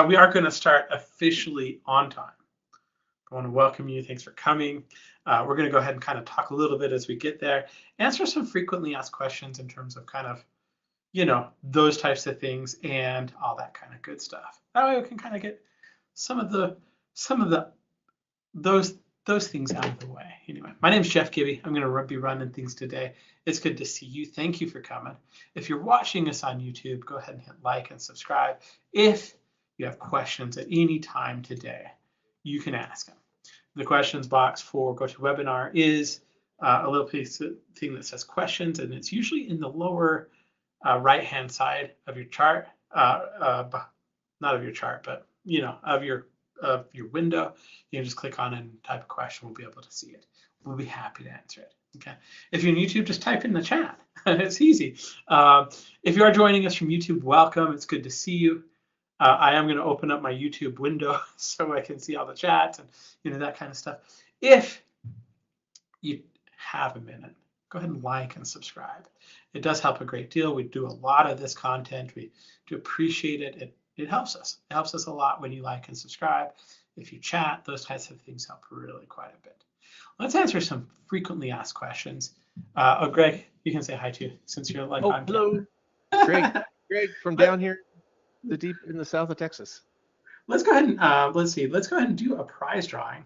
We are going to start officially on time. I want to welcome you. Thanks for coming. We're going to go ahead and kind of talk a little bit as we get there, answer some frequently asked questions in terms of kind of, those types of things and all that kind of good stuff. That way we can kind of get some of those things out of the way. Anyway, my name is Jeff Gibby. I'm going to be running things today. It's good to see you. Thank you for coming. If you're watching us on YouTube, go ahead and hit like and subscribe. If you have questions at any time today, you can ask them. The questions box for GoToWebinar is a little piece of thing that says questions, and it's usually in the lower right-hand side of your chart, not of your chart, but of your window. You can just click on it and type a question. We'll be able to see it. We'll be happy to answer it. Okay. If you're on YouTube, just type in the chat. It's easy. If you are joining us from YouTube, welcome. It's good to see you. I am going to open up my YouTube window so I can see all the chats and that kind of stuff. If you have a minute, go ahead and like and subscribe. It does help a great deal. We do a lot of this content. We do appreciate it. It helps us. It helps us a lot when you like and subscribe. If you chat, those types of things help really quite a bit. Let's answer some frequently asked questions. Greg, you can say hi too, since you're like on hello. Greg from down here, deep in the south of Texas. Let's go ahead and let's go ahead and do a prize drawing.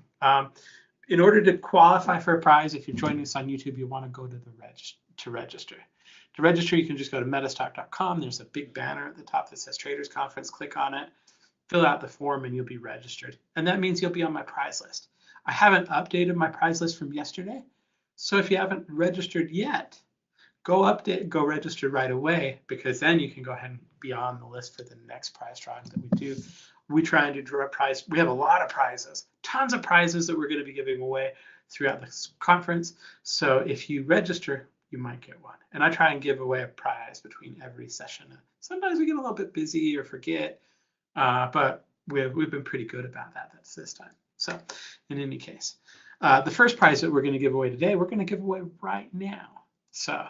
In order to qualify for a prize, if you're joining us on YouTube, you want to go to the register. To register, you can just go to MetaStock.com. There's a big banner at the top that says Traders Conference. Click on it, fill out the form, and you'll be registered. And that means you'll be on my prize list. I haven't updated my prize list from yesterday. So if you haven't registered yet, go register right away, because then you can go ahead and be on the list for the next prize drawing that we do. We try and do a prize. We have a lot of prizes, tons of prizes that we're going to be giving away throughout this conference. So if you register, you might get one. And I try and give away a prize between every session. Sometimes we get a little bit busy or forget, but we've been pretty good about that. That's this time. So in any case, the first prize that we're going to give away today, we're going to give away right now. So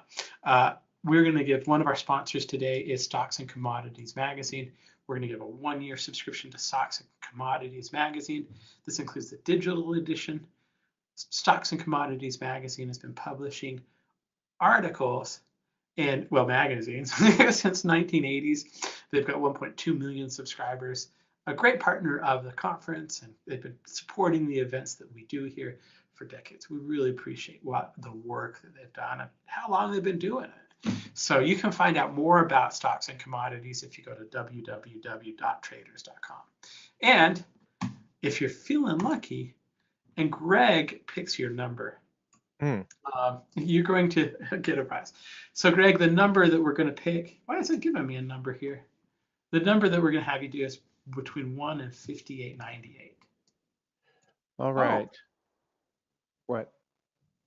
we're going to give, one of our sponsors today is Stocks and Commodities Magazine. We're going to give a 1-year subscription to Stocks and Commodities Magazine. This includes the digital edition. Stocks and Commodities Magazine has been publishing articles and, magazines since 1980s. They've got 1.2 million subscribers, a great partner of the conference, and they've been supporting the events that we do here for decades. We really appreciate the work that they've done and how long they've been doing it. So you can find out more about stocks and commodities if you go to www.traders.com. And if you're feeling lucky and Greg picks your number, you're going to get a prize. So Greg, the number that we're going to pick, why is it giving me a number here? The number that we're going to have you do is between 1 and 58.98. All right. Oh. What?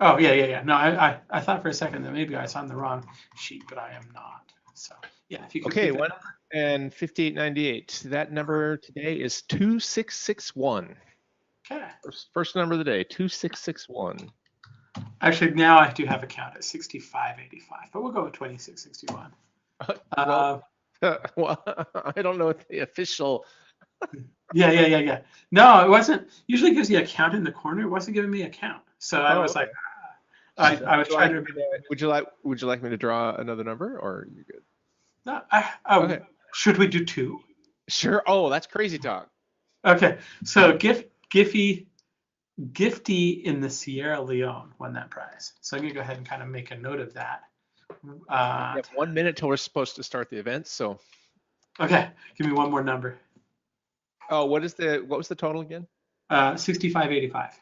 Oh, yeah. No, I thought for a second that maybe I was on the wrong sheet, but I am not. So yeah, if you could. Okay, 1 and 58.98. That number today is 2661. Okay. First number of the day, 2661. Actually, now I do have a count at 65.85, but we'll go with 2661. Well, I don't know what the official. Yeah. No, it wasn't. Usually gives you a count in the corner. It wasn't giving me a count, so I was like, I was trying to. Would you like me to draw another number, or are you good? No, okay. Should we do 2? Sure. Oh, that's crazy talk. Okay, so Gifty in the Sierra Leone won that prize. So I'm gonna go ahead and kind of make a note of that. We have 1 minute till we're supposed to start the event. So. Okay, give me one more number. Oh, what was the total again? 65.85.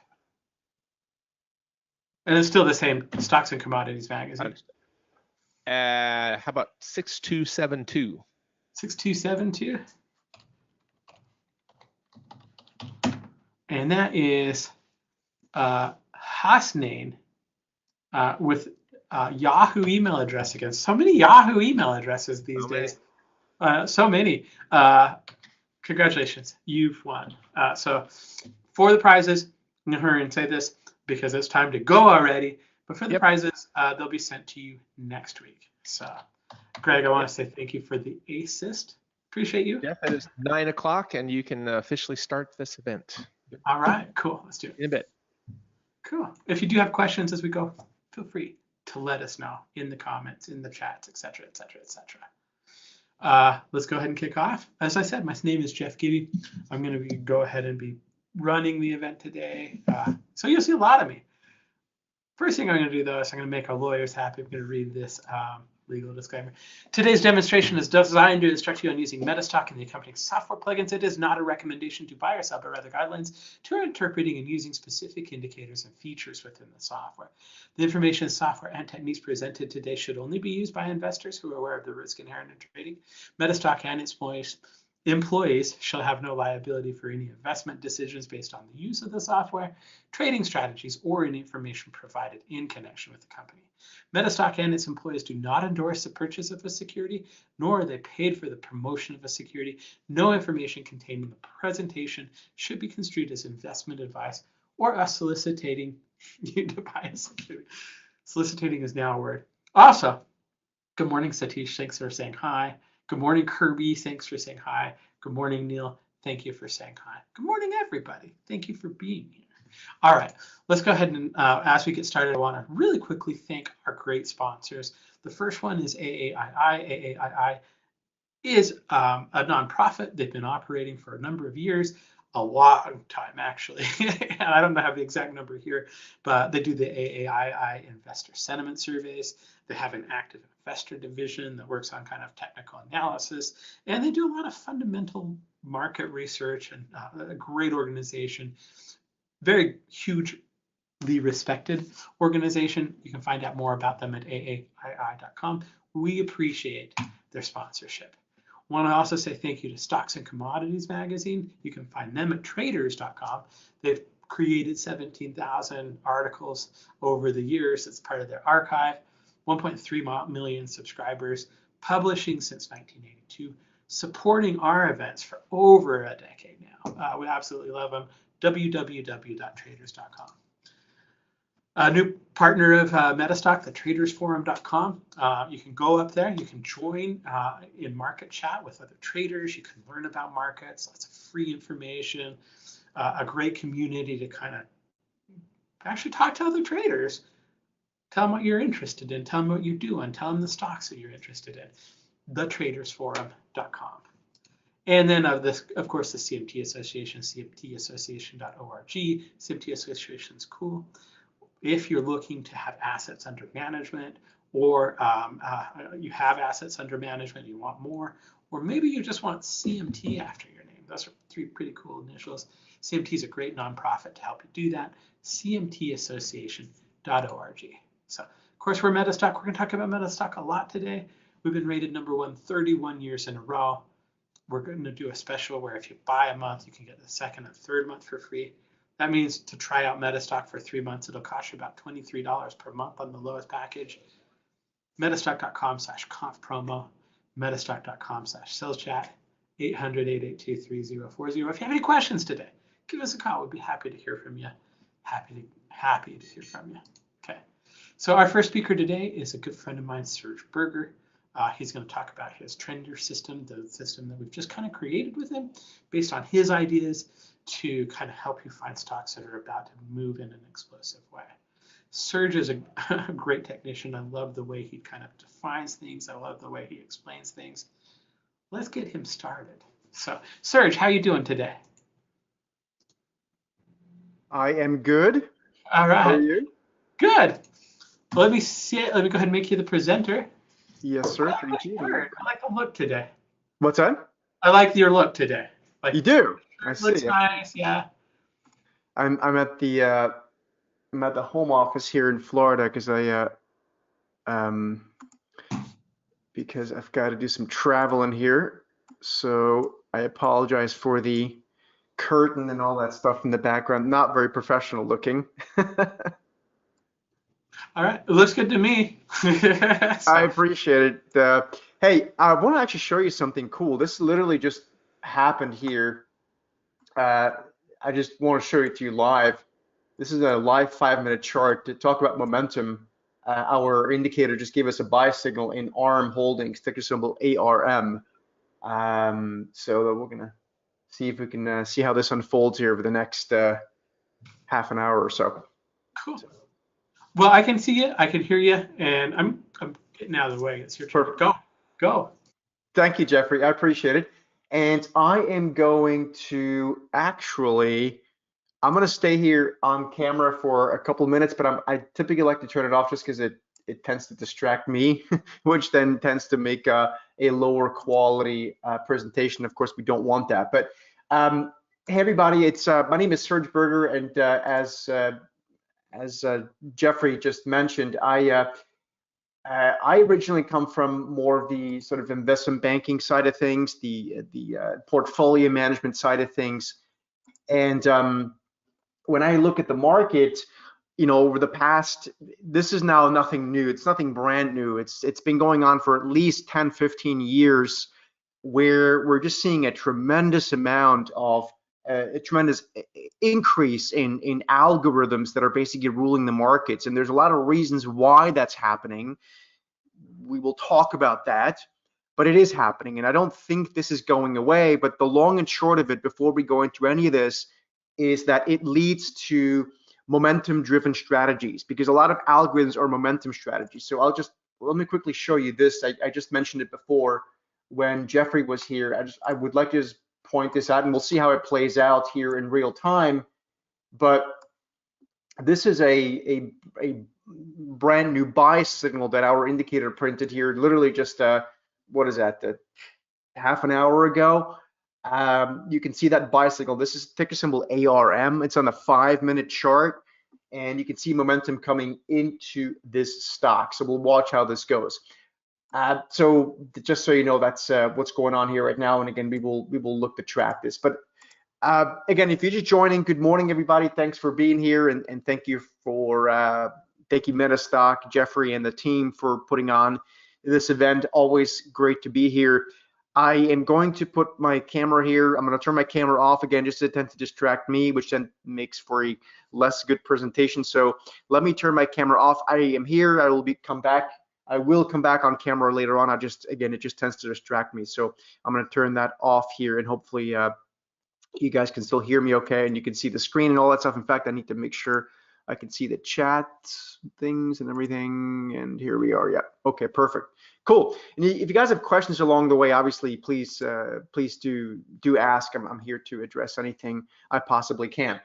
And it's still the same, Stocks and Commodities Magazine. How about 6272? 6272. And that is Hasnain with Yahoo email address again. So many Yahoo email addresses these days. So many. Congratulations, you've won. So for the prizes, I'm going to hurry and say this because it's time to go already. But for the prizes, they'll be sent to you next week. So, Greg, I want to say thank you for the assist. Appreciate you. Jeff, it is 9 o'clock, and you can officially start this event. All right, cool. Let's do it. In a bit. Cool. If you do have questions as we go, feel free to let us know in the comments, in the chats, etc., etc., etc. Let's go ahead and kick off. As I said, my name is Jeff Gibby. I'm going to go ahead and be running the event today. So you'll see a lot of me. First thing I'm going to do, though, is I'm going to make our lawyers happy. I'm going to read this legal disclaimer. Today's demonstration is designed to instruct you on using MetaStock and the accompanying software plugins. It is not a recommendation to buy or sell, but rather guidelines to interpreting and using specific indicators and features within the software. The information, software, and techniques presented today should only be used by investors who are aware of the risk inherent in trading. MetaStock and its employees shall have no liability for any investment decisions based on the use of the software, trading strategies, or any information provided in connection with the company. MetaStock and its employees do not endorse the purchase of a security, nor are they paid for the promotion of a security. No information contained in the presentation should be construed as investment advice or us soliciting you to buy a security. Soliciting is now a word. Also, good morning, Satish. Thanks for saying hi. Good morning, Kirby. Thanks for saying hi. Good morning, Neil. Thank you for saying hi. Good morning, everybody. Thank you for being here. All right, let's go ahead and as we get started, I want to really quickly thank our great sponsors. The first one is AAII. AAII is a nonprofit. They've been operating for a number of years, a long time actually. And I don't have the exact number here, but they do the AAII investor sentiment surveys. They have an active investor division that works on kind of technical analysis, and they do a lot of fundamental market research, and a great organization, very hugely respected organization. You can find out more about them at aai.com. We appreciate their sponsorship. Want to also say thank you to Stocks and Commodities magazine. You can find them at traders.com. They've created 17,000 articles over the years. It's part of their archive. 1.3 million subscribers, publishing since 1982, supporting our events for over a decade now. We absolutely love them. www.traders.com. A new partner of MetaStock, the tradersforum.com. You can go up there, you can join in market chat with other traders, you can learn about markets, lots of free information, a great community to kind of actually talk to other traders. Tell them what you're interested in, tell them what you do, and tell them the stocks that you're interested in. thetradersforum.com. And then of course, the CMT Association, cmtassociation.org. CMT Association is cool. If you're looking to have assets under management, or you have assets under management, you want more, or maybe you just want CMT after your name. Those are three pretty cool initials. CMT is a great nonprofit to help you do that. cmtassociation.org. So, of course, we're MetaStock. We're going to talk about MetaStock a lot today. We've been rated #1 31 years in a row. We're going to do a special where if you buy a month, you can get the second and third month for free. That means to try out MetaStock for 3 months, it'll cost you about $23 per month on the lowest package. MetaStock.com/conf promo, MetaStock.com/saleschat, 800-882-3040. If you have any questions today, give us a call. We'd be happy to hear from you. Happy to hear from you. Okay. So our first speaker today is a good friend of mine, Serge Berger. He's going to talk about his trender system, the system that we've just kind of created with him based on his ideas to kind of help you find stocks that are about to move in an explosive way. Serge is a great technician. I love the way he kind of defines things. I love the way he explains things. Let's get him started. So, Serge, how are you doing today? I am good. All right. How are you? Good. Well, let me go ahead and make you the presenter. Yes, sir. Thank you. I like the look today. What's that? I like your look today. Like, you do. I see. Looks nice. Yeah. I'm at the home office here in Florida because I've got to do some traveling here. So I apologize for the curtain and all that stuff in the background. Not very professional looking. All right, it looks good to me. I appreciate it. Hey, I want to actually show you something cool. This literally just happened here. I just want to show it to you live. This is a live 5-minute chart to talk about momentum. Our indicator just gave us a buy signal in ARM Holdings, ticker symbol ARM. So we're gonna see if we can see how this unfolds here over the next half an hour or so. Cool. Well, I can see it, I can hear you, and I'm getting out of the way. It's your turn. Perfect. Go. Thank you, Jeffrey. I appreciate it. And I am going to actually, I'm going to stay here on camera for a couple of minutes, but I typically like to turn it off just because it tends to distract me, which then tends to make a lower quality presentation. Of course, we don't want that. But hey, everybody, it's my name is Serge Berger, and as Jeffrey just mentioned, I originally come from more of the sort of investment banking side of things, the portfolio management side of things, and when I look at the market, over the past, this is now nothing new. It's nothing brand new. It's been going on for at least 10, 15 years, where we're just seeing a tremendous amount of a tremendous increase in algorithms that are basically ruling the markets. And there's a lot of reasons why that's happening. We will talk about that, but it is happening. And I don't think this is going away. But the long and short of it, before we go into any of this, is that it leads to momentum-driven strategies, because a lot of algorithms are momentum strategies. So let me quickly show you this. I just mentioned it before when Jeffrey was here. I would like to just point this out, and we'll see how it plays out here in real time. But this is a brand new buy signal that our indicator printed here, literally just what is that, half an hour ago. You can see that buy signal. This is ticker symbol ARM. It's on a 5-minute chart, and you can see momentum coming into this stock. So we'll watch how this goes. So just so you know, that's what's going on here right now. And again, we will look to track this. But again, if you're just joining, good morning, everybody. Thanks for being here, and thank you MetaStock, Jeffrey, and the team for putting on this event. Always great to be here. I am going to put my camera here. I'm going to turn my camera off again, just to tend to distract me, which then makes for a less good presentation. So let me turn my camera off. I am here. I will come back on camera later on. It just tends to distract me. So I'm going to turn that off here, and hopefully you guys can still hear me okay, and you can see the screen and all that stuff. In fact, I need to make sure I can see the chat things and everything. And here we are. Yeah. Okay, perfect. Cool. And if you guys have questions along the way, obviously, please do ask. I'm here to address anything I possibly can.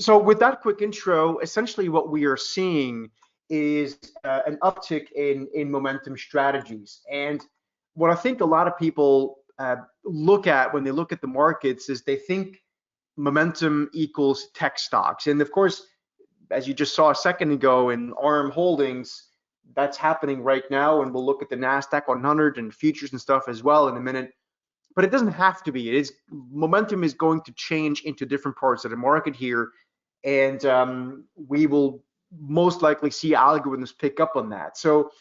So with that quick intro, essentially what we are seeing is an uptick in momentum strategies. And what I think a lot of people look at when they look at the markets is they think momentum equals tech stocks. And of course, as you just saw a second ago in ARM Holdings, that's happening right now. And we'll look at the NASDAQ 100 and futures and stuff as well in a minute. But it doesn't have to be. Momentum is going to change into different parts of the market here. And we will most likely see algorithms pick up on that. So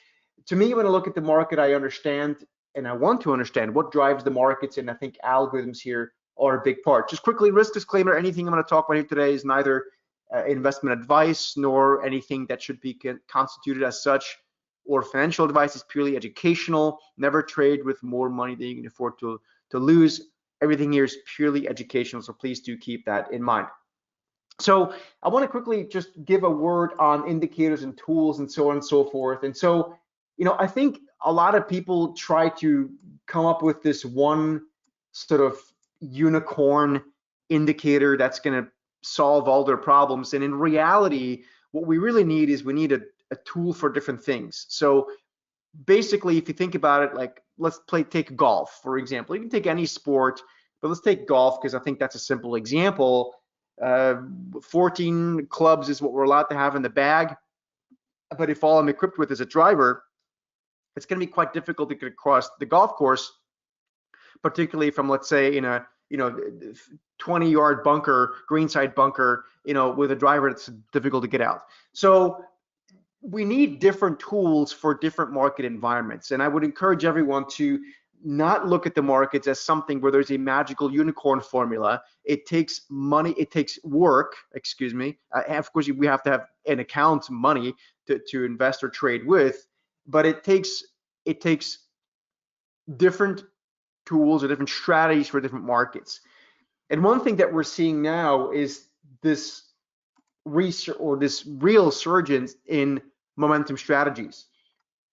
to me, when I look at the market, I understand, and I want to understand what drives the markets. And I think algorithms here are a big part. Just quickly, risk disclaimer, anything I'm going to talk about here today is neither investment advice nor anything that should be constituted as such, or financial advice. Is purely educational. Never trade with more money than you can afford to lose. Everything here is purely educational, so please do keep that in mind. So I want to quickly just give a word on indicators and tools and so on and so forth. And so, I think a lot of people try to come up with this one sort of unicorn indicator that's going to solve all their problems. And in reality, what we really need is we need a tool for different things. So basically, if you think about it, like take golf, for example. You can take any sport, but let's take golf because I think that's a simple example. 14 clubs is what we're allowed to have in the bag. But if all I'm equipped with is a driver, it's going to be quite difficult to get across the golf course, particularly from, let's say, in a 20-yard bunker, greenside bunker, with a driver that's difficult to get out. So we need different tools for different market environments. And I would encourage everyone to not look at the markets as something where there's a magical unicorn formula. It takes money, it takes work, of course, we have to have an account money to invest or trade with, but it takes different tools or different strategies for different markets. And one thing that we're seeing now is this research or this real surge in momentum strategies.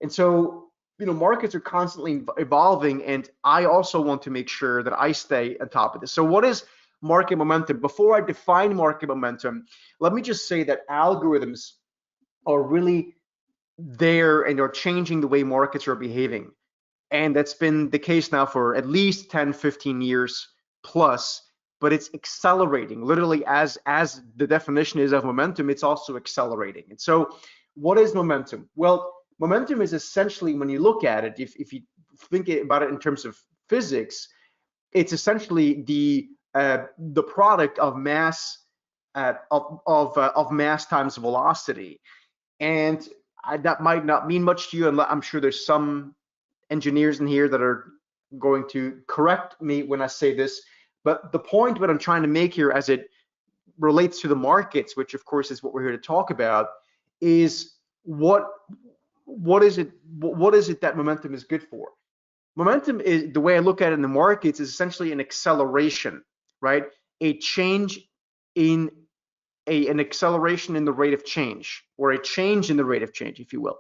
And so, markets are constantly evolving, and I also want to make sure that I stay on top of this. So what is market momentum? Before I define market momentum, let me just say that algorithms are really there and are changing the way markets are behaving. And that's been the case now for at least 10, 15 years plus, but it's accelerating. Literally, as the definition is of momentum, it's also accelerating. And so what is momentum? Well, momentum is essentially, when you look at it, if you think about it in terms of physics, it's essentially the product of mass of mass times velocity. And that might not mean much to you, and I'm sure there's some engineers in here that are going to correct me when I say this. But the point what I'm trying to make here, as it relates to the markets, which of course is what we're here to talk about, is what is it that momentum is good for? Momentum is, the way I look at it in the markets, is essentially an acceleration, right? A change in an acceleration in the rate of change, or a change in the rate of change, if you will.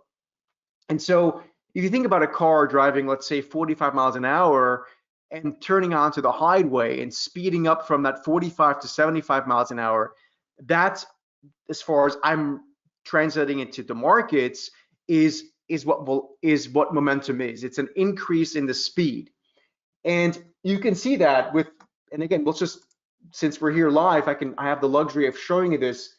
And so if you think about a car driving, let's say 45 miles an hour and turning onto the highway and speeding up from that 45 to 75 miles an hour, that's, as far as I'm translating it to the markets, is what momentum is. It's an increase in the speed. And you can see that with, and again, let's just, since we're here live, I have the luxury of showing you this.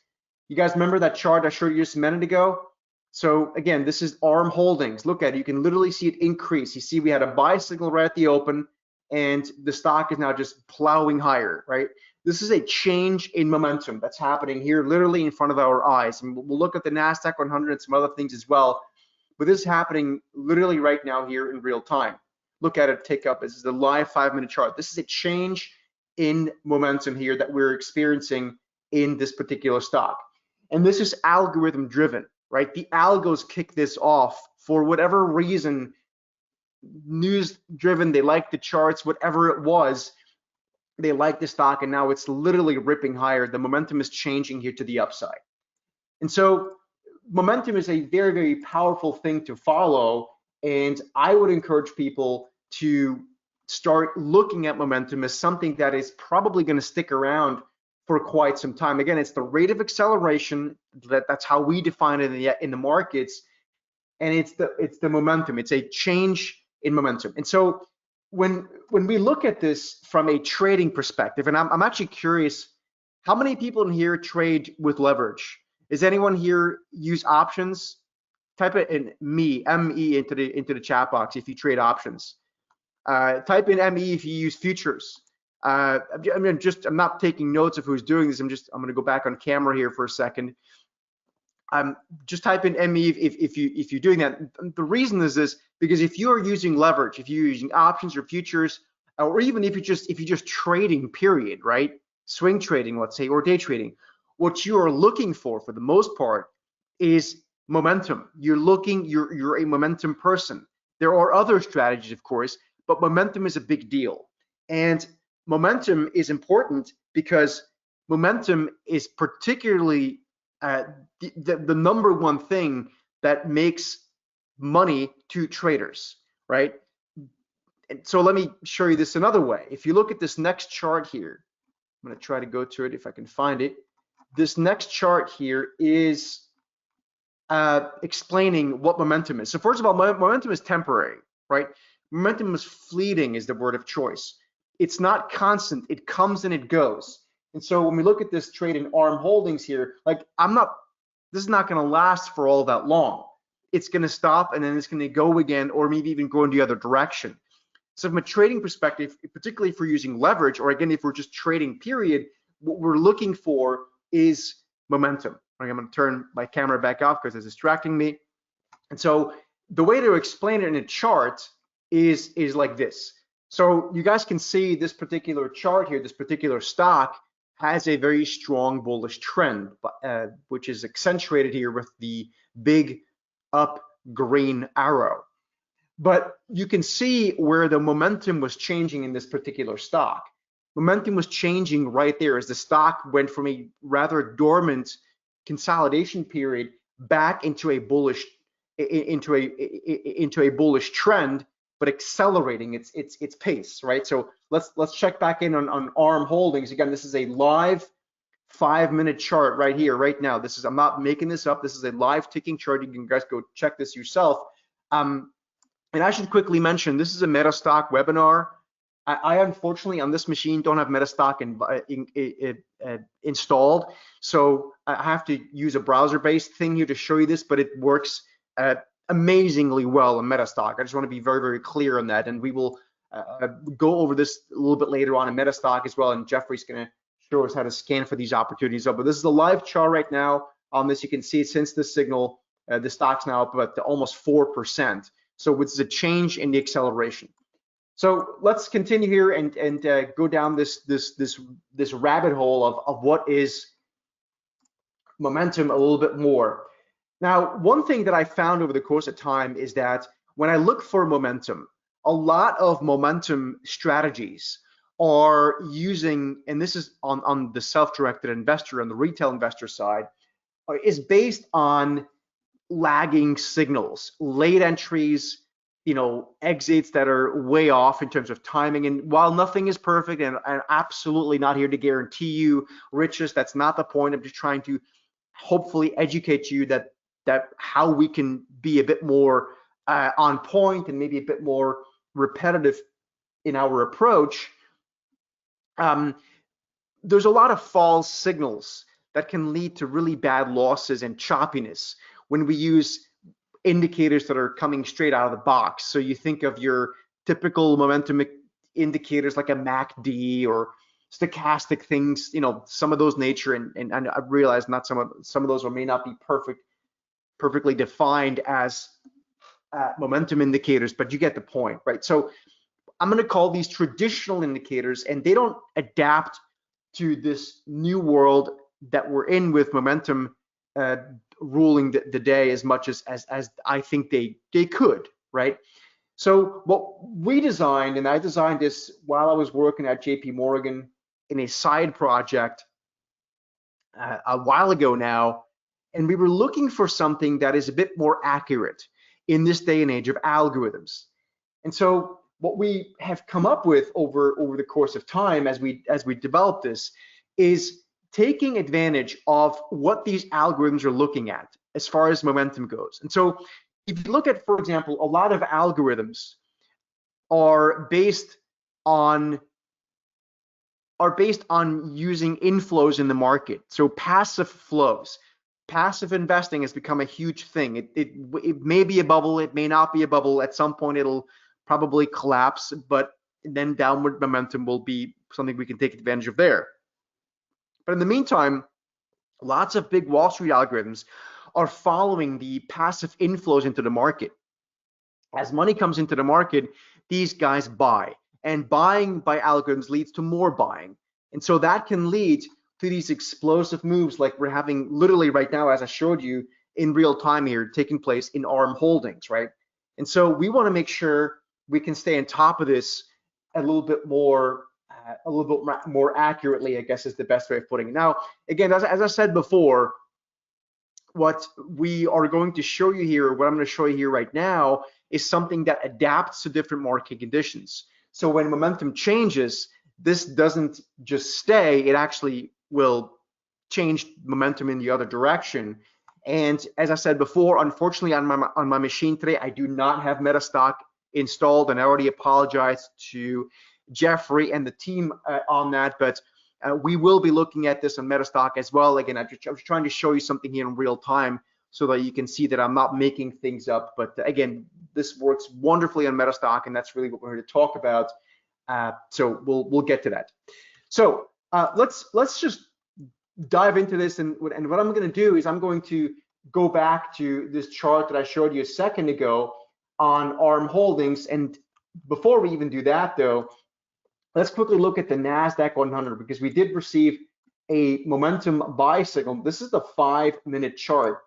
You guys remember that chart I showed you just a minute ago? So again, this is arm holdings. Look at it, you can literally see it increase. You see we had a buy signal right at the open, and the stock is now just plowing higher, right? This is a change in momentum that's happening here literally in front of our eyes. And we'll look at the NASDAQ 100 and some other things as well, but this is happening literally right now here in real time. Look at it tick up. This is the live 5-minute chart. This is a change in momentum here that we're experiencing in this particular stock. And this is algorithm driven, right? The algos kick this off for whatever reason, news driven, they like the charts, whatever it was, they like the stock, and now it's literally ripping higher. The momentum is changing here to the upside. And so momentum is a very, very powerful thing to follow. And I would encourage people to start looking at momentum as something that is probably going to stick around for quite some time. Again, it's the rate of acceleration, that's how we define it in the markets, and it's the momentum. It's a change in momentum. And so when we look at this from a trading perspective, and I'm actually curious, how many people in here trade with leverage? Is anyone here use options? Type it in ME into the chat box if you trade options. Type in ME if you use futures. I'm not taking notes of who's doing this. I'm going to go back on camera here for a second. Just type in ME if you're doing that. The reason is this, because if you are using leverage, if you're using options or futures, or even if you're just trading, period, right? Swing trading, let's say, or day trading, what you are looking for the most part is momentum. You're a momentum person. There are other strategies, of course, but momentum is a big deal. And momentum is important because momentum is particularly the number one thing that makes money to traders, right? And so let me show you this another way. If you look at this next chart here, I'm going to try to go to it if I can find it. This next chart here is explaining what momentum is. So first of all, momentum is temporary, right? Momentum is fleeting is the word of choice. It's not constant. It comes and it goes. And so when we look at this trade in arm holdings here, like this is not going to last for all that long. It's going to stop and then it's going to go again, or maybe even go in the other direction. So from a trading perspective, particularly if we're using leverage, or again, if we're just trading period, what we're looking for is momentum. I'm going to turn my camera back off because it's distracting me. And so the way to explain it in a chart is like this. So you guys can see this particular chart here, this particular stock has a very strong bullish trend, which is accentuated here with the big up green arrow. But you can see where the momentum was changing in this particular stock. Momentum was changing right there as the stock went from a rather dormant consolidation period back into a bullish trend, but accelerating its pace, right? So let's check back in on ARM Holdings. Again, this is a live 5-minute chart right here, right now. I'm not making this up. This is a live ticking chart. You can guys go check this yourself. And I should quickly mention, this is a MetaStock webinar. I unfortunately on this machine don't have MetaStock installed, so I have to use a browser-based thing here to show you this, but it works amazingly well on MetaStock. I just want to be very, very clear on that, and we will go over this a little bit later on in MetaStock as well, and Jeffrey's going to show us how to scan for these opportunities. But this is a live chart right now on this. You can see since the signal, the stock's now up about almost 4%. So it's a change in the acceleration. So let's continue here and go down this rabbit hole of what is momentum a little bit more. Now, one thing that I found over the course of time is that when I look for momentum, a lot of momentum strategies are using, and this is on the self-directed investor, on the retail investor side, is based on lagging signals, late entries, exits that are way off in terms of timing. And while nothing is perfect, and I'm absolutely not here to guarantee you riches, that's not the point. I'm just trying to hopefully educate you that how we can be a bit more on point and maybe a bit more repetitive in our approach. There's a lot of false signals that can lead to really bad losses and choppiness when we use indicators that are coming straight out of the box. So you think of your typical momentum indicators like a MACD or stochastic things, some of those nature, and I realize not some of those may not be perfectly defined as momentum indicators, but you get the point, right? So I'm going to call these traditional indicators, and they don't adapt to this new world that we're in with momentum ruling the day as much as I think they could, right? So what we designed, and I designed this while I was working at JP Morgan in a side project a while ago now, and we were looking for something that is a bit more accurate in this day and age of algorithms. And so what we have come up with over the course of time as we develop this is taking advantage of what these algorithms are looking at as far as momentum goes. And so if you look at, for example, a lot of algorithms are based on using inflows in the market. So passive flows. Passive investing has become a huge thing. It may be a bubble, it may not be a bubble. At some point it'll probably collapse, but then downward momentum will be something we can take advantage of there. But in the meantime, lots of big Wall Street algorithms are following the passive inflows into the market. As money comes into the market, these guys buy, and buying by algorithms leads to more buying. And so that can lead to these explosive moves like we're having literally right now, as I showed you in real time here, taking place in ARM Holdings, right? And so we want to make sure we can stay on top of this a little bit more accurately, I guess is the best way of putting it. Now, again, as I said before, what we are going to show you here, what I'm going to show you here right now, is something that adapts to different market conditions. So when momentum changes, this doesn't just stay, it actually will change momentum in the other direction. And as I said before, unfortunately on my machine today, I do not have MetaStock installed, and I already apologize to Jeffrey and the team on that, but we will be looking at this on MetaStock as well. Again, I was trying to show you something here in real time so that you can see that I'm not making things up. But again, this works wonderfully on MetaStock, and that's really what we're here to talk about. So we'll get to that. So let's just dive into this, and what I'm going to do is I'm going to go back to this chart that I showed you a second ago on ARM Holdings. And before we even do that, though, let's quickly look at the NASDAQ 100 because we did receive a momentum buy signal. This is the 5-minute chart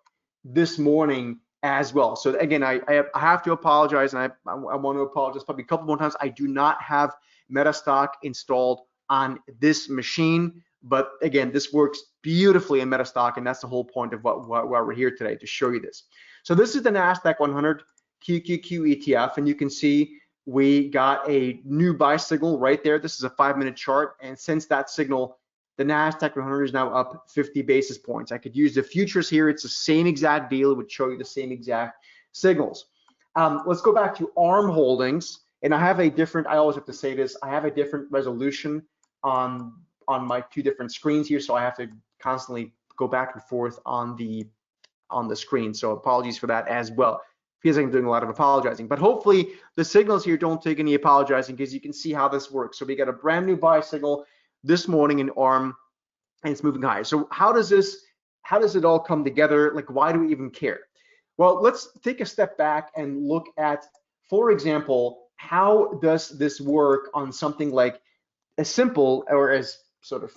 this morning as well. So again, I have to apologize, and I want to apologize probably a couple more times. I do not have MetaStock installed on this machine, but again, this works beautifully in MetaStock, and that's the whole point of why we're here today, to show you this. So this is the NASDAQ 100 QQQ ETF, and you can see we got a new buy signal right there. This is a 5-minute chart, and since that signal, the NASDAQ 100 is now up 50 basis points. I could use the futures here. It's the same exact deal. It would show you the same exact signals. Let's go back to ARM Holdings, and I have a different, I always have to say this, I have a different resolution on my 2 different screens here, so I have to constantly go back and forth on the screen. So apologies for that as well. Feels like I'm doing a lot of apologizing, but hopefully the signals here don't take any apologizing, because you can see how this works. So we got a brand new buy signal this morning in ARM, and it's moving higher. So how does it all come together? Like, why do we even care? Well, let's take a step back and look at, for example, how does this work on something like as simple or as sort of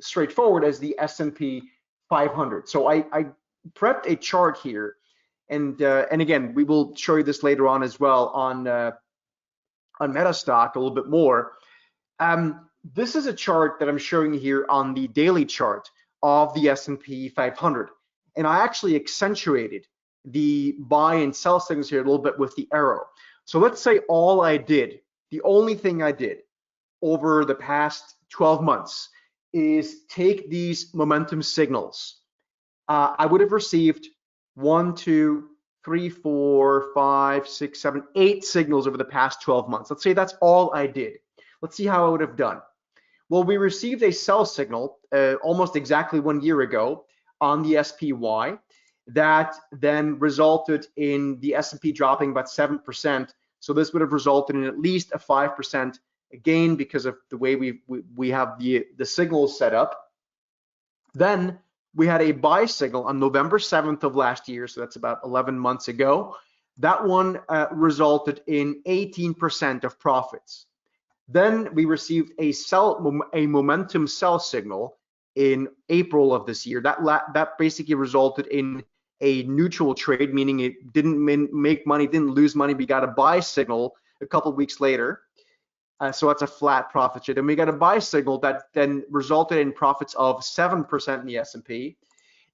straightforward as the S&P 500. So I prepped a chart here, and again, we will show you this later on as well on MetaStock a little bit more. This is a chart that I'm showing you here on the daily chart of the S&P 500, and I actually accentuated the buy and sell signals here a little bit with the arrow. So let's say all I did, the only thing I did over the past 12 months is take these momentum signals. I would have received 1, 2, 3, 4, 5, 6, 7, 8 signals over the past 12 months. Let's say that's all I did. Let's see how I would have done. Well, we received a sell signal almost exactly 1 year ago on the SPY that then resulted in the S&P dropping about 7%. So this would have resulted in at least a 5% gain because of the way we have the signals set up. Then we had a buy signal on November 7th of last year, so that's about 11 months ago. That one resulted in 18% of profits. Then we received a momentum sell signal in April of this year. That basically resulted in a neutral trade, meaning it didn't make money, didn't lose money. We got a buy signal a couple of weeks later. So that's a flat profit trade. And we got a buy signal that then resulted in profits of 7% in the S&P.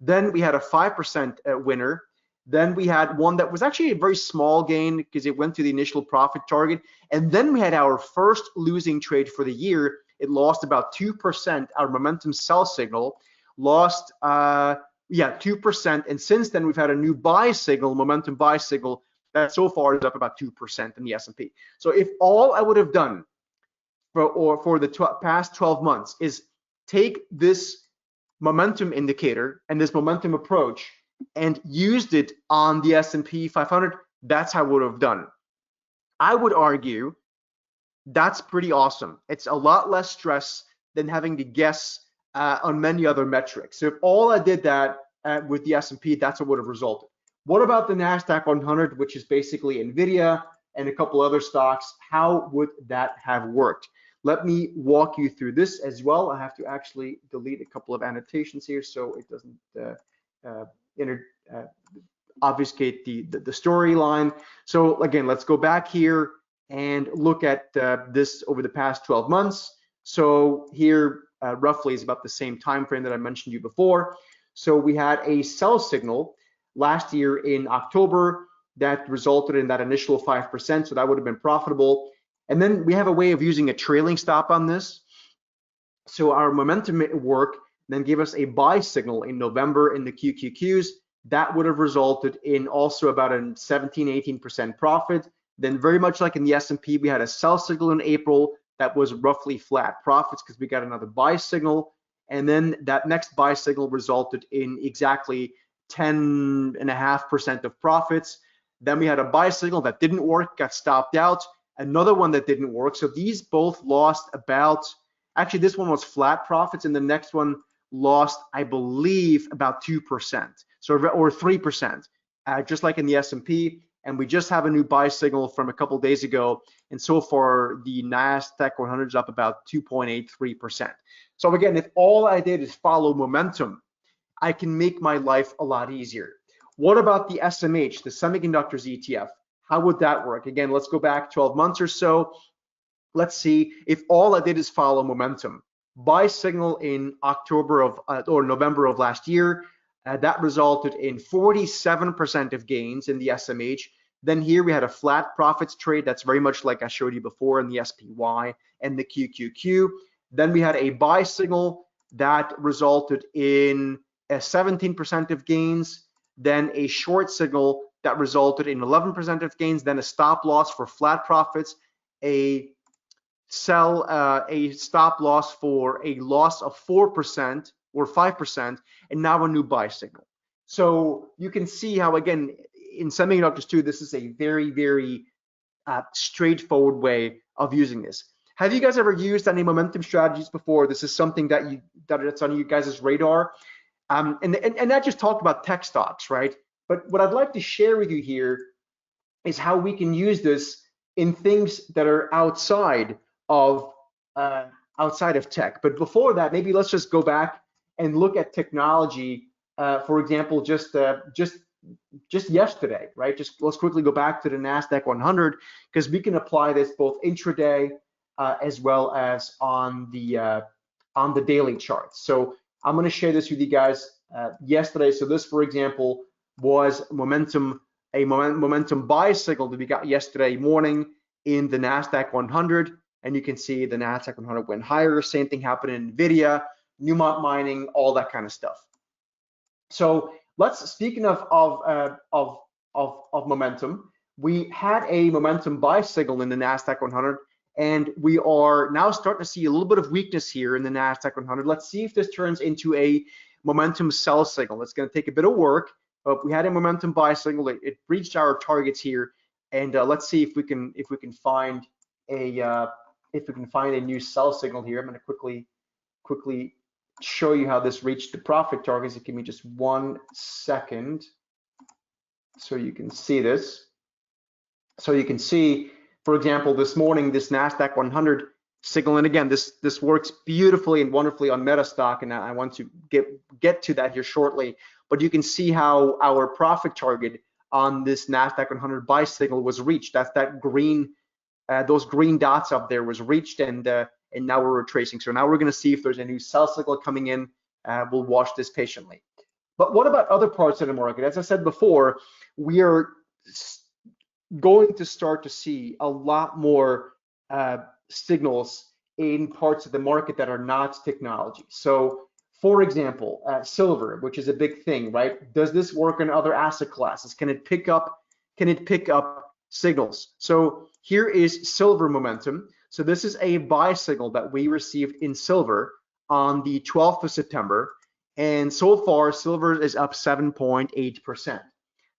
Then we had a 5% winner. Then we had one that was actually a very small gain because it went to the initial profit target. And then we had our first losing trade for the year. It lost about 2%. Our momentum sell signal lost 2%. And since then, we've had a new buy signal, momentum buy signal, that so far is up about 2% in the S&P. So if all I would have done for the past 12 months is take this momentum indicator and this momentum approach and used it on the S&P 500, that's how I would have done. I would argue that's pretty awesome. It's a lot less stress than having to guess on many other metrics. So if all I did that with the S&P, that's what would have resulted. What about the NASDAQ 100, which is basically NVIDIA and a couple other stocks? How would that have worked? Let me walk you through this as well. I have to actually delete a couple of annotations here so it doesn't obfuscate the storyline. So again, let's go back here and look at this over the past 12 months. So here roughly is about the same time frame that I mentioned you before. So we had a sell signal last year in October that resulted in that initial 5%, so that would have been profitable. And then we have a way of using a trailing stop on this. So our momentum work then gave us a buy signal in November in the QQQs. That would have resulted in also about a 17-18% profit. Then very much like in the S&P, we had a sell signal in April that was roughly flat profits because we got another buy signal. And then that next buy signal resulted in exactly 10.5% of profits. Then we had a buy signal that didn't work, got stopped out. Another one that didn't work. So these both lost about, actually this one was flat profits and the next one lost, I believe, about 2%, so or 3%, just like in the S&P. And we just have a new buy signal from a couple days ago. And so far, the NASDAQ 100 is up about 2.83%. So again, if all I did is follow momentum, I can make my life a lot easier. What about the SMH, the semiconductors ETF? How would that work? Again, let's go back 12 months or so. Let's see if all I did is follow momentum. Buy signal in October of or November of last year, that resulted in 47% of gains in the SMH. Then here we had a flat profits trade that's very much like I showed you before in the SPY and the QQQ. Then we had a buy signal that resulted in a 17% of gains, then a short signal that resulted in 11% of gains, then a stop loss for flat profits, a stop loss for a loss of 4% or 5%, and now a new buy signal. So you can see how, again, in semiconductors too, this is a very, very straightforward way of using this. Have you guys ever used any momentum strategies before? This is something that's on you guys' radar. And I just talked about tech stocks, right? But what I'd like to share with you here is how we can use this in things that are outside of tech. But before that, maybe let's just go back and look at technology. For example, just yesterday, right? Let's quickly go back to the NASDAQ 100 because we can apply this both intraday as well as on the daily charts. So I'm going to share this with you guys yesterday. So this, for example, was a momentum buy signal that we got yesterday morning in the NASDAQ 100. And you can see the NASDAQ 100 went higher. Same thing happened in NVIDIA, Newmont Mining, all that kind of stuff. So speaking of momentum, we had a momentum buy signal in the NASDAQ 100. And we are now starting to see a little bit of weakness here in the NASDAQ 100. Let's see if this turns into a momentum sell signal. It's going to take a bit of work, but we had a momentum buy signal. It reached our targets here, and let's see if we can find a new sell signal here. I'm going to quickly show you how this reached the profit targets. Give me just 1 second so you can see this. So you can see, for example, this morning, this NASDAQ 100 signal, and again, this works beautifully and wonderfully on MetaStock, and I want to get to that here shortly. But you can see how our profit target on this NASDAQ 100 buy signal was reached. That's that green, those green dots up there was reached, and now we're retracing. So now we're going to see if there's a new sell signal coming in. We'll watch this patiently. But what about other parts of the market? As I said before, we are going to start to see a lot more signals in parts of the market that are not technology. So for example, silver, which is a big thing, right? Does this work in other asset classes? Can it pick up signals? So here is silver momentum. So this is a buy signal that we received in silver on the 12th of September. And so far, silver is up 7.8%.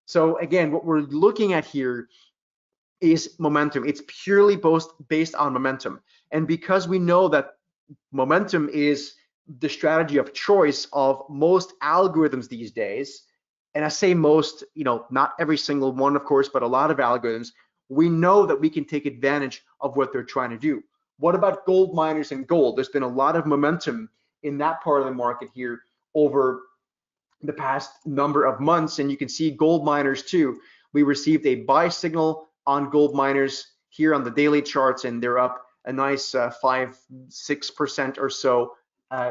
So again, what we're looking at here is momentum. It's purely based on momentum. And because we know that momentum is the strategy of choice of most algorithms these days, and I say most, not every single one, of course, but a lot of algorithms, we know that we can take advantage of what they're trying to do. What about gold miners and gold? There's been a lot of momentum in that part of the market here over the past number of months, and you can see gold miners too. We received a buy signal on gold miners here on the daily charts, and they're up a nice 5-6% or so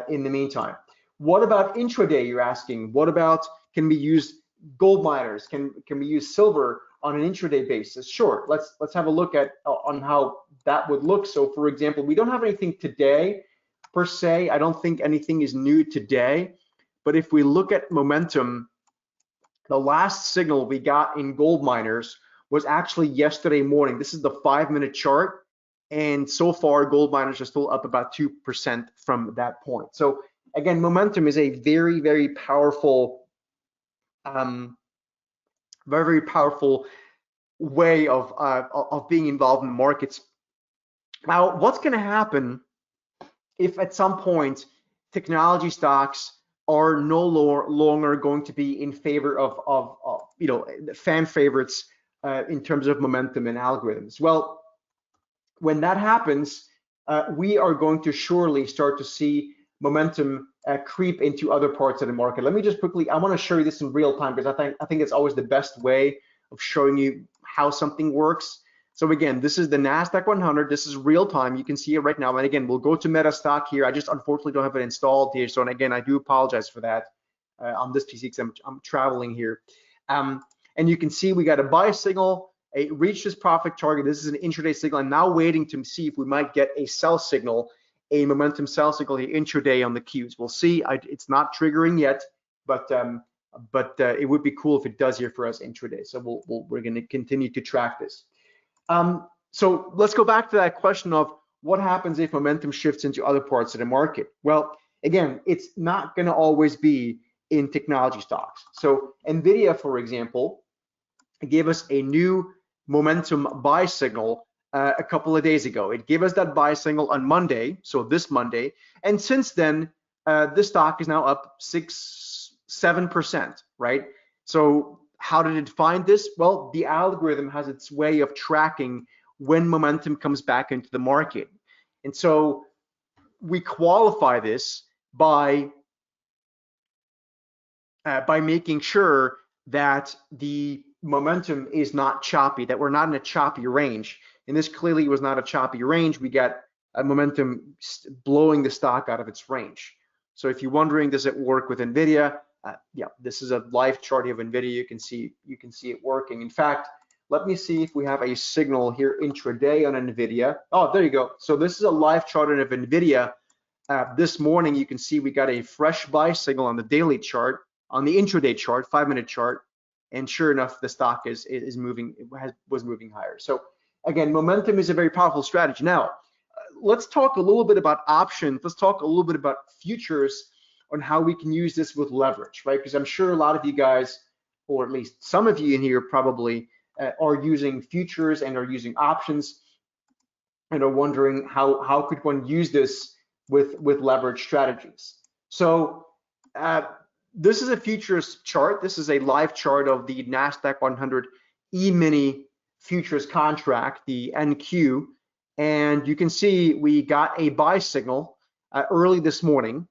in the meantime. What about intraday, you're asking? What about, can we use gold miners? Can we use silver on an intraday basis? Sure, let's have a look at on how that would look. So for example, we don't have anything today per se. I don't think anything is new today, but if we look at momentum, the last signal we got in gold miners was actually yesterday morning. This is the 5-minute chart, and so far gold miners are still up about 2% from that point. So again, momentum is a very, very powerful very powerful way of being involved in markets. Now, what's going to happen if at some point technology stocks are no longer going to be in favor of fan favorites in terms of momentum and algorithms? Well, when that happens, we are going to surely start to see momentum creep into other parts of the market. Let me just quickly, I want to show you this in real time because I think it's always the best way of showing you how something works. So again, this is the NASDAQ 100. This is real time. You can see it right now. And again, we'll go to MetaStock here. I just unfortunately don't have it installed here. So and again, I do apologize for that on this PC because I'm traveling here. And you can see we got a buy signal. It reached this profit target. This is an intraday signal. I'm now waiting to see if we might get a sell signal, a momentum sell signal here intraday on the Qs. We'll see. It's not triggering yet, but it would be cool if it does here for us intraday. So we're going to continue to track this. So let's go back to that question of what happens if momentum shifts into other parts of the market. Well, again, it's not going to always be in technology stocks. So NVIDIA, for example, gave us a new momentum buy signal a couple of days ago. It gave us that buy signal on Monday, so this Monday, and since then, the stock is now up 6-7%, right? So how did it find this? Well, the algorithm has its way of tracking when momentum comes back into the market. And so we qualify this by making sure that the momentum is not choppy, that we're not in a choppy range. And this clearly was not a choppy range. We got a momentum blowing the stock out of its range. So if you're wondering, does it work with NVIDIA? Yeah, this is a live chart of NVIDIA. You can see it working. In fact, let me see if we have a signal here intraday on NVIDIA. Oh, there you go. So this is a live chart of NVIDIA. This morning, you can see we got a fresh buy signal on the daily chart, on the intraday chart, 5-minute chart, and sure enough, the stock was moving higher. So again, momentum is a very powerful strategy. Now, let's talk a little bit about options. Let's talk a little bit about futures on how we can use this with leverage, right? Because I'm sure a lot of you guys, or at least some of you in here probably are using futures and are using options and are wondering how could one use this with leverage strategies. So this is a futures chart. This is a live chart of the NASDAQ 100 E-mini futures contract, the NQ. And you can see we got a buy signal early this morning,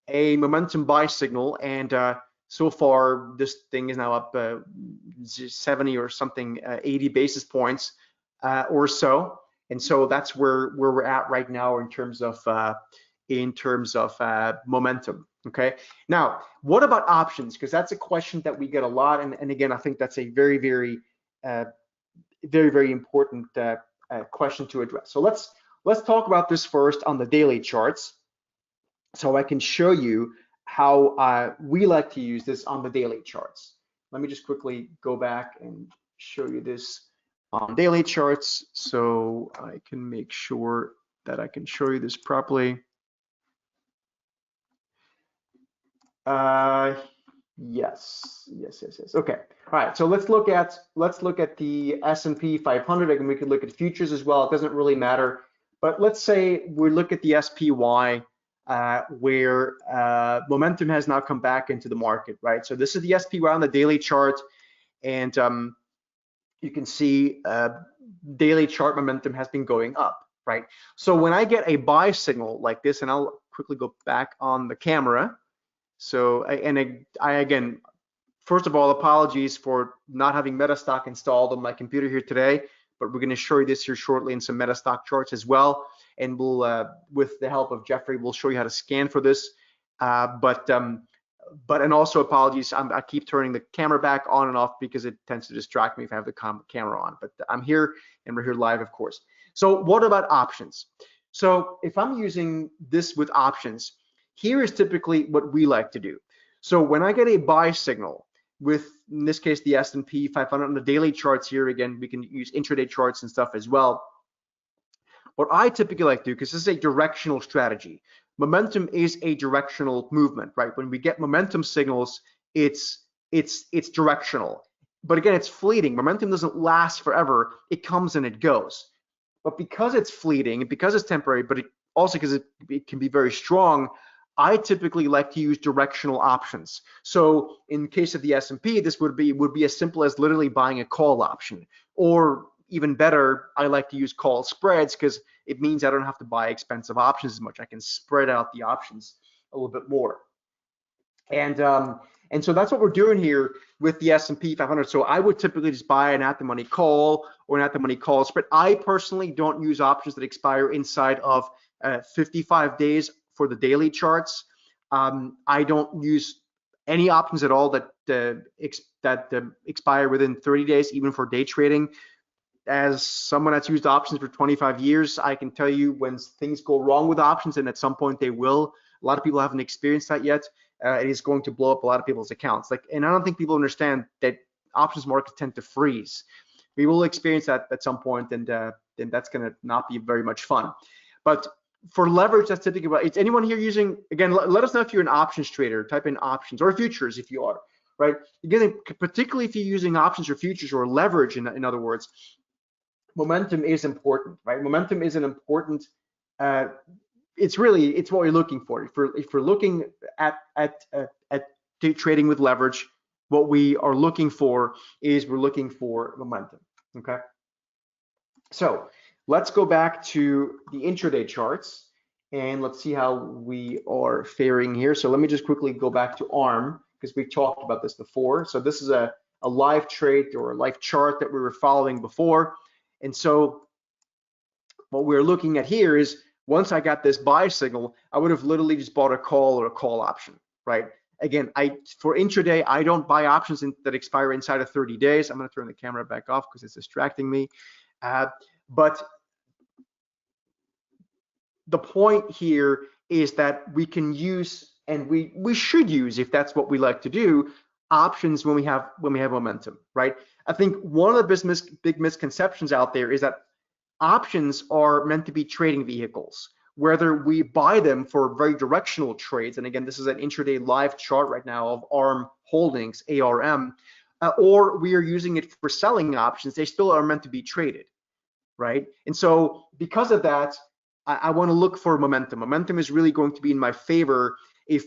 a momentum buy signal, and so far this thing is now up 70 or something, 80 basis points or so. And so that's where we're at right now in terms of momentum. Okay. Now, what about options? Because that's a question that we get a lot, and again, I think that's a very, very important question to address. So let's talk about this first on the daily charts, so I can show you how we like to use this on the daily charts. Let me just quickly go back and show you this on daily charts so I can make sure that I can show you this properly. Yes. Okay. All right. So let's look at the S&P 500. Again, we could look at futures as well. It doesn't really matter. But let's say we look at the SPY, where momentum has now come back into the market, right? So this is the SPY on the daily chart, and you can see daily chart momentum has been going up, right? So when I get a buy signal like this, and I'll quickly go back on the camera. So, I again, first of all, apologies for not having MetaStock installed on my computer here today, but we're going to show you this here shortly in some MetaStock charts as well. And we'll, with the help of Jeffrey, we'll show you how to scan for this. And also apologies, I keep turning the camera back on and off because it tends to distract me if I have the camera on. But I'm here, and we're here live, of course. So what about options? So if I'm using this with options, here is typically what we like to do. So when I get a buy signal with, in this case, the S&P 500 on the daily charts here, again, we can use intraday charts and stuff as well. What I typically like to do, because this is a directional strategy, momentum is a directional movement, right? When we get momentum signals, it's directional. But again, it's fleeting. Momentum doesn't last forever. It comes and it goes. But because it's fleeting and because it's temporary, but also because it can be very strong, I typically like to use directional options. So in case of the S&P, this would be as simple as literally buying a call option, or even better, I like to use call spreads because it means I don't have to buy expensive options as much. I can spread out the options a little bit more. And so that's what we're doing here with the S&P 500. So I would typically just buy an at-the-money call or an at-the-money call spread. I personally don't use options that expire inside of 55 days for the daily charts. I don't use any options at all that expire within 30 days, even for day trading. As someone that's used options for 25 years, I can tell you when things go wrong with options, and at some point they will. A lot of people haven't experienced that yet. It is going to blow up a lot of people's accounts. And I don't think people understand that options markets tend to freeze. We will experience that at some point, and then that's going to not be very much fun. But for leverage, that's typically what it's. Anyone here using? Again, let us know if you're an options trader. Type in options or futures if you are, right? Again, particularly if you're using options or futures or leverage, in other words, momentum is important, right? Momentum is an important. It's what you're looking for. If we're looking at trading with leverage, what we are looking for is we're looking for momentum. Okay. So let's go back to the intraday charts and let's see how we are faring here. So let me just quickly go back to ARM because we've talked about this before. So this is a live trade or a live chart that we were following before. And so what we're looking at here is once I got this buy signal, I would have literally just bought a call or a call option, right? Again, for intraday, I don't buy options that expire inside of 30 days. I'm going to turn the camera back off because it's distracting me. But the point here is that we can use, and we should use, if that's what we like to do, options when we have momentum, right? I think one of the big misconceptions out there is that options are meant to be trading vehicles, whether we buy them for very directional trades. And again, this is an intraday live chart right now of ARM Holdings, ARM, or we are using it for selling options. They still are meant to be traded, right? And so because of that, I want to look for momentum. Momentum is really going to be in my favor,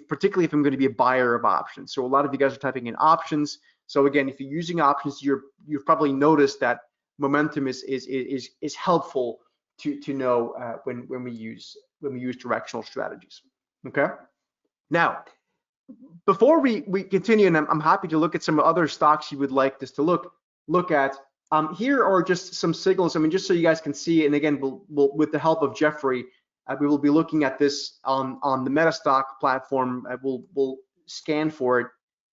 particularly if I'm going to be a buyer of options. So a lot of you guys are typing in options. So again, if you're using options, you've probably noticed that momentum is helpful to know when we use directional strategies. Okay. Now, before we continue, and I'm happy to look at some other stocks you would like us to look at. Here are just some signals. I mean, just so you guys can see. And again, we'll with the help of Jeffrey, we will be looking at this on the MetaStock platform. We'll scan for it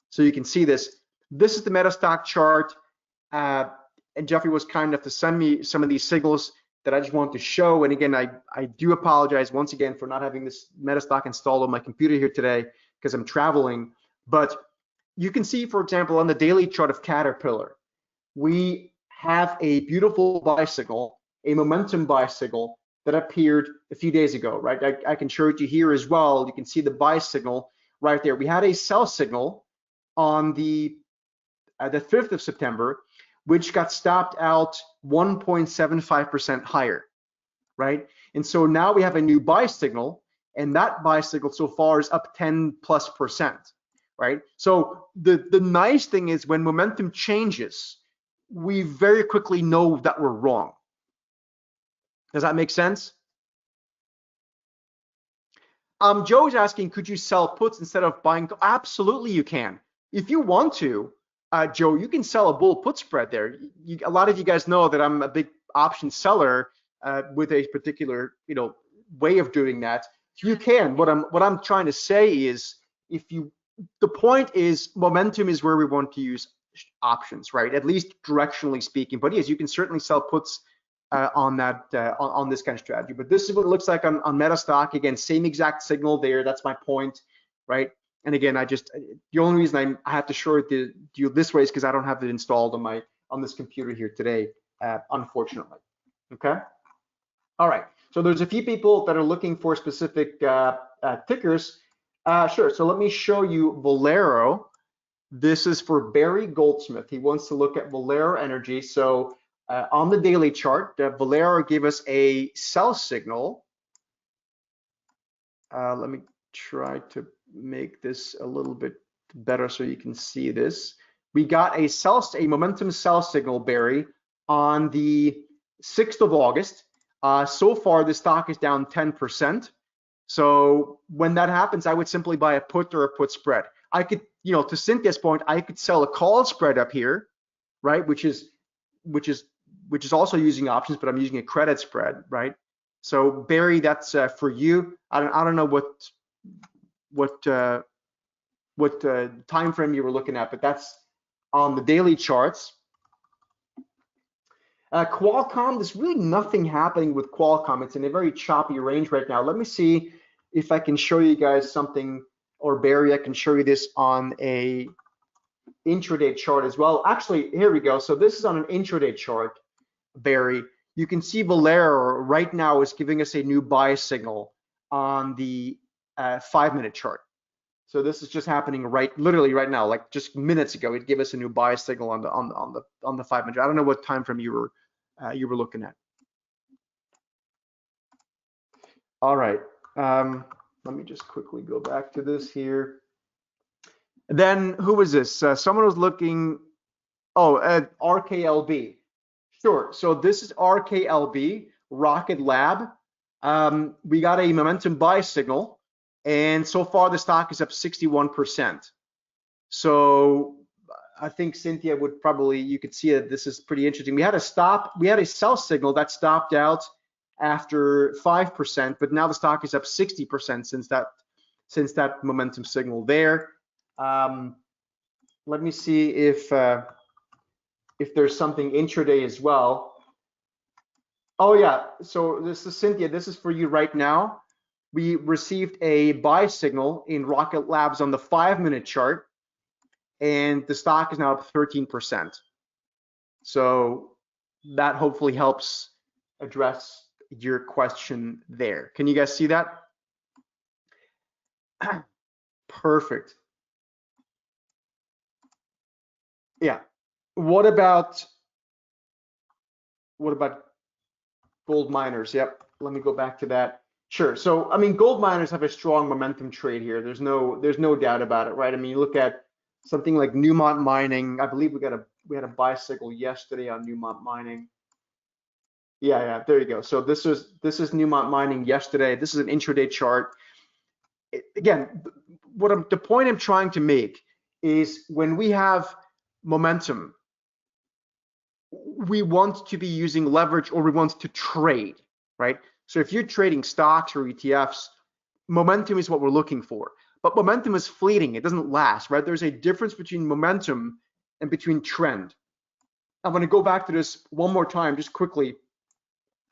so you can see this. This is the MetaStock chart. And Jeffrey was kind enough to send me some of these signals that I just wanted to show. And again, I do apologize once again for not having this MetaStock installed on my computer here today because I'm traveling. But you can see, for example, on the daily chart of Caterpillar, we have a beautiful buy signal, a momentum buy signal that appeared a few days ago, right? I can show it to you here as well. You can see the buy signal right there. We had a sell signal on the 5th of September, which got stopped out 1.75% higher, right? And so now we have a new buy signal, and that buy signal so far is up 10+%, right? So the nice thing is when momentum changes, we very quickly know that we're wrong. Does that make sense? Joe's asking, could you sell puts instead of buying? Absolutely, you can. If you want to, Joe, you can sell a bull put spread there. A lot of you guys know that I'm a big option seller with a particular, way of doing that. You can. What I'm trying to say is, the point is momentum is where we want to use options, right? At least directionally speaking. But yes, you can certainly sell puts on this kind of strategy. But this is what it looks like on MetaStock. Again, same exact signal there. That's my point, right? And again, the only reason I have to show it to you this way is because I don't have it installed on this computer here today, unfortunately. Okay. All right. So there's a few people that are looking for specific tickers. Sure. So let me show you Valero. This is for Barry Goldsmith. He wants to look at Valero Energy. So on the daily chart, Valero gave us a sell signal. Let me try to make this a little bit better so you can see this. We got a momentum sell signal, Barry, on the 6th of August. So far, the stock is down 10%. So when that happens, I would simply buy a put or a put spread. I could, to Cynthia's point, I could sell a call spread up here, right? Which is also using options, but I'm using a credit spread, right? So Barry, that's for you. I don't know what time frame you were looking at, but that's on the daily charts. Qualcomm, there's really nothing happening with Qualcomm. It's in a very choppy range right now. Let me see if I can show you guys something, or Barry, I can show you this on a intraday chart as well. Actually, here we go. So this is on an intraday chart, Barry. You can see Villatoro right now is giving us a new buy signal on the 5-minute chart. So this is just happening literally right now, like just minutes ago. It gave us a new buy signal on the 5-minute. I don't know what time frame you were looking at. All right. Let me just quickly go back to this here. Then who was this? Someone was looking. Oh, RKLB. Sure. So this is RKLB, Rocket Lab. We got a momentum buy signal, and so far the stock is up 61%. So I think Cynthia would probably, you could see that this is pretty interesting. We had a sell signal that stopped out after 5%, but now the stock is up 60% since that momentum signal there. Let me see if there's something intraday as well. Oh yeah, so this is Cynthia, this is for you right now. We received a buy signal in Rocket Labs on the 5-minute chart, and the stock is now up 13%. So that hopefully helps address your question there. Can you guys see that? Perfect. Yeah. What about gold miners? Yep. Let me go back to that. Sure. So I mean, gold miners have a strong momentum trade here. There's no doubt about it, right? I mean, you look at something like Newmont Mining. I believe we had a buy signal yesterday on Newmont Mining. Yeah, there you go. So this is Newmont Mining yesterday. This is an intraday chart. Again, the point I'm trying to make is when we have momentum, we want to be using leverage, or we want to trade, right? So if you're trading stocks or ETFs, momentum is what we're looking for. But momentum is fleeting. It doesn't last, right? There's a difference between momentum and between trend. I'm going to go back to this one more time just quickly,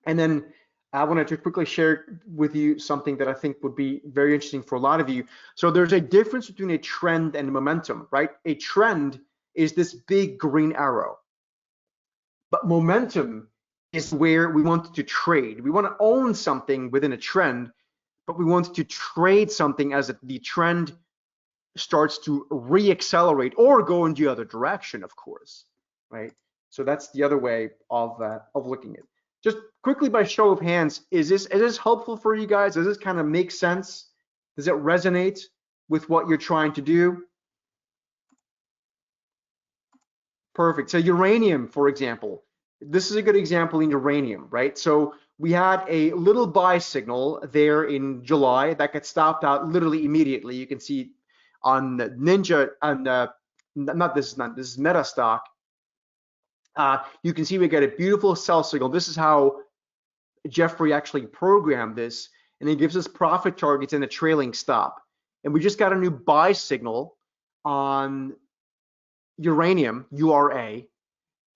and then I want to quickly share with you something that I think would be very interesting for a lot of you. So there's a difference between a trend and momentum, right? A trend is this big green arrow. But momentum is where we want to trade. We want to own something within a trend, but we want to trade something as the trend starts to re-accelerate or go in the other direction, of course, right? So that's the other way of looking at it. Just quickly, by show of hands, is this helpful for you guys? Does this kind of make sense? Does it resonate with what you're trying to do? Perfect. So uranium, for example, this is a good example in uranium, right? So we had a little buy signal there in July that got stopped out literally immediately. You can see on Ninja, and this is MetaStock. You can see we got a beautiful sell signal. This is how Jeffrey actually programmed this, and it gives us profit targets and a trailing stop. And we just got a new buy signal on uranium, URA,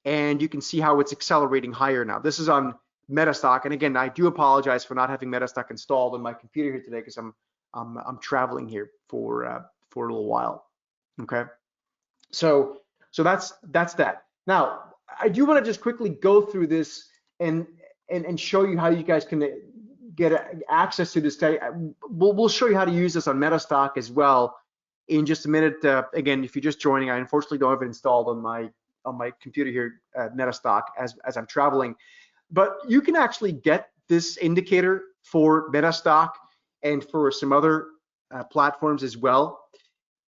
and you can see how it's accelerating higher now. This is on MetaStock, and again, I do apologize for not having MetaStock installed on my computer here today because I'm traveling here for a little while. Okay, so that's that. Now, I do want to just quickly go through this and show you how you guys can get access to this. We'll show you how to use this on MetaStock as well in just a minute. Again, if you're just joining, I unfortunately don't have it installed on my computer here at MetaStock as I'm traveling. But you can actually get this indicator for MetaStock and for some other platforms as well.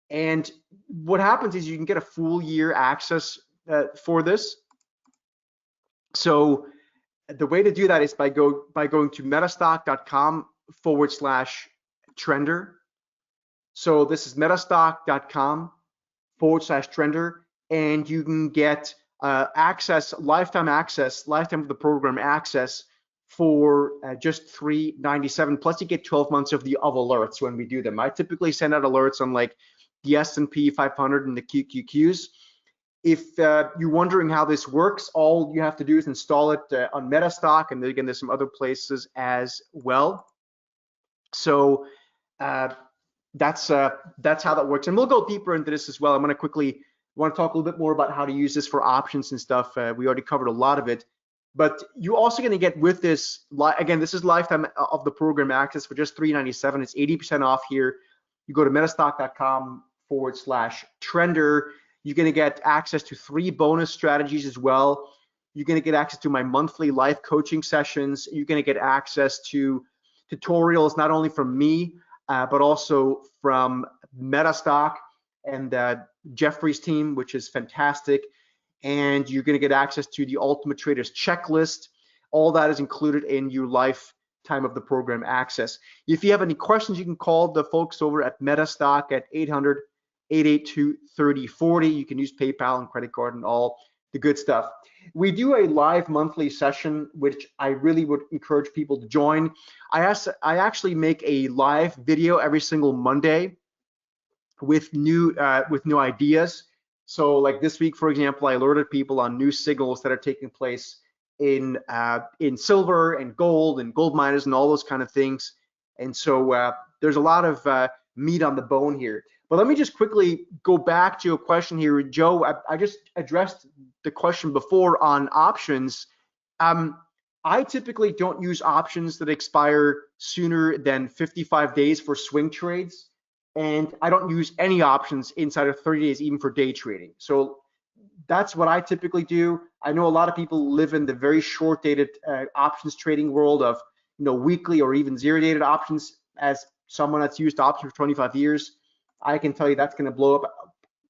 And what happens is you can get a full year access for this. So the way to do that is by going to metastock.com/trender. So this is metastock.com/trender, and you can get lifetime of the program access for just $397. Plus you get 12 months of alerts when we do them. I typically send out alerts on like the S&P 500 and the QQQs. If you're wondering how this works, all you have to do is install it on MetaStock, and then again, there's some other places as well. So that's how that works, and we'll go deeper into this as well. I'm going to quickly want to talk a little bit more about how to use this for options and stuff. We already covered a lot of it, but you're also going to get with this, again, this is lifetime of the program access for just $397. It's 80% off here. You go to metastock.com/trender. You're going to get access to 3 bonus strategies as well. You're going to get access to my monthly live coaching sessions. You're going to get access to tutorials, not only from me, but also from MetaStock and Jeffrey's team, which is fantastic. And you're going to get access to the Ultimate Traders checklist. All that is included in your lifetime of the program access. If you have any questions, you can call the folks over at MetaStock at 800-882-3040. You can use PayPal and credit card and all the good stuff. We do a live monthly session, which I really would encourage people to join. I actually make a live video every single Monday with new ideas. So like this week, for example, I alerted people on new signals that are taking place in silver and gold miners and all those kind of things. And so there's a lot of meat on the bone here. But let me just quickly go back to a question here. Joe, I just addressed the question before on options. I typically don't use options that expire sooner than 55 days for swing trades. And I don't use any options inside of 30 days, even for day trading. So that's what I typically do. I know a lot of people live in the very short-dated options trading world of weekly or even zero-dated options. As someone that's used options for 25 years, I can tell you that's going to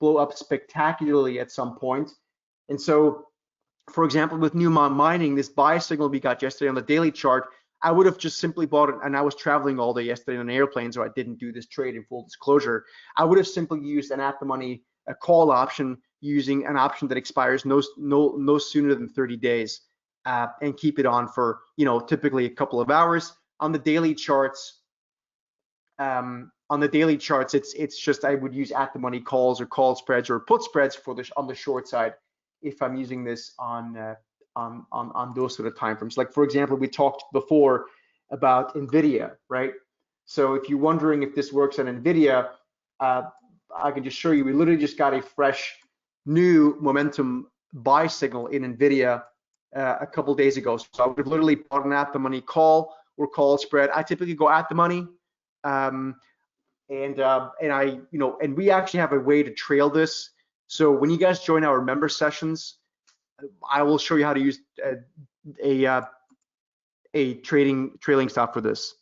blow up spectacularly at some point. And so, for example, with Newmont Mining, this buy signal we got yesterday on the daily chart, I would have just simply bought it, and I was traveling all day yesterday on an airplane, so I didn't do this trade in full disclosure. I would have simply used an at-the-money call option using an option that expires no sooner than 30 days and keep it on for typically a couple of hours. On the daily charts, it's just I would use at-the-money calls or call spreads or put spreads on the short side if I'm using this on those sort of time frames. Like for example, we talked before about NVIDIA, right? So if you're wondering if this works on NVIDIA, I can just show you. We literally just got a fresh new momentum buy signal in NVIDIA a couple days ago. So I would have literally bought an at-the-money call or call spread. I typically go at the money. And we actually have a way to trail this. So when you guys join our member sessions, I will show you how to use a trailing stop for this.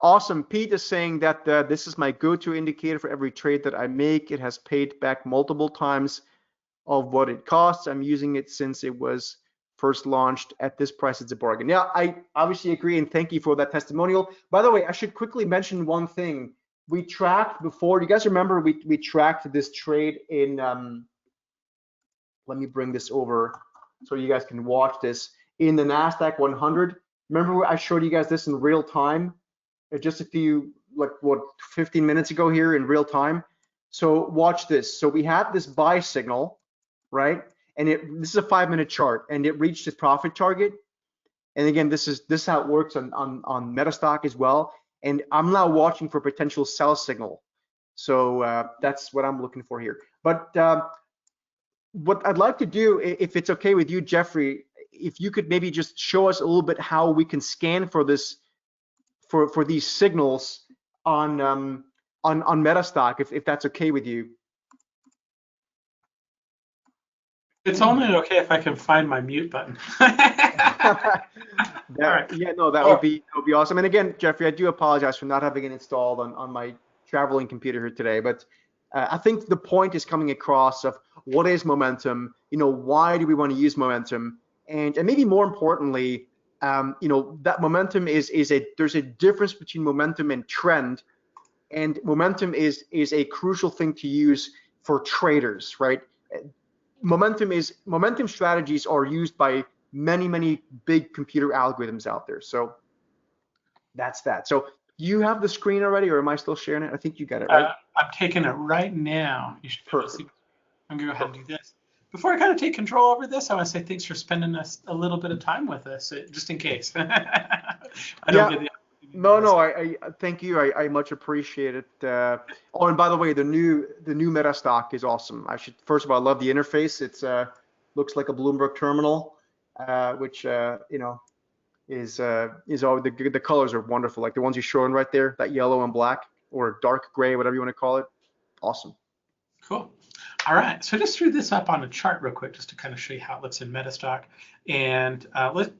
Awesome. Pete is saying that this is my go-to indicator for every trade that I make. It has paid back multiple times of what it costs. I'm using it since it was first launched at this price. It's a bargain. Yeah, I obviously agree, and thank you for that testimonial. By the way, I should quickly mention one thing. We tracked before. You guys remember we tracked this trade in. Let me bring this over so you guys can watch this in the NASDAQ 100. Remember I showed you guys this in real time, just a few 15 minutes ago here in real time. So watch this. So we had this buy signal, right? And this is a 5-minute chart, and it reached its profit target. And again, this is how it works on MetaStock as well. And I'm now watching for potential sell signal. So that's what I'm looking for here. But what I'd like to do, if it's okay with you, Jeffrey, if you could maybe just show us a little bit how we can scan for this, for these signals on MetaStock, if that's okay with you. It's only okay if I can find my mute button. Yeah, no, that would be awesome. And again, Jeffrey, I do apologize for not having it installed on my traveling computer here today, but I think the point is coming across of what is momentum? Why do we want to use momentum? And maybe more importantly, that momentum there's a difference between momentum and trend, and momentum is a crucial thing to use for traders, right? Momentum strategies are used by many big computer algorithms out there. So that's that. So you have the screen already, or am I still sharing it? I think you got it, right? I'm taking it right now. You should be able to see. Perfect. I'm going to go ahead and do this. Before I kind of take control over this, I want to say thanks for spending a little bit of time with us, just in case. I don't get the No, I thank you. I much appreciate it. Oh, and by the way, the new MetaStock is awesome. First of all, I love the interface. It's looks like a Bloomberg terminal, which is all the colors are wonderful, like the ones you're showing right there, that yellow and black or dark gray, whatever you want to call it. Awesome. Cool. All right, so I just threw this up on a chart real quick just to kind of show you how it looks in MetaStock. And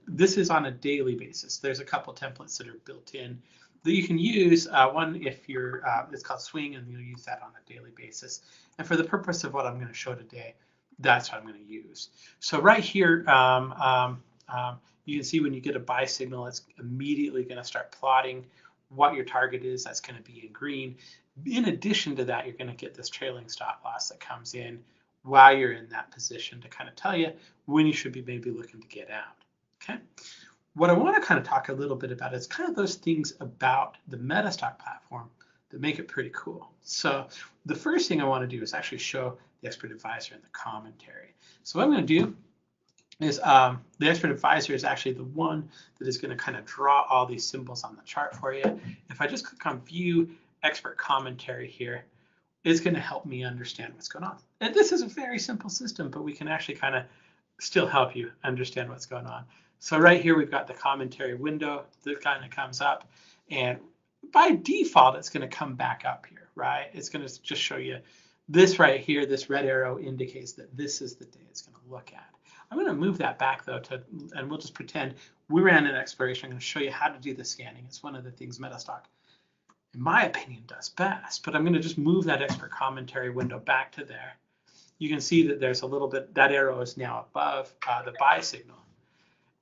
this is on a daily basis. There's a couple templates that are built in that you can use. One, if you're, it's called Swing, and you'll use that on a daily basis. And for the purpose of what I'm going to show today, that's what I'm going to use. So right here, you can see when you get a buy signal, it's immediately going to start plotting what your target is. That's going to be in green. In addition to that, you're going to get this trailing stop loss that comes in while you're in that position to kind of tell you when you should be maybe looking to get out. Okay. What I want to kind of talk a little bit about is kind of those things about the MetaStock platform that make it pretty cool. So the first thing I want to do is actually show the expert advisor in the commentary. So what I'm going to do is the expert advisor is actually the one that is going to kind of draw all these symbols on the chart for you. If I just click on view expert commentary here, it's going to help me understand what's going on. And this is a very simple system, but we can actually kind of still help you understand what's going on. So right here, we've got the commentary window that kind of comes up, and by default, it's going to come back up here, right? It's going to just show you this right here. This red arrow indicates that this is the day it's going to look at. I'm going to move that back though and we'll just pretend we ran an exploration. I'm going to show you how to do the scanning. It's one of the things MetaStock, in my opinion, does best, but I'm going to just move that expert commentary window back to there. You can see that there's a little bit, that arrow is now above the buy signal.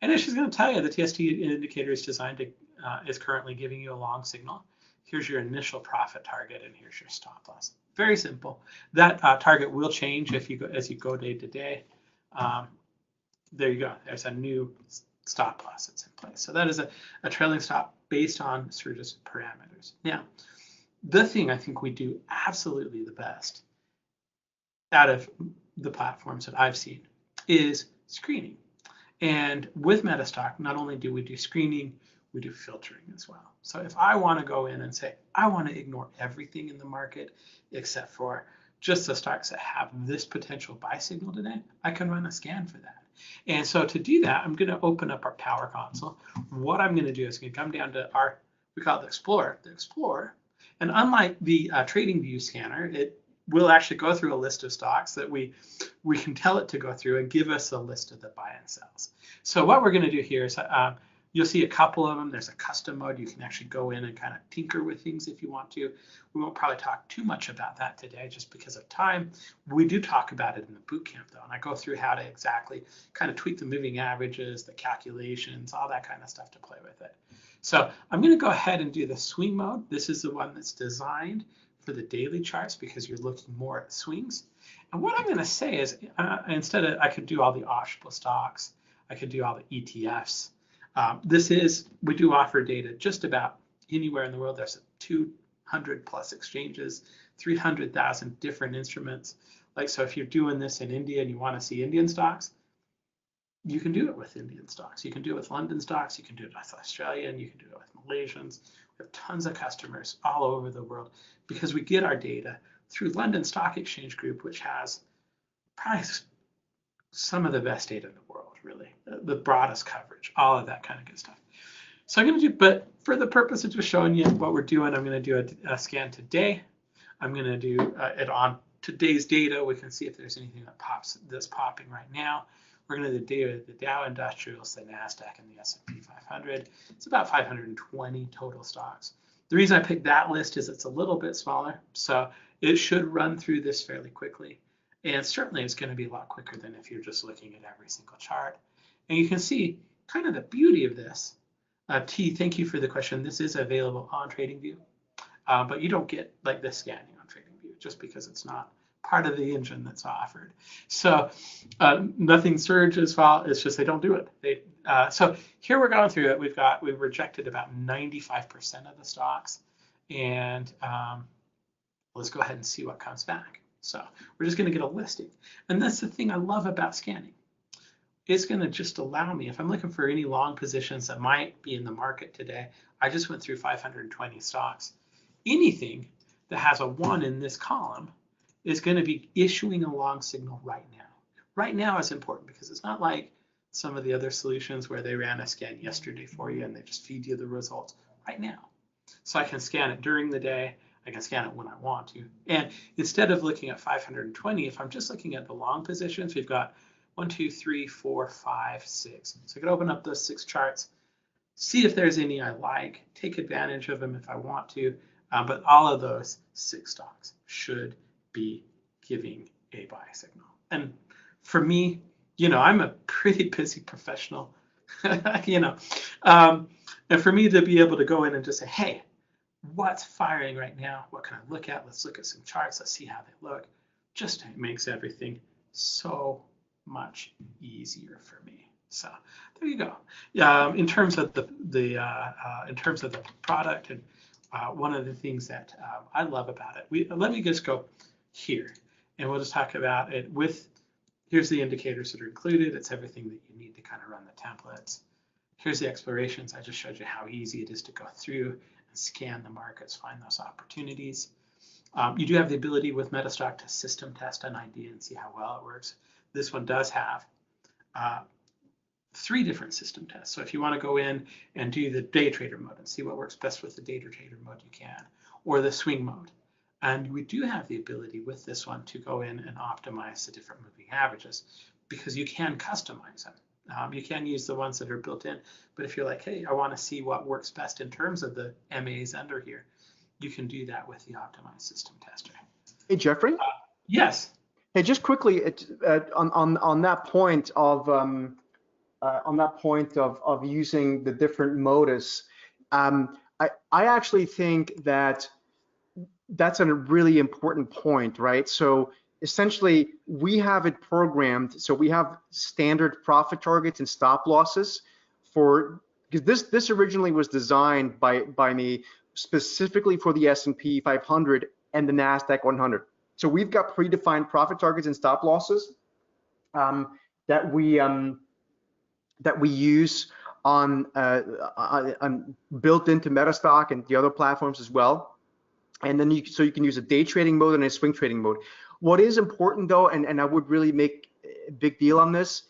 And it's just going to tell you the TST indicator is designed to, is currently giving you a long signal. Here's your initial profit target, and here's your stop loss. Very simple. That target will change if you go, as you go day to day. There you go. There's a new stop loss that's in place. So that is a trailing stop based on Serge's parameters. Now, the thing I think we do absolutely the best out of the platforms that I've seen is screening. And with MetaStock, not only do we do screening, we do filtering as well. So if I want to go in and say, I want to ignore everything in the market except for just the stocks that have this potential buy signal today, I can run a scan for that. And so to do that, I'm going to open up our Power Console. What I'm going to do is going to come down to our, we call it the Explorer. And unlike the Trading View scanner, it will actually go through a list of stocks that we can tell it to go through and give us a list of the buy and sells. So what we're going to do here is you'll see a couple of them. There's a custom mode. You can actually go in and kind of tinker with things if you want to. We won't probably talk too much about that today just because of time. We do talk about it in the boot camp though, and I go through how to exactly kind of tweak the moving averages, the calculations, all that kind of stuff to play with it. So I'm going to go ahead and do the swing mode. This is the one that's designed for the daily charts because you're looking more at swings. And what I'm going to say is instead of, I could do all the optional stocks, I could do all the ETFs. We do offer data just about anywhere in the world. There's 200 plus exchanges, 300,000 different instruments. Like, so if you're doing this in India and you want to see Indian stocks, you can do it with Indian stocks. You can do it with London stocks. You can do it with Australian. You can do it with Malaysians. We have tons of customers all over the world because we get our data through London Stock Exchange Group, which has probably some of the best data in the world, really, the broadest coverage, all of that kind of good stuff. So I'm going to do, but for the purpose of just showing you what we're doing, I'm going to do a scan today. I'm going to do it on today's data. We can see if there's anything that's popping right now. We're going to do the Dow Industrials, the NASDAQ, and the S&P 500. It's about 520 total stocks. The reason I picked that list is it's a little bit smaller, so it should run through this fairly quickly. And certainly it's going to be a lot quicker than if you're just looking at every single chart. And you can see kind of the beauty of this. T, thank you for the question. This is available on TradingView, but you don't get like this scanning on TradingView just because it's not part of the engine that's offered. So nothing Serge's fault. It's just they don't do it. So here we're going through it. We've rejected about 95% of the stocks, and let's go ahead and see what comes back. So we're just going to get a listing, and that's the thing I love about scanning. It's going to just allow me, if I'm looking for any long positions that might be in the market today, I just went through 520 stocks. Anything that has a 1 in this column is going to be issuing a long signal right now. Right now is important because it's not like some of the other solutions where they ran a scan yesterday for you and they just feed you the results right now. So I can scan it during the day. I can scan it when I want to. And instead of looking at 520, if I'm just looking at the long positions, we've got 1, 2, 3, 4, 5, 6. So I could open up those 6 charts, see if there's any I like, take advantage of them if I want to. But all of those 6 stocks should be giving a buy signal. And for me, I'm a pretty busy professional, and for me to be able to go in and just say, hey, what's firing right now? What can I look at? Let's look at some charts. Let's see how they look. Just makes everything so much easier for me. So there you go. In terms of the product, and one of the things that I love about it, let me just go here, and we'll just talk about it with. Here's the indicators that are included. It's everything that you need to kind of run the templates. Here's the explorations. I just showed you how easy it is to go through and scan the markets, find those opportunities. You do have the ability with MetaStock to system test an idea and see how well it works. This one does have 3 different system tests. So if you want to go in and do the day trader mode and see what works best with the day trader mode, you can, or the swing mode. And we do have the ability with this one to go in and optimize the different moving averages because you can customize them. You can use the ones that are built in, but if you're like, hey, I want to see what works best in terms of the MAs under here, you can do that with the optimized system tester. Hey, Jeffrey? Yes. Hey, just quickly on that point of using the different modus, I actually think that's a really important point, right? So essentially, we have it programmed. So we have standard profit targets and stop losses because this originally was designed by me specifically for the S&P 500 and the NASDAQ 100. So we've got predefined profit targets and stop losses that we use on built into MetaStock and the other platforms as well. And then you can use a day trading mode and a swing trading mode. What is important though, and I would really make a big deal on this,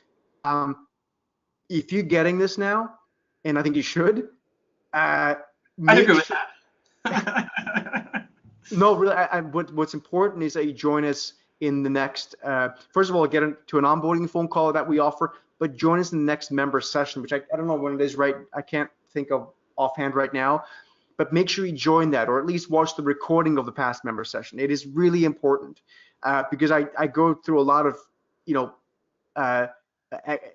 if you're getting this now, and I think you should, I agree with that. No, really, what's important is that you join us in the next, first of all, get to an onboarding phone call that we offer, but join us in the next member session, which I don't know when it is, right? I can't think of offhand right now. But make sure you join that, or at least watch the recording of the past member session. It is really important because I go through a lot of,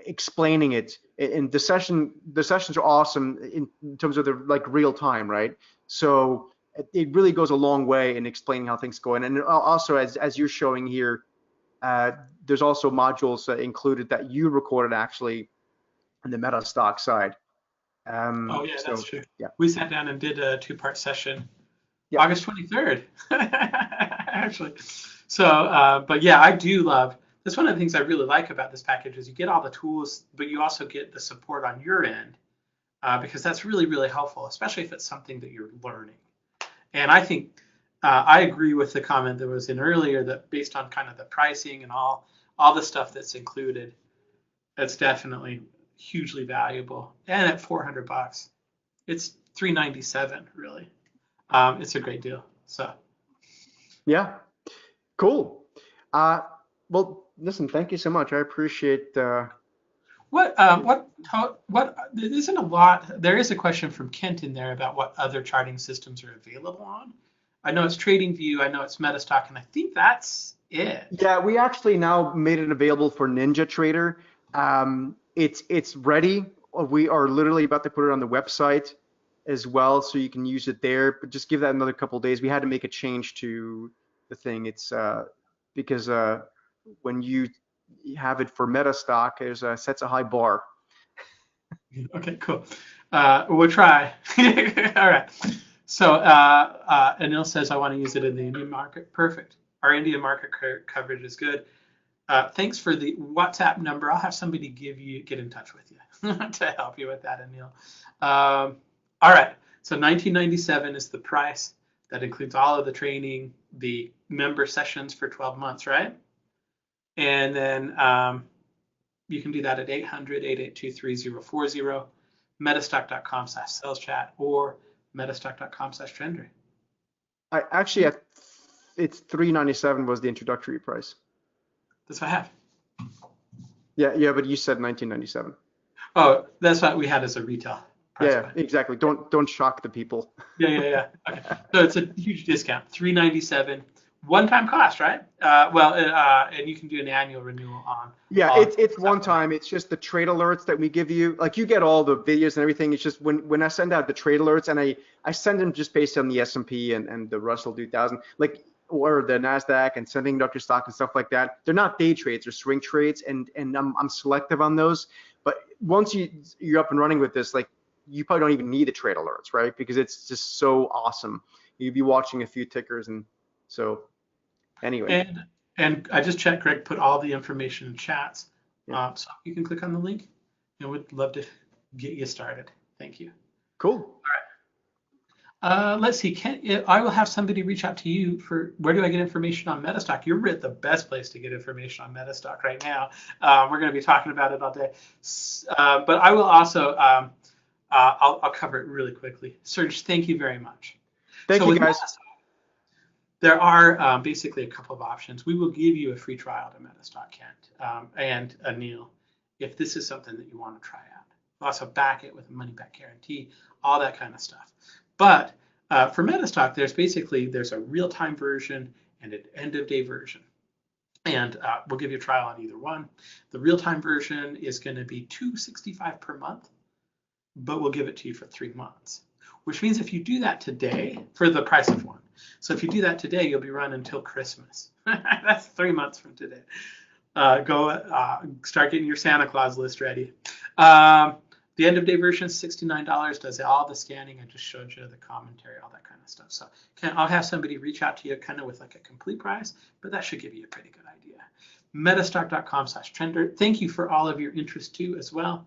explaining it. And the sessions are awesome in terms of the real time, right? So it really goes a long way in explaining how things go. And also, as you're showing here, there's also modules included that you recorded actually on the MetaStock side. That's true. Yeah. We sat down and did a 2-part session, yeah. August 23rd, actually. So, but yeah, I do love, that's one of the things I really like about this package is you get all the tools, but you also get the support on your end because that's really, really helpful, especially if it's something that you're learning. And I think I agree with the comment that was in earlier that based on kind of the pricing and all the stuff that's included, it's definitely hugely valuable. And at $400, it's $397 really. It's a great deal. So yeah, cool. Well, listen, thank you so much. I appreciate what isn't a lot. There is a question from Kent in there about what other charting systems are available on. I know it's TradingView, I know it's MetaStock, and I think that's it. Yeah, we actually now made it available for Ninja Trader. It's ready. We are literally about to put it on the website as well, so you can use it there. But just give that another couple of days. We had to make a change to the thing. It's because when you have it for MetaStock, there's sets a high bar. Okay, cool. We'll try. All right. So Anil says, I want to use it in the Indian market. Perfect. Our Indian market coverage is good. Thanks for the WhatsApp number. I'll have somebody get in touch with you to help you with that, Anil. All right. So 1997 is the price. That includes all of the training, the member sessions for 12 months, right? And then you can do that at 800-882-3040, metastock.com/saleschat, or metastock.com/trender. It's $397 was the introductory price. That's what I have. Yeah, but you said 1997. Oh, that's what we had as a retail price. Yeah, exactly. Don't shock the people. Yeah. Okay. So it's a huge discount, $397, one-time cost, right? And you can do an annual renewal on. Yeah, it's one time. It's just the trade alerts that we give you. Like you get all the videos and everything. It's just when I send out the trade alerts, and I send them just based on the S&P and the Russell 2000, like, or the Nasdaq, and sending Dr. Stock and stuff like that. They're not day trades or swing trades, and I'm selective on those. But once you're up and running with this, like, you probably don't even need the trade alerts, right? Because it's just so awesome. You'd be watching a few tickers, and so anyway. And I just checked, Greg put all the information in chats. Yeah. So you can click on the link, and we'd love to get you started. Thank you. Cool. All right. Let's see. I will have somebody reach out to you for where do I get information on MetaStock? You're at the best place to get information on MetaStock right now. We're going to be talking about it all day. But I will also, I'll cover it really quickly. Serge, thank you very much. Thank you, guys. There are basically a couple of options. We will give you a free trial to MetaStock, Kent, and Anil, if this is something that you want to try out. We'll also back it with a money-back guarantee, all that kind of stuff. But for MetaStock, there's a real-time version and an end-of-day version. And we'll give you a trial on either one. The real-time version is going to be $265 per month, but we'll give it to you for 3 months, which means if you do that today, for the price of one. So if you do that today, you'll be running until Christmas. That's 3 months from today. Start getting your Santa Claus list ready. The end of day version is $69, does all the scanning. I just showed you the commentary, all that kind of stuff. So I'll have somebody reach out to you kind of with like a complete price, but that should give you a pretty good idea. Metastock.com/trender. Thank you for all of your interest too as well.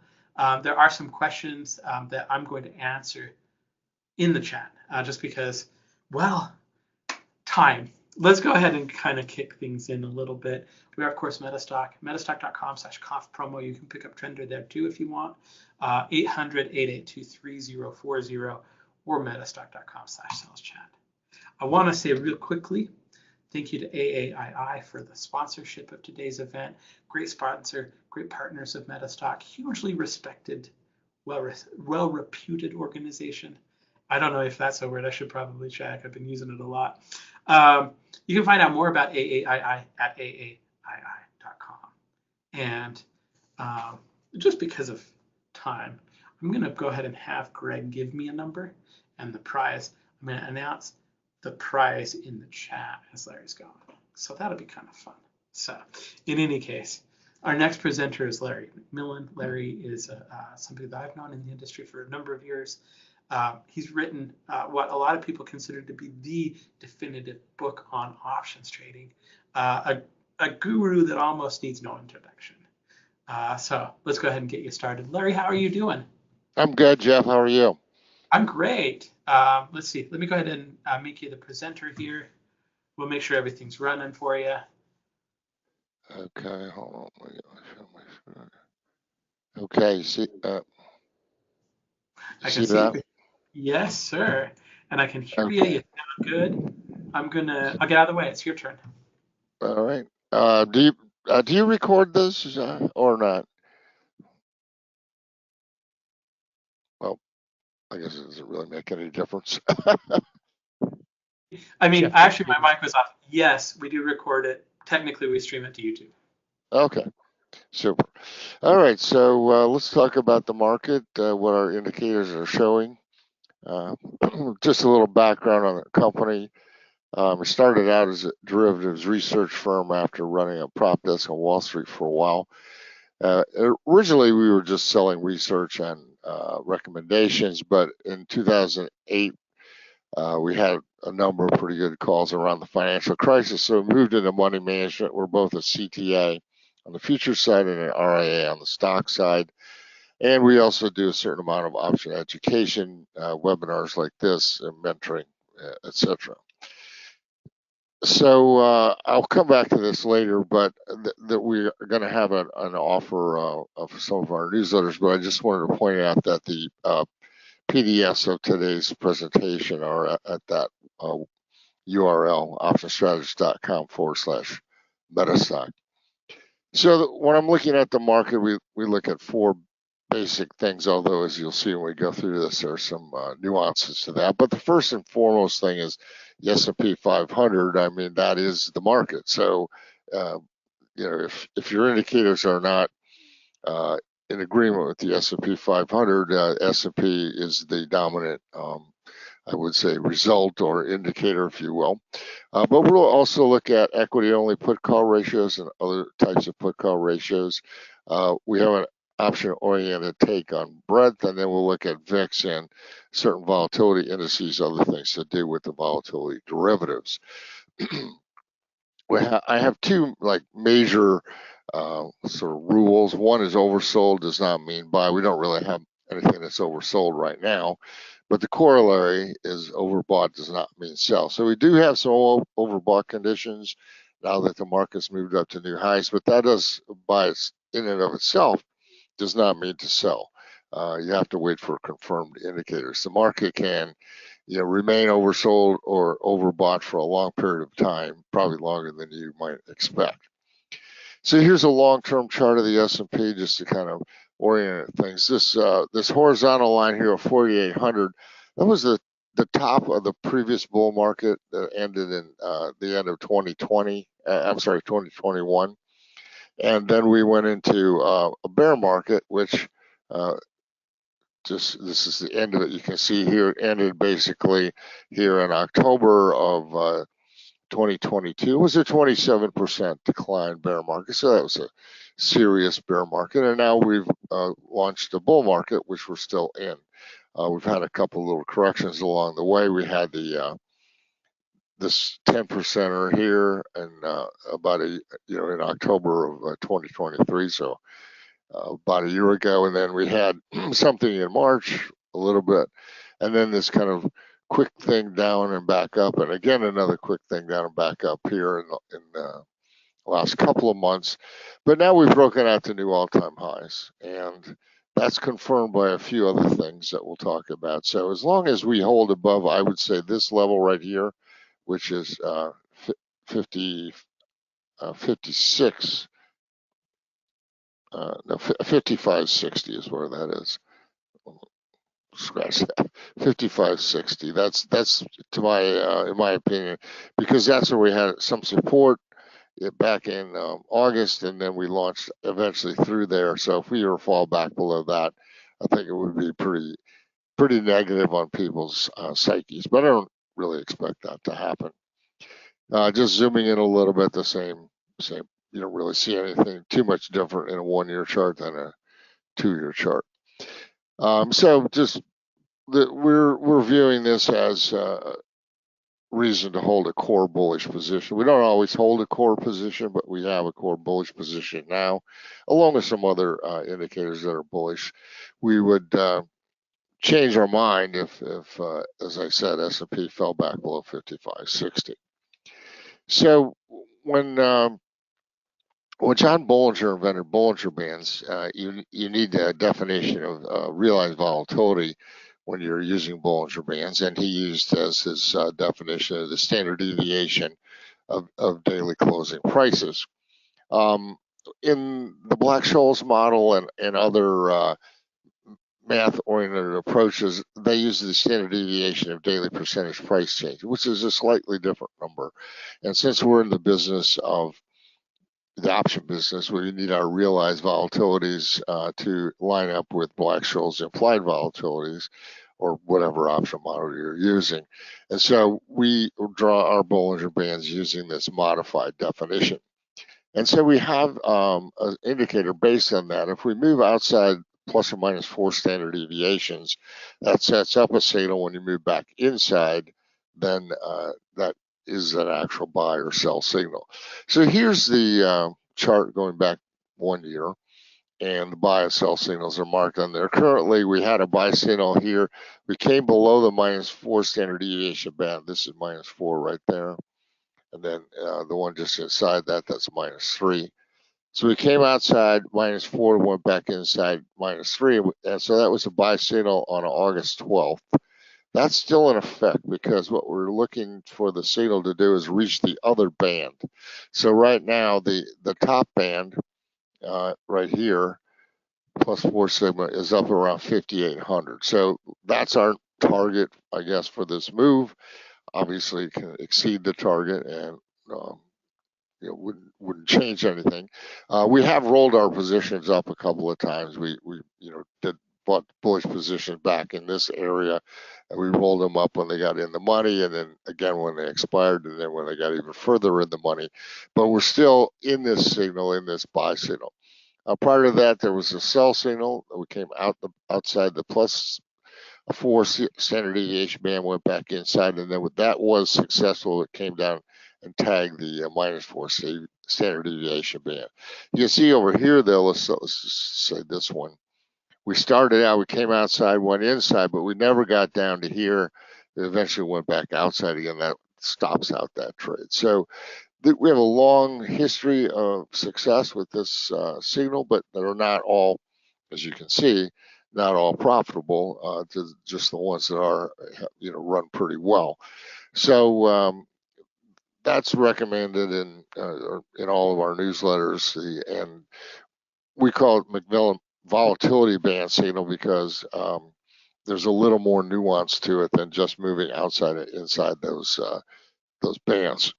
There are some questions that I'm going to answer in the chat just because, well, time. Let's go ahead and kind of kick things in a little bit. We are, of course, MetaStock, metastock.com/conf promo. You can pick up Trender there too if you want. 800-882-3040 or metastock.com/saleschat. I want to say real quickly, thank you to AAII for the sponsorship of today's event. Great sponsor, great partners of MetaStock, hugely respected, well-reputed organization. I don't know if that's a word. I should probably check. I've been using it a lot. You can find out more about AAII at aai.com. And just because of time, I'm going to go ahead and have Greg give me a number and the prize. I'm going to announce the prize in the chat as Larry's going. So that'll be kind of fun. So in any case, our next presenter is Larry McMillan. Larry is somebody that I've known in the industry for a number of years. He's written what a lot of people consider to be the definitive book on options trading, a guru that almost needs no introduction. So let's go ahead and get you started. Larry, how are you doing? I'm good, Jeff. How are you? I'm great. Let's see. Let me go ahead and make you the presenter here. We'll make sure everything's running for you. Okay, hold on. Okay, see, I can see that? Yes, sir. And I can hear Okay. you. You sound good. I'll get out of the way. It's your turn. All right. Do you record this or not? Well, I guess it doesn't really make any difference. I mean, Jeff, actually, my mic was off. Yes, we do record it. technically we stream it to YouTube. Okay, super. All right, so let's talk about the market, what our indicators are showing. Just a little background on the company. It started out as a derivatives research firm after running a prop desk on Wall Street for a while. Originally, we were just selling research and recommendations, but in 2008, we had a number of pretty good calls around the financial crisis, so we moved into money management. We're both a CTA on the futures side and an RIA on the stock side. And we also do a certain amount of option education, webinars like this, and mentoring, etc. So I'll come back to this later, but that we are going to have an offer of some of our newsletters. But I just wanted to point out that the PDFs of today's presentation are at that URL, optionstrategist.com/MetaStock. So when I'm looking at the market, we look at four basic things, although as you'll see when we go through this, there are some nuances to that. But the first and foremost thing is the S&P 500. I mean, that is the market. So, if your indicators are not in agreement with the S&P 500, S&P is the dominant, I would say, result or indicator, if you will. But we'll also look at equity-only put-call ratios and other types of put-call ratios. We have an option-oriented take on breadth, and then we'll look at VIX and certain volatility indices, other things to do with the volatility derivatives. I have two major sort of rules. One is oversold does not mean buy. We don't really have anything that's oversold right now, but the corollary is overbought does not mean sell. So we do have some overbought conditions now that the market's moved up to new highs, but that does, in and of itself, does not mean to sell. You have to wait for confirmed indicators. The market can remain oversold or overbought for a long period of time, probably longer than you might expect. So here's a long-term chart of the S&P just to kind of orient things. This horizontal line here of 4,800, that was the top of the previous bull market that ended in the end of 2021. And then we went into a bear market, which this is the end of it. You can see here it ended basically here in October of 2022. It was a 27% decline bear market, so that was a serious bear market. And now we've launched a bull market, which we're still in. We've had a couple little corrections along the way. We had this 10%er here and about in October of 2023, so about a year ago, and then we had something in March, a little bit, and then this kind of quick thing down and back up, and again another quick thing down and back up here in the last couple of months. But now we've broken out to new all-time highs, and that's confirmed by a few other things that we'll talk about. So as long as we hold above, I would say this level right here, which is 5560 is where that is. Scratch that. 5560. That's to my in my opinion, because that's where we had some support back in August, and then we launched eventually through there. So if we were to fall back below that, I think it would be pretty negative on people's psyches. But I don't really expect that to happen. Just zooming in a little bit, the same. You don't really see anything too much different in a 1-year chart than a 2-year chart. So just we're viewing this as reason to hold a core bullish position. We don't always hold a core position, but we have a core bullish position now, along with some other indicators that are bullish. We would change our mind if as I said, S&P fell back below 5560. So when John Bollinger invented Bollinger Bands, you need a definition of realized volatility when you're using Bollinger Bands, and he used as his definition of the standard deviation of daily closing prices. In the Black-Scholes model and other math-oriented approaches, they use the standard deviation of daily percentage price change, which is a slightly different number. And since we're in the business of the option business, we need our realized volatilities to line up with Black-Scholes implied volatilities, or whatever option model you're using. And so we draw our Bollinger Bands using this modified definition. And so we have an indicator based on that. If we move outside plus or minus 4 standard deviations, that sets up a signal. When you move back inside, then that is an actual buy or sell signal. So here's the chart going back 1 year, and the buy and sell signals are marked on there. Currently, we had a buy signal here. We came below the -4 standard deviation band. This is -4 right there. And then the one just inside that, that's -3. So we came outside -4, went back inside -3. And so that was a buy signal on August 12th. That's still in effect, because what we're looking for the signal to do is reach the other band. So right now, the top band right here, +4 sigma, is up around 5,800. So that's our target, I guess, for this move. Obviously, it can exceed the target, and wouldn't change anything. We have rolled our positions up a couple of times. We did bought bullish positions back in this area, and we rolled them up when they got in the money, and then again when they expired, and then when they got even further in the money. But we're still in this signal, in this buy signal. Prior to that, there was a sell signal. We came outside the +4 standard deviation band, went back inside, and then when that was successful, it came down and tagged the -4 standard deviation band. You can see over here, though, let's just say this one. We started out, we came outside, went inside, but we never got down to here. It eventually went back outside again. That stops out that trade. So we have a long history of success with this signal, but they're not all, as you can see, not all profitable. Just the ones that are, run pretty well. So that's recommended in all of our newsletters, and we call it McMillan volatility band signal, because there's a little more nuance to it than just moving outside and inside those bands.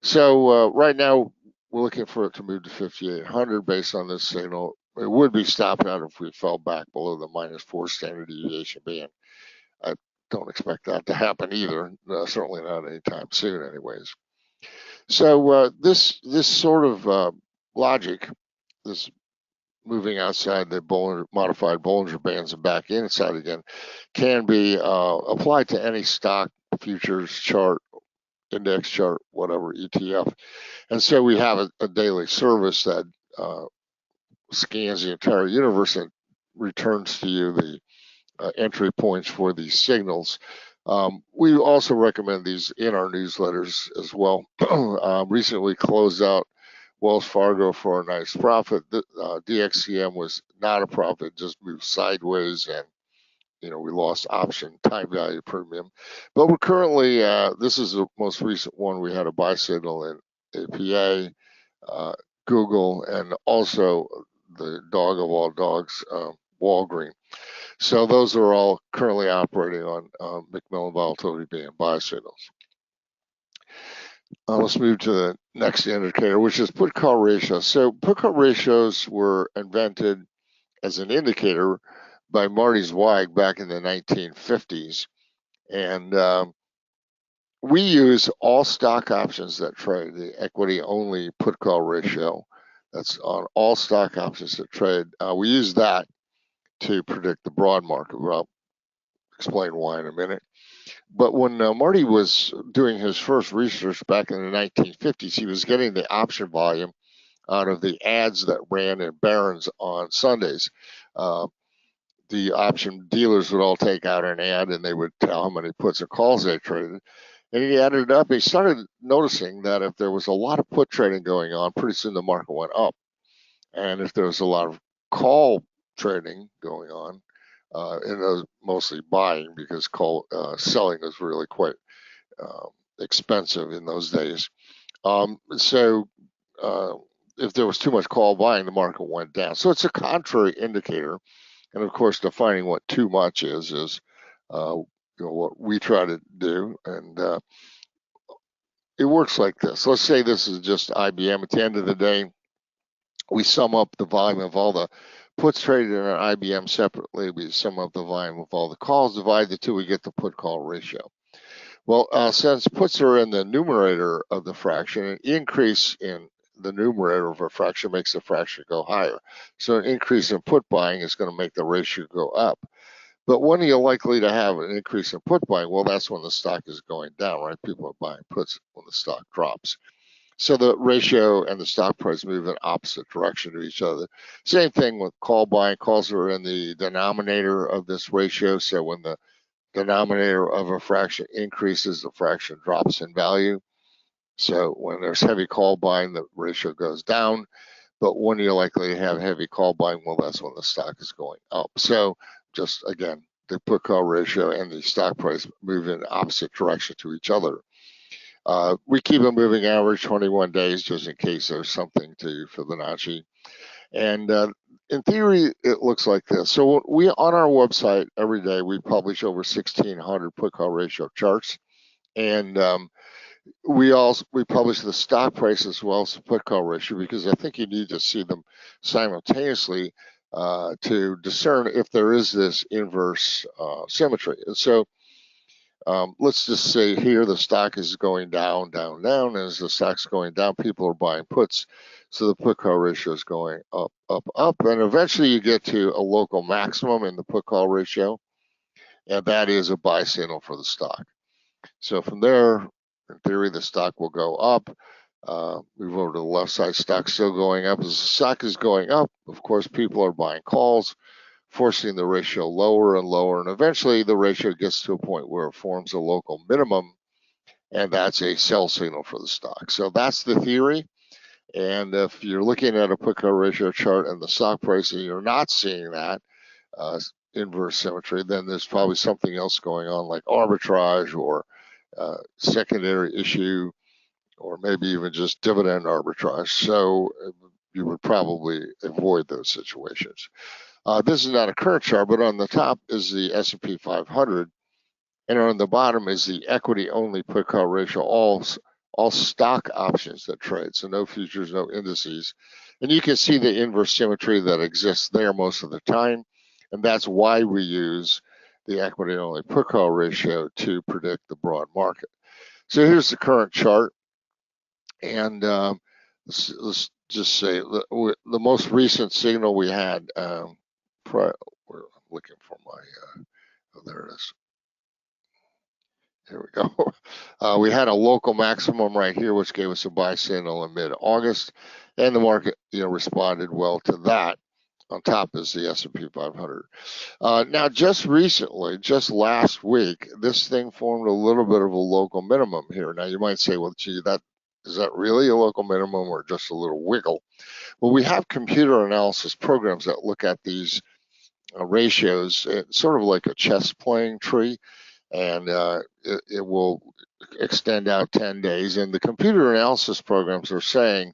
So right now we're looking for it to move to 5,800 based on this signal. It would be stopped out if we fell back below the -4 standard deviation band. I don't expect that to happen either, certainly not anytime soon anyways. So this sort of logic, this moving outside the modified Bollinger Bands and back inside again, can be applied to any stock, futures, chart, index chart, whatever, ETF. And so we have a daily service that scans the entire universe and returns to you the entry points for these signals. We also recommend these in our newsletters as well. Recently closed out Wells Fargo for a nice profit. DXCM was not a profit, just moved sideways, and we lost option time value premium. But we're currently, this is the most recent one. We had a buy signal in APA, Google, and also the dog of all dogs, Walgreens. So those are all currently operating on McMillan volatility band buy signals. Let's move to the next indicator, which is put-call ratio. So put-call ratios were invented as an indicator by Marty Zweig back in the 1950s. And we use all stock options that trade, the equity-only put-call ratio. That's on all stock options that trade. We use that to predict the broad market. I'll explain why in a minute. But when Marty was doing his first research back in the 1950s, he was getting the option volume out of the ads that ran in Barron's on Sundays. The option dealers would all take out an ad, and they would tell how many puts or calls they traded. And he added it up. He started noticing that if there was a lot of put trading going on, pretty soon the market went up. And if there was a lot of call trading going on, and it was mostly buying, because selling was really quite expensive in those days. So if there was too much call buying, the market went down. So it's a contrary indicator. And of course, defining what too much is what we try to do. And it works like this. Let's say this is just IBM. At the end of the day, we sum up the volume of all the puts traded in an IBM separately. We sum up the volume of all the calls, divide the two, we get the put-call ratio. Well, since puts are in the numerator of the fraction, an increase in the numerator of a fraction makes the fraction go higher. So an increase in put buying is going to make the ratio go up. But when are you likely to have an increase in put buying? Well, that's when the stock is going down, right? People are buying puts when the stock drops. So the ratio and the stock price move in opposite direction to each other. Same thing with call buying. Calls are in the denominator of this ratio. So when the denominator of a fraction increases, the fraction drops in value. So when there's heavy call buying, the ratio goes down. But when you're likely to have heavy call buying, well, that's when the stock is going up. So just again, the put call ratio and the stock price move in opposite direction to each other. We keep a moving average 21 days just in case there's something to Fibonacci. And in theory, it looks like this. So we on our website every day we publish over 1,600 put call ratio charts, and we publish the stock price as well as the put call ratio because I think you need to see them simultaneously to discern if there is this inverse symmetry. And so let's just say here the stock is going down, down, down. As the stock's going down, people are buying puts. So the put call ratio is going up, up, up. And eventually you get to a local maximum in the put call ratio. And that is a buy signal for the stock. So from there, in theory, the stock will go up. Move over to the left side, stock still going up. As the stock is going up, of course, people are buying calls, forcing the ratio lower and lower. And eventually the ratio gets to a point where it forms a local minimum. And that's a sell signal for the stock. So that's the theory. And if you're looking at a put call ratio chart and the stock price and you're not seeing that inverse symmetry, then there's probably something else going on like arbitrage or secondary issue, or maybe even just dividend arbitrage. So you would probably avoid those situations. This is not a current chart, but on the top is the S&P 500, and on the bottom is the equity-only put-call ratio, all stock options that trade, so no futures, no indices. And you can see the inverse symmetry that exists there most of the time, and that's why we use the equity-only put-call ratio to predict the broad market. So here's the current chart, and let's just say the most recent signal we had. I'm looking for my. Oh, there it is. Here we go. We had a local maximum right here, which gave us a buy signal in mid-August, and the market, responded well to that. On top is the S&P 500. Now, just recently, just last week, this thing formed a little bit of a local minimum here. Now, you might say, well, gee, is that really a local minimum or just a little wiggle? Well, we have computer analysis programs that look at these ratios, sort of like a chess playing tree, and it will extend out 10 days. And the computer analysis programs are saying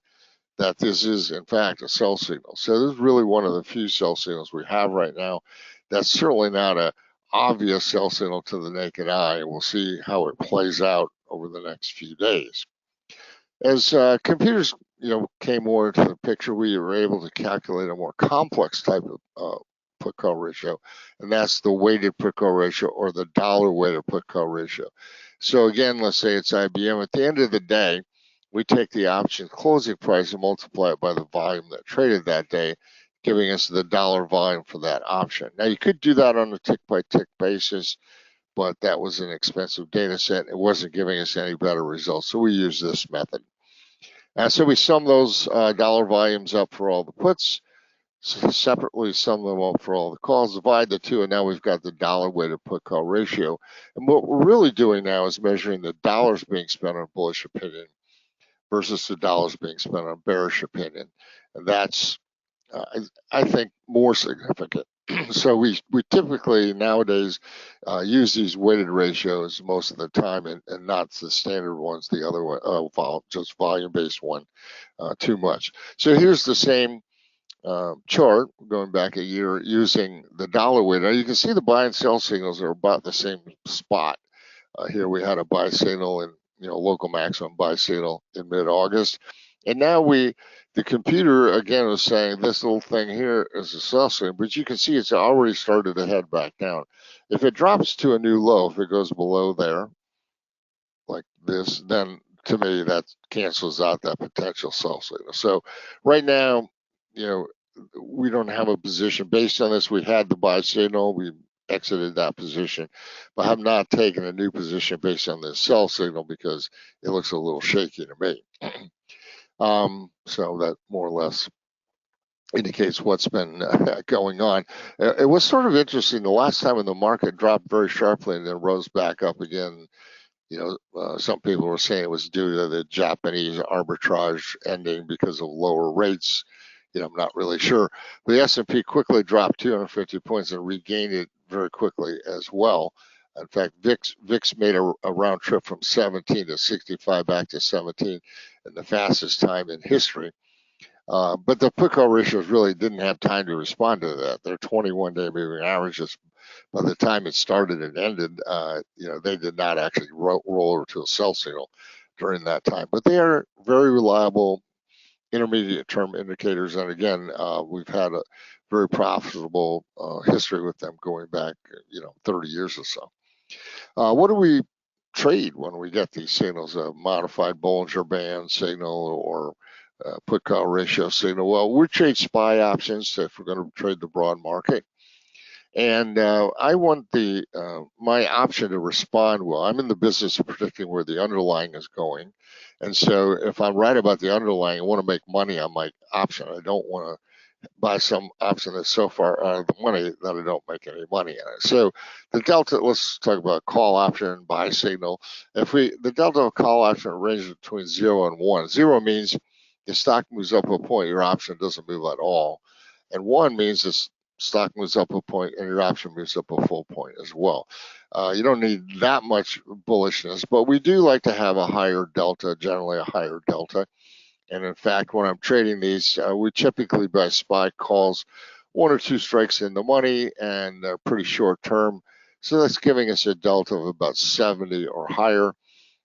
that this is, in fact, a sell signal. So this is really one of the few sell signals we have right now. That's certainly not an obvious sell signal to the naked eye. We'll see how it plays out over the next few days. As computers, came more into the picture, we were able to calculate a more complex type of put-call ratio, and that's the weighted put-call ratio or the dollar-weighted put-call ratio. So again, let's say it's IBM. At the end of the day, we take the option closing price and multiply it by the volume that traded that day, giving us the dollar volume for that option. Now, you could do that on a tick-by-tick basis, but that was an expensive data set. It wasn't giving us any better results, so we use this method. So we sum those dollar volumes up for all the puts, separately sum them up for all the calls, divide the two, and now we've got the dollar-weighted put-call ratio. And what we're really doing now is measuring the dollars being spent on bullish opinion versus the dollars being spent on bearish opinion. And that's, I think, more significant. So we typically nowadays use these weighted ratios most of the time and not the standard ones, the other one, just volume-based one, too much. So here's the same chart going back a year using the dollar weight. Now you can see the buy and sell signals are about the same spot. Here we had a buy signal local maximum buy signal in mid-August. And now the computer again is saying this little thing here is a sell signal, but you can see it's already started to head back down. If it drops to a new low, if it goes below there, like this, then to me that cancels out that potential sell signal. So right now, we don't have a position based on this. We had the buy signal, we exited that position, but have not taken a new position based on this sell signal because it looks a little shaky to me. So that more or less indicates what's been going on. It was sort of interesting. The last time when the market dropped very sharply and then rose back up again, some people were saying it was due to the Japanese arbitrage ending because of lower rates. I'm not really sure. But the S&P quickly dropped 250 points and regained it very quickly as well. In fact, VIX made a round trip from 17 to 65 back to 17 in the fastest time in history. But the put-call ratios really didn't have time to respond to that. Their 21-day moving averages, by the time it started and ended, they did not actually roll over to a sell signal during that time. But they are very reliable intermediate term indicators. And again, we've had a very profitable history with them going back, 30 years or so. What do we trade when we get these signals? A modified Bollinger Band signal or put call ratio signal? Well, we trade SPY options if we're going to trade the broad market. And I want my option to respond well. I'm in the business of predicting where the underlying is going. And so if I'm right about the underlying, I want to make money on my option. I don't want to buy some option that's so far out of the money that I don't make any money in it. So the delta, let's talk about call option and buy signal. The delta of call option ranges between 0 and 1. 0 means the stock moves up a point, your option doesn't move at all. And 1 means the stock moves up a point and your option moves up a full point as well. You don't need that much bullishness, but we do like to have a higher delta, generally a higher delta. And in fact, when I'm trading these, we typically buy SPY calls 1 or 2 strikes in the money, and they're pretty short term. So that's giving us a delta of about 70 or higher.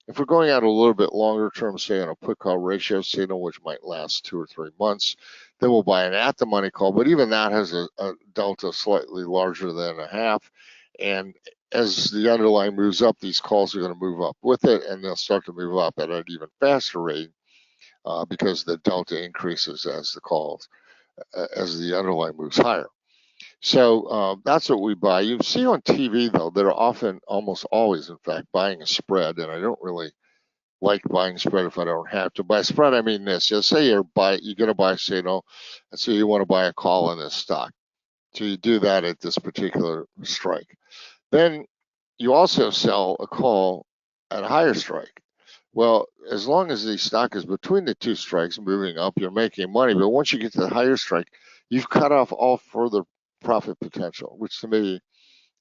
If we're going out a little bit longer term, say on a put call ratio signal, which might last 2 or 3 months, then we'll buy an at the money call. But even that has a delta slightly larger than a half. And as the underlying moves up, these calls are going to move up with it, and they'll start to move up at an even faster rate. Because the delta increases as the underlying moves higher. So that's what we buy. You see on TV though, they're often, almost always, in fact, buying a spread, and I don't really like buying spread if I don't have to. By spread, I mean this. Let's say you're going to buy a signal, and so you want to buy a call on this stock. So you do that at this particular strike. Then you also sell a call at a higher strike. Well, as long as the stock is between the 2 strikes moving up, you're making money. But once you get to the higher strike, you've cut off all further profit potential, which to me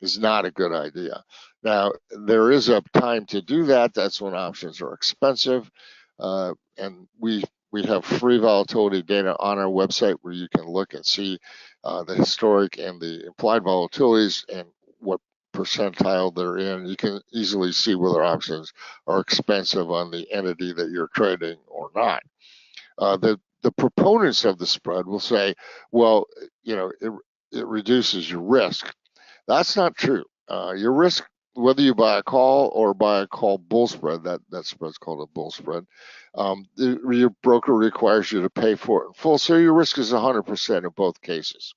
is not a good idea. Now, there is a time to do that. That's when options are expensive. And we have free volatility data on our website where you can look and see the historic and the implied volatilities and what percentile they're in. You can easily see whether options are expensive on the entity that you're trading or not. The proponents of the spread will say, well, it reduces your risk. That's not true. Your risk, whether you buy a call or buy a call bull spread, that spread's called a bull spread, your broker requires you to pay for it in full. So your risk is 100% in both cases.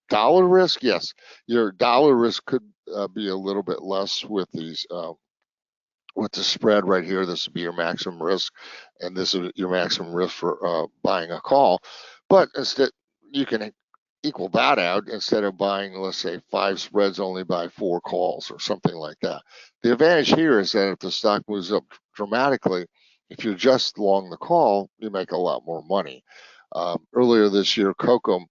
Dollar risk, yes, your dollar risk could be a little bit less with these with the spread right here. This would be your maximum risk, and this is your maximum risk for buying a call. But instead, you can equal that out. Instead of buying, let's say, 5 spreads, only buy 4 calls or something like that. The advantage here is that if the stock moves up dramatically, if you're just long the call, you make a lot more money. Earlier this year, Coco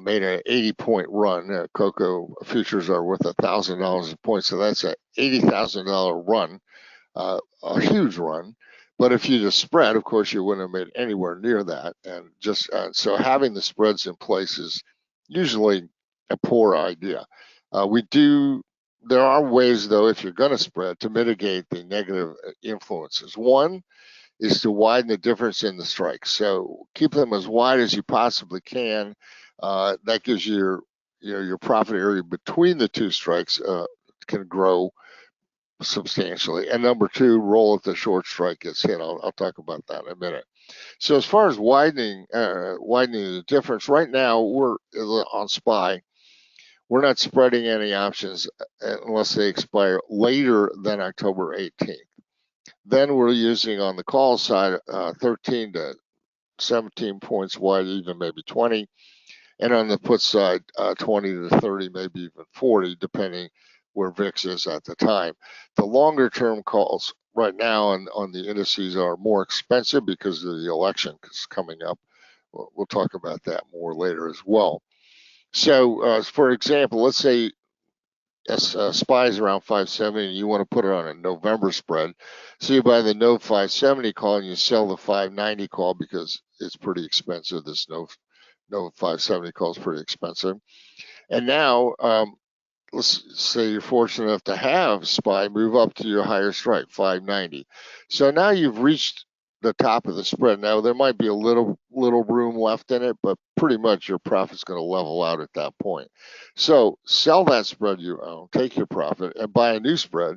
made an 80-point run. Cocoa futures are worth $1,000 a point, so that's an $80,000 run, a huge run. But if you just spread, of course, you wouldn't have made anywhere near that. And just so having the spreads in place is usually a poor idea. We do there are ways, though, if you're going to spread, to mitigate the negative influences. One is to widen the difference in the strikes. So keep them as wide as you possibly can. That gives you your profit area between the two strikes can grow substantially. And number two, roll if the short strike gets hit. I'll talk about that in a minute. So as far as widening the difference, right now we're on SPY. We're not spreading any options unless they expire later than October 18th. Then we're using on the call side 13 to 17 points wide, even maybe 20. And on the put side, 20 to 30, maybe even 40, depending where VIX is at the time. The longer term calls right now on the indices are more expensive because of the election is coming up. We'll talk about that more later as well. So for example, let's say SPY is around 570 and you want to put it on a November spread. So you buy the Nov 570 call and you sell the 590 call because it's pretty expensive. This Nov 570 call is pretty expensive. And now, let's say you're fortunate enough to have SPY move up to your higher strike, 590. So now you've reached the top of the spread. Now there might be a little room left in it, but pretty much your profit's going to level out at that point. So sell that spread you own, take your profit, and buy a new spread.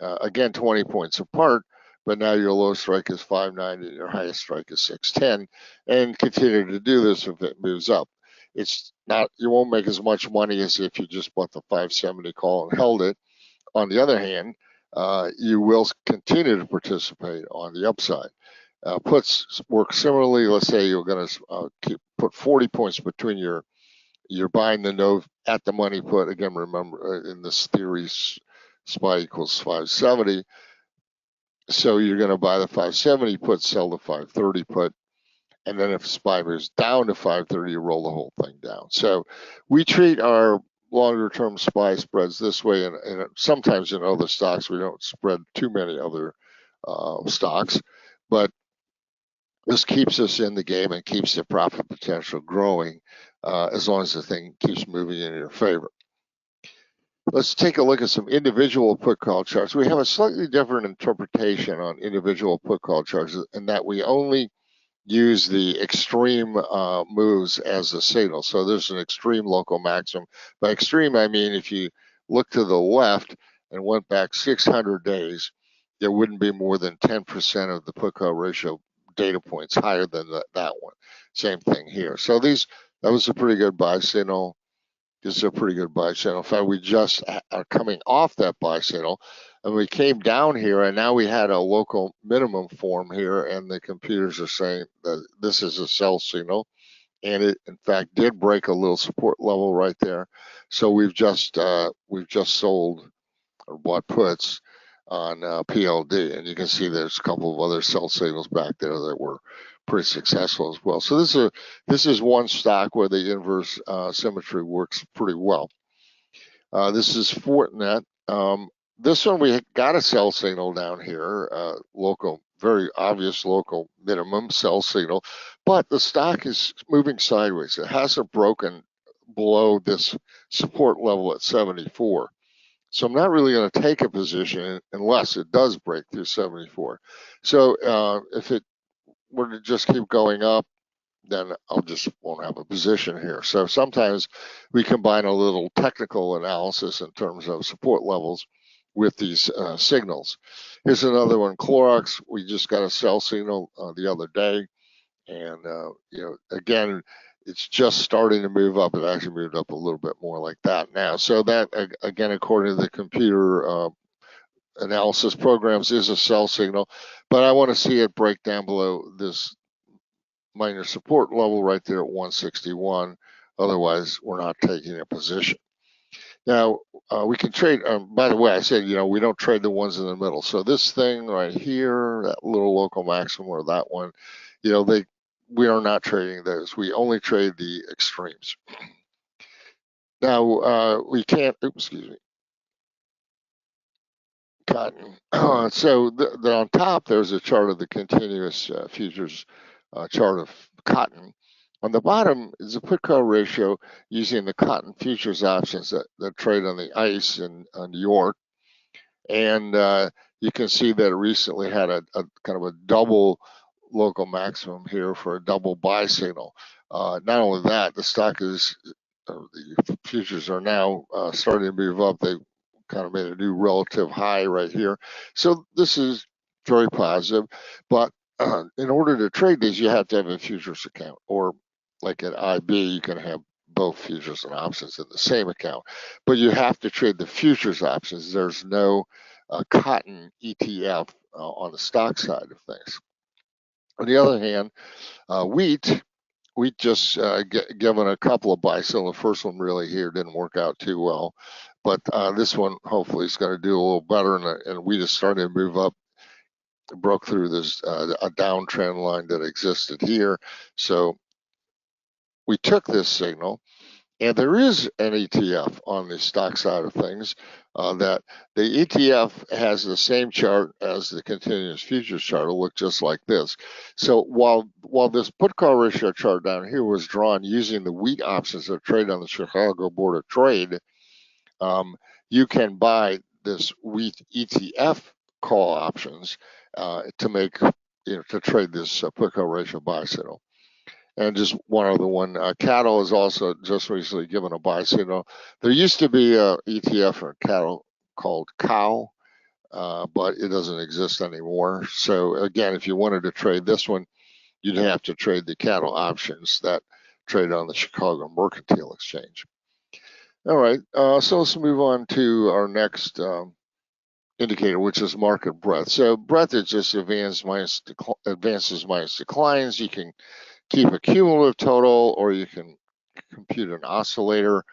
Again, 20 points apart, but now your low strike is 590, your highest strike is 610, and continue to do this if it moves up. It's not, you won't make as much money as if you just bought the 570 call and held it. On the other hand, you will continue to participate on the upside. Puts work similarly. Let's say you're going to put 40 points between you're buying the Nov at the money put. Again, remember in this theory, SPY equals 570. So you're going to buy the 570 put, sell the 530 put. And then if SPY moves down to 530, you roll the whole thing down. So we treat our longer term SPY spreads this way, and sometimes in other stocks we don't spread too many other stocks, but this keeps us in the game and keeps the profit potential growing as long as the thing keeps moving in your favor. Let's take a look at some individual put call charts. We have a slightly different interpretation on individual put call charts in that we only use the extreme moves as a signal. So there's an extreme local maximum. By extreme, I mean if you look to the left and went back 600 days, there wouldn't be more than 10% of the put call ratio data points higher than that one. Same thing here. So that was a pretty good buy signal. This is a pretty good buy signal. In fact, we just are coming off that buy signal, and we came down here, and now we had a local minimum form here, and the computers are saying that this is a sell signal, and it in fact did break a little support level right there. So we've just sold or bought puts on PLD, and you can see there's a couple of other sell signals back there that were pretty successful as well. So this is one stock where the inverse symmetry works pretty well. This is Fortinet. This one we got a sell signal down here, local, very obvious local minimum sell signal, but the stock is moving sideways. It hasn't broken below this support level at 74. So I'm not really going to take a position unless it does break through 74. So if it were to just keep going up, then I'll just won't have a position here. So sometimes we combine a little technical analysis in terms of support levels with these signals. Here's another one, Clorox. We just got a sell signal the other day, and again, it's just starting to move up. It actually moved up a little bit more like that now. So that, again, according to the computer analysis programs, is a sell signal, but I want to see it break down below this minor support level right there at 161. Otherwise, we're not taking a position. Now, we can trade, by the way, I said, we don't trade the ones in the middle. So this thing right here, that little local maximum, or that one, we are not trading those. We only trade the extremes. Now, we can't, excuse me, cotton. So on top, there's a chart of the continuous futures chart of cotton. On the bottom is a put-call ratio using the cotton futures options that trade on the ICE in New York. And you can see that it recently had a kind of a double local maximum here for a double buy signal. Not only that, the stock is, the futures are now starting to move up. They kind of made a new relative high right here. So this is very positive. But in order to trade these, you have to have a futures account, or like at IB, you can have both futures and options in the same account. But you have to trade the futures options. There's no cotton ETF on the stock side of things. On the other hand, wheat just given a couple of buys. So the first one really here didn't work out too well, but this one hopefully is going to do a little better, and wheat is starting to move up, broke through this a downtrend line that existed here. So we took this signal. And there is an ETF on the stock side of things that the ETF has the same chart as the continuous futures chart. It'll look just like this. So while this put call ratio chart down here was drawn using the wheat options that trade on the Chicago Board of Trade, you can buy this wheat ETF call options to make, to trade this put call ratio buy signal. And just one other one, cattle is also just recently given a buy signal. There used to be a ETF for cattle called cow, but it doesn't exist anymore. So again, if you wanted to trade this one, you'd have to trade the cattle options that trade on the Chicago Mercantile Exchange. All right, so let's move on to our next indicator, which is market breadth. So breadth is just advances minus declines. You can keep a cumulative total, or you can compute an oscillator.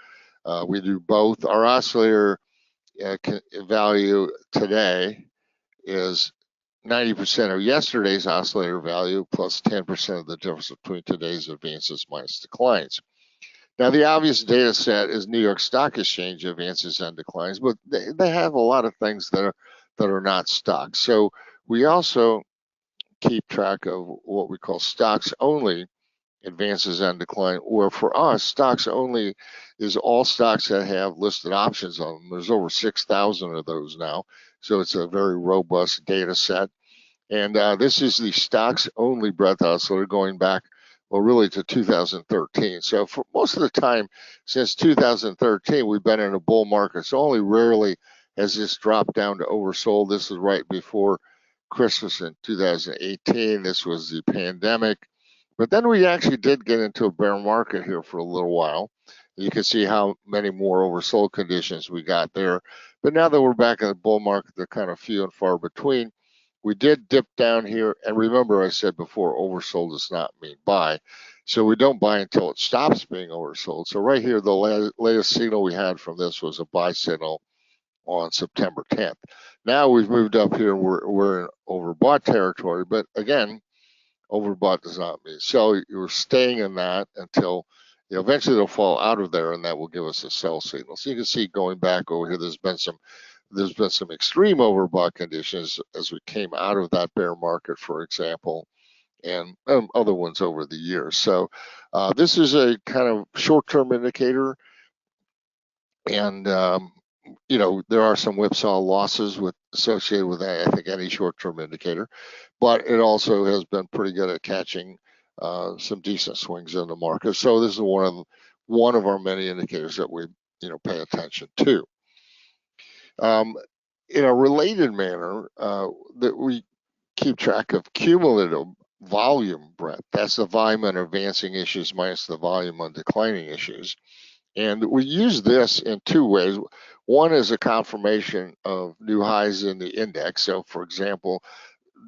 We do both. Our oscillator value today is 90% of yesterday's oscillator value plus 10% of the difference between today's advances minus declines. Now, the obvious data set is New York Stock Exchange advances and declines, but they have a lot of things that are not stocks. So we also keep track of what we call stocks only advances and decline, or for us, stocks only is all stocks that have listed options on them. There's over 6,000 of those now, so it's a very robust data set. And this is the stocks only breadth oscillator going back, well, really to 2013. So for most of the time since 2013, we've been in a bull market. So only rarely has this dropped down to oversold. This is right before Christmas in 2018. This was the pandemic. But then we actually did get into a bear market here for a little while. You can see how many more oversold conditions we got there. But now that we're back in the bull market, they're kind of few and far between. We did dip down here. And remember, I said before, oversold does not mean buy. So we don't buy until it stops being oversold. So right here, the latest signal we had from this was a buy signal on September 10th. Now we've moved up here. We're in overbought territory. But again, overbought does not mean sell. You're staying in that until eventually it'll fall out of there, and that will give us a sell signal. So you can see going back over here, there's been some extreme overbought conditions as we came out of that bear market, for example, and other ones over the years. So this is a kind of short-term indicator, and there are some whipsaw losses associated with that. I think any short-term indicator, but it also has been pretty good at catching some decent swings in the market. So this is one of our many indicators that we pay attention to. In a related manner, that we keep track of cumulative volume breadth. That's the volume on advancing issues minus the volume on declining issues. And we use this in two ways. One is a confirmation of new highs in the index. So for example,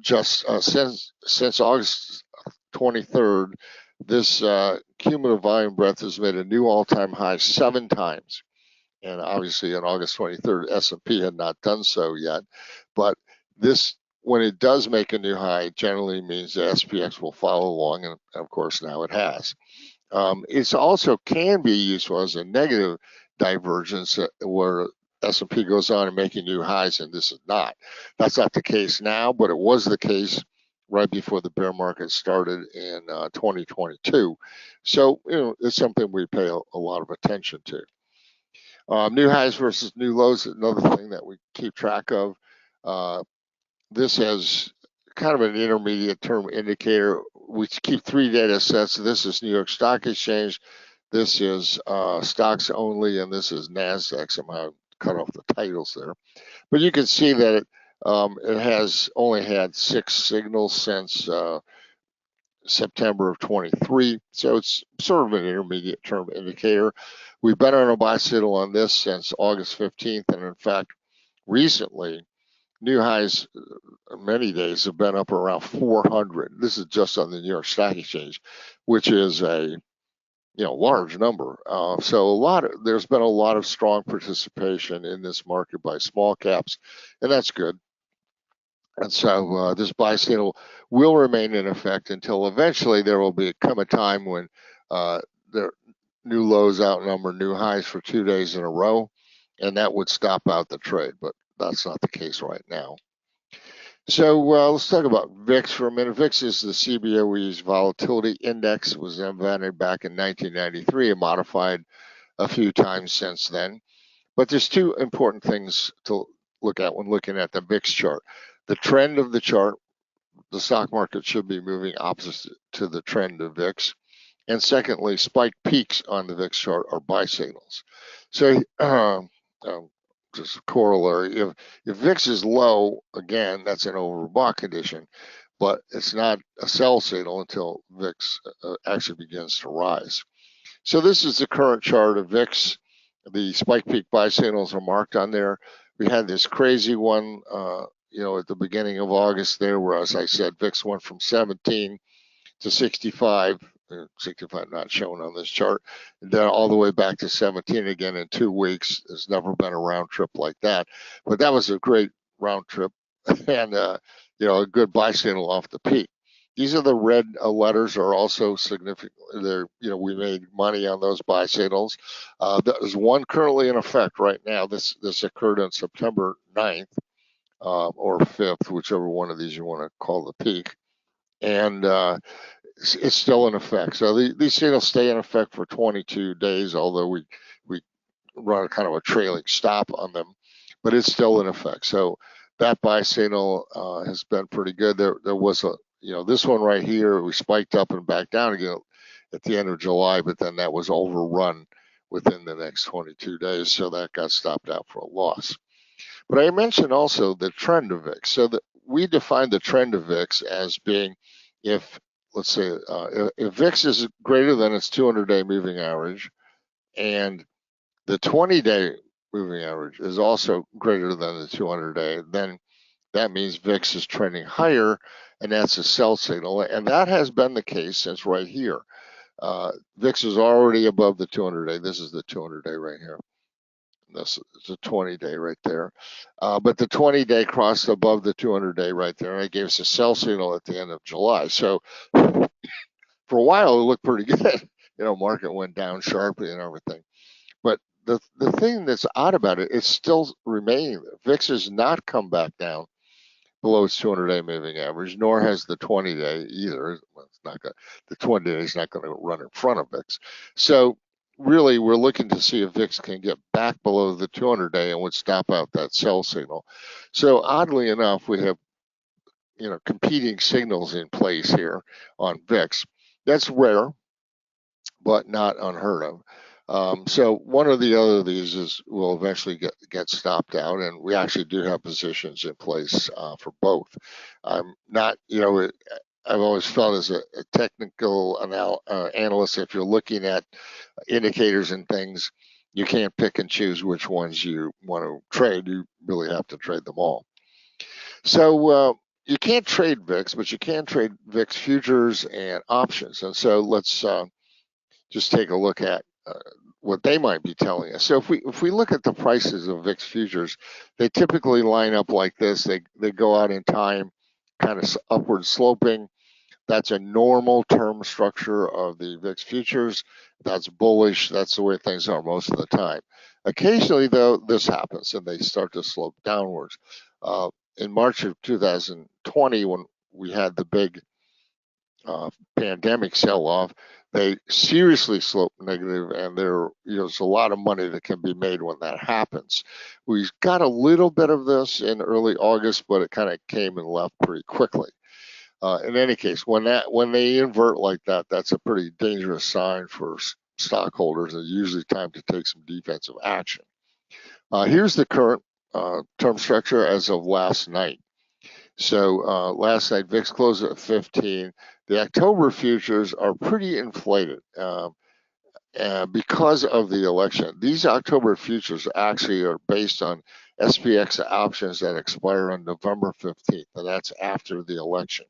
just since August 23rd, this cumulative volume breadth has made a new all-time high 7 times. And obviously on August 23rd, S&P had not done so yet. But this, when it does make a new high, generally means the SPX will follow along. And of course, now it has. It also can be useful as a negative divergence where S&P goes on and making new highs, and this is not. That's not the case now, but it was the case right before the bear market started in 2022. So, it's something we pay a lot of attention to. New highs versus new lows is another thing that we keep track of. This has kind of an intermediate term indicator. We keep 3 data sets. This is New York Stock Exchange. This is stocks only, and this is NASDAQ. Somehow cut off the titles there. But you can see that it has only had 6 signals since September of 23. So it's sort of an intermediate term indicator. We've been on a buy signal on this since August 15th. And in fact, recently, new highs many days have been up around 400. This is just on the New York Stock Exchange, which is a large number. So there's been a lot of strong participation in this market by small caps, and that's good. And so this buy signal will remain in effect until eventually there will come a time when the new lows outnumber new highs for 2 days in a row, and that would stop out the trade. But that's not the case right now. So let's talk about VIX for a minute. VIX is the CBOE's volatility index. It was invented back in 1993 and modified a few times since then. But there's 2 important things to look at when looking at the VIX chart. The trend of the chart, the stock market should be moving opposite to the trend of VIX. And secondly, spike peaks on the VIX chart are buy signals. So just a corollary, if VIX is low, again, that's an overbought condition, but it's not a sell signal until VIX actually begins to rise. So this is the current chart of VIX. The spike peak buy signals are marked on there. We had this crazy one, at the beginning of August there, where, as I said, VIX went from 17 to 65. 65 not shown on this chart, and then all the way back to 17 again in 2 weeks. There's never been a round trip like that, but that was a great round trip and a good buy signal off the peak. These are the red letters are also significant. They're, we made money on those buy signals. There's one currently in effect right now. This occurred on September 9th or 5th, whichever one of these you want to call the peak, and it's still in effect. So these signals stay in effect for 22 days, although we run a kind of a trailing stop on them, but it's still in effect. So that buy signal has been pretty good. There was this one right here, we spiked up and back down again at the end of July, but then that was overrun within the next 22 days. So that got stopped out for a loss. But I mentioned also the trend of VIX. So we define the trend of VIX as being if VIX is greater than its 200-day moving average, and the 20-day moving average is also greater than the 200-day, then that means VIX is trending higher, and that's a sell signal. And that has been the case since right here. VIX is already above the 200-day. This is the 200-day right here. This is a 20-day right there. But the 20-day crossed above the 200-day right there, and it gave us a sell signal at the end of July. So for a while, it looked pretty good. Market went down sharply and everything. But the thing that's odd about it, it's still remaining. VIX has not come back down below its 200-day moving average, nor has the 20-day either. Well, the 20-day is not going to run in front of VIX. So really, we're looking to see if VIX can get back below the 200-day and would stop out that sell signal. So oddly enough, we have competing signals in place here on VIX. That's rare, but not unheard of. So one or the other of these will eventually get stopped out, and we actually do have positions in place for both. I'm not, I've always felt as a technical analyst, if you're looking at indicators and things, you can't pick and choose which ones you want to trade. You really have to trade them all. So you can't trade VIX, but you can trade VIX futures and options. And so let's just take a look at what they might be telling us. So if we look at the prices of VIX futures, they typically line up like this. They go out in time, kind of upward sloping. That's a normal term structure of the VIX futures. That's bullish. That's the way things are most of the time. Occasionally, though, this happens and they start to slope downwards. In March of 2020, when we had the big pandemic sell-off, they seriously sloped negative, and there's a lot of money that can be made when that happens. We got a little bit of this in early August, but it kind of came and left pretty quickly. In any case, when they invert like that, that's a pretty dangerous sign for stockholders, and usually time to take some defensive action. Here's the current term structure as of last night. So last night, VIX closed at 15. The October futures are pretty inflated because of the election. These October futures actually are based on SPX options that expire on November 15th, and that's after the election.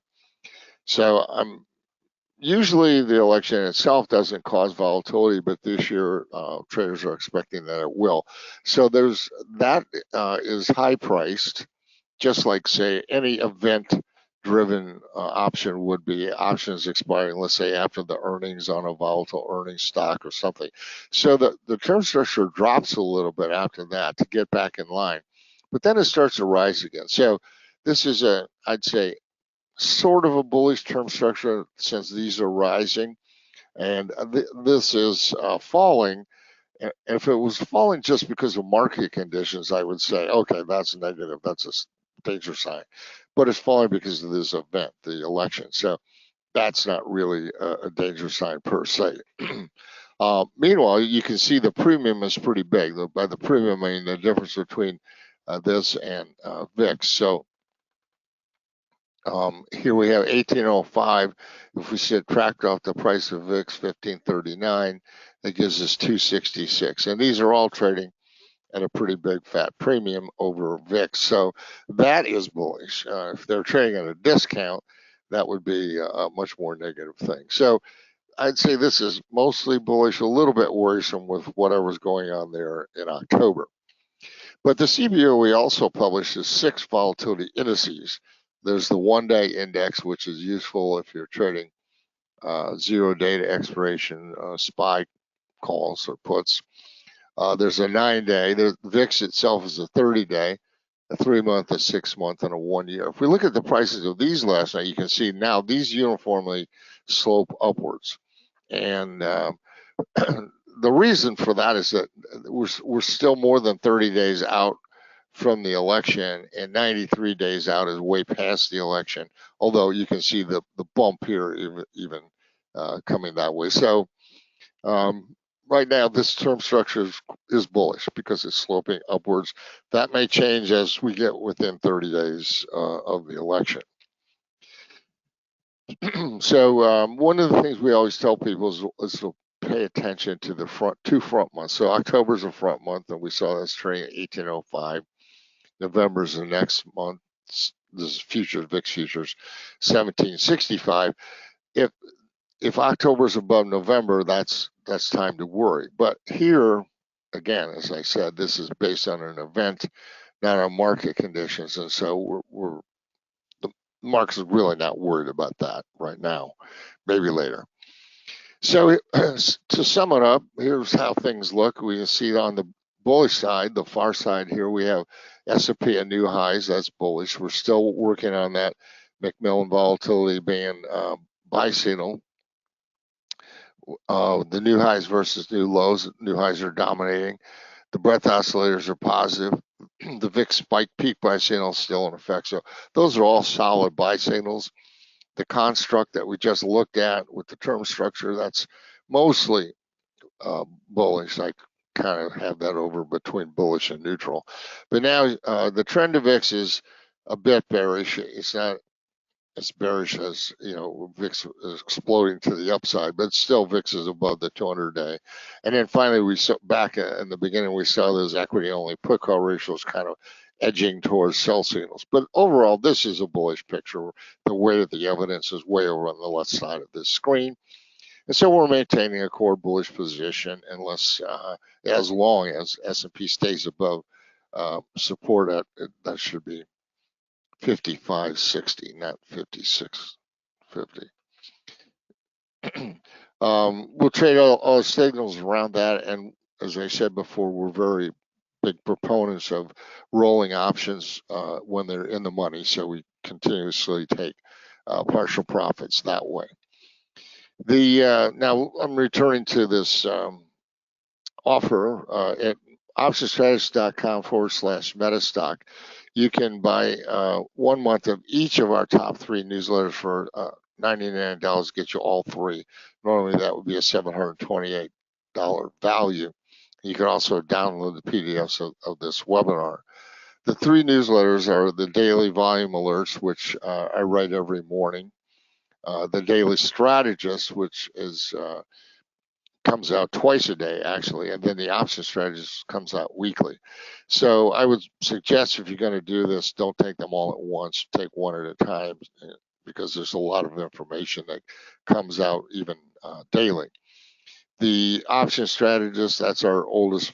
So usually the election itself doesn't cause volatility, but this year traders are expecting that it will. So that is high priced, just like, say, any event-driven option would be. Options expiring, let's say, after the earnings on a volatile earnings stock or something. So the term structure drops a little bit after that to get back in line, but then it starts to rise again. So this is I'd say, sort of a bullish term structure since these are rising, and this is falling. And if it was falling just because of market conditions, I would say, okay, that's negative. That's a danger sign. But it's falling because of this event, the election. So that's not really a danger sign per se. Meanwhile, you can see the premium is pretty big. By the premium, I mean the difference between this and VIX. So here we have 1805. If we subtract off the price of VIX 1539, that gives us 266. And these are all trading at a pretty big fat premium over VIX. So that is bullish. If they're trading at a discount, that would be a much more negative thing. So I'd say this is mostly bullish, a little bit worrisome with whatever's going on there in October. But the CBOE also publishes 6 volatility indices. There's the one-day index, which is useful if you're trading 0-day to expiration SPY calls or puts. There's a 9-day. The VIX itself is a 30-day, a 3-month, a 6-month, and a 1-year. If we look at the prices of these last night, you can see now these uniformly slope upwards. And the reason for that is that we're still more than 30 days out from the election, and 93 days out is way past the election, although you can see the bump here even coming that way. So right now, this term structure is bullish because it's sloping upwards. That may change as we get within 30 days of the election. So one of the things we always tell people is to pay attention to the two front months. So October is a front month, and we saw this trading at 1805. November is the next month. This is futures, VIX futures, 1765. If October is above November, that's time to worry. But here, again, as I said, this is based on an event, not on market conditions, and so the market's really not worried about that right now. Maybe later. So to sum it up, here's how things look. We can see on the bullish side, the far side here, we have S&P at new highs. That's bullish. We're still working on that McMillan volatility band buy signal. The new highs versus new lows. New highs are dominating. The breadth oscillators are positive. The VIX spike peak buy signal is still in effect. So those are all solid buy signals. The construct that we just looked at with the term structure, that's mostly bullish. I kind of have that over between bullish and neutral. But now the trend of VIX is a bit bearish. It's not as bearish as, VIX is exploding to the upside, but still VIX is above the 200-day. And then finally, we saw back in the beginning, we saw those equity-only put call ratios kind of edging towards sell signals. But overall, this is a bullish picture. The weight of the evidence is way over on the left side of this screen. And so we're maintaining a core bullish position unless, as long as S&P stays above support at, that should be 55.60, not 56.50. We'll trade all signals around that. And as I said before, we're very big proponents of rolling options when they're in the money. So we continuously take partial profits that way. Now I'm returning to this offer at optionstrategist.com/MetaStock. You can buy 1 month of each of our top 3 newsletters for $99, get you all 3. Normally that would be a $728 value. You can also download the PDFs of this webinar. The 3 newsletters are the daily volume alerts, which I write every morning. The Daily Strategist, which is comes out twice a day actually, and then the Option Strategist comes out weekly. So I would suggest if you're going to do this, don't take them all at once. Take one at a time because there's a lot of information that comes out even daily. The Option Strategist, that's our oldest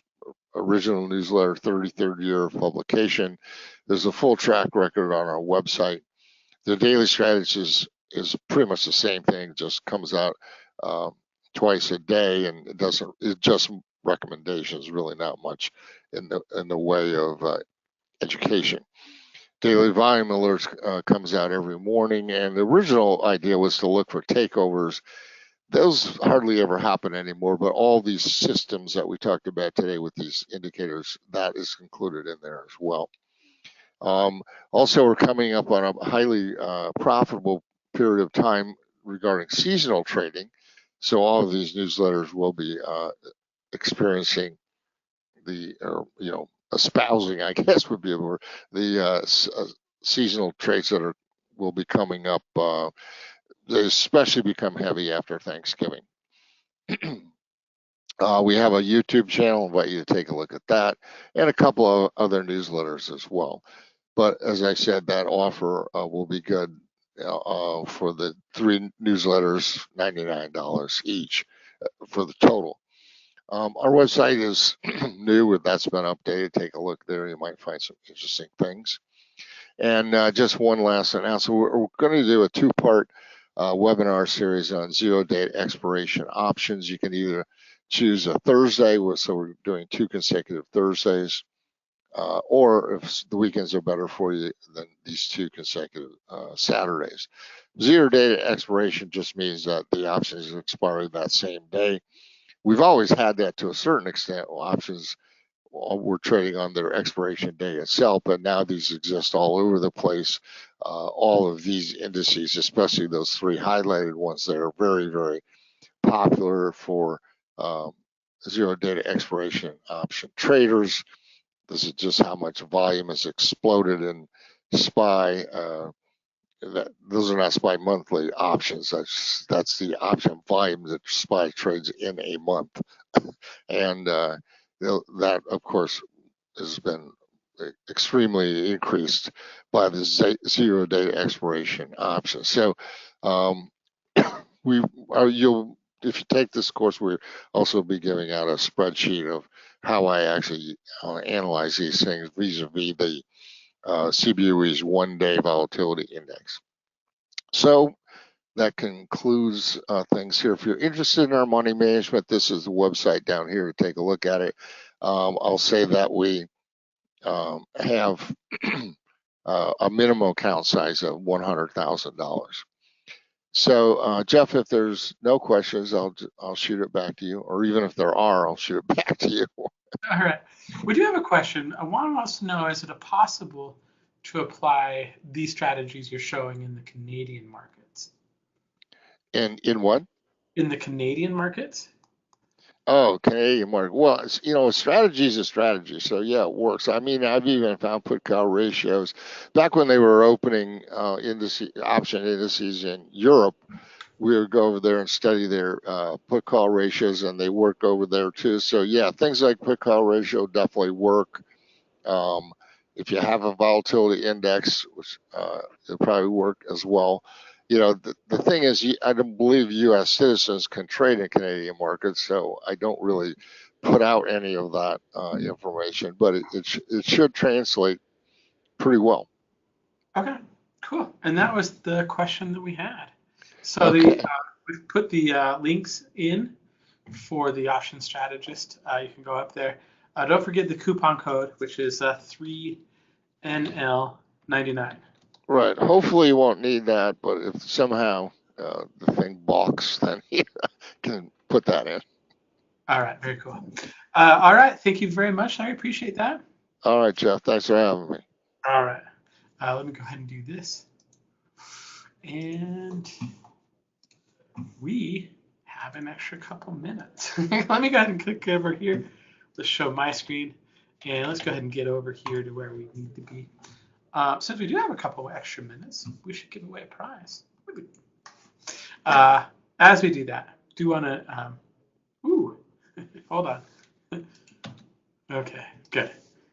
original newsletter, 33rd year of publication. There's a full track record on our website. The Daily Strategist is pretty much the same thing, just comes out twice a day, and it's just recommendations, really not much in the way of education. Daily Volume Alerts comes out every morning, and the original idea was to look for takeovers. Those hardly ever happen anymore, but all these systems that we talked about today with these indicators, that is included in there as well. Also, we're coming up on a highly profitable period of time regarding seasonal trading. So all of these newsletters will be experiencing the, espousing, I guess would be the seasonal trades that will be coming up. They especially become heavy after Thanksgiving. We have a YouTube channel. I invite you to take a look at that, and a couple of other newsletters as well. But as I said, that offer will be good for the 3 newsletters, $99 each for the total. Our website is new, and that's been updated. Take a look there. You might find some interesting things. And just one last announcement. We're going to do a 2-part webinar series on zero-day expiration options. You can either choose a Thursday, so we're doing 2 consecutive Thursdays, or if the weekends are better for you, then these 2 consecutive Saturdays. Zero-day expiration just means that the option is expiring that same day. We've always had that to a certain extent. Options were trading on their expiration day itself, but now these exist all over the place. All of these indices, especially those 3 highlighted ones that are very, very popular for zero-day expiration option traders. This is just how much volume has exploded in SPY. Those are not SPY monthly options. That's the option volume that SPY trades in a month, and that, of course, has been extremely increased by the zero-day expiration option. So, if you take this course, we'll also be giving out a spreadsheet of how I actually analyze these things vis-a-vis the CBOE's 1-day volatility index. So that concludes things here. If you're interested in our money management, this is the website down here to take a look at it. I'll say that we have a minimum account size of $100,000. So Jeff, if there's no questions, I'll shoot it back to you, or even if there are, I'll shoot it back to you. All right. We do have a question. One wants to know, is it possible to apply these strategies you're showing in the Canadian markets? In what? In the Canadian markets? Oh, Canadian market. Well, a strategy is a strategy. So yeah, it works. I mean, I've even found put call ratios back when they were opening option indices in Europe. We would go over there and study their put call ratios, and they work over there too. So yeah, things like put call ratio definitely work. If you have a volatility index, which it'll probably work as well. The thing is, I don't believe U.S. citizens can trade in Canadian markets, so I don't really put out any of that information, but it should translate pretty well. Okay, cool. And that was the question that we had. So Okay. we've put the links in for the option strategist. You can go up there. Don't forget the coupon code, which is 3NL99. Right. Hopefully you won't need that, but if somehow the thing balks, then you can put that in. All right, very cool. All right, thank you very much. I appreciate that. All right, Jeff. Thanks for having me. All right, let me go ahead and do this. And we have an extra couple minutes. Let me go ahead and click over here. Let's show my screen. And let's go ahead and get over here to where we need to be. Since we do have a couple extra minutes, we should give away a prize. As we do that, do you want to, hold on. Okay, good.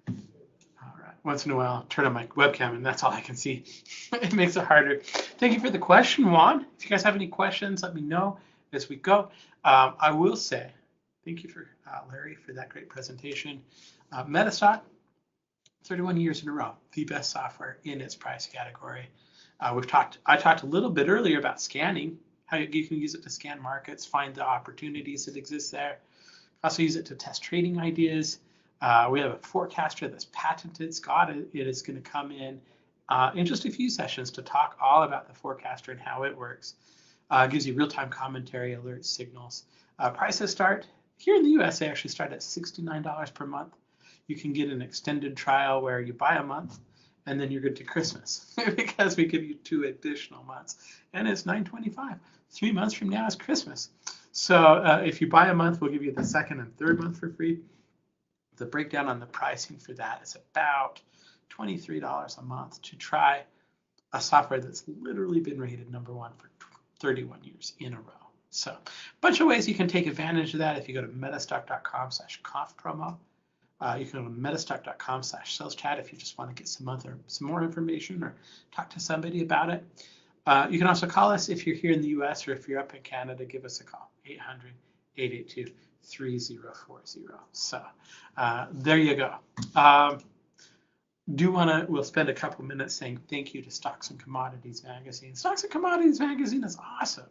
All right, once in a while, I'll turn on my webcam and that's all I can see. It makes it harder. Thank you for the question, Juan. If you guys have any questions, let me know as we go. I will say, thank you for Larry for that great presentation. MetaStock, 31 years in a row, the best software in its price category. I talked a little bit earlier about scanning, how you can use it to scan markets, find the opportunities that exist there. Also use it to test trading ideas. We have a forecaster that's patented. Scott, it is going to come in just a few sessions to talk all about the forecaster and how it works. Gives you real-time commentary, alerts, signals. Prices start here in the US. They actually start at $69 per month. You can get an extended trial where you buy a month and then you're good to Christmas because we give you 2 additional months. And it's $9.25. 3 months from now is Christmas. So if you buy a month, we'll give you the 2nd and 3rd month for free. The breakdown on the pricing for that is about $23 a month to try a software that's literally been rated #1 for 31 years in a row. So a bunch of ways you can take advantage of that. If you go to metastock.com/conf promo, you can go to metastock.com/sales chat if you just want to get some more information or talk to somebody about it. You can also call us if you're here in the US or if you're up in Canada, give us a call, 800-882-3040. So there you go. We'll spend a couple minutes saying thank you to Stocks and Commodities Magazine. Stocks and Commodities Magazine is awesome.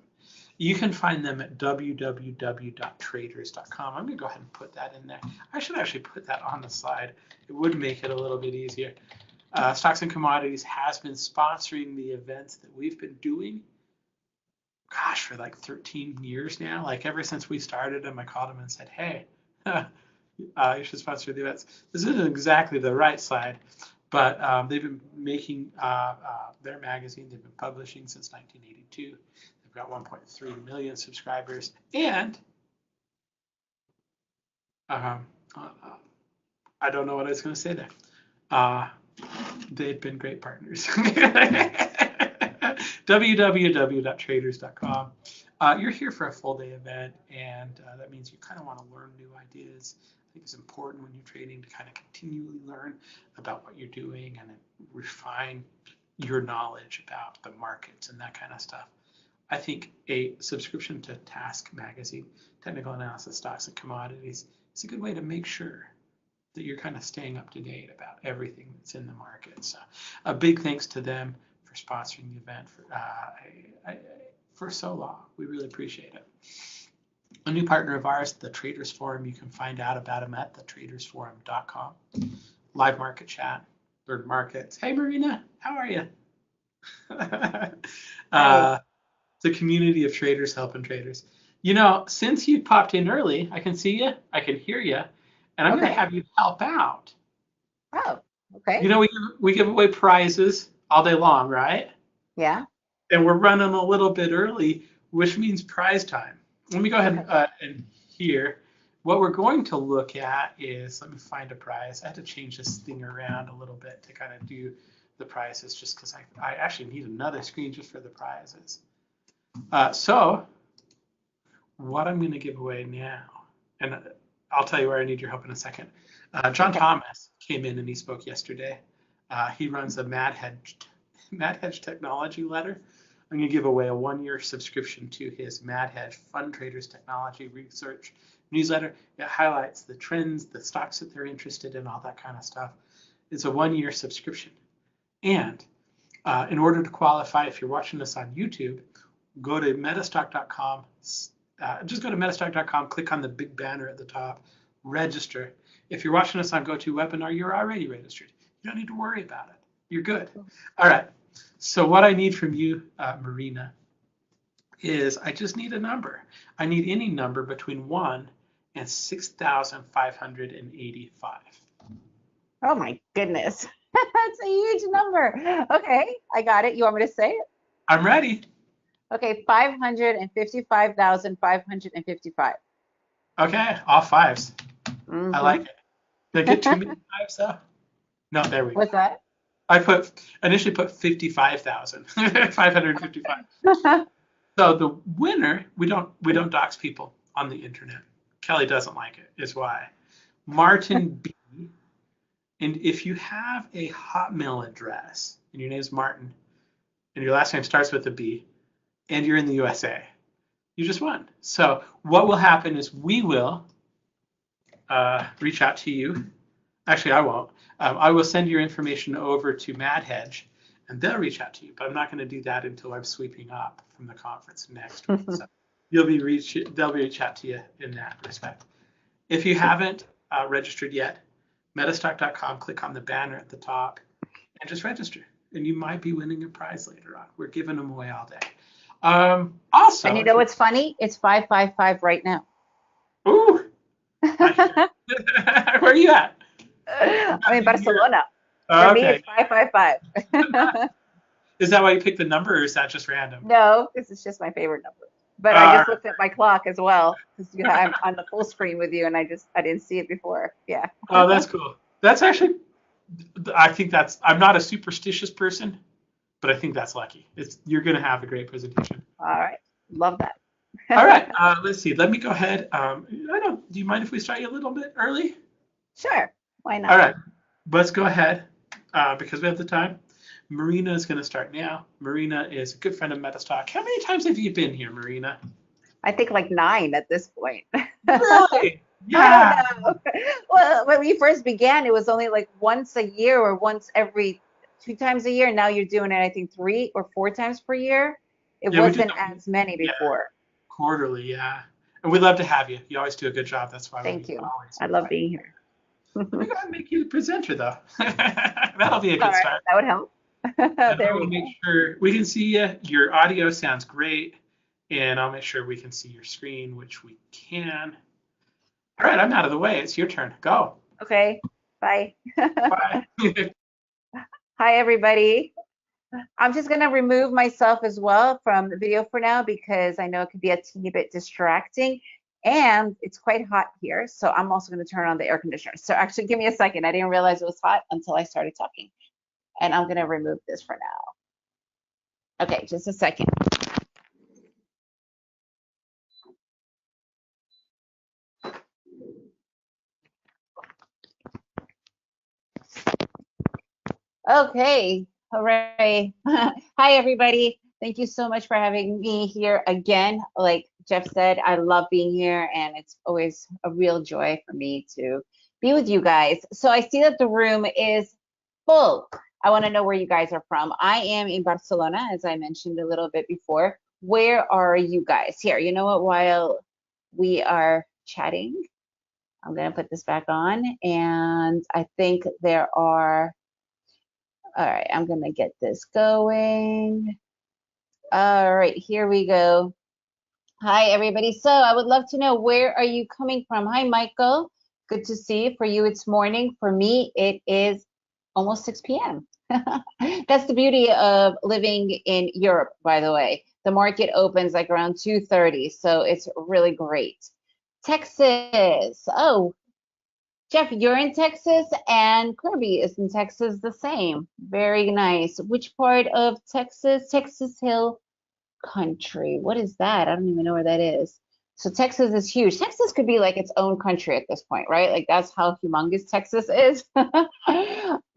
You can find them at www.traders.com. I'm going to go ahead and put that in there. I should actually put that on the slide. It would make it a little bit easier. Stocks and Commodities has been sponsoring the events that we've been doing, for like 13 years now. Like ever since we started them, I called them and said, hey, you should sponsor the events. This isn't exactly the right slide, but they've been making their magazine. They've been publishing since 1982. They've got 1.3 million subscribers. And I don't know what I was going to say there. They've been great partners. www.traders.com. You're here for a full day event, and that means you kind of want to learn new ideas. I think it's important when you're trading to kind of continually learn about what you're doing and refine your knowledge about the markets and that kind of stuff. I think a subscription to Task Magazine, Technical Analysis, Stocks and Commodities, is a good way to make sure that you're kind of staying up to date about everything that's in the market. So a big thanks to them for sponsoring the event for so long. We really appreciate it. A new partner of ours, the Traders Forum, you can find out about them at thetradersforum.com. Live market chat, learn markets. Hey, Marina, how are you? It's a community of traders helping traders. Since you popped in early, I can see you, I can hear you, and I'm going to have you help out. Oh, okay. We give away prizes all day long, right? Yeah. And we're running a little bit early, which means prize time. Let me go ahead and here. What we're going to look at is, let me find a prize. I had to change this thing around a little bit to kind of do the prizes just because I actually need another screen just for the prizes. So what I'm going to give away now, and I'll tell you where I need your help in a second. John Thomas came in and he spoke yesterday. He runs a Mad Hedge Technology letter. I'm going to give away a 1-year subscription to his Mad Hedge Fund Traders Technology Research newsletter. It highlights the trends, the stocks that they're interested in, all that kind of stuff. It's a 1-year subscription. And in order to qualify, if you're watching this on YouTube, go to metastock.com. Just go to metastock.com, click on the big banner at the top, register. If you're watching us on GoToWebinar, you're already registered. You don't need to worry about it. You're good. All right. So what I need from you, Marina, is I just need a number. I need any number between 1 and 6,585. Oh my goodness. That's a huge number. Okay, I got it. You want me to say it? I'm ready. Okay, 555,555. Okay, all fives. I Mhm. like it. Did I get too many fives though? No, there we go. What's that? I initially put 55,555. So the winner, we don't dox people on the internet. Kelly doesn't like it, is why. Martin B. And if you have a Hotmail address and your name's Martin and your last name starts with a B and you're in the USA, you just won. So what will happen is we will reach out to you. Actually, I won't. I will send your information over to Mad Hedge and they'll reach out to you. But I'm not going to do that until I'm sweeping up from the conference next week. So they'll reach out to you in that respect. If you haven't registered yet, MetaStock.com, click on the banner at the top and just register. And you might be winning a prize later on. We're giving them away all day. Also, And you know what's funny? It's 555 right now. Ooh. Where are you at? I'm in Barcelona. For me, it's 555. Is that why you picked the number, or is that just random? No, this is just my favorite number. But I just looked at my clock as well because I'm on the full screen with you, and I didn't see it before. Yeah. Oh, that's cool. That's actually, I think I'm not a superstitious person, but I think that's lucky. You're going to have a great presentation. All right. Love that. All right. Let's see. Let me go ahead. Do you mind if we start you a little bit early? Sure. Why not? All right. Let's go ahead because we have the time. Marina is going to start now. Marina is a good friend of MetaStock. How many times have you been here, Marina? I think like 9 at this point. Really? Yeah. I don't know. Well, when we first began, it was only like once a year or once every 2 times a year. Now you're doing it, I think, 3 or 4 times per year. It wasn't as many before. Quarterly, yeah. And we'd love to have you. You always do a good job. That's why Thank you. Always I love being here. We gotta make you the presenter though. That'll be a good start. That would help. There we go. Make sure we can see you. Your audio sounds great, and I'll make sure we can see your screen, which we can. All right, I'm out of the way. It's your turn. Go. Okay. Bye. Bye. Hi, everybody. I'm just going to remove myself as well from the video for now because I know it could be a teeny bit distracting. And it's quite hot here, so I'm also going to turn on the air conditioner. So actually, give me a second. I didn't realize it was hot until I started talking. And I'm going to remove this for now. Okay, just a second. Okay, hooray. Hi, everybody. Thank you so much for having me here again. Like Jeff said, I love being here, and it's always a real joy for me to be with you guys. So I see that the room is full. I want to know where you guys are from. I am in Barcelona, as I mentioned a little bit before. Where are you guys? Here, you know what? While we are chatting, I'm going to put this back on, and I think there are. All right, I'm going to get this going. All right, here we go. Hi, everybody. So I would love to know, where are you coming from? Hi, Michael. Good to see you. For you, it's morning. For me, it is almost 6 p.m. That's the beauty of living in Europe, by the way. The market opens like around 2:30, so it's really great. Texas. Oh, Jeff, you're in Texas, and Kirby is in Texas the same. Very nice. Which part of Texas? Texas Hill Country. What is that? I don't even know where that is. So Texas is huge. Texas could be like its own country at this point, right? Like that's how humongous Texas is.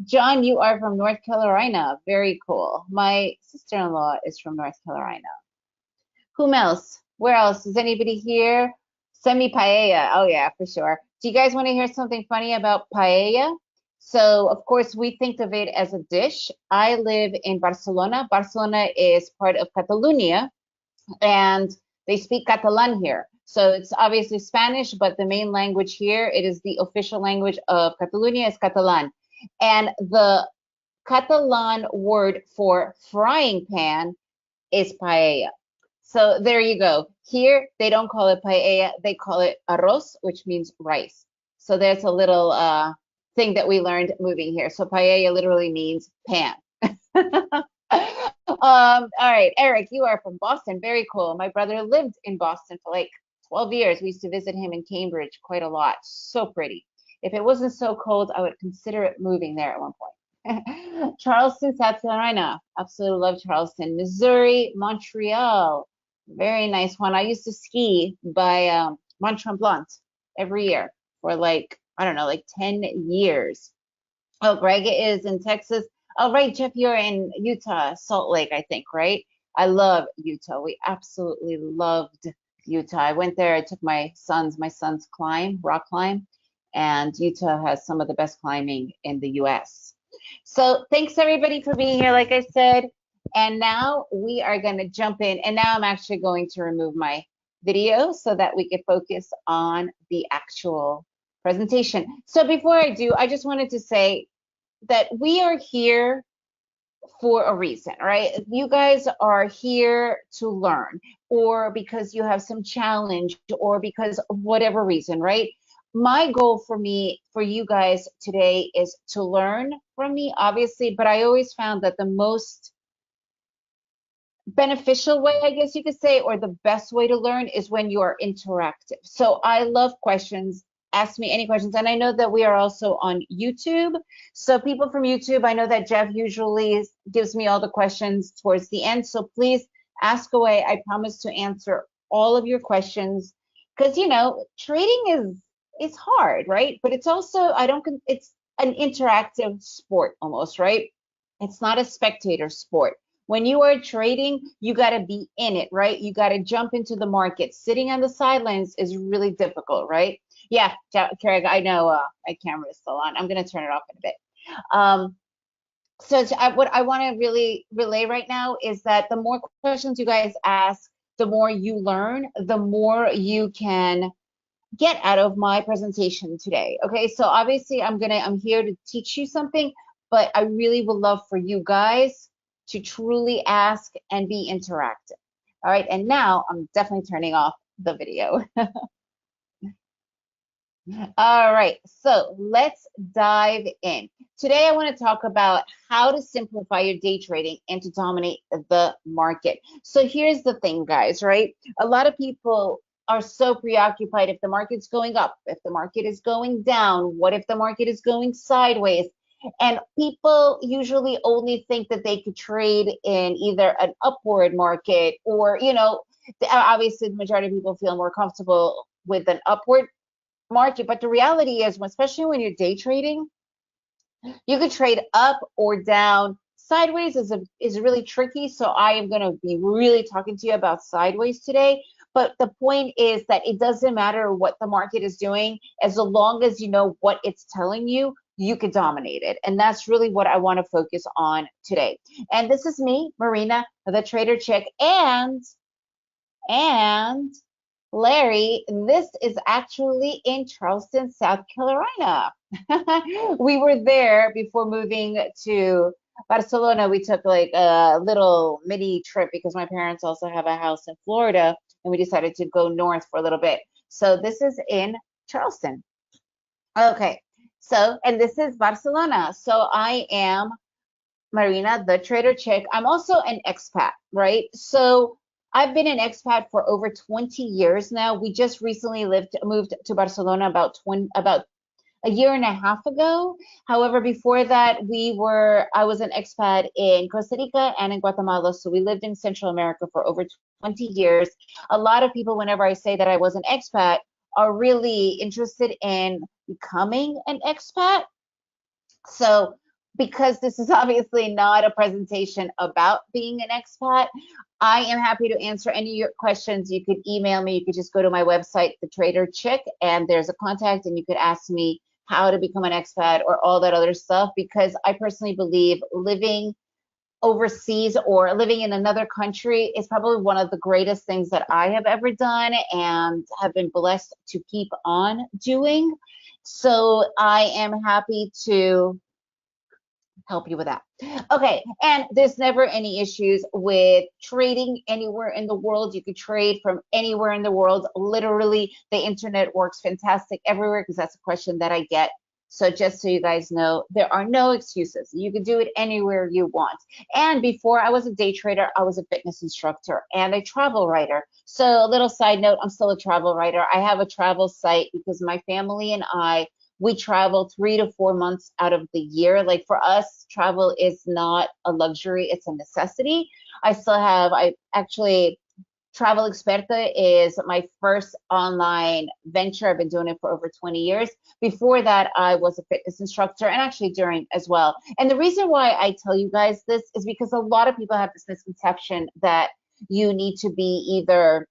John, you are from North Carolina. Very cool. My sister-in-law is from North Carolina. Whom else? Where else? Is anybody here? Semi paella. Oh yeah, for sure. Do you guys want to hear something funny about paella? So of course we think of it as a dish. I live in Barcelona. Barcelona is part of Catalonia, and they speak Catalan here. So it's obviously Spanish, but the main language here, it is the official language of Catalonia, is Catalan. And the Catalan word for frying pan is paella. So there you go. Here, they don't call it paella, they call it arroz, which means rice. So there's a little thing that we learned moving here. So paella literally means pan. All right, Eric, you are from Boston. Very cool. My brother lived in Boston for like 12 years. We used to visit him in Cambridge quite a lot. So pretty. If it wasn't so cold, I would consider it moving there at one point. Charleston, South Carolina. Absolutely love Charleston. Missouri, Montreal. Very nice one. I used to ski by Mont Tremblant every year for like, I don't know, like 10 years. Oh, Greg is in Texas. Oh, right, Jeff, you're in Utah, Salt Lake, I think, right? I love Utah. We absolutely loved Utah. I went there. I took my son's rock climb, and Utah has some of the best climbing in the U.S. So thanks everybody for being here, like I said. And now we are going to jump in. And now I'm actually going to remove my video so that we can focus on the actual presentation. So before I do, I just wanted to say that we are here for a reason, right? You guys are here to learn, or because you have some challenge, or because of whatever reason, right? My goal for you guys today is to learn from me, obviously, but I always found that the most beneficial way, I guess you could say, or the best way to learn is when you are interactive. So I love questions. Ask me any questions. And I know that we are also on YouTube. So people from YouTube, I know that Jeff usually gives me all the questions towards the end. So please ask away. I promise to answer all of your questions, because, you know, trading is hard, right? But it's also, it's an interactive sport almost, right? It's not a spectator sport. When you are trading, you got to be in it, right? You got to jump into the market. Sitting on the sidelines is really difficult, right? Yeah, Craig, I know my camera is still on. I'm going to turn it off in a bit. So what I want to really relay right now is that the more questions you guys ask, the more you learn, the more you can get out of my presentation today. Okay, so obviously I'm here to teach you something, but I really would love for you guys to truly ask and be interactive. All right, and now I'm definitely turning off the video. All right, so let's dive in. Today I want to talk about how to simplify your day trading and to dominate the market. So here's the thing, guys, right? A lot of people are so preoccupied if the market's going up, if the market is going down, what if the market is going sideways? And people usually only think that they could trade in either an upward market or, you know, obviously the majority of people feel more comfortable with an upward market. But the reality is, especially when you're day trading, you could trade up or down. Sideways is really tricky. So I am going to be really talking to you about sideways today. But the point is that it doesn't matter what the market is doing, as long as you know what it's telling you, you could dominate it. And that's really what I want to focus on today. And this is me, Marina, the Trader Chick, and Larry. This is actually in Charleston, South Carolina. We were there before moving to Barcelona. We took like a little mini trip because my parents also have a house in Florida, and we decided to go north for a little bit. So this is in Charleston. Okay, so, and this is Barcelona. So I am Marina, the Trader Chick. I'm also an expat, right? So I've been an expat for over 20 years now. We just recently moved to Barcelona about a year and a half ago. However, before that, I was an expat in Costa Rica and in Guatemala. So we lived in Central America for over 20 years. A lot of people, whenever I say that I was an expat, are really interested in becoming an expat. So because this is obviously not a presentation about being an expat, I am happy to answer any of your questions. You could email me. You could just go to my website, The Trader Chick, and there's a contact, and you could ask me how to become an expat or all that other stuff, because I personally believe living overseas or living in another country is probably one of the greatest things that I have ever done and have been blessed to keep on doing. So I am happy to help you with that. Okay, and there's never any issues with trading anywhere in the world. You could trade from anywhere in the world. Literally, the internet works fantastic everywhere, because that's a question that I get. So just so you guys know, there are no excuses. You can do it anywhere you want. And before I was a day trader, I was a fitness instructor and a travel writer. So a little side note, I'm still a travel writer. I have a travel site because my family and we travel 3 to 4 months out of the year. Like for us, travel is not a luxury, it's a necessity. I actually, Travel Experta is my first online venture. I've been doing it for over 20 years. Before that, I was a fitness instructor, and actually during as well. And the reason why I tell you guys this is because a lot of people have this misconception that you need to be either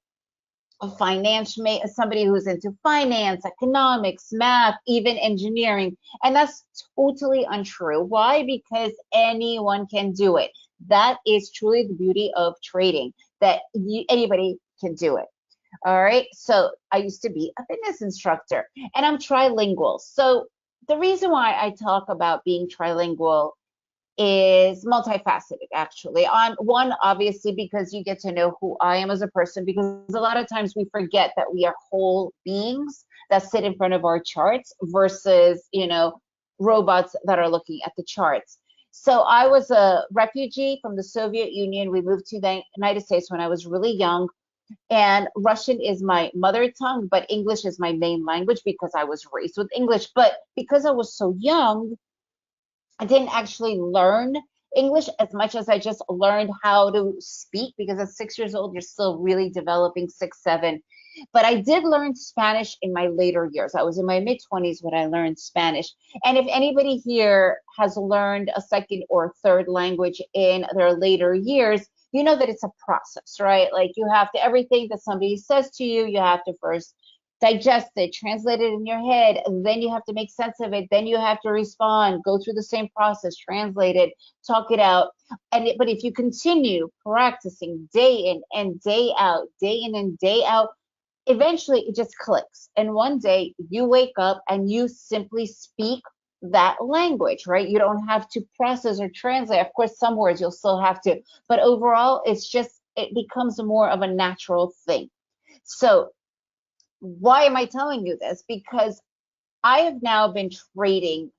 somebody who's into finance, economics, math, even engineering. And that's totally untrue. Why? Because anyone can do it. That is truly the beauty of trading, that anybody can do it. All right. So I used to be a fitness instructor, and I'm trilingual. So the reason why I talk about being trilingual is multifaceted, actually. On one, obviously, because you get to know who I am as a person, because a lot of times we forget that we are whole beings that sit in front of our charts versus, robots that are looking at the charts. So I was a refugee from the Soviet Union. We moved to the United States when I was really young, and Russian is my mother tongue, but English is my main language because I was raised with English. But because I was so young, I didn't actually learn English as much as I just learned how to speak, because at 6 years old, you're still really developing, 6, 7. But I did learn Spanish in my later years. I was in my mid-20s when I learned Spanish. And if anybody here has learned a second or third language in their later years, you know that it's a process, right? Like you have to, everything that somebody says to you, you have to first digest it, translate it in your head, and then you have to make sense of it. Then you have to respond, go through the same process, translate it, talk it out. But if you continue practicing day in and day out, day in and day out, eventually it just clicks. And one day you wake up and you simply speak that language, right? You don't have to process or translate. Of course, some words you'll still have to, but overall, it becomes more of a natural thing. So why am I telling you this? Because I have now been trading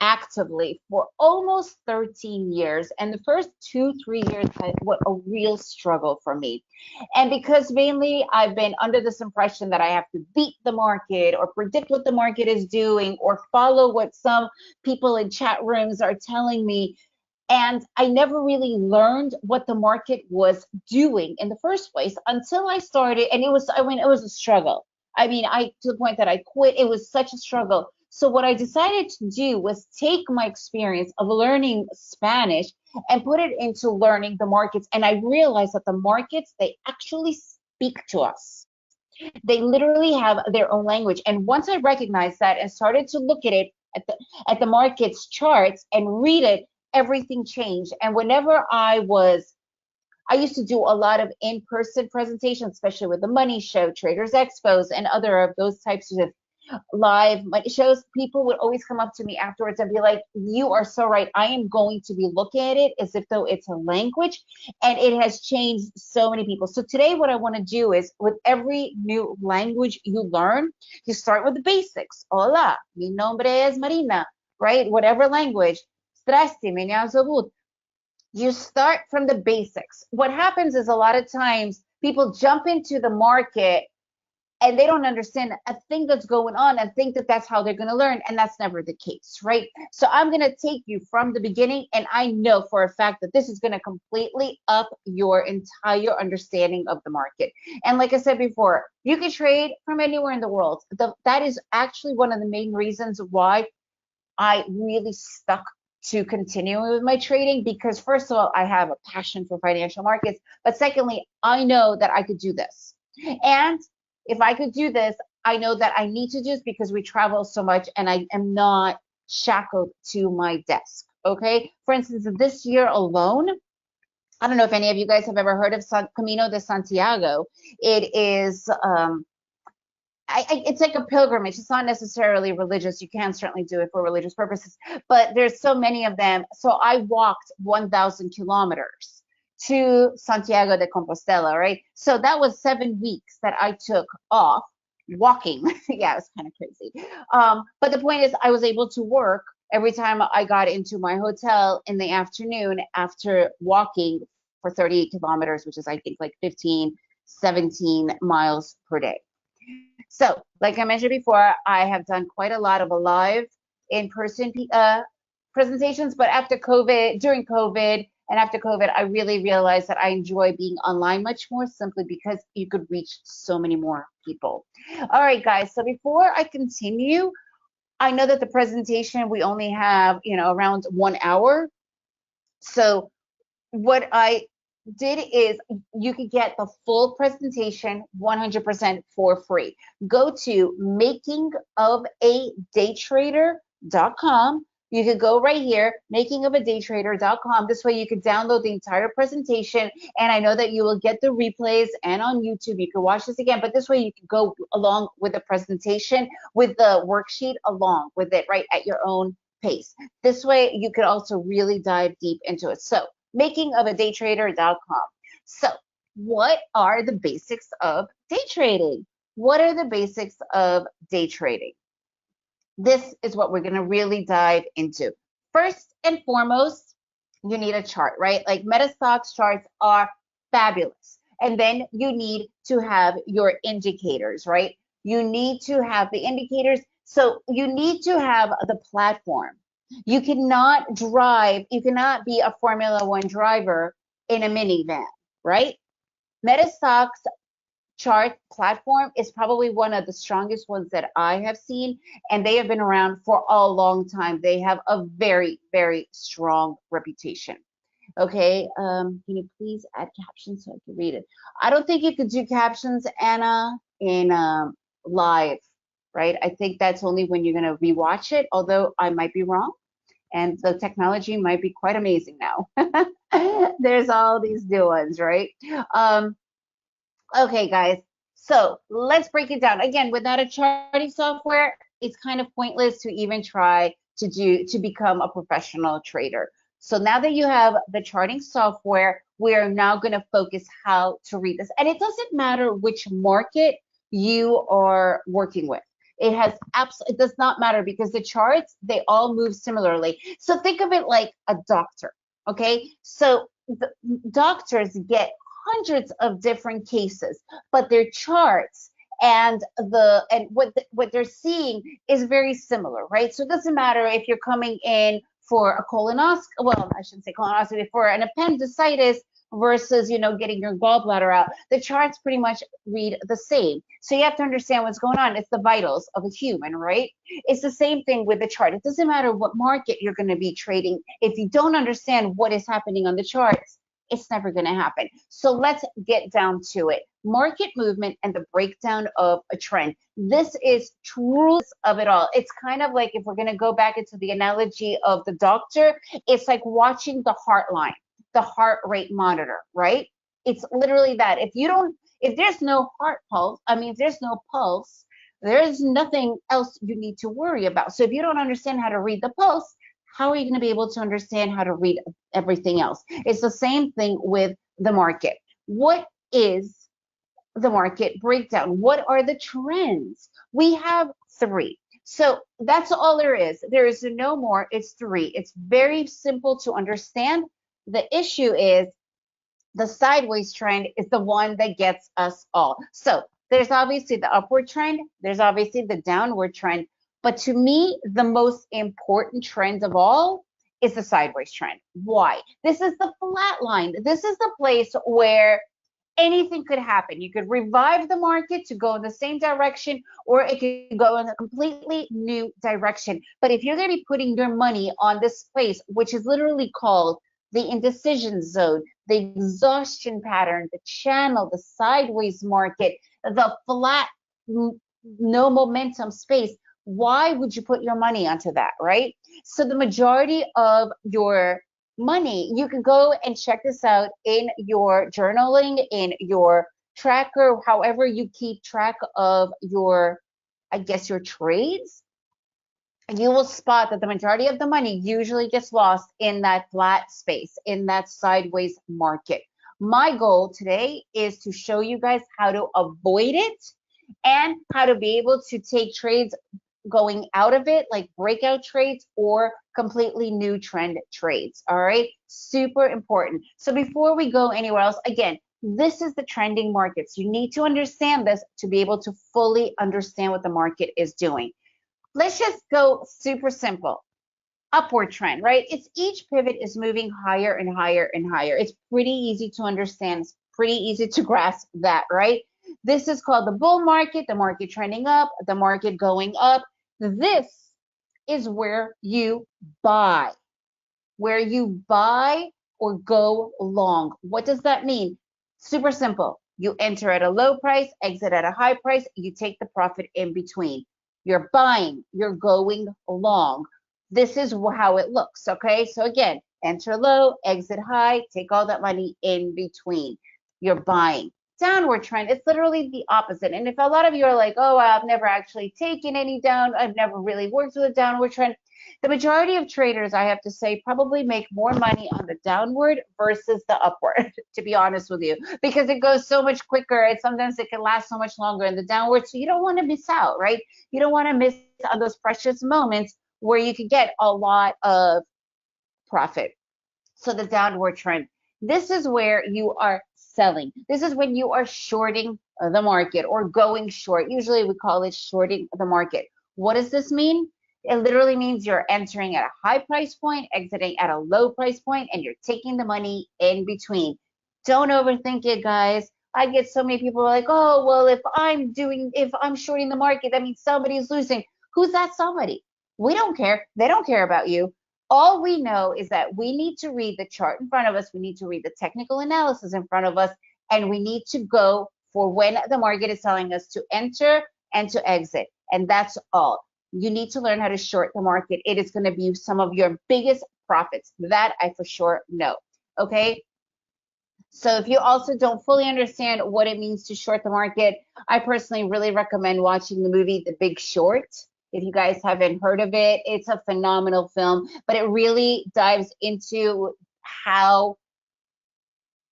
actively for almost 13 years, and the first 2-3 years were a real struggle for me. And because mainly I've been under this impression that I have to beat the market or predict what the market is doing or follow what some people in chat rooms are telling me, and I never really learned what the market was doing in the first place until I started. And it was a struggle. To the point that I quit. It was such a struggle. So what I decided to do was take my experience of learning Spanish and put it into learning the markets. And I realized that the markets, they actually speak to us. They literally have their own language. And once I recognized that and started to look at it at the markets charts and read it, everything changed. And whenever I used to do a lot of in-person presentations, especially with the Money Show, Traders Expos, and other of those types of live money shows. People would always come up to me afterwards and be like, you are so right. I am going to be looking at it as if though it's a language, and it has changed so many people. So today what I want to do is, with every new language you learn, you start with the basics. Hola, mi nombre es Marina, right? Whatever language. Zdrasте, меня зовут. You start from the basics. What happens is a lot of times people jump into the market and they don't understand a thing that's going on and think that that's how they're going to learn. And that's never the case, right? So I'm going to take you from the beginning. And I know for a fact that this is going to completely up your entire understanding of the market. And like I said before, you can trade from anywhere in the world. That is actually one of the main reasons why I really stuck to continuing with my trading, because first of all, I have a passion for financial markets, but secondly, I know that I could do this. And if I could do this, I know that I need to do this because we travel so much and I am not shackled to my desk, okay? For instance, this year alone, I don't know if any of you guys have ever heard of Camino de Santiago. It is it's like a pilgrimage. It's not necessarily religious. You can certainly do it for religious purposes, but there's so many of them. So I walked 1,000 kilometers to Santiago de Compostela, right? So that was 7 weeks that I took off walking. Yeah, it was kind of crazy. But the point is, I was able to work every time I got into my hotel in the afternoon after walking for 38 kilometers, which is, I think, like 15, 17 miles per day. So, like I mentioned before, I have done quite a lot of live in-person presentations, but during COVID and after COVID, I really realized that I enjoy being online much more, simply because you could reach so many more people. All right, guys, so before I continue, I know that the presentation, we only have, around 1 hour. So what I did is, you could get the full presentation 100% for free. Go to makingofadaytrader.com. You could go right here, makingofadaytrader.com. This way you could download the entire presentation, and I know that you will get the replays, and on YouTube you can watch this again, but this way you can go along with the presentation, with the worksheet along with it, right, at your own pace. This way you could also really dive deep into it. So makingofadaytrader.com. So what are the basics of day trading? What are the basics of day trading? This is what we're going to really dive into. First and foremost, you need a chart, right? Like MetaStock charts are fabulous. And then you need to have your indicators, right? You need to have the indicators. So you need to have the platform. You cannot be a Formula One driver in a minivan, right? MetaStock's chart platform is probably one of the strongest ones that I have seen, and they have been around for a long time. They have a very, very strong reputation. Okay, can you please add captions so I can read it? I don't think you could do captions, Anna, in live, right? I think that's only when you're going to rewatch it, although I might be wrong, and the technology might be quite amazing now. There's all these new ones, right? Okay, guys, so let's break it down. Again, without a charting software, it's kind of pointless to even try to become a professional trader. So now that you have the charting software, we are now going to focus how to read this. And it doesn't matter which market you are working with. It does not matter, because the charts, they all move similarly. So think of it like a doctor, okay? So the doctors get hundreds of different cases, but their charts and what they're seeing is very similar, right? So it doesn't matter if you're coming in for a colonoscopy, well, I shouldn't say colonoscopy, for an appendicitis versus, getting your gallbladder out. The charts pretty much read the same. So you have to understand what's going on. It's the vitals of a human, right? It's the same thing with the chart. It doesn't matter what market you're going to be trading. If you don't understand what is happening on the charts, it's never going to happen. So let's get down to it. Market movement and the breakdown of a trend. This is truth of it all. It's kind of like, if we're going to go back into the analogy of the doctor, it's like watching the heart line, the heart rate monitor, right? It's literally that. If there's no heart pulse, if there's no pulse, there's nothing else you need to worry about. So if you don't understand how to read the pulse, how are you going to be able to understand how to read everything else? It's the same thing with the market. What is the market breakdown? What are the trends? We have 3. So that's all there is. There is no more. It's 3. It's very simple to understand. The issue is the sideways trend is the one that gets us all. So there's obviously the upward trend. There's obviously the downward trend. But to me, the most important trend of all is the sideways trend. Why? This is the flat line. This is the place where anything could happen. You could revive the market to go in the same direction, or it could go in a completely new direction. But if you're going to be putting your money on this place, which is literally called the indecision zone, the exhaustion pattern, the channel, the sideways market, the flat, no momentum space, why would you put your money onto that, right? So the majority of your money, you can go and check this out in your journaling, in your tracker, however you keep track of your, I guess, your trades, you will spot that the majority of the money usually gets lost in that flat space, in that sideways market. My goal today is to show you guys how to avoid it and how to be able to take trades going out of it, like breakout trades or completely new trend trades. All right, super important. So before we go anywhere else, again, this is the trending markets. You need to understand this to be able to fully understand what the market is doing. Let's just go super simple. Upward trend, right? It's each pivot is moving higher and higher and higher. It's pretty easy to understand. It's pretty easy to grasp that, right? This is called the bull market, the market trending up, the market going up. This is where you buy or go long. What does that mean? Super simple. You enter at a low price, exit at a high price, you take the profit in between. You're buying, you're going long. This is how it looks, okay? So again, enter low, exit high, take all that money in between. You're buying. Downward trend, it's literally the opposite. And if a lot of you are like, oh, I've never actually taken any down, I've never really worked with a downward trend, the majority of traders, I have to say, probably make more money on the downward versus the upward, to be honest with you, because it goes so much quicker and sometimes it can last so much longer in the downward. So you don't want to miss out, right? You don't want to miss on those precious moments where you can get a lot of profit. So the downward trend, this is where you are selling. This is when you are shorting the market or going short. Usually we call it shorting the market. What does this mean? It literally means you're entering at a high price point, exiting at a low price point, and you're taking the money in between. Don't overthink it, guys. I get so many people like, oh, well, if I'm shorting the market, that means somebody's losing. Who's that somebody? We don't care. They don't care about you. All we know is that we need to read the chart in front of us. We need to read the technical analysis in front of us, and we need to go for when the market is telling us to enter and to exit. And that's all. You need to learn how to short the market. It is going to be some of your biggest profits. That I for sure know. Okay. So if you also don't fully understand what it means to short the market, I personally really recommend watching the movie The Big Short. If you guys haven't heard of it, it's a phenomenal film, but it really dives into how,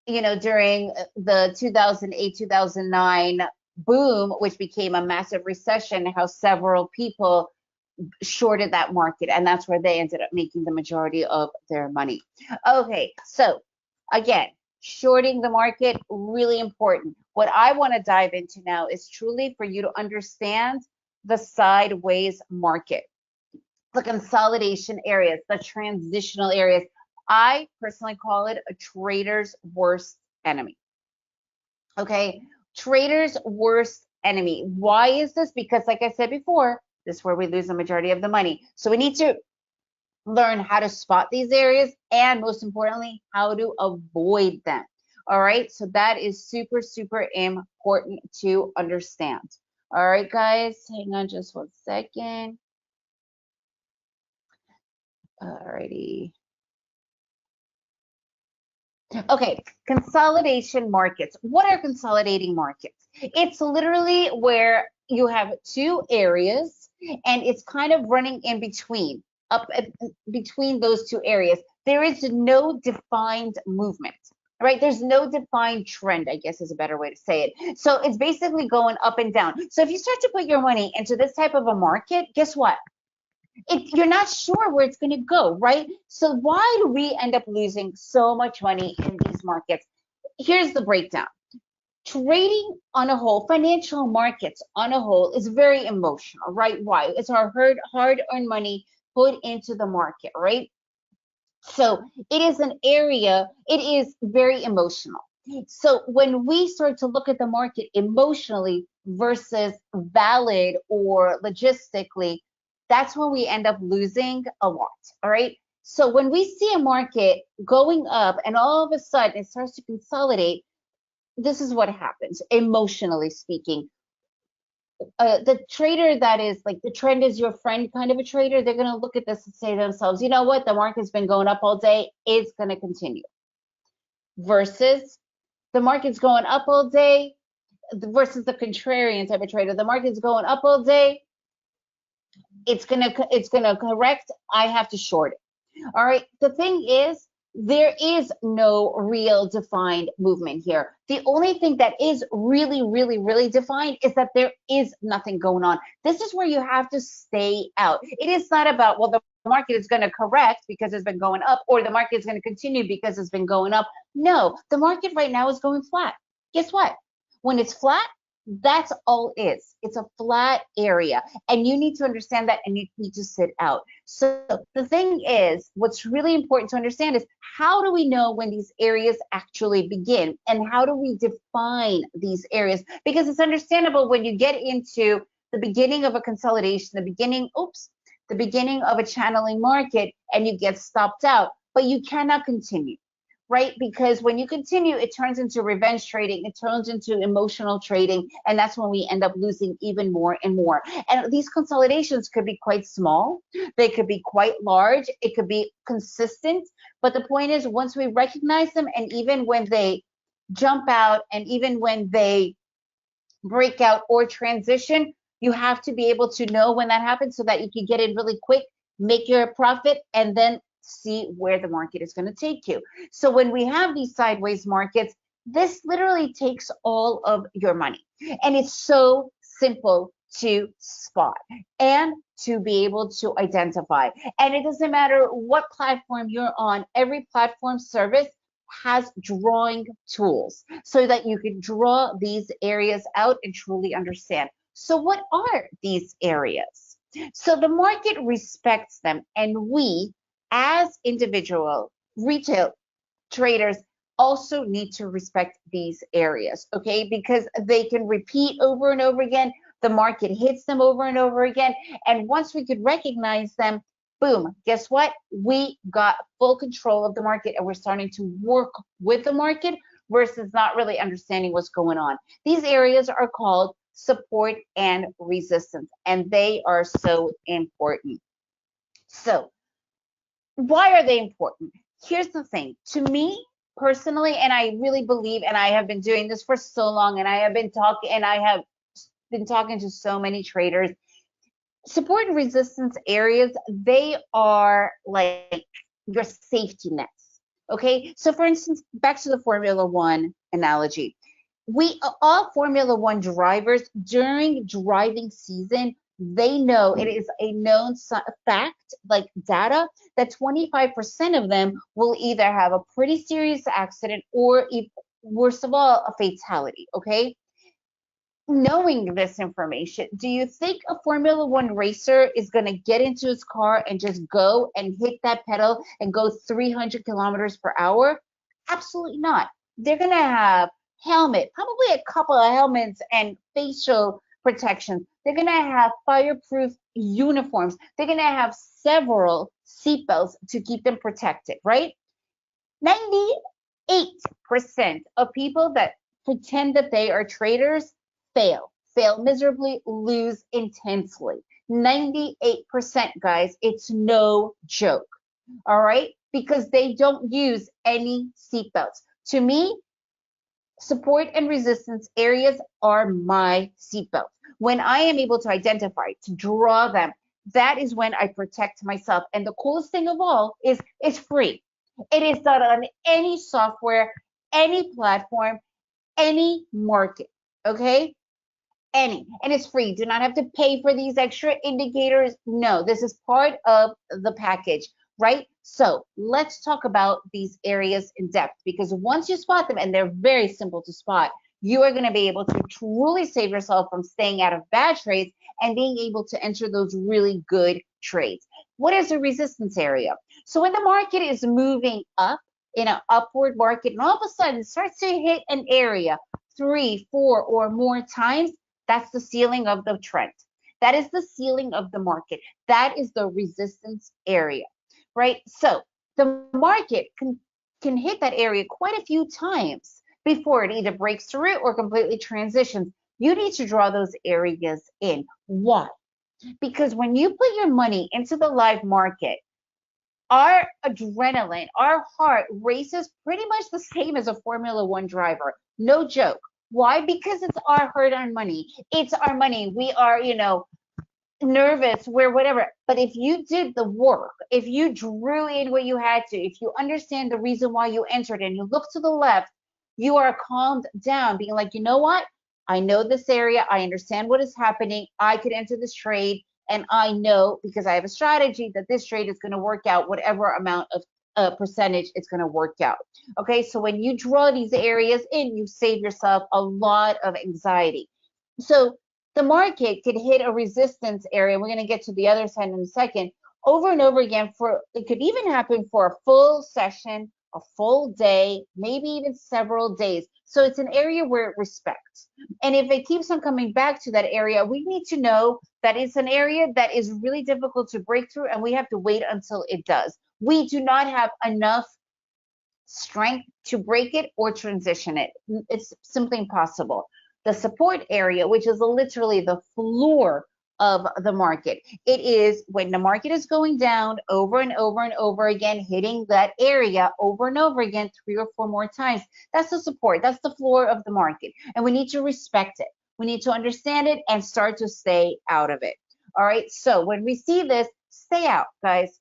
during the 2008-2009 boom, which became a massive recession, how several people shorted that market, and that's where they ended up making the majority of their money. Okay, so again, shorting the market, really important. What I want to dive into now is truly for you to understand the sideways market, the consolidation areas, the transitional areas. I personally call it a trader's worst enemy. Okay, trader's worst enemy. Why is this? Because like I said before, this is where we lose the majority of the money. So we need to learn how to spot these areas and most importantly, how to avoid them. All right, so that is super, super important to understand. All right, guys, hang on just 1 second. All righty. Okay, consolidation markets. What are consolidating markets? It's literally where you have two areas and it's kind of running in between, between those two areas. There is no defined movement, right? There's no defined trend, I guess is a better way to say it. So it's basically going up and down. So if you start to put your money into this type of a market, guess what? You're not sure where it's going to go, right? So why do we end up losing so much money in these markets? Here's the breakdown. Trading on a whole, financial markets on a whole is very emotional, right? Why? It's our hard-earned money put into the market, right? So it is an area, it is very emotional. So when we start to look at the market emotionally versus valid or logistically, that's when we end up losing a lot, all right? So when we see a market going up and all of a sudden it starts to consolidate, this is what happens, emotionally speaking. The trader that is like the trend is your friend kind of a trader, they're going to look at this and say to themselves, you know what, the market's been going up all day, it's going to continue. Versus the market's going up all day, versus the contrarian type of trader. The market's going up all day. It's gonna correct. I have to short it. All right. The thing is, there is no real defined movement here. The only thing that is really, really, really defined is that there is nothing going on. This is where you have to stay out. It is not about, well, the market is going to correct because it's been going up, or the market is going to continue because it's been going up. No, the market right now is going flat. Guess what? When it's flat, that's all it is. It's a flat area, and you need to understand that, and you need to sit out. So the thing is, what's really important to understand is, how do we know when these areas actually begin, and how do we define these areas? Because it's understandable when you get into the beginning of a consolidation, the beginning of a channeling market, and you get stopped out, but you cannot continue. Right? Because when you continue, it turns into revenge trading, it turns into emotional trading, and that's when we end up losing even more and more. And these consolidations could be quite small, they could be quite large, it could be consistent, but the point is, once we recognize them, and even when they jump out, and even when they break out or transition, you have to be able to know when that happens so that you can get in really quick, make your profit, and then see where the market is going to take you. So when we have these sideways markets, this literally takes all of your money. And it's so simple to spot and to be able to identify. And it doesn't matter what platform you're on, every platform service has drawing tools so that you can draw these areas out and truly understand. So what are these areas? So the market respects them, and we, as individual retail traders, also need to respect these areas, okay? Because they can repeat over and over again. The market hits them over and over again. And once we could recognize them, boom, guess what? We got full control of the market, and we're starting to work with the market versus not really understanding what's going on. These areas are called support and resistance, and they are so important. So why are they important? Here's the thing. To me personally, and I really believe, and I have been doing this for so long, and I have been talking to so many traders, support and resistance areas, they are like your safety nets. Okay, so for instance, back to the Formula One analogy. All Formula One drivers during driving season, they know, it is a known fact, like data, that 25% of them will either have a pretty serious accident or, worst of all, a fatality, okay? Knowing this information, do you think a Formula One racer is going to get into his car and just go and hit that pedal and go 300 kilometers per hour? Absolutely not. They're going to have helmet, probably a couple of helmets and facial protection. They're going to have fireproof uniforms. They're going to have several seatbelts to keep them protected, right? 98% of people that pretend that they are traders fail miserably, lose intensely. 98%, guys, it's no joke. All right? Because they don't use any seatbelts. To me, support and resistance areas are my seatbelts. When I am able to identify, to draw them, that is when I protect myself. And the coolest thing of all is it's free. It is not on any software, any platform, any market, okay? Any, and it's free. Do not have to pay for these extra indicators. No, this is part of the package, right? So let's talk about these areas in depth, because once you spot them, and they're very simple to spot, you are going to be able to truly save yourself from staying out of bad trades and being able to enter those really good trades. What is a resistance area? So when the market is moving up in an upward market, and all of a sudden starts to hit an area 3, 4, or more times, that's the ceiling of the trend. That is the ceiling of the market. That is the resistance area, right? So the market can hit that area quite a few times before it either breaks through or completely transitions. You need to draw those areas in. Why? Because when you put your money into the live market, our adrenaline, our heart races pretty much the same as a Formula One driver. No joke. Why? Because it's our hard-earned money. It's our money. We are, nervous, we're whatever. But if you did the work, if you drew in what you had to, if you understand the reason why you entered and you look to the left, you are calmed down, being like, you know what? I know this area. I understand what is happening. I could enter this trade. And I know because I have a strategy that this trade is going to work out whatever amount of percentage it's going to work out. Okay. So when you draw these areas in, you save yourself a lot of anxiety. So the market could hit a resistance area. We're going to get to the other side in a second. Over and over again, it could even happen for a full session, a full day, maybe even several days. So it's an area where it respects. And if it keeps on coming back to that area, we need to know that it's an area that is really difficult to break through, and we have to wait until it does. We do not have enough strength to break it or transition it. It's simply impossible. The support area, which is literally the floor of the market. It is when the market is going down over and over and over again, hitting that area over and over again 3 or 4 more times. That's the support. That's the floor of the market. And we need to respect it. We need to understand it and start to stay out of it. All right. So when we see this, stay out, guys.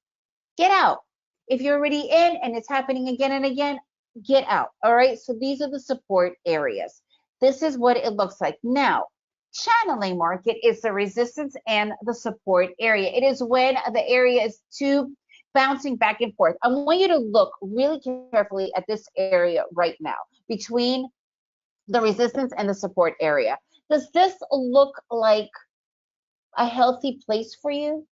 Get out. If you're already in and it's happening again and again, get out. All right. So these are the support areas. This is what it looks like. Now, channeling market is the resistance and the support area. It is when the area is bouncing back and forth. I want you to look really carefully at this area right now between the resistance and the support area. Does this look like a healthy place for you?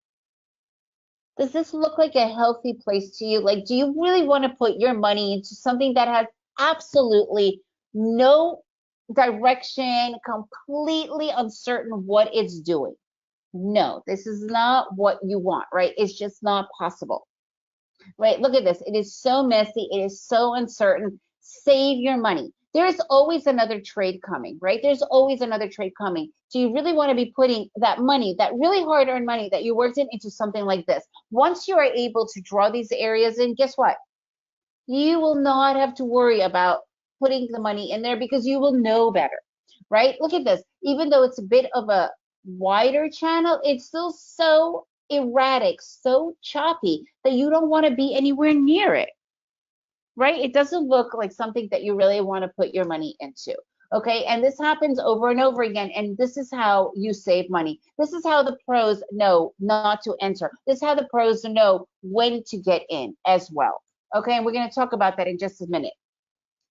Does this look like a healthy place to you? Like, do you really want to put your money into something that has absolutely no direction, completely uncertain what it's doing? No, this is not what you want, right? It's just not possible, right? Look at this. It is so messy. It is so uncertain. Save your money. There's always another trade coming, right? There's always another trade coming. Do you really want to be putting that money, that really hard-earned money that you worked in, into something like this? Once you are able to draw these areas in, guess what? You will not have to worry about putting the money in there because you will know better, right? Look at this. Even though it's a bit of a wider channel, it's still so erratic, so choppy that you don't want to be anywhere near it, right? It doesn't look like something that you really want to put your money into. Okay, and this happens over and over again, and this is how you save money. This is how the pros know not to enter. This is how the pros know when to get in as well. Okay, and we're going to talk about that in just a minute.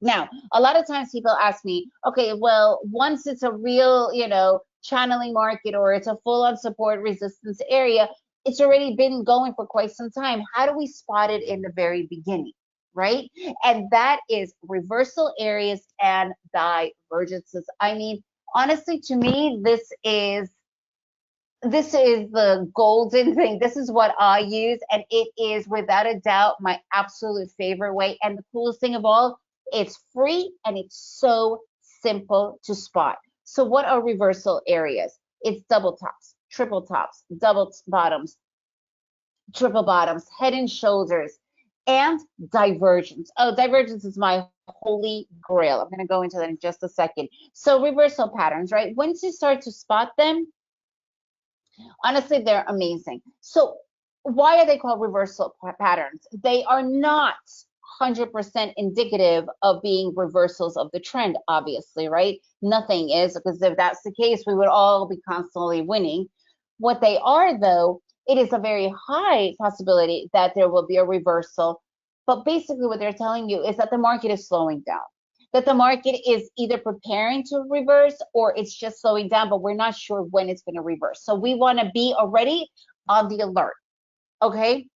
Now, a lot of times people ask me, okay, well, once it's a real, channeling market or it's a full-on support resistance area, it's already been going for quite some time. How do we spot it in the very beginning, right? And that is reversal areas and divergences. I mean, honestly, to me, this is the golden thing. This is what I use, and it is without a doubt my absolute favorite way. And the coolest thing of all, it's free and it's so simple to spot. So what are reversal areas? It's double tops, triple tops, double bottoms, triple bottoms, head and shoulders, and divergence. Oh, divergence is my holy grail. I'm going to go into that in just a second. So reversal patterns, right? Once you start to spot them, honestly, they're amazing. So why are they called reversal patterns? They are not 100% indicative of being reversals of the trend, obviously, right? Nothing is, because if that's the case, we would all be constantly winning. What they are, though, it is a very high possibility that there will be a reversal. But basically what they're telling you is that the market is slowing down, that the market is either preparing to reverse or it's just slowing down, but we're not sure when it's going to reverse. So we want to be already on the alert, okay?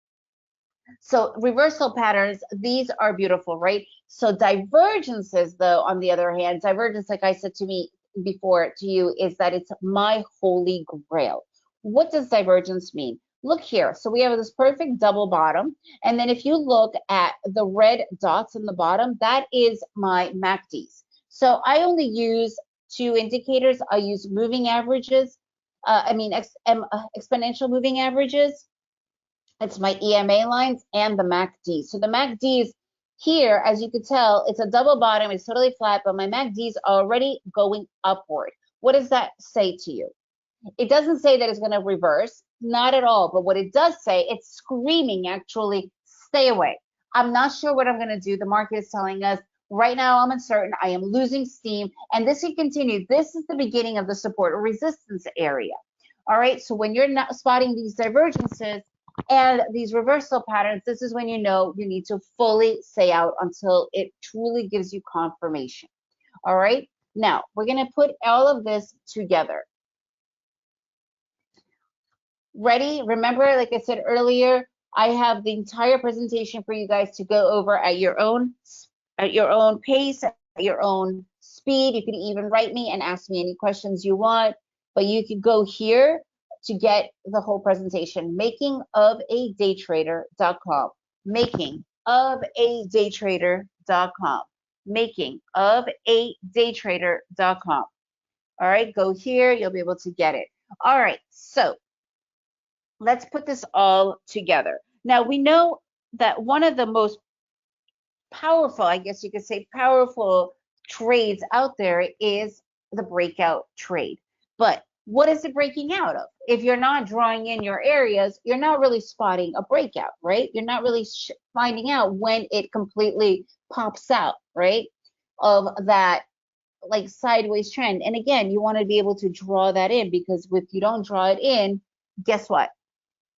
So reversal patterns, these are beautiful, right? So divergences, though, on the other hand, divergence, like I said to me before to you, is that it's my holy grail. What does divergence mean? Look here. So we have this perfect double bottom. And then if you look at the red dots in the bottom, that is my MACDs. So I only use 2 indicators. I use moving averages. Exponential moving averages. It's my EMA lines and the MACD. So the MACDs Here, as you can tell, it's a double bottom, it's totally flat, but my MACD is already going upward. What does that say to you? It doesn't say that it's going to reverse, not at all. But what it does say, it's screaming actually, stay away. I'm not sure what I'm going to do. The market is telling us right now I'm uncertain. I am losing steam, and this can continue. This is the beginning of the support or resistance area. All right. So when you're not spotting these divergences and these reversal patterns, this is when you know you need to fully stay out until it truly gives you confirmation. All right. Now we're going to put all of this together. Ready? Remember, like I said earlier, I have the entire presentation for you guys to go over at your own pace, at your own speed. You can even write me and ask me any questions you want, but you can go here to get the whole presentation. Makingofadaytrader.com. Makingofadaytrader.com. Makingofadaytrader.com. All right, go here. You'll be able to get it. All right, so let's put this all together. Now, we know that one of the most powerful, I guess you could say, powerful trades out there is the breakout trade. But what is it breaking out of? If you're not drawing in your areas, you're not really spotting a breakout, right? You're not really finding out when it completely pops out, right? Of that like sideways trend. And again, you want to be able to draw that in, because if you don't draw it in, guess what?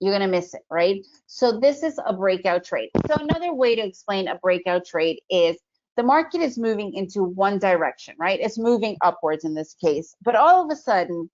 You're going to miss it, right? So this is a breakout trade. So another way to explain a breakout trade is the market is moving into one direction, right? It's moving upwards in this case, but all of a sudden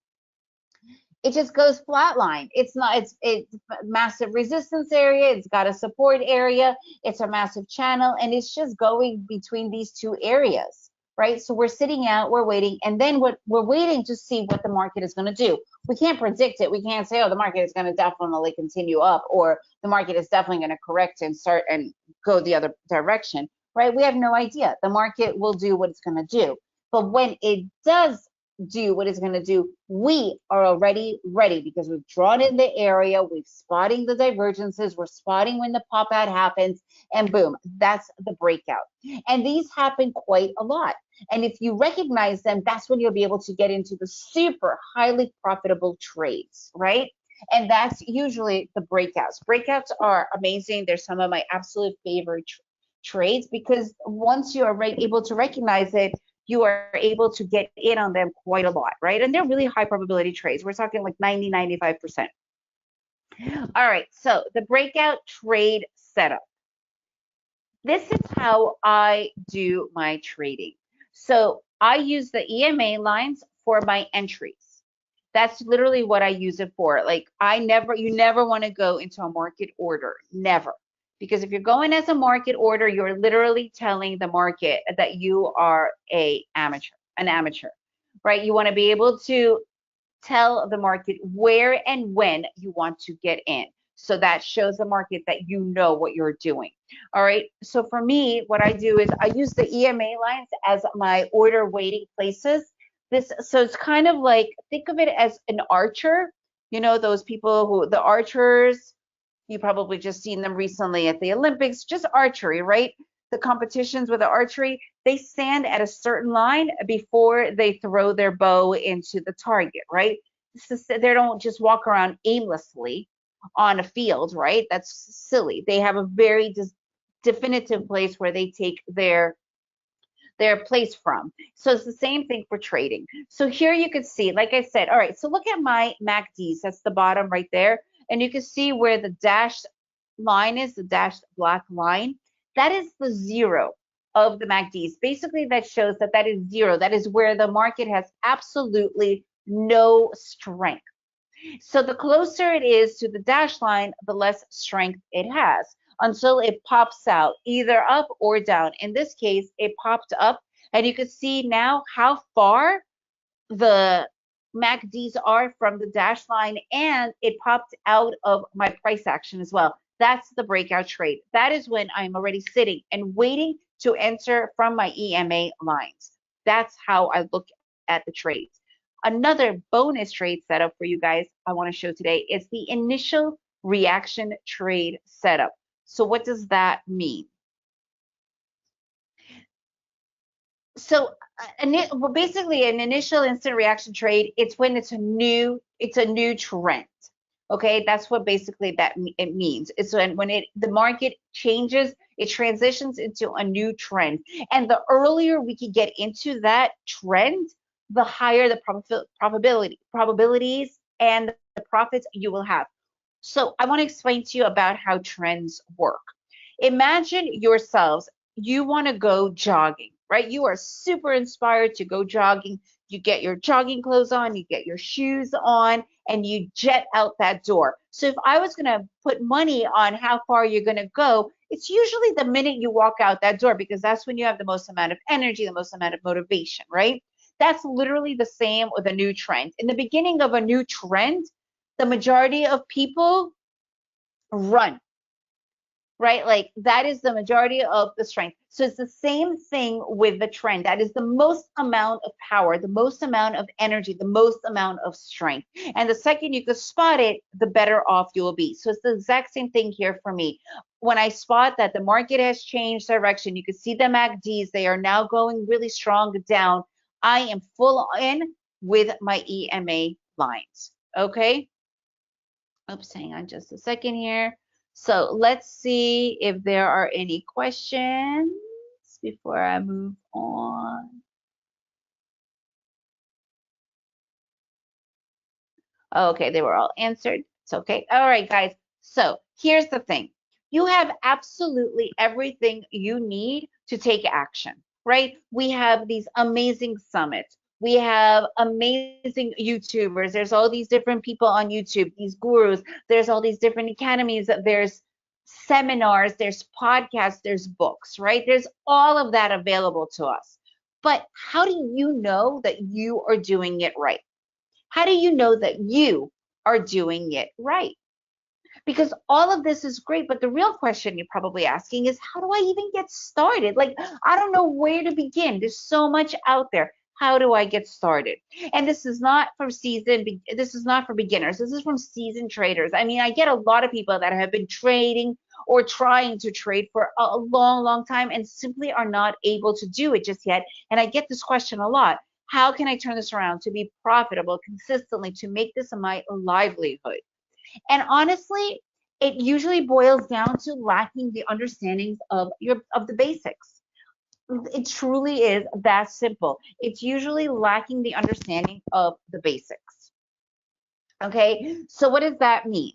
it just goes flatline. It's not, it's massive resistance area. It's got a support area. It's a massive channel, and it's just going between these two areas, right? So we're sitting out, we're waiting, and then we're waiting to see what the market is going to do. We can't predict it. We can't say, oh, the market is going to definitely continue up, or the market is definitely going to correct and start and go the other direction, right? We have no idea. The market will do what it's going to do. But when it does do what it's going to do, we are already ready, because we've drawn in the area, we're spotting the divergences, we're spotting when the pop out happens, and boom, that's the breakout. And these happen quite a lot. And if you recognize them, that's when you'll be able to get into the super highly profitable trades, right? And that's usually the breakouts. Breakouts are amazing. They're some of my absolute favorite trades, because once you are able to recognize it, you are able to get in on them quite a lot, right? And they're really high probability trades. We're talking like 90, 95%. All right, so the breakout trade setup. This is how I do my trading. So I use the EMA lines for my entries. That's literally what I use it for. Like you never want to go into a market order, never. Because if you're going as a market order, you're literally telling the market that you are an amateur, right? You want to be able to tell the market where and when you want to get in. So that shows the market that you know what you're doing. All right. So for me, what I do is I use the EMA lines as my order waiting places. So it's kind of like, think of it as an archer. You know, those people the archers, you probably just seen them recently at the Olympics, just archery, right? The competitions with the archery, they stand at a certain line before they throw their bow into the target, right? They don't just walk around aimlessly on a field, right? That's silly. They have a very definitive place where they take their place from. So it's the same thing for trading. So here you can see, like I said, all right, so look at my MACDs. That's the bottom right there. And you can see where the dashed line is, the dashed black line. That is the zero of the MACDs. Basically, that shows that that is zero. That is where the market has absolutely no strength. So the closer it is to the dashed line, the less strength it has, until it pops out either up or down. In this case, it popped up, and you can see now how far the MACDs are from the dashed line, and it popped out of my price action as well. That's the breakout trade. That is when I'm already sitting and waiting to enter from my EMA lines. That's how I look at the trades. Another bonus trade setup for you guys I want to show today is the initial reaction trade setup. So what does that mean? So well, basically an initial instant reaction trade, it's when it's a new trend. Okay, that's what basically it means. It's when the market changes, it transitions into a new trend. And the earlier we can get into that trend, the higher the probabilities and the profits you will have. So I want to explain to you about how trends work. Imagine yourselves, you want to go jogging, right? You are super inspired to go jogging. You get your jogging clothes on, you get your shoes on, and you jet out that door. So if I was going to put money on how far you're going to go, it's usually the minute you walk out that door, because that's when you have the most amount of energy, the most amount of motivation, right? That's literally the same with a new trend. In the beginning of a new trend, the majority of people run, right? Like that is the majority of the strength. So it's the same thing with the trend. That is the most amount of power, the most amount of energy, the most amount of strength. And the second you can spot it, the better off you will be. So it's the exact same thing here for me. When I spot that the market has changed direction, you can see the MACDs, they are now going really strong down. I am full in with my EMA lines. Okay. Oops, hang on just a second here. So let's see if there are any questions before I move on. Okay, they were all answered. It's okay. All right, guys. So here's the thing. You have absolutely everything you need to take action, right? We have these amazing summits. We have amazing YouTubers. There's all these different people on YouTube, these gurus. There's all these different academies. There's seminars, there's podcasts, there's books, right? There's all of that available to us. But how do you know that you are doing it right? How do you know that you are doing it right? Because all of this is great, but the real question you're probably asking is, how do I even get started? Like, I don't know where to begin. There's so much out there. How do I get started? And this is not for this is not for beginners. This is from seasoned traders. I mean, I get a lot of people that have been trading or trying to trade for a long, long time and simply are not able to do it just yet. And I get this question a lot. How can I turn this around to be profitable consistently, to make this my livelihood? And honestly, it usually boils down to lacking the understandings of the basics. It truly is that simple. It's usually lacking the understanding of the basics. Okay, so what does that mean?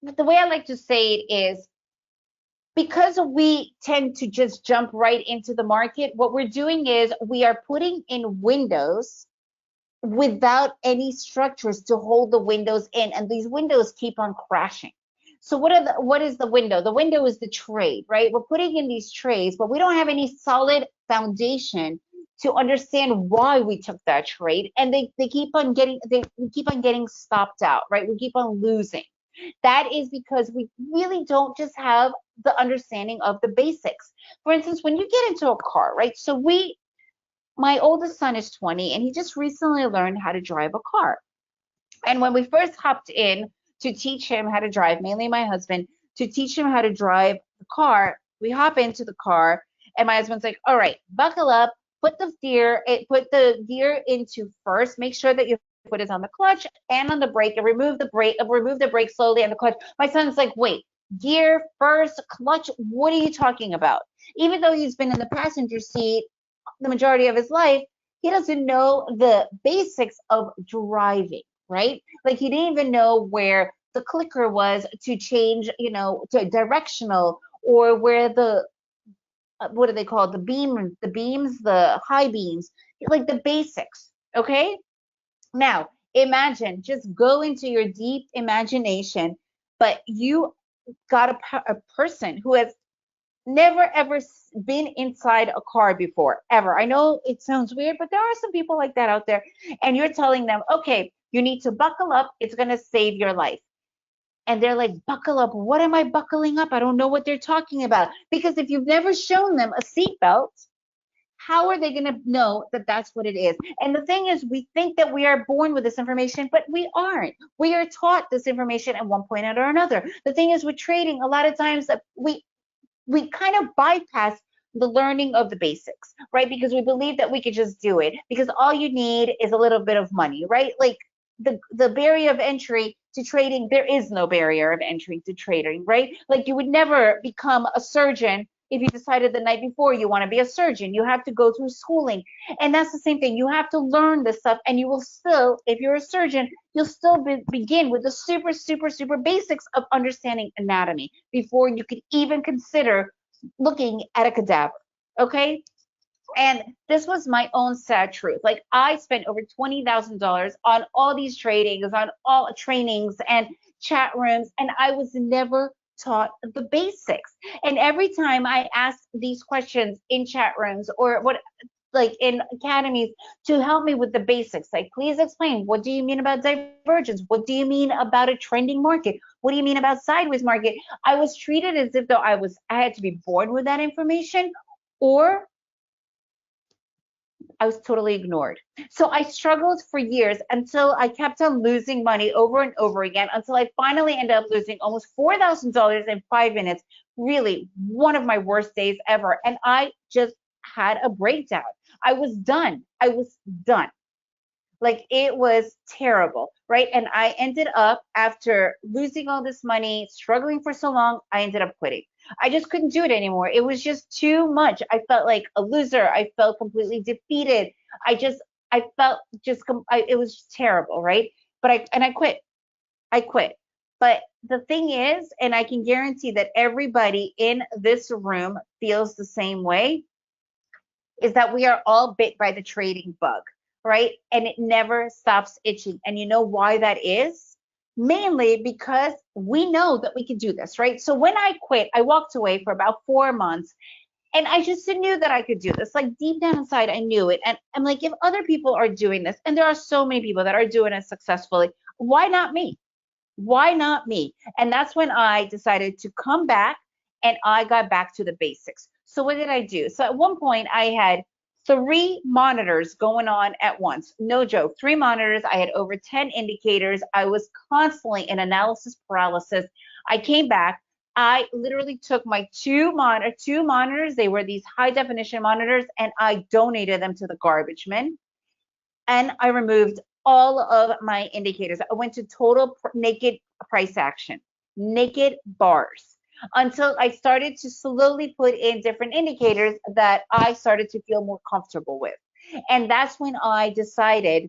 The way I like to say it is, because we tend to just jump right into the market, what we're doing is we are putting in windows without any structures to hold the windows in, and these windows keep on crashing. So what is the window? The window is the trade, right? We're putting in these trades, but we don't have any solid foundation to understand why we took that trade, and they keep on getting stopped out, right? We keep on losing. That is because we really don't just have the understanding of the basics. For instance, when you get into a car, right? So my oldest son is 20 and he just recently learned how to drive a car. And when we first hopped in to teach him how to drive, mainly my husband, to teach him how to drive the car, we hop into the car and my husband's like, all right, buckle up, put the gear into first, make sure that your foot is on the clutch and on the brake, and remove the brake slowly and the clutch. My son's like, wait, gear first, clutch, what are you talking about? Even though he's been in the passenger seat the majority of his life, he doesn't know the basics of driving, right? Like he didn't even know where the clicker was to change, to directional, or where the what do they call it? The high beams, like the basics. Okay. Now imagine, just go into your deep imagination, but you got a person who has never ever been inside a car before, ever. I know it sounds weird, but there are some people like that out there. And you're telling them, okay, you need to buckle up. It's going to save your life. And they're like, buckle up. What am I buckling up? I don't know what they're talking about. Because if you've never shown them a seatbelt, how are they going to know that that's what it is? And the thing is, we think that we are born with this information, but we aren't. We are taught this information at one point or another. The thing is, with trading, a lot of times that we kind of bypass the learning of the basics, right? Because we believe that we could just do it because all you need is a little bit of money, right? Like the barrier of entry to trading, there is no barrier of entry to trading, right? Like you would never become a surgeon if you decided the night before you want to be a surgeon. You have to go through schooling. And that's the same thing. You have to learn this stuff, and you will still, if you're a surgeon, you'll still begin with the super, super, super basics of understanding anatomy before you could even consider looking at a cadaver. Okay? And this was my own sad truth. Like I spent over $20,000 on all these tradings, on all trainings and chat rooms, and I was never taught the basics. And every time I ask these questions in chat rooms or what, like in academies, to help me with the basics, like please explain, what do you mean about divergence? What do you mean about a trending market? What do you mean about sideways market? I was treated as if though I had to be born with that information, or I was totally ignored. So I struggled for years until I kept on losing money over and over again until I finally ended up losing almost $4,000 in 5 minutes. Really, one of my worst days ever. And I just had a breakdown. I was done. I was done. Like it was terrible, right? And I ended up, after losing all this money, struggling for so long, I ended up quitting. I just couldn't do it anymore. It was just too much. I felt like a loser. I felt completely defeated. I felt just, it was just terrible, right? But I quit. I quit. But the thing is, and I can guarantee that everybody in this room feels the same way, is that we are all bit by the trading bug, right? And it never stops itching. And you know why that is? Mainly because we know that we can do this, right? So when I quit, I walked away for about 4 months, and I just knew that I could do this. Like deep down inside, I knew it. And I'm like, if other people are doing this, and there are so many people that are doing it successfully, why not me? Why not me? And that's when I decided to come back, and I got back to the basics. So what did I do? So at one point I had 3 monitors going on at once. No joke, 3 monitors. I had over 10 indicators. I was constantly in analysis paralysis. I came back. I literally took my two monitors. They were these high definition monitors, and I donated them to the garbage bin. And I removed all of my indicators. I went to total naked price action, naked bars, until I started to slowly put in different indicators that I started to feel more comfortable with. And that's when I decided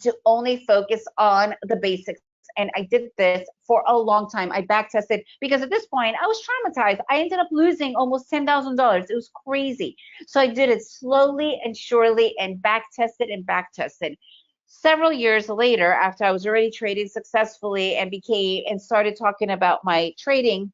to only focus on the basics. And I did this for a long time. I back tested because at this point I was traumatized. I ended up losing almost $10,000. It was crazy. So I did it slowly and surely, and back tested and back tested. Several years later, after I was already trading successfully and started talking about my trading,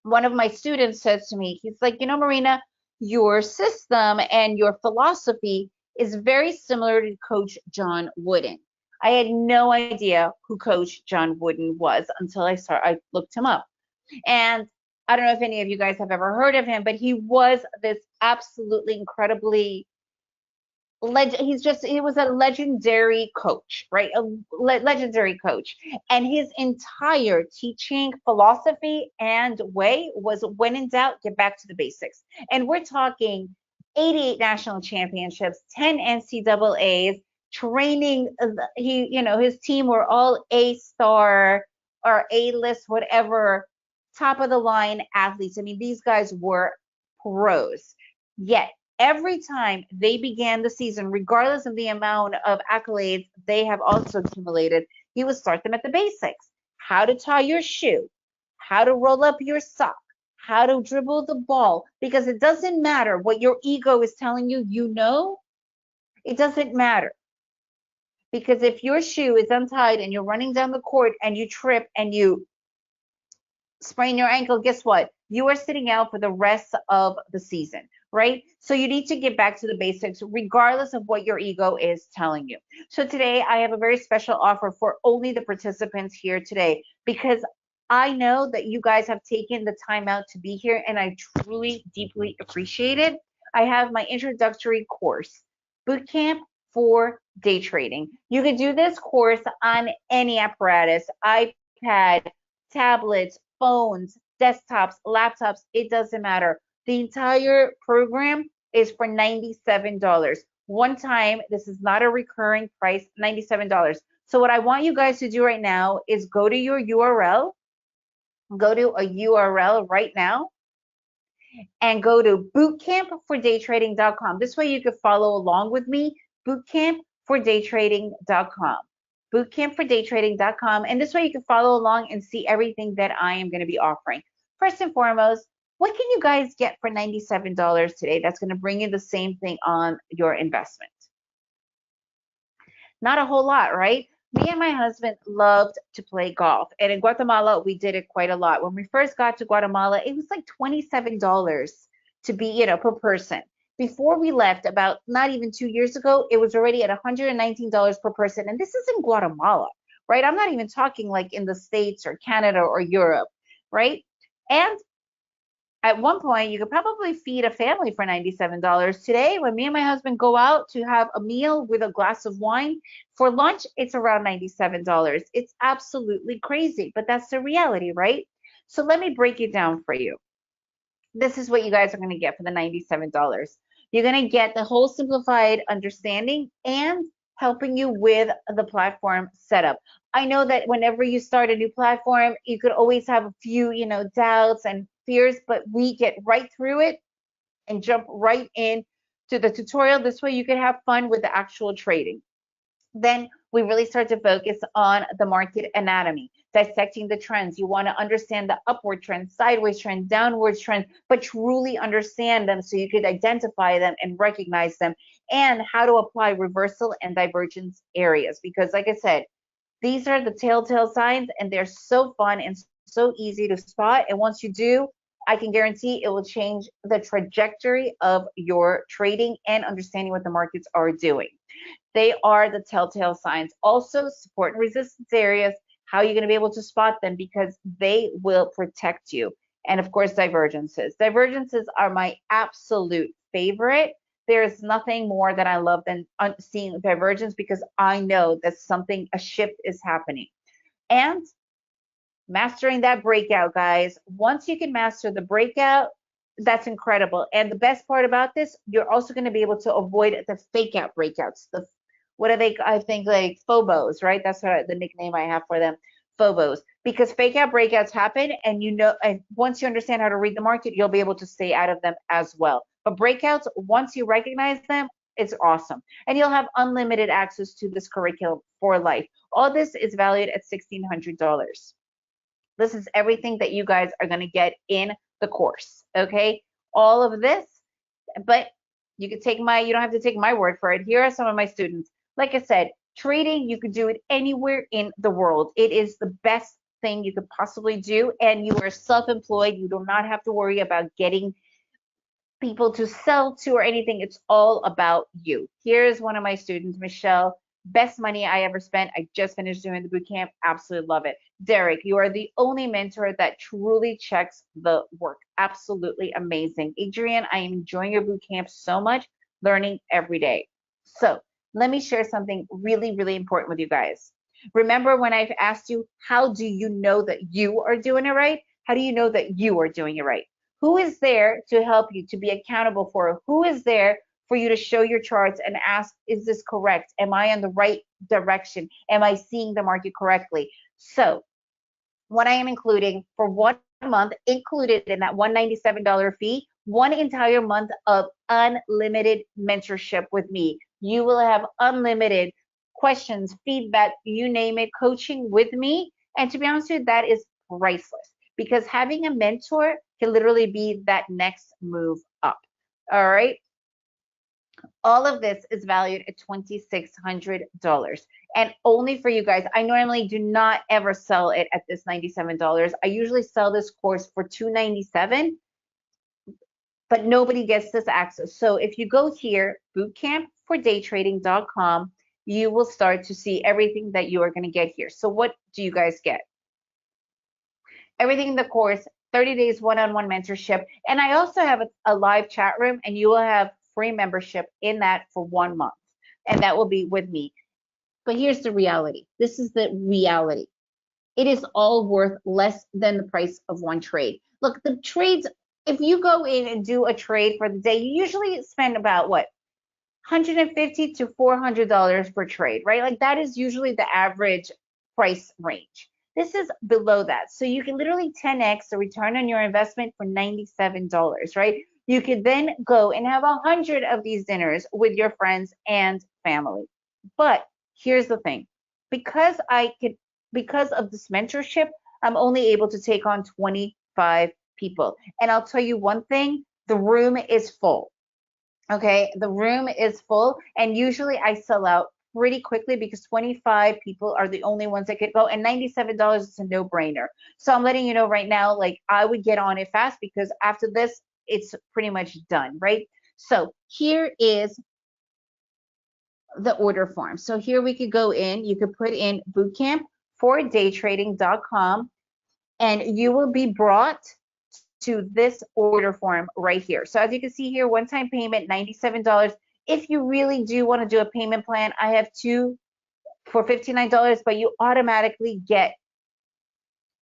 one of my students says to me, he's like, Marina, your system and your philosophy is very similar to Coach John Wooden. I had no idea who Coach John Wooden was until I looked him up. And I don't know if any of you guys have ever heard of him, but he was this absolutely incredibly he was a legendary coach, right? A legendary coach. And his entire teaching philosophy and way was, when in doubt, get back to the basics. And we're talking 88 national championships, 10 NCAAs, training. His team were all A-star or A-list, whatever, top of the line athletes. I mean, these guys were pros. Yet every time they began the season, regardless of the amount of accolades they have also accumulated, he would start them at the basics. How to tie your shoe, how to roll up your sock, how to dribble the ball, because it doesn't matter what your ego is telling you, it doesn't matter. Because if your shoe is untied and you're running down the court and you trip and you sprain your ankle, guess what? You are sitting out for the rest of the season, right? So you need to get back to the basics regardless of what your ego is telling you. So today I have a very special offer for only the participants here today, because I know that you guys have taken the time out to be here, and I truly, deeply appreciate it. I have my introductory course, Bootcamp for Day Trading. You can do this course on any apparatus, iPad, tablets, phones, desktops, laptops, it doesn't matter. The entire program is for $97. One time, this is not a recurring price, $97. So what I want you guys to do right now is go to your URL, go to a URL right now, and go to bootcampfordaytrading.com. This way you can follow along with me, bootcampfordaytrading.com. bootcampfordaytrading.com, and this way you can follow along and see everything that I am going to be offering. First and foremost, what can you guys get for $97 today that's going to bring you the same thing on your investment? Not a whole lot, right? Me and my husband loved to play golf, and in Guatemala we did it quite a lot. When we first got to Guatemala, it was like $27 to be, per person. Before we left, about not even 2 years ago, it was already at $119 per person, and this is in Guatemala, right? I'm not even talking like in the States or Canada or Europe, right? And at one point, you could probably feed a family for $97. Today, when me and my husband go out to have a meal with a glass of wine for lunch, it's around $97. It's absolutely crazy, but that's the reality, right? So let me break it down for you. This is what you guys are going to get for the $97. You're going to get the whole simplified understanding and helping you with the platform setup. I know that whenever you start a new platform, you could always have a few, doubts and fears, but we get right through it and jump right in to the tutorial. This way you can have fun with the actual trading. Then we really start to focus on the market anatomy, dissecting the trends. You want to understand the upward trend, sideways trend, downward trend, but truly understand them so you could identify them and recognize them, and how to apply reversal and divergence areas. Because like I said, these are the telltale signs, and they're so fun and so easy to spot. And once you do, I can guarantee it will change the trajectory of your trading and understanding what the markets are doing. They are the telltale signs. Also, support and resistance areas, how you're going to be able to spot them, because they will protect you. And of course, divergences. Divergences are my absolute favorite. There's nothing more that I love than seeing divergence, because I know that a shift is happening. And mastering that breakout, guys. Once you can master the breakout, that's incredible. And the best part about this, you're also going to be able to avoid the fake out breakouts. What are they? I think like phobos, right? That's the nickname I have for them, phobos. Because fake out breakouts happen, and and once you understand how to read the market, you'll be able to stay out of them as well. But breakouts, once you recognize them, it's awesome. And you'll have unlimited access to this curriculum for life. All this is valued at $1,600. This is everything that you guys are going to get in the course, okay? All of this, but you don't have to take my word for it. Here are some of my students. Like I said, trading, you could do it anywhere in the world. It is the best thing you could possibly do, and you are self-employed. You do not have to worry about getting people to sell to or anything. It's all about you. Here's one of my students, Michelle. Best money I ever spent. I just finished doing the boot camp. Absolutely love it. Derek, you are the only mentor that truly checks the work. Absolutely amazing. Adrian, I am enjoying your boot camp so much, learning every day. So let me share something really, really important with you guys. Remember when I've asked you, how do you know that you are doing it right? How do you know that you are doing it right? Who is there to help you, to be accountable for? Who is there for you to show your charts and ask, is this correct? Am I in the right direction? Am I seeing the market correctly? So what I am including for 1 month, included in that $197 fee, 1 entire month of unlimited mentorship with me. You will have unlimited questions, feedback, you name it, coaching with me. And to be honest with you, that is priceless, because having a mentor can literally be that next move up. All right. All of this is valued at $2,600, and only for you guys. I normally do not ever sell it at this $97. I usually sell this course for $297, but nobody gets this access. So if you go here, bootcampfordaytrading.com, you will start to see everything that you are going to get here. So what do you guys get? Everything in the course, 30 days one-on-one mentorship, and I also have a live chat room, and you will have free membership in that for 1 month, and that will be with me. But here's the reality. This is the reality. It is all worth less than the price of one trade. Look, the trades if you go in and do a trade for the day, you usually spend about what, $150 to $400 per trade, right? Like that is usually the average price range. This is below that. So you can literally 10x the return on your investment for $97, right? You could then go and have 100 of these dinners with your friends and family. But here's the thing, because because of this mentorship, I'm only able to take on 25 people. And I'll tell you one thing, the room is full. Okay, the room is full, and usually I sell out pretty quickly because 25 people are the only ones that could go, and $97 is a no-brainer. So I'm letting you know right now, like I would get on it fast because after this, it's pretty much done, right? So here is the order form. So here we could go in, you could put in bootcampfordaytrading.com, and you will be brought to this order form right here. So as you can see here, one-time payment, $97. If you really do want to do a payment plan, I have two for $59, but you automatically get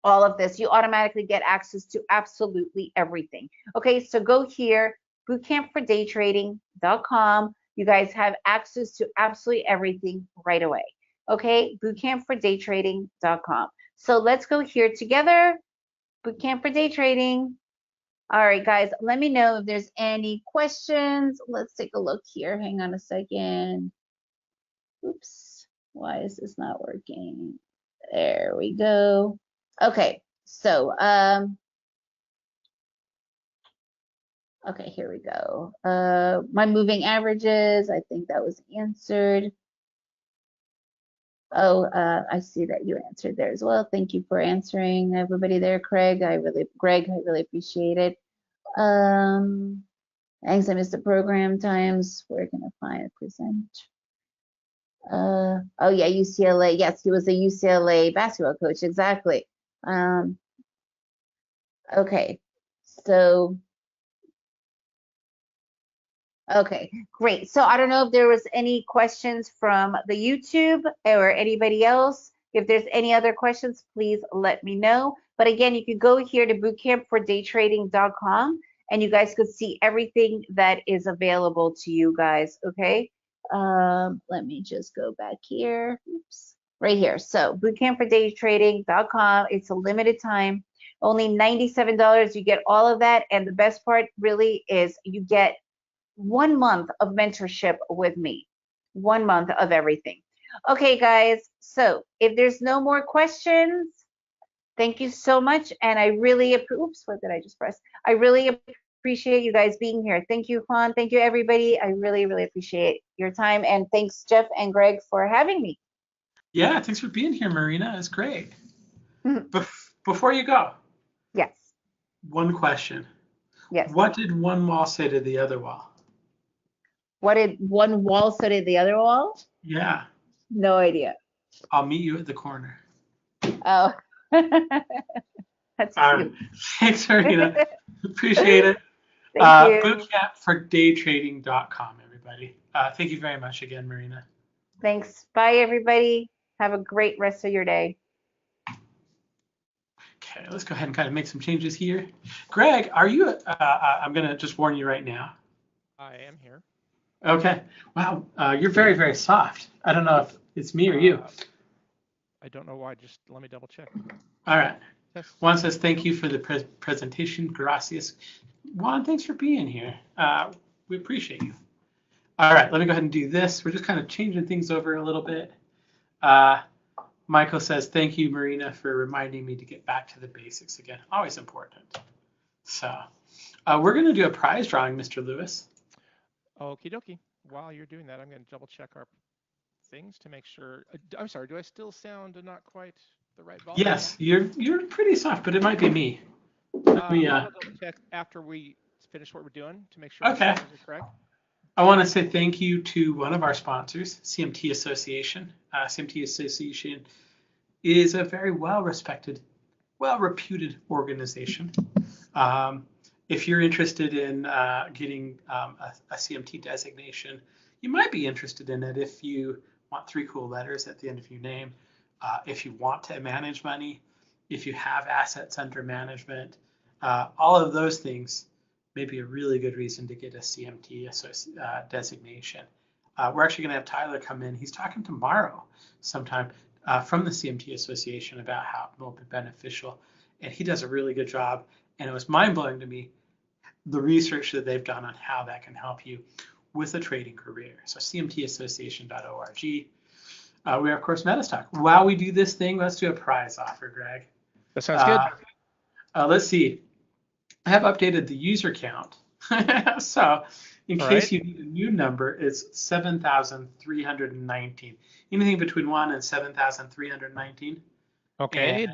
all of this. You automatically get access to absolutely everything. Okay, so go here, bootcampfordaytrading.com. You guys have access to absolutely everything right away. Okay, bootcampfordaytrading.com. So let's go here together, Bootcamp for Day Trading. All right, guys, let me know if there's any questions. Let's take a look here. Hang on a second. Oops, why is this not working? There we go. Okay, so, okay, here we go. My moving averages, I think that was answered. Oh, I see that you answered there as well. Thank you for answering, everybody there, Greg, I really appreciate it. Thanks, I missed the program times. Where can I find present? Oh yeah, UCLA. Yes, he was a UCLA basketball coach. Exactly. Okay, so okay, great. So I don't know if there was any questions from the YouTube or anybody else. If there's any other questions, please let me know. But again, you can go here to bootcampfordaytrading.com and you guys could see everything that is available to you guys, okay? Let me just go back here. Oops. Right here. So bootcampfordaytrading.com. It's a limited time. Only $97. You get all of that. And the best part really is you get 1 month of mentorship with me, 1 month of everything. Okay, guys, so if there's no more questions, thank you so much. And I really, oops, what did I just press? I really appreciate you guys being here. Thank you, Juan. Thank you, everybody. I really appreciate your time. And thanks, Jeff and Greg, for having me. Yeah, thanks for being here, Marina. It's great. Before you go. Yes. One question. Yes. What did one wall say to the other wall? What did one wall say to the other wall? Yeah. No idea. I'll meet you at the corner. Oh. That's cute. Thanks, Marina. Appreciate it. Thank you. Bootcampfordaytrading.com, everybody. Thank you very much again, Marina. Thanks. Bye, everybody. Have a great rest of your day. Okay, let's go ahead and kind of make some changes here. Greg, are you, I'm going to just warn you right now. I am here. Okay. Wow. You're very soft. I don't know if it's me or you. I don't know why. Just let me double check. All right. Yes. Juan says, thank you for the presentation. Gracias. Juan, thanks for being here. We appreciate you. All right. Let me go ahead and do this. We're just kind of changing things over a little bit. Michael says, thank you, Marina, for reminding me to get back to the basics again. Always important. So we're going to do a prize drawing, Mr. Lewis. Okie dokie. While you're doing that, I'm going to double check our things to make sure. I'm sorry, do I still sound not quite the right volume? Yes, you're pretty soft, but it might be me. I'll double check after we finish what we're doing to make sure Okay. the sounds are correct. I want to say thank you to one of our sponsors, CMT Association. CMT Association is a very well-respected, well-reputed organization. If you're interested in getting a CMT designation, you might be interested in it if you want 3 cool letters at the end of your name, if you want to manage money, if you have assets under management, all of those things maybe a really good reason to get a CMT designation. We're actually going to have Tyler come in. He's talking tomorrow sometime from the CMT Association about how it will be beneficial. And he does a really good job. And it was mind-blowing to me, the research that they've done on how that can help you with a trading career. So cmtassociation.org. We have, of course, MetaStock. While we do this thing, let's do a prize offer, Greg. That sounds good. Let's see. I have updated the user count. So in case you need a new number, it's 7,319. Anything between 1 and 7,319. Okay,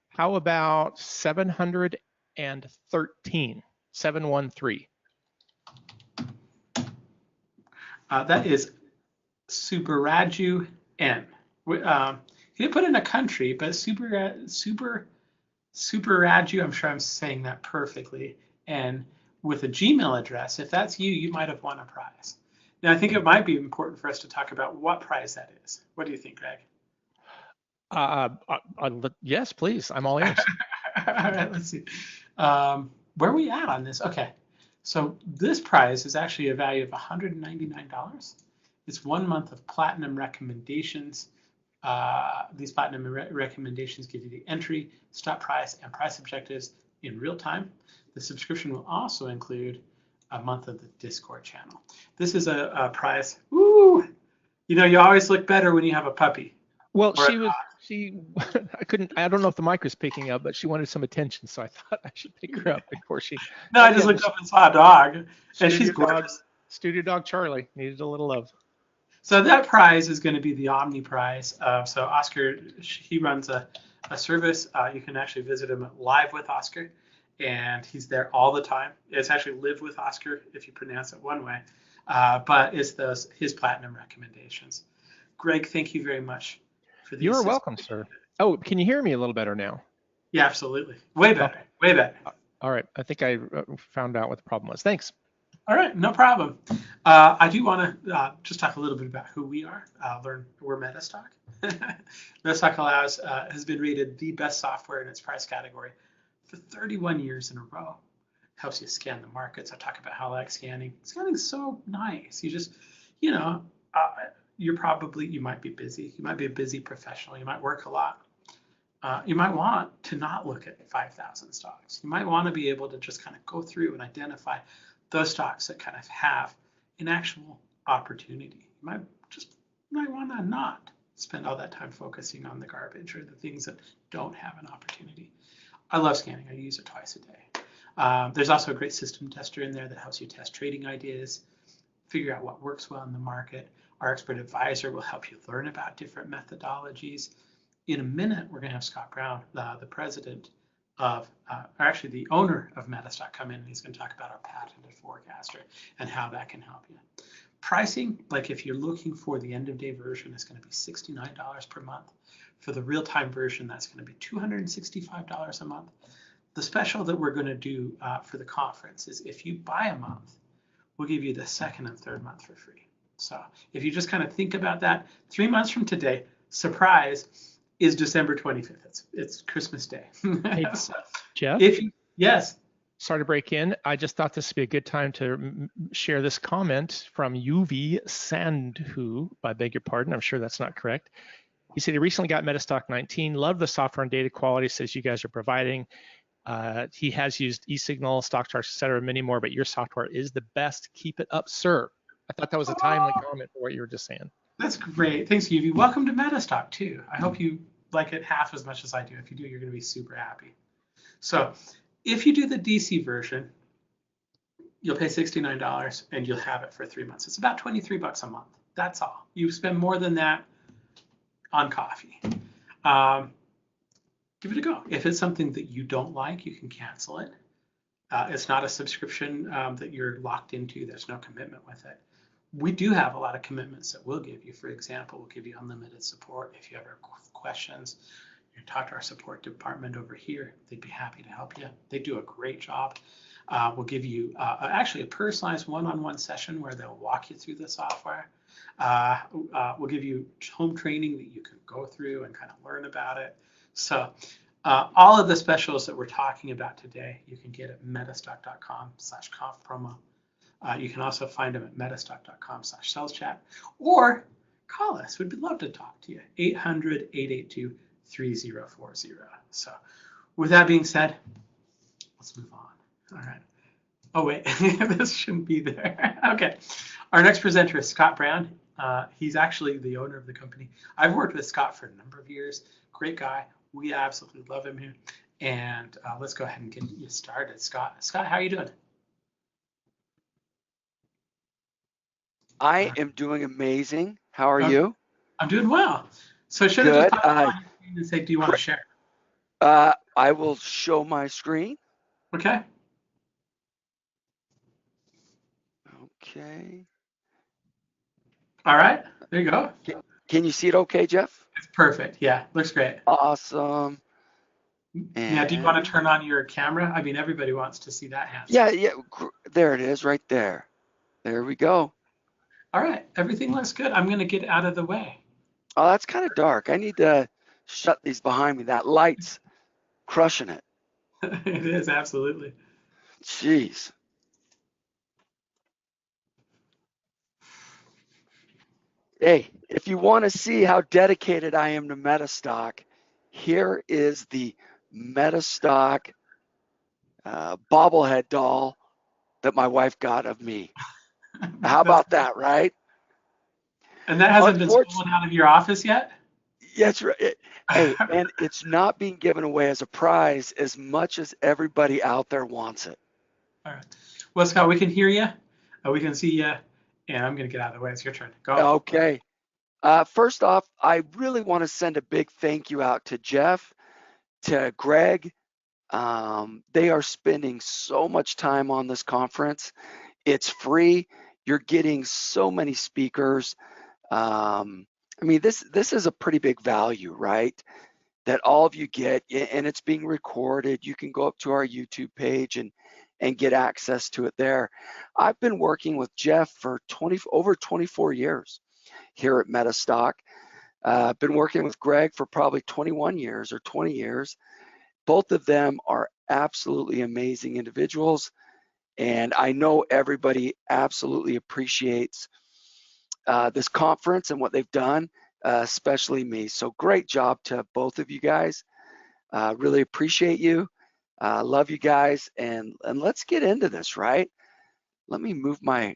how about 713? 713. That is Subaraju N. He didn't put in a country, but Subaraju, I'm sure I'm saying that perfectly. And with a Gmail address, if that's you, you might have won a prize. Now, I think it might be important for us to talk about what prize that is. What do you think, Greg? Yes, please. I'm all ears. All right, let's see. Where are we at on this? Okay. So this prize is actually a value of $199. It's 1 month of platinum recommendations. These platinum recommendations give you the entry, stop price, and price objectives in real time. The subscription will also include a month of the Discord channel. This is a prize. Woo! You know, you always look better when you have a puppy. Well, I don't know if the mic was picking up, but she wanted some attention, so I thought I should pick her up before she. No, I just looked up and saw a dog, and she's gorgeous. Studio dog Charlie needed a little love. So that prize is going to be the Omni prize. So Oscar, he runs a service. You can actually visit him at Live with Oscar, and he's there all the time. It's actually Live with Oscar if you pronounce it one way, but it's his platinum recommendations. Greg, thank you very much for these. You're welcome, sir. Oh, can you hear me a little better now? Yeah, absolutely. Way better. Way better. All right. I think I found out what the problem was. Thanks. All right, no problem. I do want to just talk a little bit about who we are. We're MetaStock. MetaStock has been rated the best software in its price category for 31 years in a row. Helps you scan the markets. I talk about how I like scanning. Scanning's so nice. You just, you might be busy. You might be a busy professional. You might work a lot. You might want to not look at 5,000 stocks. You might want to be able to just kind of go through and identify those stocks that kind of have an actual opportunity. You might want to not spend all that time focusing on the garbage or the things that don't have an opportunity. I love scanning. I use it twice a day. There's also a great system tester in there that helps you test trading ideas, figure out what works well in the market. Our expert advisor will help you learn about different methodologies. In a minute, we're going to have Scott Brown, the president of, or actually the owner of MetaStock, come in, and he's going to talk about our patented forecaster and how that can help you. Pricing, like if you're looking for the end of day version, is going to be $69 per month. For the real-time version, that's going to be $265 a month. The special that we're going to do for the conference is if you buy a month, we'll give you the second and third month for free. So if you just kind of think about that, 3 months from today, surprise, is December 25th. It's Christmas Day. Hey, Jeff? Yes. Sorry to break in. I just thought this would be a good time to share this comment from UV Sandhu. I beg your pardon. I'm sure that's not correct. He said he recently got MetaStock 19. Loved the software and data quality says you guys are providing. He has used eSignal, stock charts, etc., many more, but your software is the best. Keep it up, sir. I thought that was a timely comment for what you were just saying. That's great. Thanks, UV. Welcome to MetaStock, too. I hope you like it half as much as I do. If you do, you're going to be super happy. So if you do the DC version, you'll pay $69 and you'll have it for 3 months. It's about $23 a month. That's all. You spend more than that on coffee. Give it a go. If it's something that you don't like, you can cancel it. It's not a subscription that you're locked into. There's no commitment with it. We do have a lot of commitments that we'll give you. For example, we'll give you unlimited support. If you ever have questions, you can talk to our support department over here. They'd be happy to help you. They do a great job. We'll give you actually a personalized one-on-one session where they'll walk you through the software. We'll give you home training that you can go through and kind of learn about it. So All of the specials that we're talking about today, you can get at metastock.com/conf promo. You can also find them at metastock.com/salespchat, or call us. We'd love to talk to you. 800-882-3040. So with that being said, let's move on. All right. Oh, wait, this shouldn't be there. Okay. Our next presenter is Scott Brown. He's actually the owner of the company. I've worked with Scott for a number of years. Great guy. We absolutely love him here. And let's go ahead and get you started. Scott, how are you doing? I am doing amazing. How are you? I'm doing well. So should have just popped on your screen and say, do you want to share? I will show my screen. Okay. Okay. All right. There you go. Can you see it okay, Jeff? It's perfect. Yeah, looks great. Awesome. Yeah, do you want to turn on your camera? I mean, everybody wants to see that hand. Yeah. There it is right there. There we go. All right. Everything looks good. I'm going to get out of the way. Oh, that's kind of dark. I need to shut these behind me. That light's crushing it. It is, absolutely. Jeez. Hey, if you want to see how dedicated I am to MetaStock, here is the MetaStock bobblehead doll that my wife got of me. How about that, right? And that hasn't been stolen out of your office yet? Yes, right. Hey, and it's not being given away as a prize as much as everybody out there wants it. All right. Well, Scott, we can hear you. We can see you. And I'm going to get out of the way. It's your turn. Go. Okay. First off, I really want to send a big thank you out to Jeff, to Greg. They are spending so much time on this conference. It's free. You're getting so many speakers. I mean, this is a pretty big value, right? That all of you get, and it's being recorded. You can go up to our YouTube page and get access to it there. I've been working with Jeff for over 24 years here at MetaStock. I've been working with Greg for probably 21 years or 20 years. Both of them are absolutely amazing individuals, and I know everybody absolutely appreciates this conference and what they've done, especially me. So great job to both of you guys. Really appreciate you. Love you guys, and let's get into this, right? Let me move my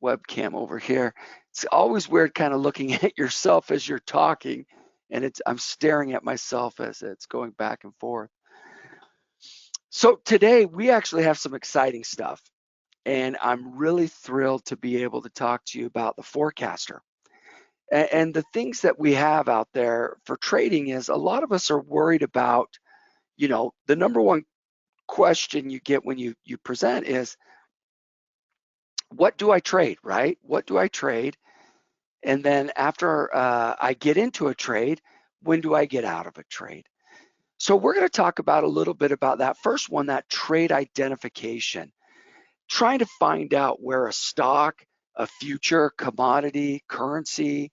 webcam over here. It's always weird kind of looking at yourself as you're talking, and I'm staring at myself as it's going back and forth. So today we actually have some exciting stuff, and I'm really thrilled to be able to talk to you about the forecaster. And the things that we have out there for trading is a lot of us are worried about, the number one question you get when you present is, what do I trade, right? What do I trade? And then after I get into a trade, when do I get out of a trade? So we're going to talk about a little bit about that first one, that trade identification, trying to find out where a stock, a future, commodity, currency,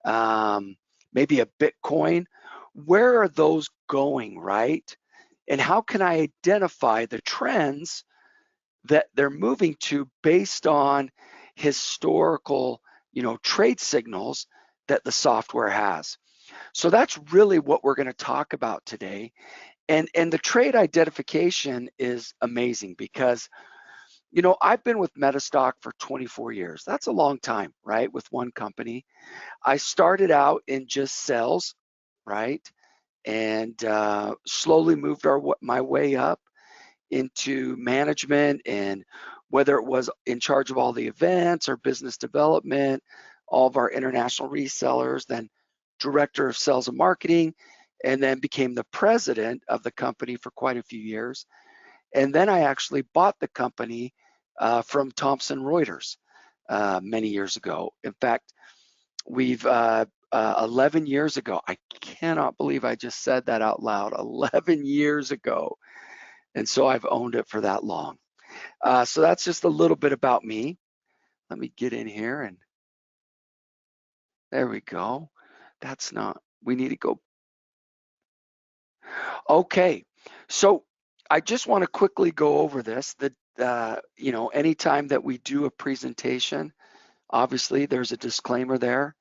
maybe a Bitcoin, where are those going, right? And how can I identify the trends that they're moving to based on historical, trade signals that the software has? So that's really what we're going to talk about today. And the trade identification is amazing because, I've been with MetaStock for 24 years. That's a long time, right? With one company. I started out in just sales, right? And slowly moved my way up into management, and whether it was in charge of all the events or business development, all of our international resellers, then director of sales and marketing, and then became the president of the company for quite a few years. And then I actually bought the company from Thomson Reuters many years ago. In fact, we've 11 years ago, I cannot believe I just said that out loud, 11 years ago. And so I've owned it for that long. So that's just a little bit about me. Let me get in here, and there we go. We need to go. Okay, so I just want to quickly go over this. You know, anytime that we do a presentation, obviously there's a disclaimer there.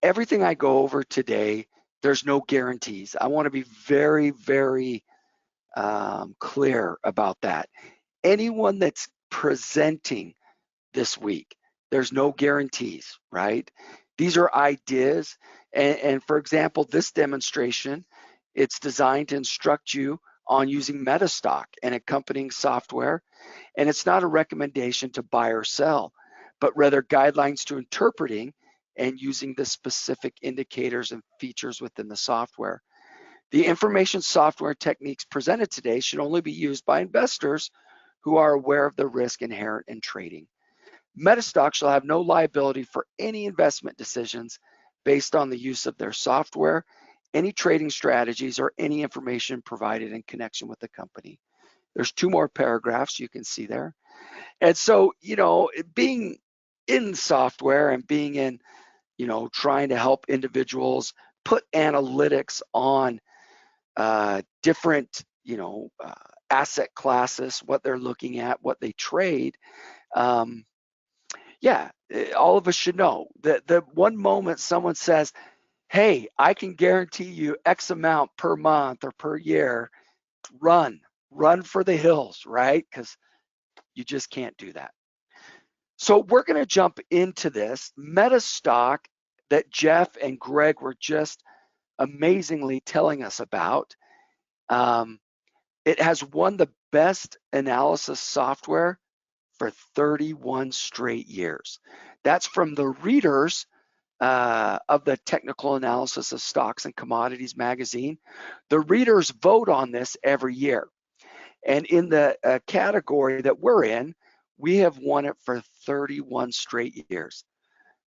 Everything I go over today, there's no guarantees. I want to be very, very clear about that. Anyone that's presenting this week, there's no guarantees, right? These are ideas. And for example, this demonstration, it's designed to instruct you on using MetaStock and accompanying software. And it's not a recommendation to buy or sell, but rather guidelines to interpreting and using the specific indicators and features within the software. The information software techniques presented today should only be used by investors who are aware of the risk inherent in trading. MetaStock shall have no liability for any investment decisions based on the use of their software, any trading strategies, or any information provided in connection with the company. There's 2 more paragraphs you can see there. And so, you know, being in software and being in, you know, trying to help individuals put analytics on different, you know, asset classes, what they're looking at, what they trade. Yeah, all of us should know that the one moment someone says, hey, I can guarantee you X amount per month or per year, run for the hills, right? Because you just can't do that. So we're going to jump into this MetaStock that Jeff and Greg were just amazingly telling us about. It has won the best analysis software for 31 straight years. That's from the readers of the Technical Analysis of Stocks and Commodities magazine. The readers vote on this every year. And in the category that we're in, we have won it for 31 straight years.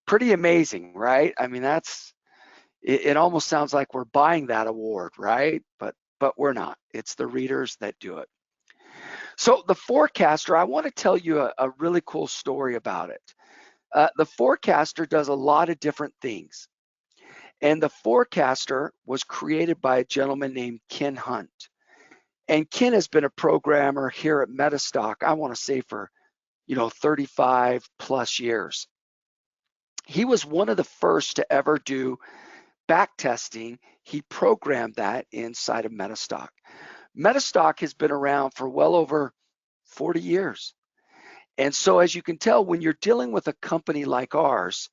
Pretty amazing, right? I mean, it almost sounds like we're buying that award, right? But we're not. It's the readers that do it. So the forecaster, I want to tell you a really cool story about it. The forecaster does a lot of different things. And the forecaster was created by a gentleman named Ken Hunt. And Ken has been a programmer here at MetaStock, I want to say for, you know, 35 plus years. He was one of the first to ever do back testing. He programmed that inside of MetaStock. MetaStock has been around for well over 40 years. And so as you can tell, when you're dealing with a company like ours,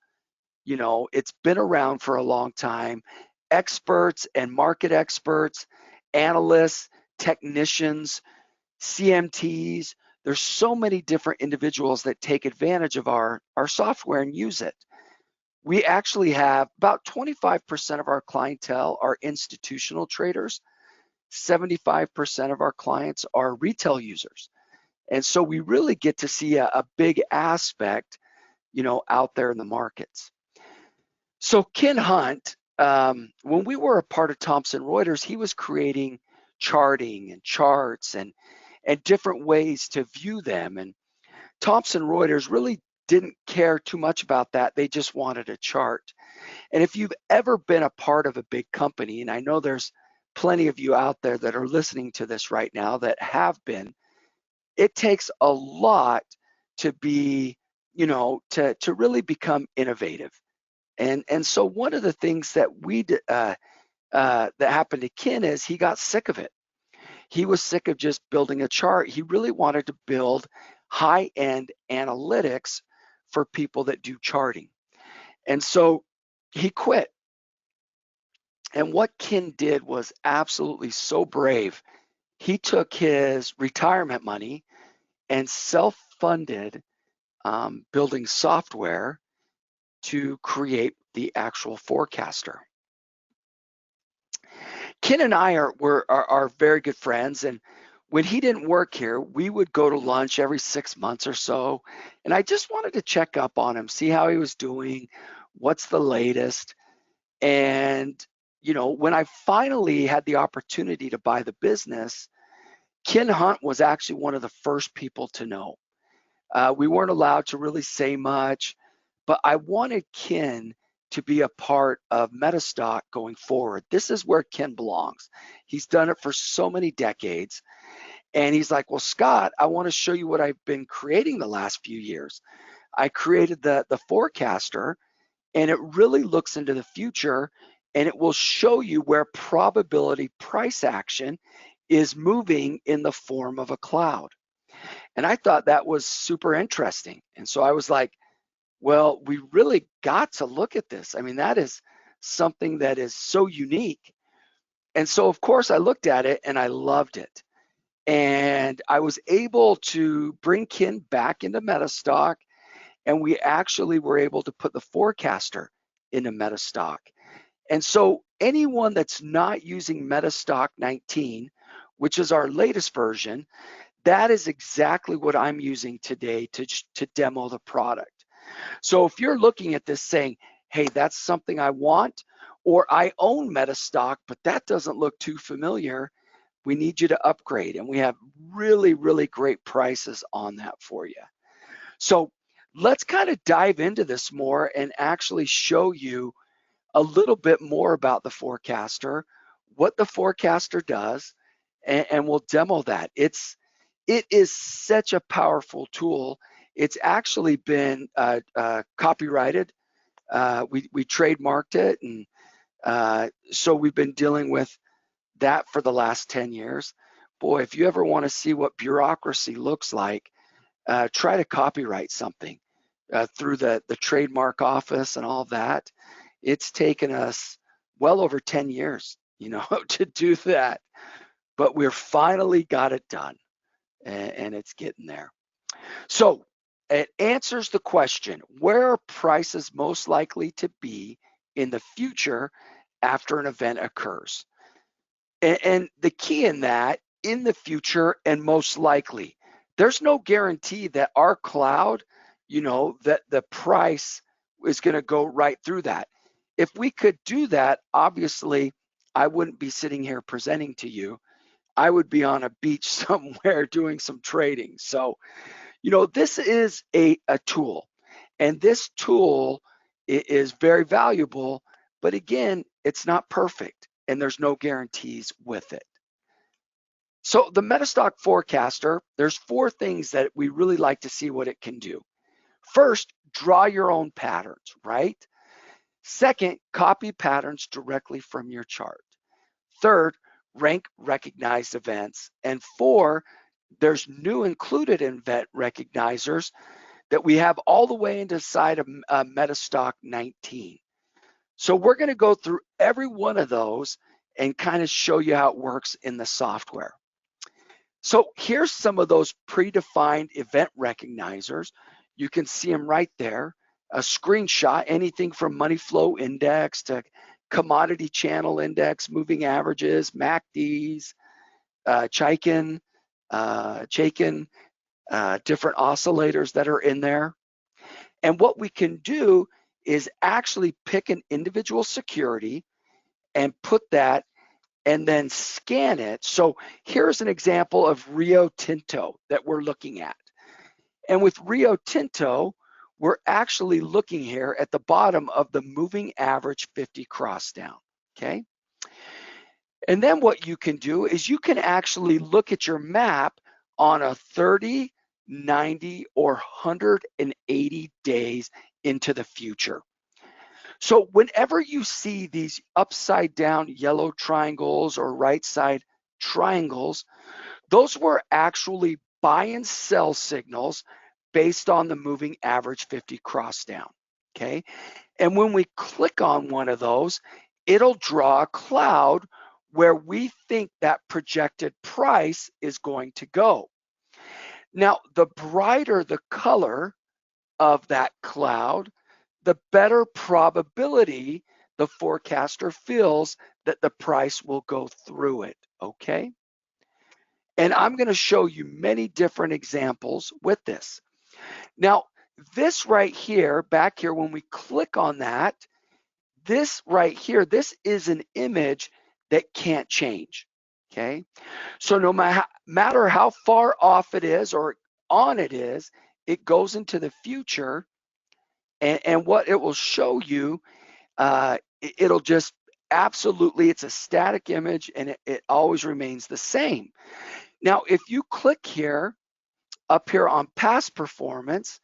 you know, it's been around for a long time. Experts and market experts, analysts, technicians, CMTs, there's so many different individuals that take advantage of our software and use it. We actually have about 25% of our clientele are institutional traders. 75% of our clients are retail users. And so we really get to see a big aspect, you know, out there in the markets. So Ken Hunt, when we were a part of Thomson Reuters, he was creating charting and charts and different ways to view them. And Thomson Reuters really didn't care too much about that. They just wanted a chart. And if you've ever been a part of a big company, and I know there's plenty of you out there that are listening to this right now that have been, it takes a lot to be, you know, to really become innovative. And so one of the things that that happened to Ken is he got sick of it. He was sick of just building a chart. He really wanted to build high-end analytics for people that do charting. And so he quit. And what Ken did was absolutely so brave. He took his retirement money and self-funded building software to create the actual forecaster. Ken and I are very good friends, and when he didn't work here, we would go to lunch every 6 months or so, and I just wanted to check up on him, see how he was doing, what's the latest. And you know, when I finally had the opportunity to buy the business, Ken Hunt was actually one of the first people to know. We weren't allowed to really say much, but I wanted Ken to be a part of MetaStock going forward. This is where Ken belongs. He's done it for so many decades. And he's like, well, Scott, I want to show you what I've been creating the last few years. I created the forecaster, and it really looks into the future, and it will show you where probability price action is moving in the form of a cloud. And I thought that was super interesting. And so I was like, well, we really got to look at this. I mean, that is something that is so unique. And so, of course, I looked at it and I loved it. And I was able to bring Ken back into MetaStock, and we actually were able to put the forecaster into MetaStock. And so anyone that's not using MetaStock 19, which is our latest version, that is exactly what I'm using today to demo the product. So if you're looking at this saying, hey, that's something I want, or I own MetaStock, but that doesn't look too familiar, we need you to upgrade. And we have really, really great prices on that for you. So let's kind of dive into this more and actually show you a little bit more about the forecaster, what the forecaster does, and we'll demo that. It is such a powerful tool. It's actually been copyrighted. We trademarked it, and so we've been dealing with that for the last 10 years. Boy, if you ever want to see what bureaucracy looks like, try to copyright something through the trademark office and all that. It's taken us well over 10 years, to do that, but we're finally got it done, and it's getting there. So it answers the question, where are prices most likely to be in the future after an event occurs? And the key in that, in the future and most likely, there's no guarantee that our cloud, that the price is going to go right through that. If we could do that, obviously, I wouldn't be sitting here presenting to you. I would be on a beach somewhere doing some trading. So, this is a tool, and this tool is very valuable, but again, it's not perfect, and there's no guarantees with it. So the MetaStock forecaster, there's 4 things that we really like to see what it can do. First, draw your own patterns, right? Second, copy patterns directly from your chart. Third, rank recognized events. And 4, there's new included event recognizers that we have all the way inside of MetaStock 19. So we're going to go through every one of those and kind of show you how it works in the software. So here's some of those predefined event recognizers. You can see them right there. A screenshot, anything from money flow index to commodity channel index, moving averages, MACDs, Chaikin, different oscillators that are in there. And what we can do is actually pick an individual security and put that and then scan it. So here's an example of Rio Tinto that we're looking at. And with Rio Tinto, we're actually looking here at the bottom of the moving average 50 cross down, okay? And then what you can do is you can actually look at your map on a 30, 90, or 180 days into the future. So whenever you see these upside down yellow triangles or right side triangles, those were actually buy and sell signals based on the moving average 50 cross down, okay? And when we click on one of those, it'll draw a cloud where we think that projected price is going to go. Now, the brighter the color of that cloud, the better probability the forecaster feels that the price will go through it, okay? And I'm going to show you many different examples with this. Now, this right here, back here, when we click on that, this right here, this is an image that can't change, okay? So no matter how far off it is or on it is, it goes into the future, and what it will show you, it'll just absolutely, it's a static image and it always remains the same. Now, if you click here, up here on past performance,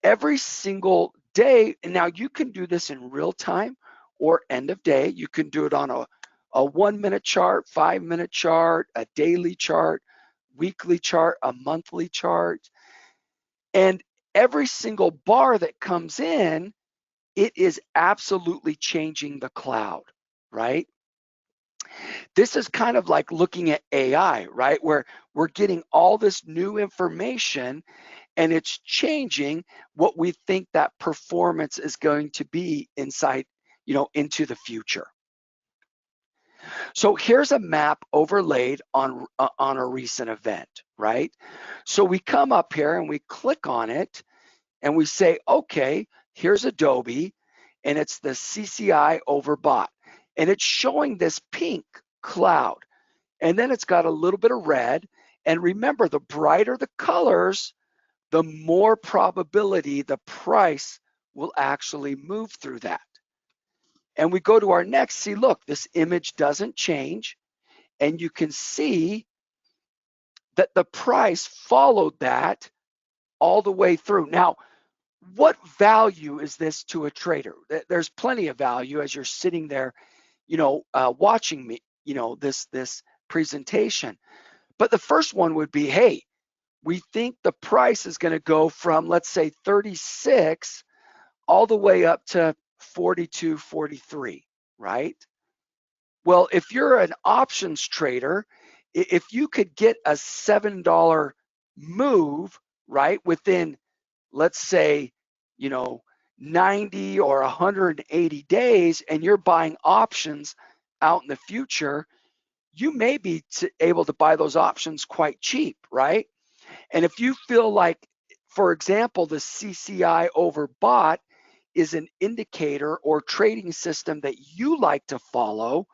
every single day, and now you can do this in real time or end of day. You can do it on a 1 minute chart, 5 minute chart, a daily chart, weekly chart, a monthly chart. And every single bar that comes in, it is absolutely changing the cloud, right? This is kind of like looking at AI, right? Where we're getting all this new information and it's changing what we think that performance is going to be inside, into the future. So here's a map overlaid on a recent event, right? So we come up here and we click on it and we say, okay, here's Adobe and it's the CCI overbought. And it's showing this pink cloud. And then it's got a little bit of red. And remember, the brighter the colors, the more probability the price will actually move through that. And we go to our next, see, look, this image doesn't change. And you can see that the price followed that all the way through. Now, what value is this to a trader? There's plenty of value as you're sitting there, watching me, this presentation. But the first one would be, hey, we think the price is going to go from, let's say, 36 all the way up to 42, 43, right? Well, if you're an options trader, if you could get a $7 move, right, within, let's say, 90 or 180 days, and you're buying options out in the future, you may be able to buy those options quite cheap, right? And if you feel like, for example, the CCI overbought is an indicator or trading system that you like to follow,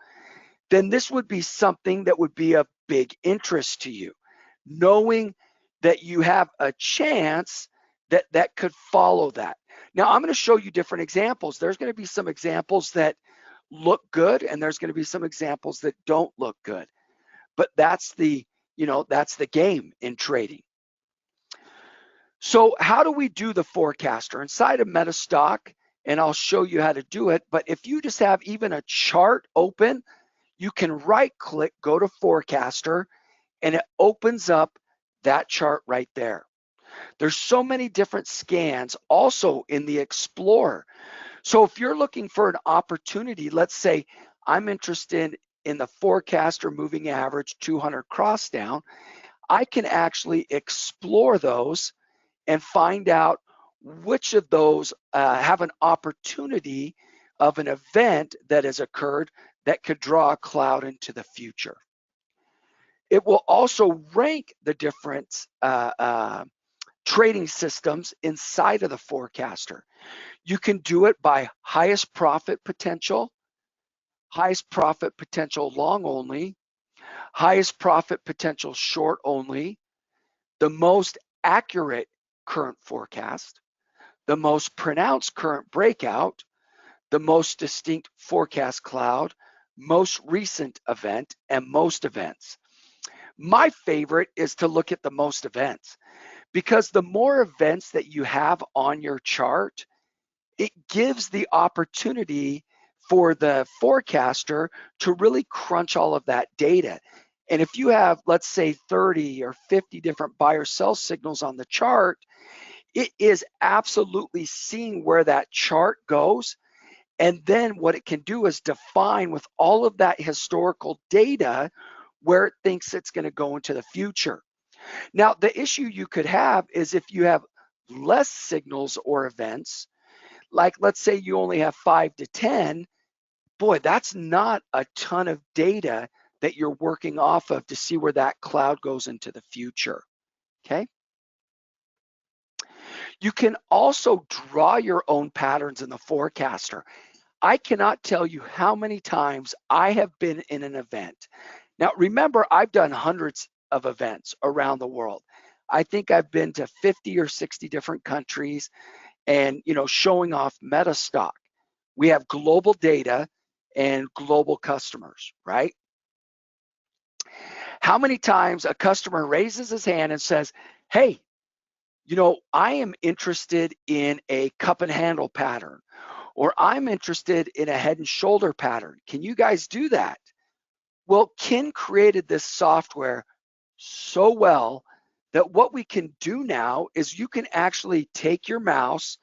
then this would be something that would be of big interest to you, knowing that you have a chance that could follow that. Now, I'm going to show you different examples. There's going to be some examples that look good, and there's going to be some examples that don't look good. But that's the game in trading. So how do we do the forecaster? Inside of MetaStock, and I'll show you how to do it, but if you just have even a chart open, you can right click, go to forecaster, and it opens up that chart right there. There's so many different scans also in the Explorer. So if you're looking for an opportunity, let's say I'm interested in the forecaster moving average 200 cross down, I can actually explore those and find out which of those have an opportunity of an event that has occurred that could draw a cloud into the future. It will also rank the different trading systems inside of the forecaster. You can do it by highest profit potential long only, highest profit potential short only, the most accurate current forecast, the most pronounced current breakout, the most distinct forecast cloud, most recent event, and most events. My favorite is to look at the most events, because the more events that you have on your chart, it gives the opportunity for the forecaster to really crunch all of that data. And if you have, let's say, 30 or 50 different buy or sell signals on the chart, it is absolutely seeing where that chart goes. And then what it can do is define with all of that historical data where it thinks it's going to go into the future. Now, the issue you could have is if you have less signals or events, like let's say you only have 5 to 10, boy, that's not a ton of data that you're working off of to see where that cloud goes into the future, okay? You can also draw your own patterns in the forecaster. I cannot tell you how many times I have been in an event. Now, remember, I've done hundreds of events around the world. I think I've been to 50 or 60 different countries and, showing off MetaStock. We have global data and global customers, right? How many times a customer raises his hand and says, hey, you know, I am interested in a cup and handle pattern, or I'm interested in a head and shoulder pattern. Can you guys do that? Well, Ken created this software so well that what we can do now is you can actually take your mouse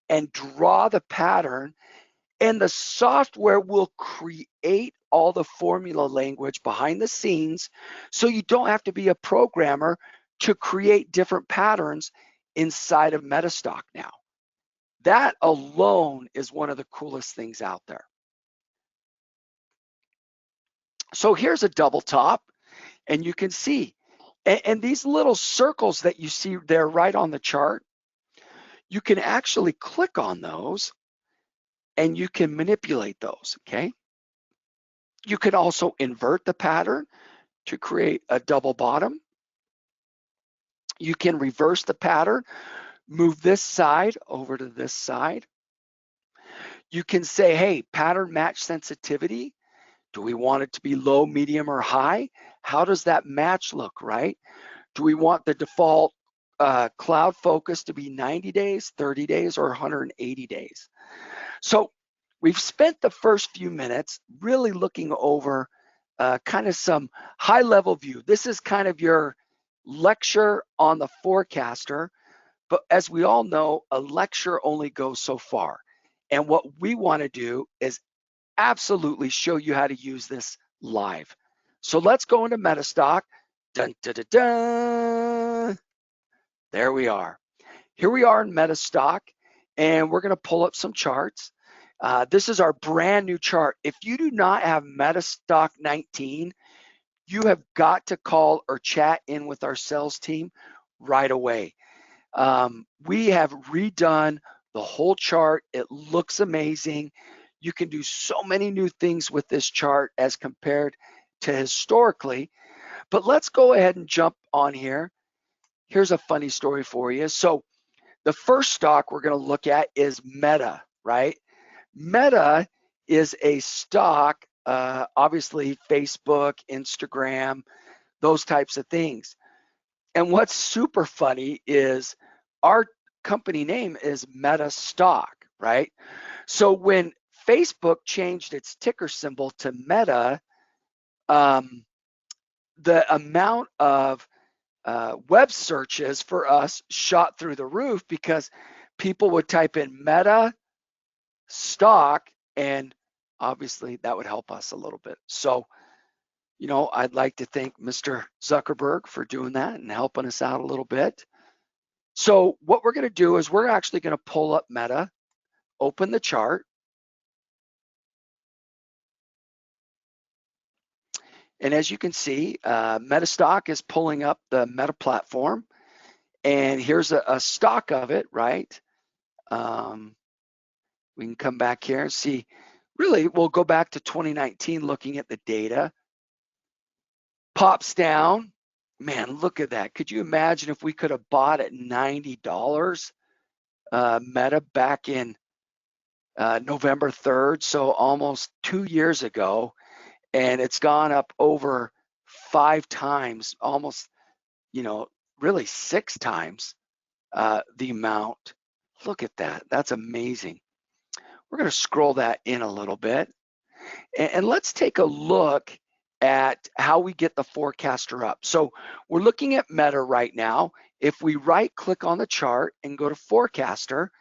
and draw the pattern, and the software will create all the formula language behind the scenes, so you don't have to be a programmer to create different patterns inside of MetaStock now. That alone is one of the coolest things out there. So here's a double top, and you can see, and these little circles that you see there right on the chart, you can actually click on those and you can manipulate those, okay? You can also invert the pattern to create a double bottom. You can reverse the pattern, move this side over to this side. You can say, hey, pattern match sensitivity. Do we want it to be low, medium, or high? How does that match look, right? Do we want the default cloud focus to be 90 days, 30 days, or 180 days? So we've spent the first few minutes really looking over kind of some high-level view. This is kind of your lecture on the forecaster, but as we all know, a lecture only goes so far. And what we want to do is absolutely show you how to use this live. So let's go into MetaStock. Dun, dun, dun, dun. There we are. Here we are in MetaStock, and we're going to pull up some charts. This is our brand new chart. If you do not have MetaStock 19, you have got to call or chat in with our sales team right away. We have redone the whole chart. It looks amazing. You can do so many new things with this chart as compared to historically. But let's go ahead and jump on here. Here's a funny story for you. So the first stock we're going to look at is Meta, right? Meta is a stock, obviously Facebook, Instagram, those types of things. And what's super funny is our company name is MetaStock, right? So when Facebook changed its ticker symbol to Meta, the amount of web searches for us shot through the roof because people would type in Meta stock, and obviously that would help us a little bit. So, you know, I'd like to thank Mr. Zuckerberg for doing that and helping us out a little bit. So what we're going to do is we're actually going to pull up Meta, open the chart. And as you can see, MetaStock is pulling up the Meta platform. And here's a stock of it, right? We can come back here and see. Really, we'll go back to 2019 looking at the data. Pops down. Man, look at that. Could you imagine if we could have bought at $90 Meta back in November 3rd, so almost 2 years ago, and it's gone up over 5 times, almost, you know, really 6 times the amount. Look at that. That's amazing. We're going to scroll that in a little bit. And let's take a look at how we get the forecaster up. So we're looking at Meta right now. If we right click on the chart and go to forecaster,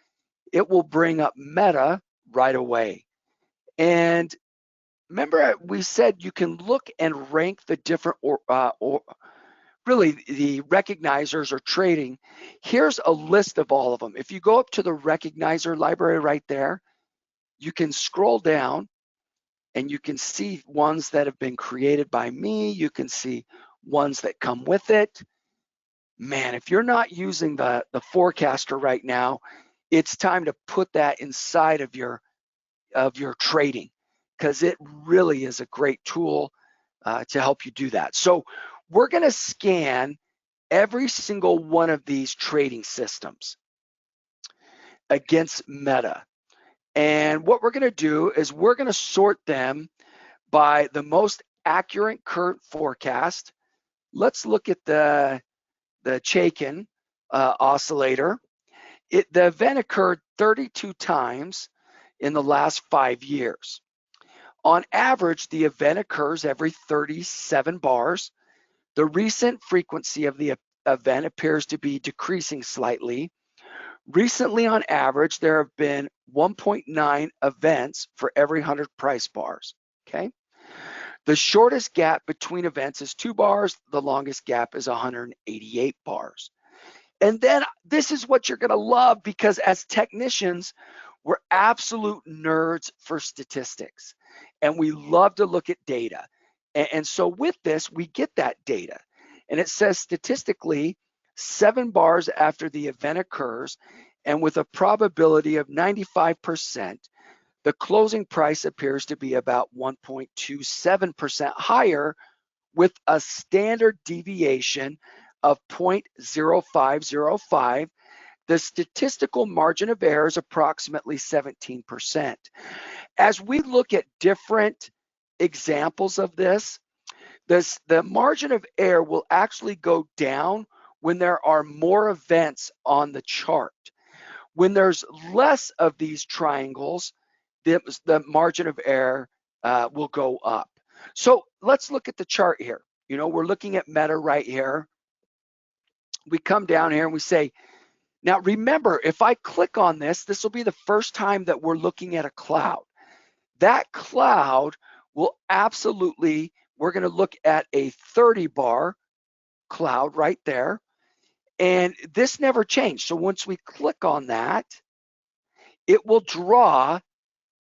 it will bring up Meta right away. And remember we said you can look and rank the different or really the recognizers or trading. Here's a list of all of them. If you go up to the recognizer library right there, you can scroll down and you can see ones that have been created by me. You can see ones that come with it. Man, if you're not using the forecaster right now, it's time to put that inside of your trading, because it really is a great tool to help you do that. So we're going to scan every single one of these trading systems against Meta. And what we're going to do is we're going to sort them by the most accurate current forecast. Let's look at the Chaikin oscillator. The event occurred 32 times in the last 5 years. On average, the event occurs every 37 bars. The recent frequency of the event appears to be decreasing slightly. Recently, on average, there have been 1.9 events for every 100 price bars, okay? The shortest gap between events is 2 bars. The longest gap is 188 bars. And then this is what you're going to love, because as technicians, we're absolute nerds for statistics, and we love to look at data. And so with this, we get that data. And it says statistically, 7 bars after the event occurs, and with a probability of 95%, the closing price appears to be about 1.27% higher, with a standard deviation of 0.0505. The statistical margin of error is approximately 17%. As we look at different examples of this, the margin of error will actually go down when there are more events on the chart. When there's less of these triangles, the margin of error will go up. So let's look at the chart here. You know, we're looking at Meta right here. We come down here and we say, now remember, if I click on this, this will be the first time that we're looking at a cloud. That cloud will absolutely, we're going to look at a 30 bar cloud right there. And this never changed. So once we click on that, it will draw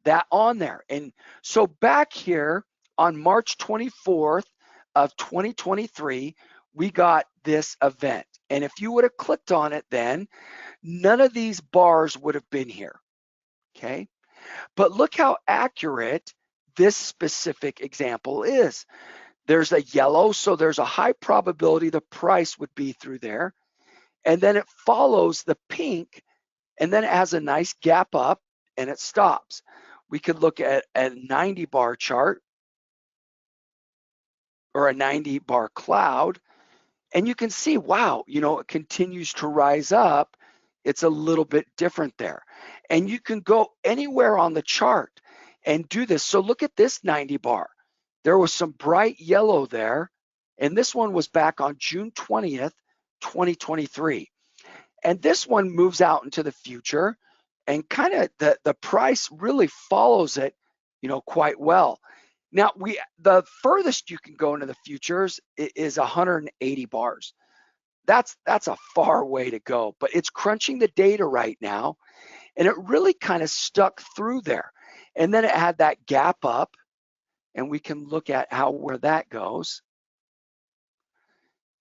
that on there. And so back here on March 24th of 2023, we got this event. And if you would have clicked on it then, none of these bars would have been here, okay? But look how accurate this specific example is. There's a yellow, so there's a high probability the price would be through there. And then it follows the pink, and then it has a nice gap up, and it stops. We could look at a 90 bar chart or a 90 bar cloud, and you can see, wow, you know, it continues to rise up. It's a little bit different there. And you can go anywhere on the chart and do this. So look at this 90 bar. There was some bright yellow there, and this one was back on June 20th, 2023. And this one moves out into the future, and kind of the price really follows it, you know, quite well. Now, the furthest you can go into the futures is 180 bars. That's a far way to go, but it's crunching the data right now, and it really kind of stuck through there. And then it had that gap up, and we can look at where that goes.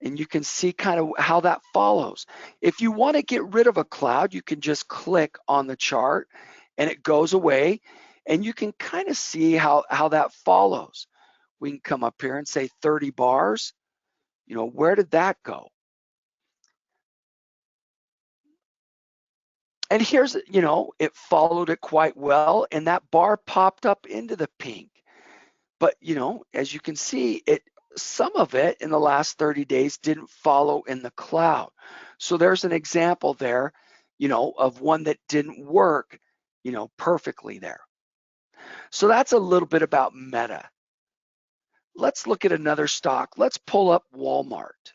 And you can see kind of how that follows. If you want to get rid of a cloud, you can just click on the chart and it goes away, and you can kind of see how that follows. We can come up here and say 30 bars. You know, where did that go? And here's, you know, it followed it quite well, and that bar popped up into the pink. But, you know, as you can see, some of it in the last 30 days didn't follow in the cloud. So there's an example there, you know, of one that didn't work, you know, perfectly there. So that's a little bit about Meta. Let's look at another stock. Let's pull up Walmart.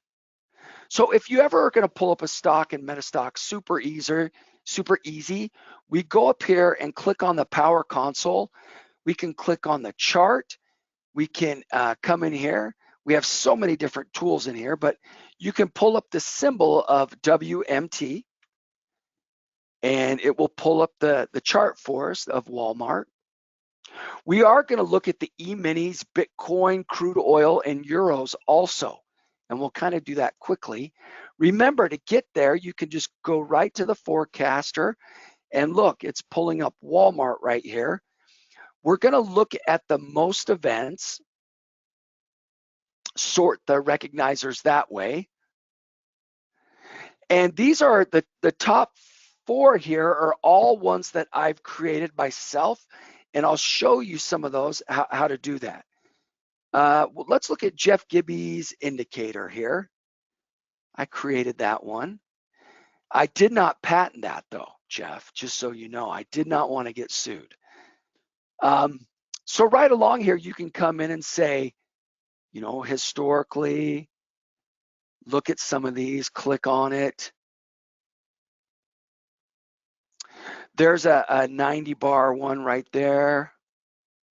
So if you ever are going to pull up a stock in MetaStock, super easy. We go up here and click on the Power Console. We can click on the chart. We can come in here. We have so many different tools in here, but you can pull up the symbol of WMT, and it will pull up the chart for us of Walmart. We are going to look at the E-minis, Bitcoin, crude oil, and euros also, and we'll kind of do that quickly. Remember, to get there, you can just go right to the forecaster, and look, it's pulling up Walmart right here. We're going to look at the most events, sort the recognizers that way. And these are the top 4 here are all ones that I've created myself, and I'll show you some of those, how to do that. Well, let's look at Jeff Gibby's indicator here. I created that one. I did not patent that though, Jeff, just so you know. I did not want to get sued. So right along here, you can come in and say, you know, historically, look at some of these, click on it. There's a 90 bar one right there.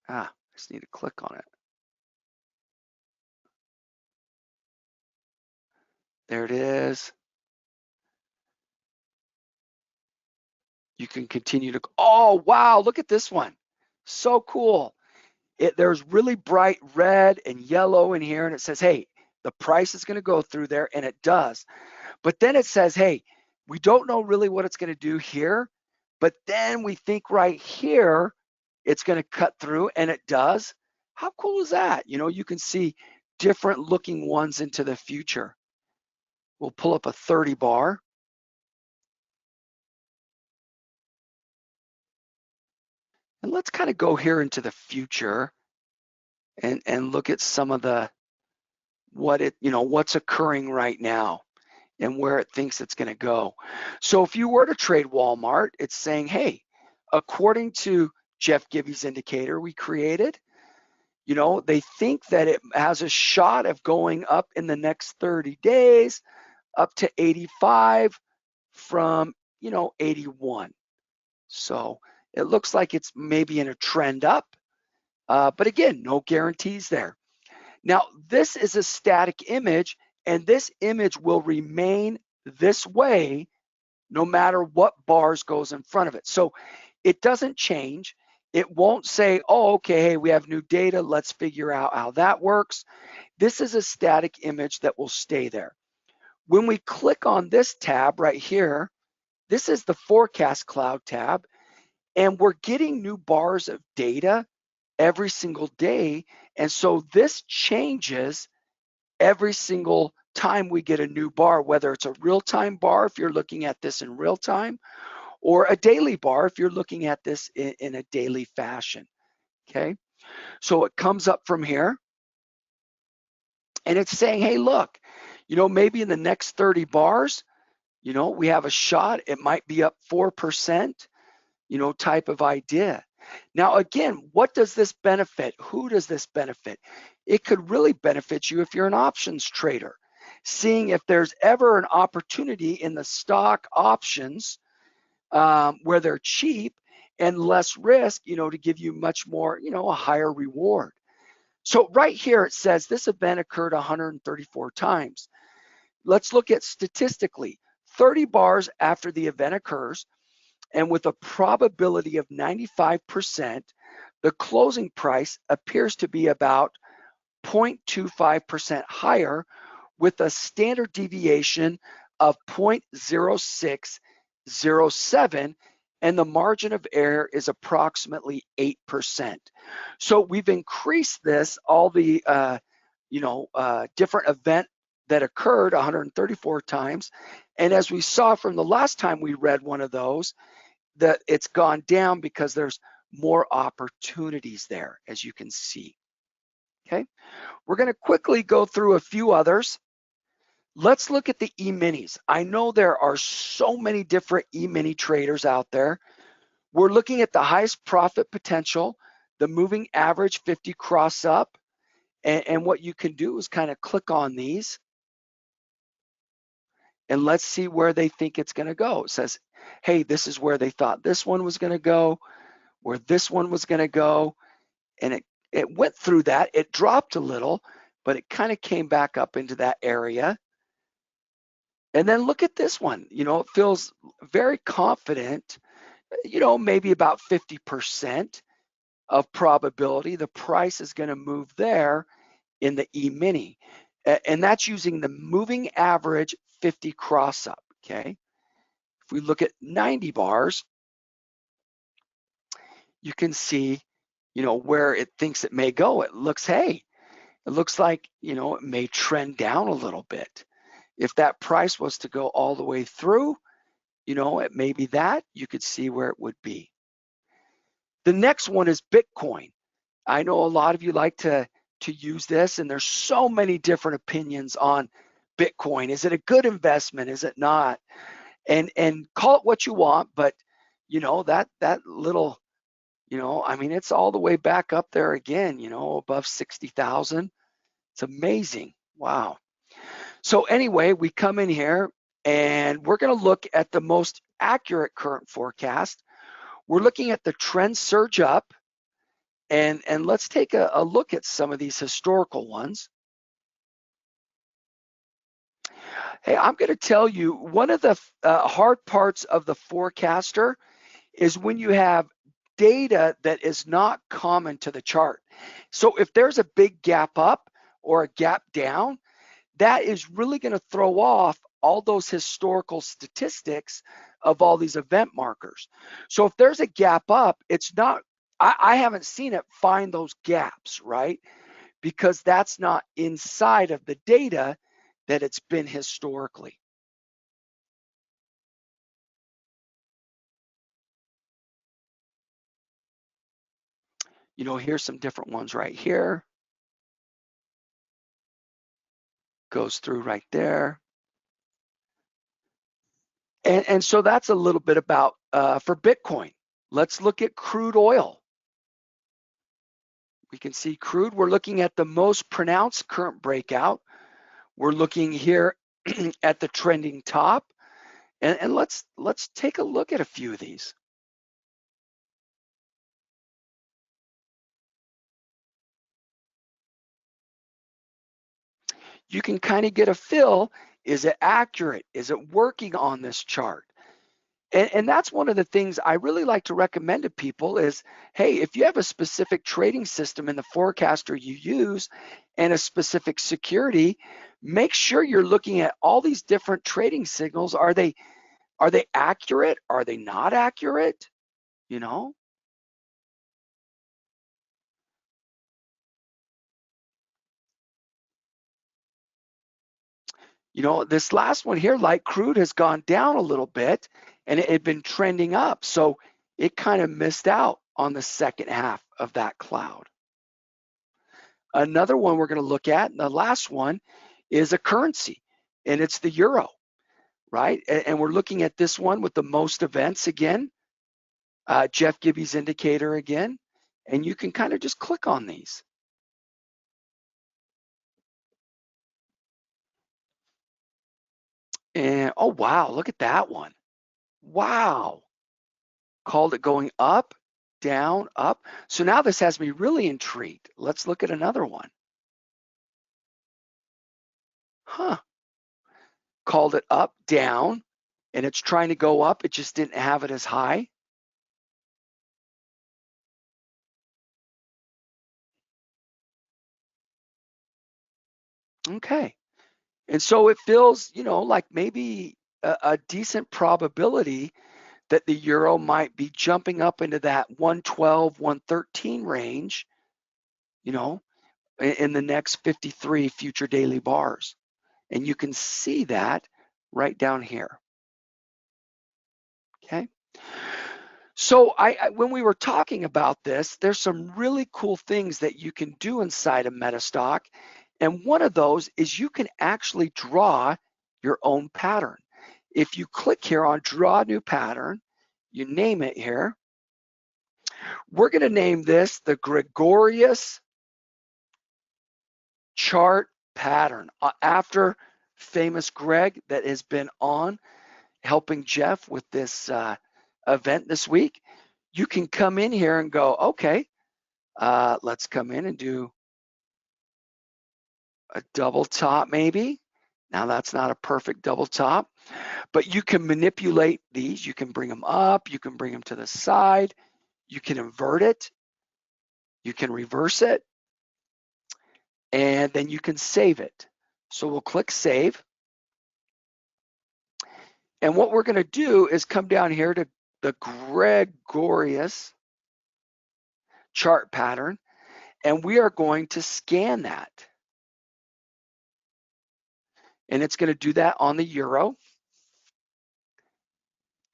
I just need to click on it. There it is. You can continue to, oh, wow, look at this one. So cool. There's really bright red and yellow in here, and it says, hey, the price is going to go through there, and it does. But then it says, hey, we don't know really what it's going to do here, but then we think right here it's going to cut through, and it does. How cool is that? You know, you can see different looking ones into the future. We'll pull up a 30 bar. And let's kind of go here into the future and look at some of the, what's occurring right now and where it thinks it's going to go. So if you were to trade Walmart, it's saying, hey, according to Jeff Gibby's indicator we created, you know, they think that it has a shot of going up in the next 30 days up to 85 from, 81. So it looks like it's maybe in a trend up, but again, no guarantees there. Now, this is a static image, and this image will remain this way no matter what bars goes in front of it. So it doesn't change. It won't say, oh, okay, hey, we have new data. Let's figure out how that works. This is a static image that will stay there. When we click on this tab right here, this is the forecast cloud tab, and we're getting new bars of data every single day. And so this changes every single time we get a new bar, whether it's a real-time bar if you're looking at this in real time, or a daily bar if you're looking at this in a daily fashion, okay? So it comes up from here, and it's saying, hey, look, maybe in the next 30 bars, we have a shot, it might be up 4%, type of idea. Now, again, what does this benefit? Who does this benefit? It could really benefit you if you're an options trader, seeing if there's ever an opportunity in the stock options where they're cheap and less risk, to give you much more, a higher reward. So right here, it says this event occurred 134 times. Let's look at statistically, 30 bars after the event occurs, and with a probability of 95%, the closing price appears to be about 0.25% higher with a standard deviation of 0.0607, and the margin of error is approximately 8%. So we've increased this, all the different event that occurred 134 times. And as we saw from the last time we read one of those, that it's gone down because there's more opportunities there, as you can see. Okay, we're going to quickly go through a few others. Let's look at the E-minis. I know there are so many different E-mini traders out there. We're looking at the highest profit potential, the moving average 50 cross up, and what you can do is kind of click on these, and let's see where they think it's going to go. It says, hey, this is where they thought this one was going to go, where this one was going to go, and it went through that. It dropped a little, but it kind of came back up into that area. And then look at this one. It feels very confident, maybe about 50% of probability the price is going to move there in the E-mini. And that's using the moving average 50 cross up, okay? If we look at 90 bars, you can see, where it thinks it may go. It looks like, it may trend down a little bit. If that price was to go all the way through, you know, it may be that. You could see where it would be. The next one is Bitcoin. I know a lot of you like to use this, and there's so many different opinions on Bitcoin. Is it a good investment? Is it not? And call it what you want, but you know, that little, you know, I mean, it's all the way back up there again, you know, above 60,000. It's amazing. Wow. So anyway, we come in here and we're going to look at the most accurate current forecast. We're looking at the trend surge up, and let's take a look at some of these historical ones. Hey, I'm going to tell you, one of the hard parts of the forecaster is when you have data that is not common to the chart. So if there's a big gap up or a gap down, that is really going to throw off all those historical statistics of all these event markers. So if there's a gap up, it's not, I haven't seen it find those gaps, right? Because that's not inside of the data that it's been historically. You know, here's some different ones right here. Goes through right there. And so that's a little bit about for Bitcoin. Let's look at crude oil. We can see crude. We're looking at the most pronounced current breakout. We're looking here at the trending top. And let's take a look at a few of these. You can kind of get a feel. Is it accurate? Is it working on this chart? And that's one of the things I really like to recommend to people is, hey, if you have a specific trading system in the forecaster you use and a specific security, make sure you're looking at all these different trading signals. Are they accurate? Are they not accurate? You know? You know, this last one here, light crude, has gone down a little bit and it had been trending up. So it kind of missed out on the second half of that cloud. Another one we're going to look at, and the last one, is a currency, and it's the euro, right? And we're looking at this one with the most events again, Jeff Gibby's indicator again, and you can kind of just click on these. And oh, wow, look at that one. Wow. Called it going up, down, up. So now this has me really intrigued. Let's look at another one. Huh. Called it up, down, and it's trying to go up. It just didn't have it as high. Okay. And so it feels, you know, like maybe a decent probability that the euro might be jumping up into that 112, 113 range, you know, in the next 53 future daily bars. And you can see that right down here. Okay. So when we were talking about this, there's some really cool things that you can do inside of MetaStock. And one of those is you can actually draw your own pattern. If you click here on draw new pattern, you name it here. We're going to name this the Gregorius chart pattern after famous Greg that has been on helping Jeff with this event this week. You can come in here and go, okay, let's come in and do a double top maybe. Now that's not a perfect double top, but you can manipulate these. You can bring them up, you can bring them to the side, you can invert it, you can reverse it, and then you can save it. So we'll click save. And what we're gonna do is come down here to the Gregorius chart pattern, and we are going to scan that. And it's going to do that on the euro.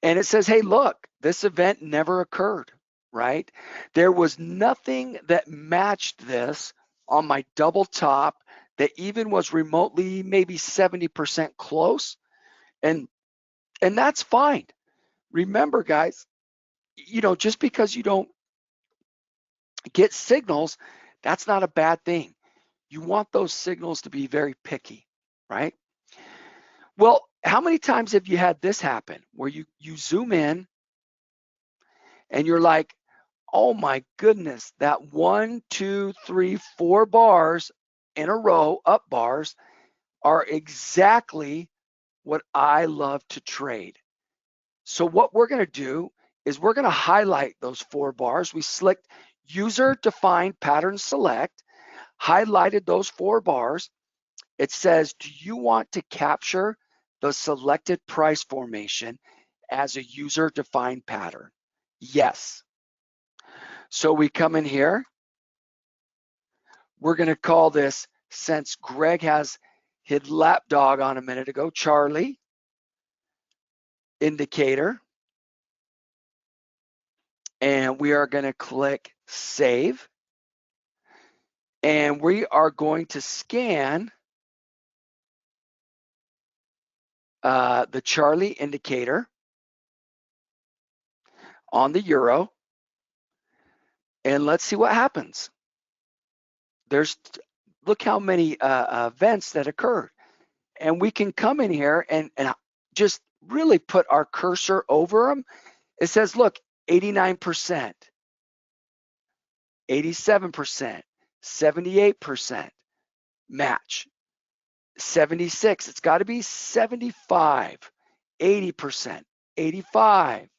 And it says, hey, look, this event never occurred, right? There was nothing that matched this on my double top that even was remotely maybe 70% close. And that's fine. Remember, guys, you know, just because you don't get signals, that's not a bad thing. You want those signals to be very picky, right? Well, how many times have you had this happen where you zoom in and you're like, oh my goodness, that 1, 2, 3, 4 bars in a row, up bars, are exactly what I love to trade. So what we're going to do is we're going to highlight those 4 bars. We select user defined pattern select, highlighted those 4 bars. It says, do you want to capture the selected price formation as a user defined pattern? Yes. So we come in here. We're going to call this, since Greg has his lapdog on a minute ago, Charlie indicator. And we are going to click save. And we are going to scan the Charlie indicator on the euro. And let's see what happens. Look how many events that occurred. And we can come in here and just really put our cursor over them. It says, look, 89%, 87%, 78% match, 76. It's got to be 75, 80%, 85.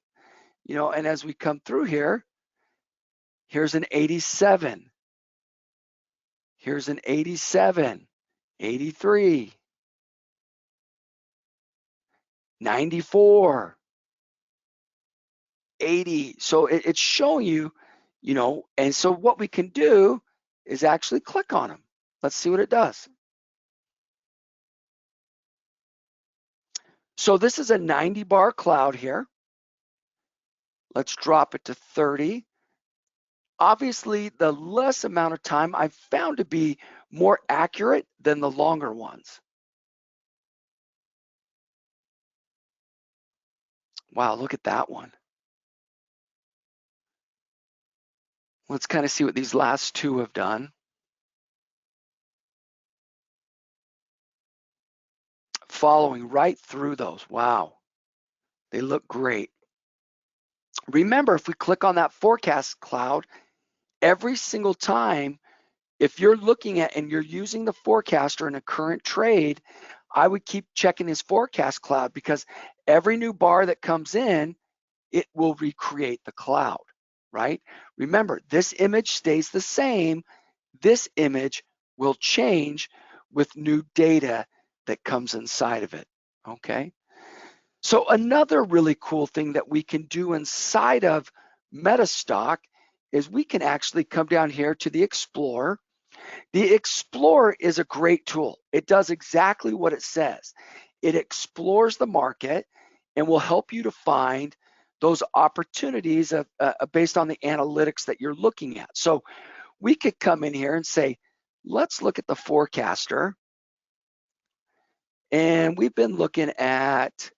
You know, and as we come through here, here's an 87. Here's an 87, 83, 94, 80. So it's showing you, you know, and so what we can do is actually click on them. Let's see what it does. So this is a 90 bar cloud here. Let's drop it to 30. Obviously, the less amount of time I've found to be more accurate than the longer ones. Wow, look at that one. Let's kind of see what these last 2 have done. Following right through those. Wow, they look great. Remember, if we click on that forecast cloud, every single time, if you're looking at and you're using the forecaster in a current trade, I would keep checking his forecast cloud, because every new bar that comes in, it will recreate the cloud, right? Remember, this image stays the same. This image will change with new data that comes inside of it, okay? So another really cool thing that we can do inside of MetaStock is we can actually come down here to the Explorer. The Explorer is a great tool. It does exactly what it says. It explores the market and will help you to find those opportunities based on the analytics that you're looking at. So we could come in here and say, let's look at the forecaster. And we've been looking at,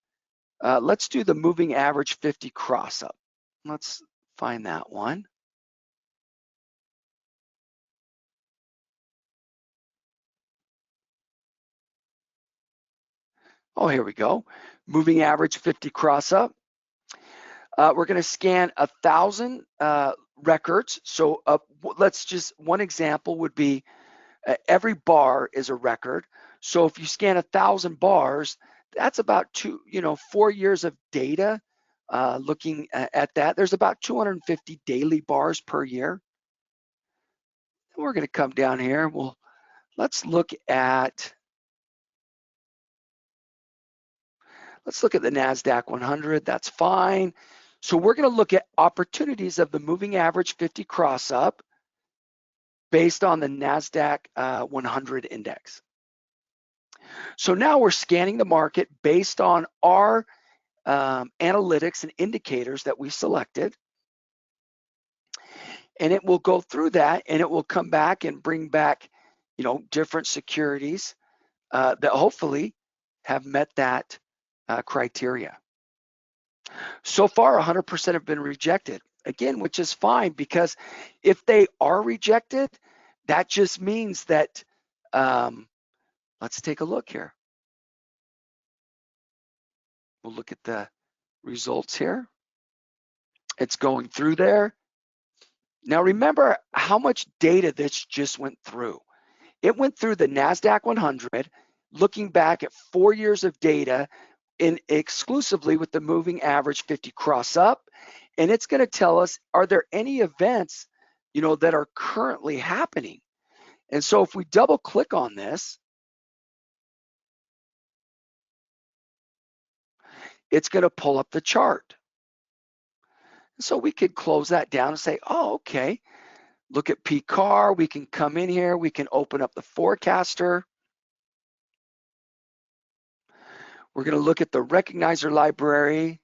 let's do the moving average 50 cross up. Let's find that one. Oh, here we go. Moving average 50 cross up. We're going to scan 1,000 records. So let's just, one example would be every bar is a record. So if you scan 1,000 bars, that's about 4 years of data. Looking at that, there's about 250 daily bars per year. And we're going to come down here. Well, let's look at the NASDAQ 100. That's fine. So we're going to look at opportunities of the moving average 50 cross up based on the NASDAQ 100 index. So now we're scanning the market based on our analytics and indicators that we selected. And it will go through that, and it will come back and bring back, different securities that hopefully have met that criteria. So far, 100% have been rejected. Again, which is fine, because if they are rejected, that just means that, let's take a look here. We'll look at the results here. It's going through there. Now remember how much data this just went through. It went through the NASDAQ 100, looking back at 4 years of data exclusively with the moving average 50 cross up. And it's going to tell us, are there any events, that are currently happening? And so if we double click on this, it's going to pull up the chart. So we could close that down and say, oh, okay, look at PCAR. We can come in here. We can open up the forecaster. We're going to look at the recognizer library.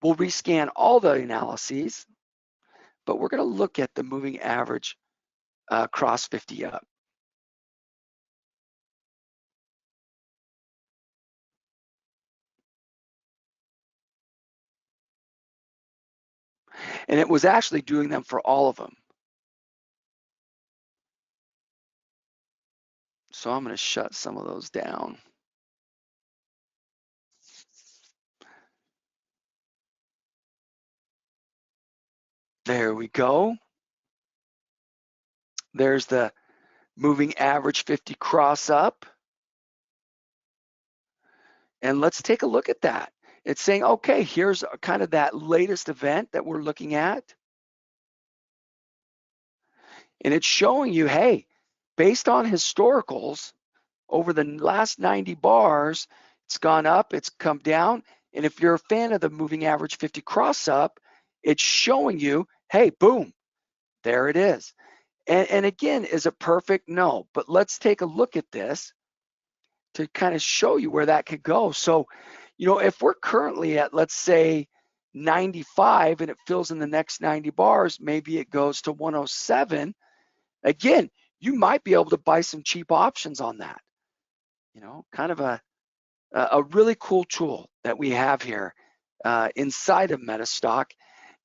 We'll rescan all the analyses, but we're going to look at the moving average cross 50 up. And it was actually doing them for all of them. So I'm going to shut some of those down. There we go. There's the moving average 50 cross up. And let's take a look at that. It's saying, okay, here's kind of that latest event that we're looking at. And it's showing you, hey, based on historicals, over the last 90 bars, it's gone up, it's come down. And if you're a fan of the moving average 50 cross up, it's showing you, hey, boom, there it is. And again, is it perfect? No, but let's take a look at this to kind of show you where that could go. So, if we're currently at, let's say, 95 and it fills in the next 90 bars, maybe it goes to 107. Again, you might be able to buy some cheap options on that. Kind of a really cool tool that we have here inside of MetaStock.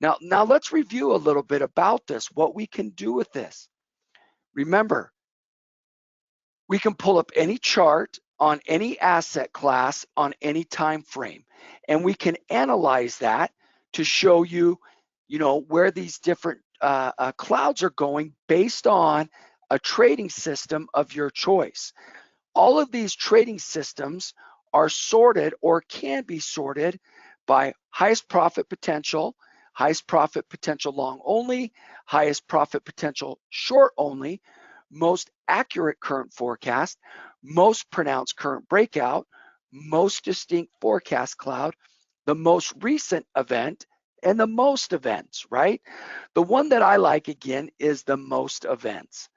Now let's review a little bit about this, what we can do with this. Remember, we can pull up any chart on any asset class on any time frame, and we can analyze that to show you, where these different clouds are going based on a trading system of your choice. All of these trading systems are sorted or can be sorted by highest profit potential long only, highest profit potential short only, most accurate current forecast, most pronounced current breakout, most distinct forecast cloud, the most recent event, and the most events, right? The one that I like, again, is the most events.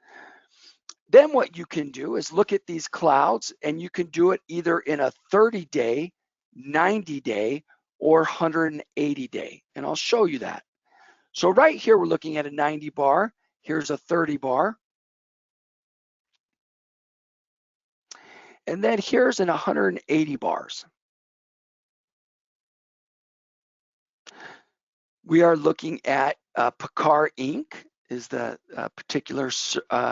Then what you can do is look at these clouds, and you can do it either in a 30-day, 90-day, or 180-day, and I'll show you that. So right here, we're looking at a 90 bar. Here's a 30 bar. And then here's an 180 bars. We are looking at PCAR Inc. is the particular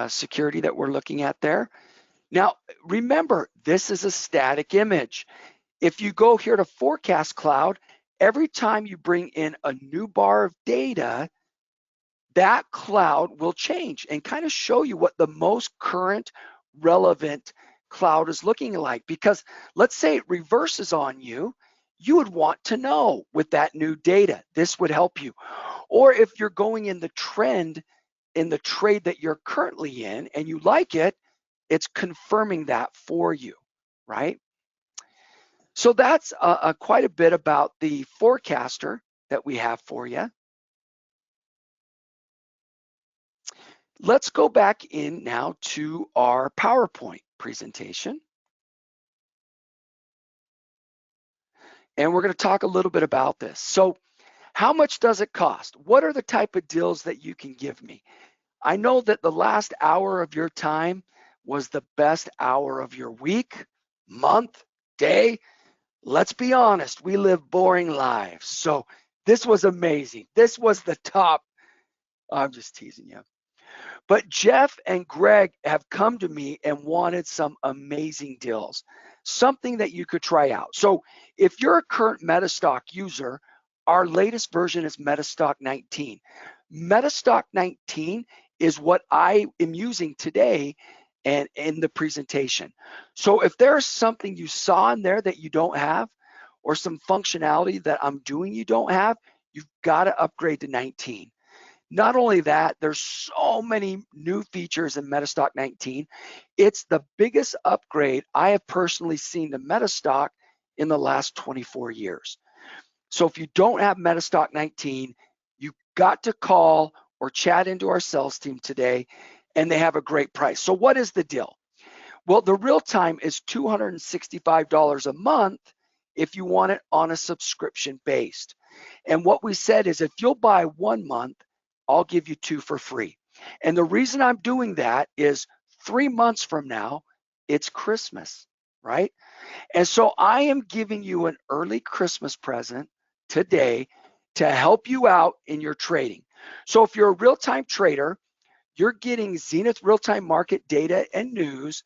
security that we're looking at there. Now, remember, this is a static image. If you go here to Forecast Cloud, every time you bring in a new bar of data, that cloud will change and kind of show you what the most current relevant cloud is looking like. Because let's say it reverses on you, you would want to know with that new data. This would help you. Or if you're going in the trend in the trade that you're currently in and you like it, it's confirming that for you, right? So that's quite a bit about the forecaster that we have for you. Let's go back in now to our PowerPoint presentation. and we're going to talk a little bit about this. So how much does it cost? What are the type of deals that you can give me? I know that the last hour of your time was the best hour of your week, month, day. Let's be honest, we live boring lives. So this was amazing. This was the top. I'm just teasing you. But Jeff and Greg have come to me and wanted some amazing deals, something that you could try out. So if you're a current MetaStock user, our latest version is MetaStock 19. MetaStock 19 is what I am using today and in the presentation. So if there's something you saw in there that you don't have, or some functionality that I'm doing you don't have, you've got to upgrade to 19. Not only that, there's so many new features in MetaStock 19. It's the biggest upgrade I have personally seen to MetaStock in the last 24 years. So if you don't have MetaStock 19, you've got to call or chat into our sales team today, and they have a great price. So what is the deal? Well, the real time is $265 a month if you want it on a subscription based. And what we said is if you'll buy 1 month, I'll give you 2 for free. And the reason I'm doing that is 3 months from now, it's Christmas, right? And so I am giving you an early Christmas present today to help you out in your trading. So if you're a real-time trader, you're getting Zenith real-time market data and news,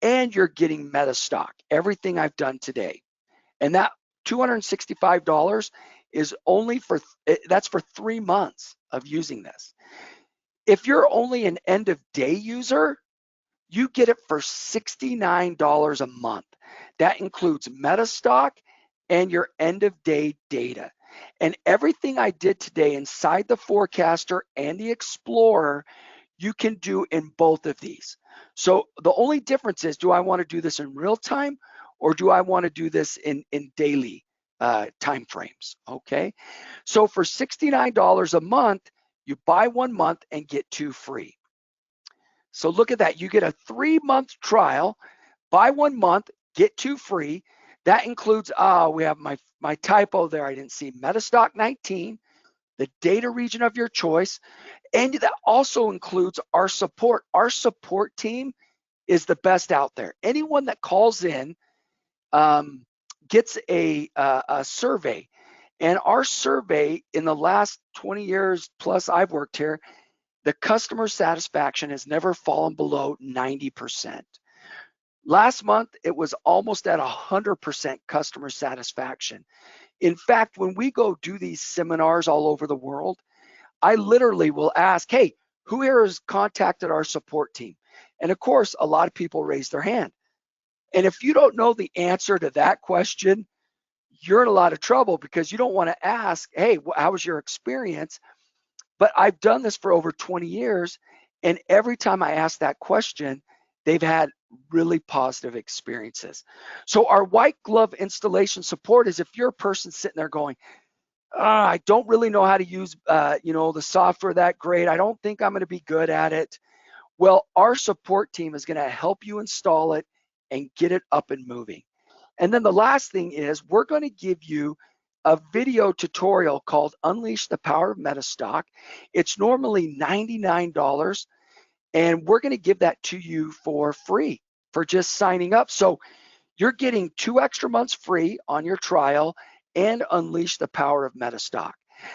and you're getting MetaStock, everything I've done today. And that $265 is only for, that's for 3 months of using this. If you're only an end of day user, you get it for $69 a month. That includes MetaStock and your end of day data. And everything I did today inside the Forecaster and the Explorer, you can do in both of these. So the only difference is, do I want to do this in real time, or do I want to do this in daily time frames? Okay. So for $69 a month, you buy 1 month and get 2 free. So look at that. You get a 3-month trial, buy 1 month, get 2 free. That includes, we have my typo there. I didn't see MetaStock 19, the data region of your choice. And that also includes our support. Our support team is the best out there. Anyone that calls in gets a survey. And our survey in the last 20 years plus I've worked here, the customer satisfaction has never fallen below 90%. Last month, it was almost at 100% customer satisfaction. In fact, when we go do these seminars all over the world, I literally will ask, hey, who here has contacted our support team? And of course, a lot of people raise their hand. And if you don't know the answer to that question, you're in a lot of trouble, because you don't want to ask, hey, how was your experience? But I've done this for over 20 years. And every time I ask that question, they've had really positive experiences. So our white glove installation support is if you're a person sitting there going, I don't really know how to use, the software that great. I don't think I'm going to be good at it. Well, our support team is going to help you install it and get it up and moving. And then the last thing is, we're going to give you a video tutorial called Unleash the Power of MetaStock. It's normally $99, and we're going to give that to you for free for just signing up. So you're getting 2 extra months free on your trial and unleash the power of MetaStock.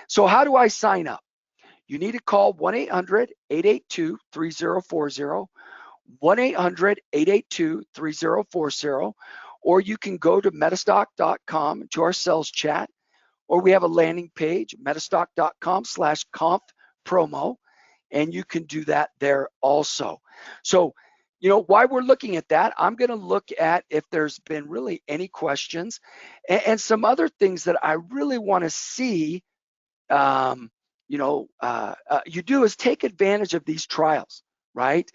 So how do I sign up? You need to call 1-800-882-3040, 1-800-882-3040, or you can go to metastock.com to our sales chat, or we have a landing page, metastock.com/conf promo, and you can do that there also. So, while we're looking at that, I'm going to look at if there's been really any questions and some other things that I really want to see. You do is take advantage of these trials, right?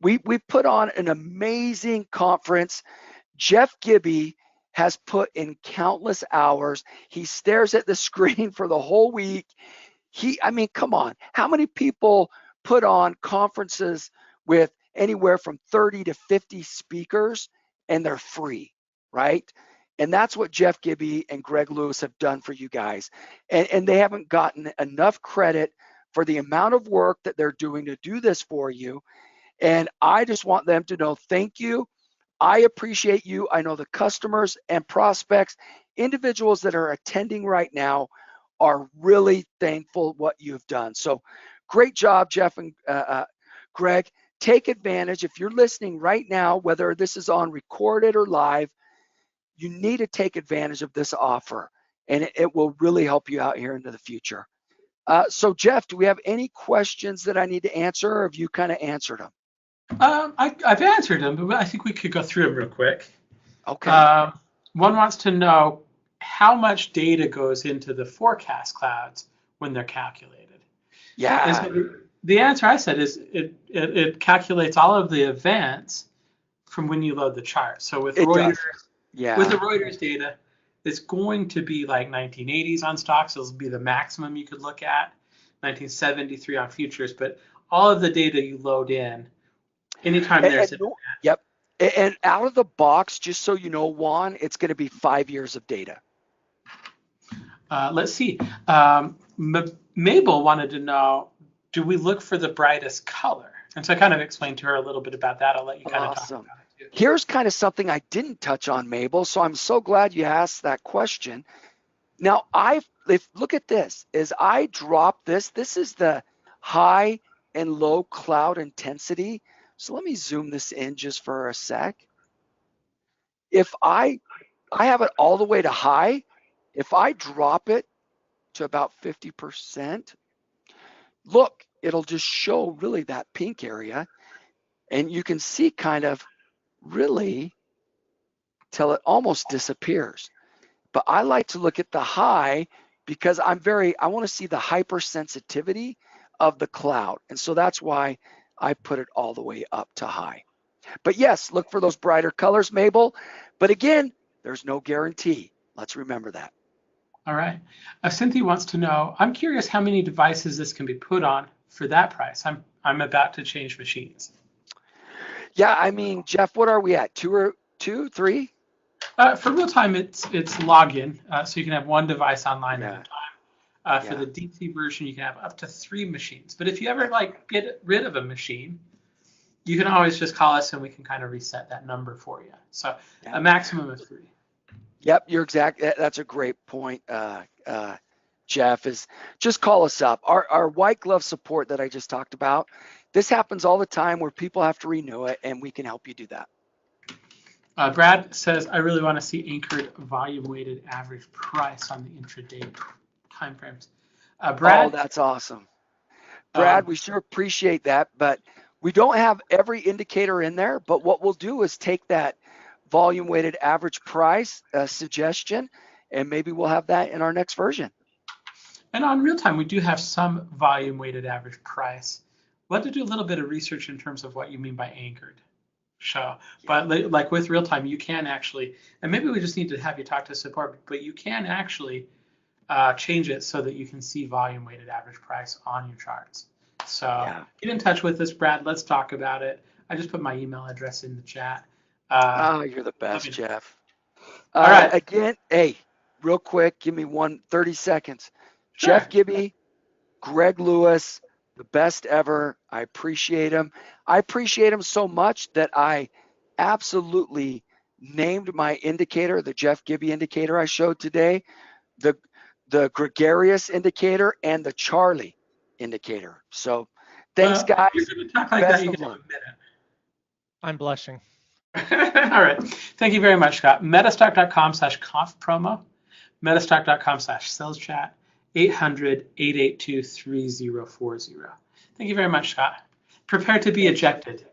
We put on an amazing conference. Jeff Gibby has put in countless hours. He stares at the screen for the whole week. Come on, how many people put on conferences with anywhere from 30 to 50 speakers and they're free, right? And that's what Jeff Gibby and Greg Lewis have done for you guys. And they haven't gotten enough credit for the amount of work that they're doing to do this for you. And I just want them to know, thank you. I appreciate you. I know the customers and prospects, individuals that are attending right now are really thankful what you've done. So great job, Jeff and Greg. Take advantage. If you're listening right now, whether this is on recorded or live, you need to take advantage of this offer, and it will really help you out here into the future. So Jeff, do we have any questions that I need to answer, or have you kind of answered them? I've answered them, but I think we could go through them real quick. Okay. One wants to know how much data goes into the forecast clouds when they're calculated. Yeah. And so the answer I said is it calculates all of the events from when you load the chart. So with Reuters, with the Reuters data, it's going to be like 1980s on stocks. It'll be the maximum you could look at, 1973 on futures. But all of the data you load in, anytime there's an event. Yep. And out of the box, just so you know, Juan, it's going to be 5 years of data. Let's see. Mabel wanted to know, do we look for the brightest color? And so I kind of explained to her a little bit about that. I'll let you kind of talk about it too. Here's kind of something I didn't touch on, Mabel. So I'm so glad you asked that question. Now, look at this. As I drop this is the high and low cloud intensity. So let me zoom this in just for a sec. If I have it all the way to high, if I drop it to about 50%, look, it'll just show really that pink area. And you can see kind of really till it almost disappears. But I like to look at the high because I want to see the hypersensitivity of the cloud. And so that's why I put it all the way up to high. But yes, look for those brighter colors, Mabel. But again, there's no guarantee. Let's remember that. All right. Cynthia wants to know, I'm curious how many devices this can be put on for that price. I'm about to change machines. Yeah, I mean, Jeff, what are we at? Two, three? For real time, it's login, so you can have one device online at a time. For the DC version, you can have up to 3 machines. But if you ever get rid of a machine, you can always just call us and we can kind of reset that number for you. So a maximum of 3. Yep, you're exact. That's a great point, Jeff. Is just call us up. Our white glove support that I just talked about. This happens all the time where people have to renew it, and we can help you do that. Brad says, I really want to see anchored volume weighted average price on the intraday timeframes. Brad, oh, that's awesome. Brad, we sure appreciate that, but we don't have every indicator in there. But what we'll do is take that volume weighted average price suggestion, and maybe we'll have that in our next version. And on real time, we do have some volume weighted average price. We'll have to do a little bit of research in terms of what you mean by anchored. But like with real time, you can actually, and maybe we just need to have you talk to support, but you can actually change it so that you can see volume weighted average price on your charts. So get in touch with us, Brad. Let's talk about it. I just put my email address in the chat. You're the best, Jeff. All right. Again, hey, real quick, give me 30 seconds. Sure. Jeff Gibby, Greg Lewis, the best ever. I appreciate him. I appreciate him so much that I absolutely named my indicator, the Jeff Gibby indicator I showed today, the gregarious indicator and the Charlie indicator. So thanks, guys. You're going to talk like that, you can have a minute. I'm blushing. All right. Thank you very much, Scott. MetaStock.com/conf promo, MetaStock.com/sales-chat, 800-882-3040. Thank you very much, Scott. Prepare to be ejected.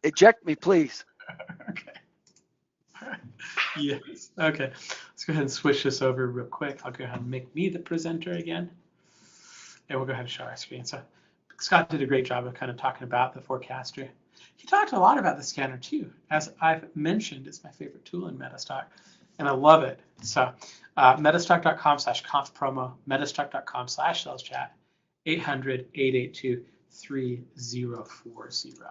Eject me, please. Okay. All right. Yes. Okay. Let's go ahead and switch this over real quick. I'll go ahead and make me the presenter again. And we'll go ahead and show our screen. So Scott did a great job of kind of talking about the forecaster. He talked a lot about the scanner too. As I've mentioned, it's my favorite tool in MetaStock, and I love it. So MetaStock.com/conf promo, MetaStock.com/sales-chat, 800-882-3040.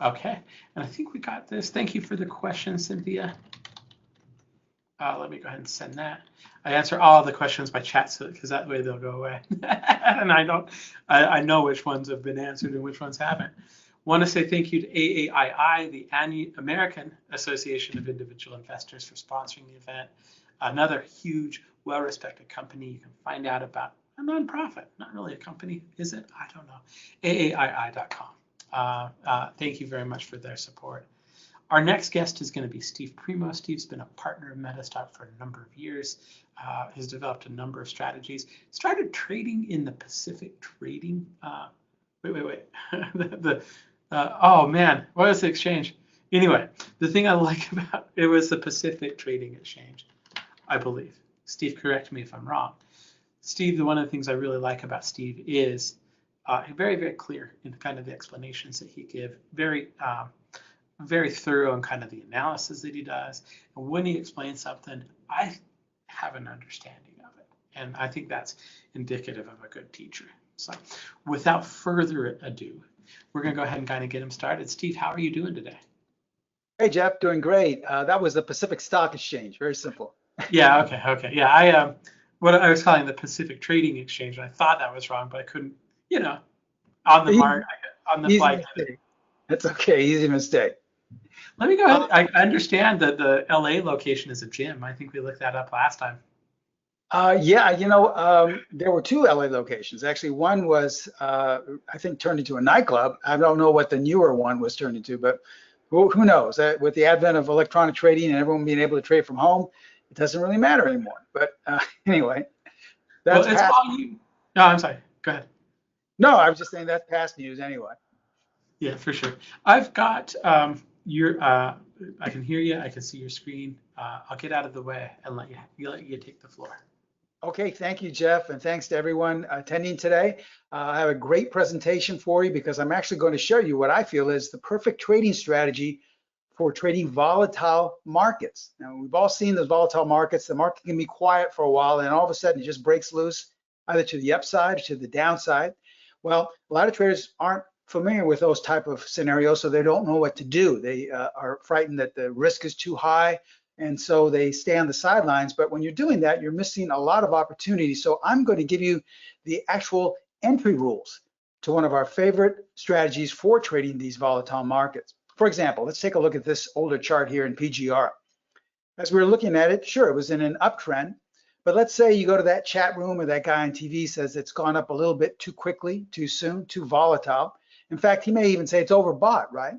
Okay, and I think we got this. Thank you for the question, Cynthia. Let me go ahead and send that. I answer all the questions by chat, so because that way they'll go away, and I know which ones have been answered and which ones haven't. Want to say thank you to AAII, the American Association of Individual Investors, for sponsoring the event. Another huge, well-respected company. You can find out about a nonprofit, not really a company, is it? I don't know. AAII.com. Thank you very much for their support. Our next guest is going to be Steve Primo. Steve's been a partner of MetaStock for a number of years, has developed a number of strategies, started trading in the Pacific Trading. Wait. Oh man, what was the exchange? Anyway, the thing I like about it was the Pacific Trading Exchange, I believe. Steve, correct me if I'm wrong. Steve, one of the things I really like about Steve is very, very clear in kind of the explanations that he gives, very thorough in kind of the analysis that he does. And when he explains something, I have an understanding of it. And I think that's indicative of a good teacher. So without further ado, we're going to go ahead and kind of get him started. Steve, how are you doing today? Hey, Jeff, doing great. That was the Pacific Stock Exchange. Very simple. Yeah, okay. Yeah, what I was calling the Pacific Trading Exchange, and I thought that was wrong, but I couldn't, on the mark, on the fly. That's okay, easy mistake. Let me go ahead. I understand that the LA location is a gym. I think we looked that up last time. Yeah, there were two LA locations. Actually, one was, I think, turned into a nightclub. I don't know what the newer one was turned into, but who knows? With the advent of electronic trading and everyone being able to trade from home, it doesn't really matter anymore. But anyway, that's well, it's past. all you. No, I'm sorry. Go ahead. No, I was just saying that's past news anyway. Yeah, for sure. I've got your. I can hear you. I can see your screen. I'll get out of the way and let you take the floor. Okay, thank you, Jeff, and thanks to everyone attending today. I have a great presentation for you because I'm actually going to show you what I feel is the perfect trading strategy for trading volatile markets. Now, we've all seen those volatile markets. The market can be quiet for a while, and all of a sudden it just breaks loose, either to the upside or to the downside. Well, a lot of traders aren't familiar with those type of scenarios, so they don't know what to do. They are frightened that the risk is too high, and so they stay on the sidelines. But when you're doing that, you're missing a lot of opportunity. So I'm going to give you the actual entry rules to one of our favorite strategies for trading these volatile markets. For example, let's take a look at this older chart here in PGR. As we were looking at it, sure, it was in an uptrend. But let's say you go to that chat room or that guy on TV says it's gone up a little bit too quickly, too soon, too volatile. In fact, he may even say it's overbought, right?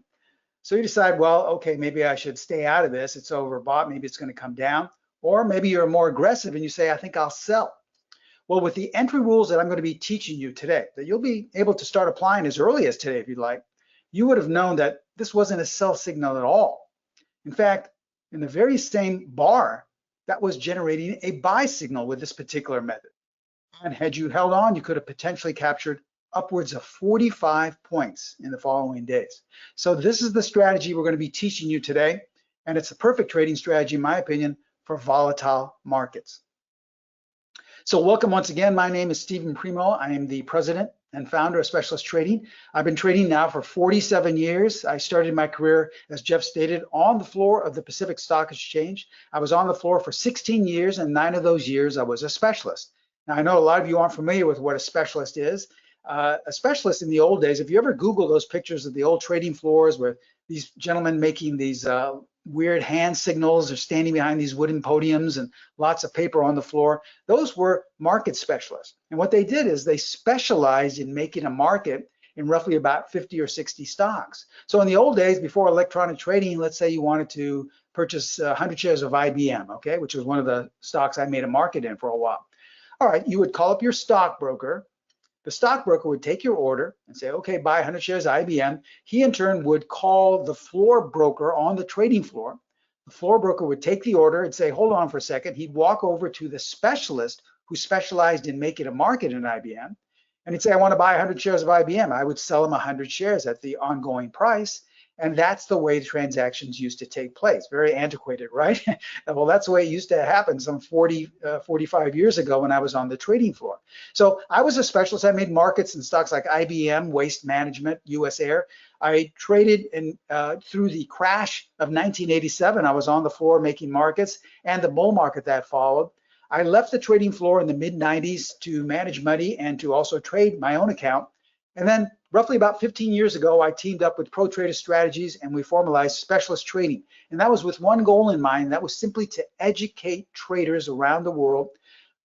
So you decide, well, okay, maybe I should stay out of this. It's overbought. Maybe it's going to come down. Or maybe you're more aggressive and you say, I think I'll sell. Well, with the entry rules that I'm going to be teaching you today, that you'll be able to start applying as early as today if you'd like, you would have known that this wasn't a sell signal at all. In fact, in the very same bar, that was generating a buy signal with this particular method. And had you held on, you could have potentially captured upwards of 45 points in the following days. So this is the strategy we're going to be teaching you today, and it's the perfect trading strategy, in my opinion, for volatile markets. So welcome once again. My name is Stephen Primo. I am the president and founder of Specialist Trading. I've been trading now for 47 years. I started my career, as Jeff stated, on the floor of the Pacific Stock Exchange. I was on the floor for 16 years, and 9 of those years I was a specialist. Now, I know a lot of you aren't familiar with what a specialist is. A specialist in the old days, if you ever Google those pictures of the old trading floors where these gentlemen making these weird hand signals or standing behind these wooden podiums and lots of paper on the floor, those were market specialists. And what they did is they specialized in making a market in roughly about 50 or 60 stocks. So in the old days, before electronic trading, let's say you wanted to purchase 100 shares of IBM, okay, which was one of the stocks I made a market in for a while. All right, you would call up your stockbroker. The stockbroker would take your order and say, okay, buy 100 shares of IBM. He in turn would call the floor broker on the trading floor. The floor broker would take the order and say, hold on for a second. He'd walk over to the specialist who specialized in making a market in IBM. And he'd say, I want to buy 100 shares of IBM. I would sell him 100 shares at the ongoing price. And that's the way transactions used to take place. Very antiquated, right? Well, that's the way it used to happen some 45 years ago when I was on the trading floor. So I was a specialist. I made markets in stocks like IBM, Waste Management, US Air. I traded through the crash of 1987. I was on the floor making markets and the bull market that followed. I left the trading floor in the mid 90s to manage money and to also trade my own account. And then roughly about 15 years ago, I teamed up with Pro Trader Strategies and we formalized specialist trading. And that was with one goal in mind, that was simply to educate traders around the world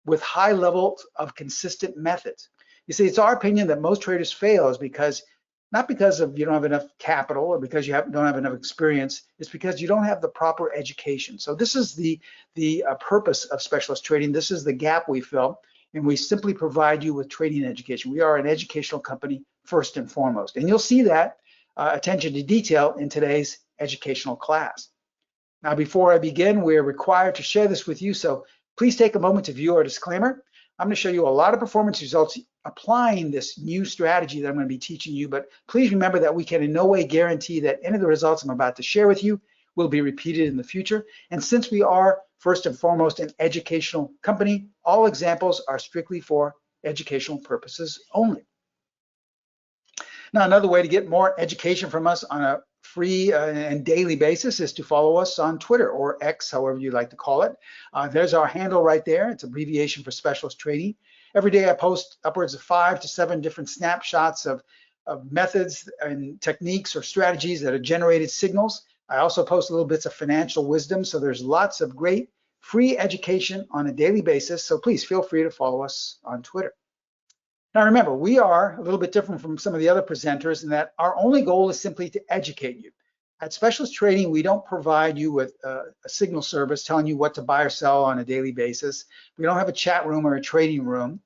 with high levels of consistent methods. You see, it's our opinion that most traders fail is because, not because of you don't have enough capital or because you don't have enough experience, it's because you don't have the proper education. So this is the purpose of specialist trading. This is the gap we fill, and we simply provide you with trading education. We are an educational company first and foremost, and you'll see that attention to detail in today's educational class. Now, before I begin, we're required to share this with you, so please take a moment to view our disclaimer. I'm going to show you a lot of performance results applying this new strategy that I'm going to be teaching you, but please remember that we can in no way guarantee that any of the results I'm about to share with you will be repeated in the future. And since we are first and foremost an educational company, all examples are strictly for educational purposes only. Now, another way to get more education from us on a free and daily basis is to follow us on Twitter, or X, however you like to call it. There's our handle right there. It's abbreviation for specialist trading. Every day I post upwards of 5 to 7 different snapshots of methods and techniques or strategies that have generated signals. I also post little bits of financial wisdom. So there's lots of great free education on a daily basis. So please feel free to follow us on Twitter. Now remember, we are a little bit different from some of the other presenters in that our only goal is simply to educate you. At Specialist Trading, we don't provide you with a signal service telling you what to buy or sell on a daily basis. We don't have a chat room or a trading room.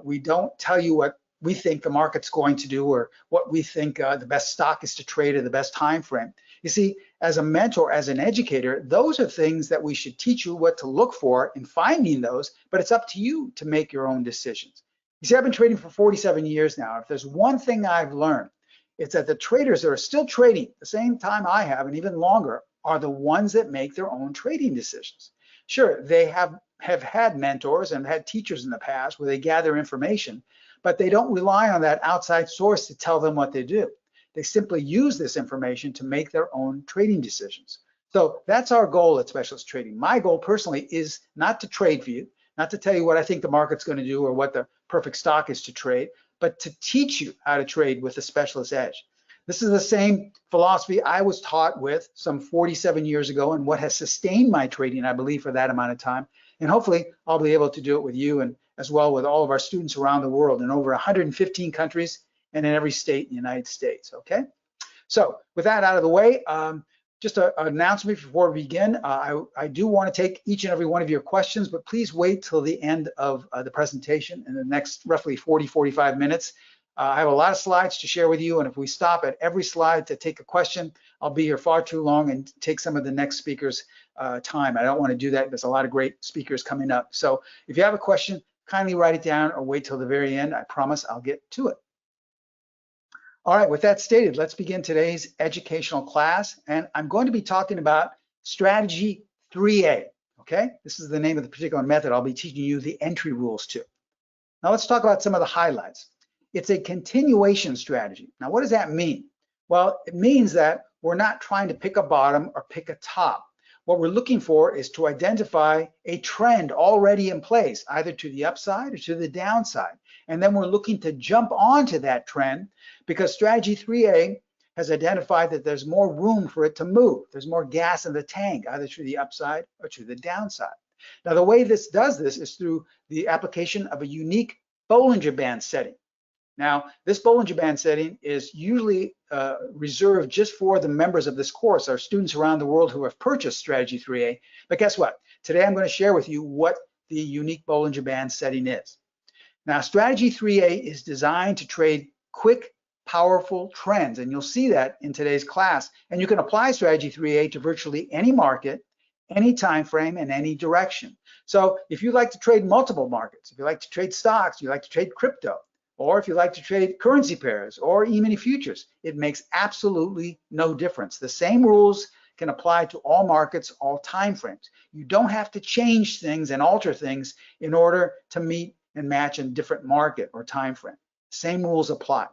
We don't tell you what we think the market's going to do or what we think the best stock is to trade at the best time frame. You see, as a mentor, as an educator, those are things that we should teach you what to look for in finding those, but it's up to you to make your own decisions. You see, I've been trading for 47 years now. If there's one thing I've learned, it's that the traders that are still trading the same time I have and even longer are the ones that make their own trading decisions. Sure, they have had mentors and had teachers in the past where they gather information, but they don't rely on that outside source to tell them what they do. They simply use this information to make their own trading decisions. So that's our goal at Specialist Trading. My goal personally is not to trade for you, not to tell you what I think the market's going to do or what the perfect stock is to trade, but to teach you how to trade with a specialist edge. This is the same philosophy I was taught with some 47 years ago and what has sustained my trading, I believe, for that amount of time. And hopefully I'll be able to do it with you and as well with all of our students around the world in over 115 countries and in every state in the United States, okay? So with that out of the way, just an announcement before we begin. I do want to take each and every one of your questions, but please wait till the end of the presentation in the next roughly 40-45 minutes. I have a lot of slides to share with you, and if we stop at every slide to take a question, I'll be here far too long and take some of the next speaker's time. I don't want to do that. There's a lot of great speakers coming up. So if you have a question, kindly write it down or wait till the very end. I promise I'll get to it. All right, with that stated, let's begin today's educational class. And I'm going to be talking about strategy 3A, okay? This is the name of the particular method I'll be teaching you the entry rules to. Now let's talk about some of the highlights. It's a continuation strategy. Now what does that mean? Well, it means that we're not trying to pick a bottom or pick a top. What we're looking for is to identify a trend already in place, either to the upside or to the downside. And then we're looking to jump onto that trend because strategy 3A has identified that there's more room for it to move. There's more gas in the tank, either to the upside or to the downside. Now, the way this does this is through the application of a unique Bollinger Band setting. Now, this Bollinger Band setting is usually reserved just for the members of this course, our students around the world who have purchased Strategy 3A. But guess what? Today I'm going to share with you what the unique Bollinger Band setting is. Now, Strategy 3A is designed to trade quick, powerful trends, and you'll see that in today's class. And you can apply Strategy 3A to virtually any market, any time frame, and any direction. So if you like to trade multiple markets, if you like to trade stocks, you like to trade crypto, or if you like to trade currency pairs or E-mini futures, it makes absolutely no difference. The same rules can apply to all markets, all time frames. You don't have to change things and alter things in order to meet and match a different market or time frame. Same rules apply.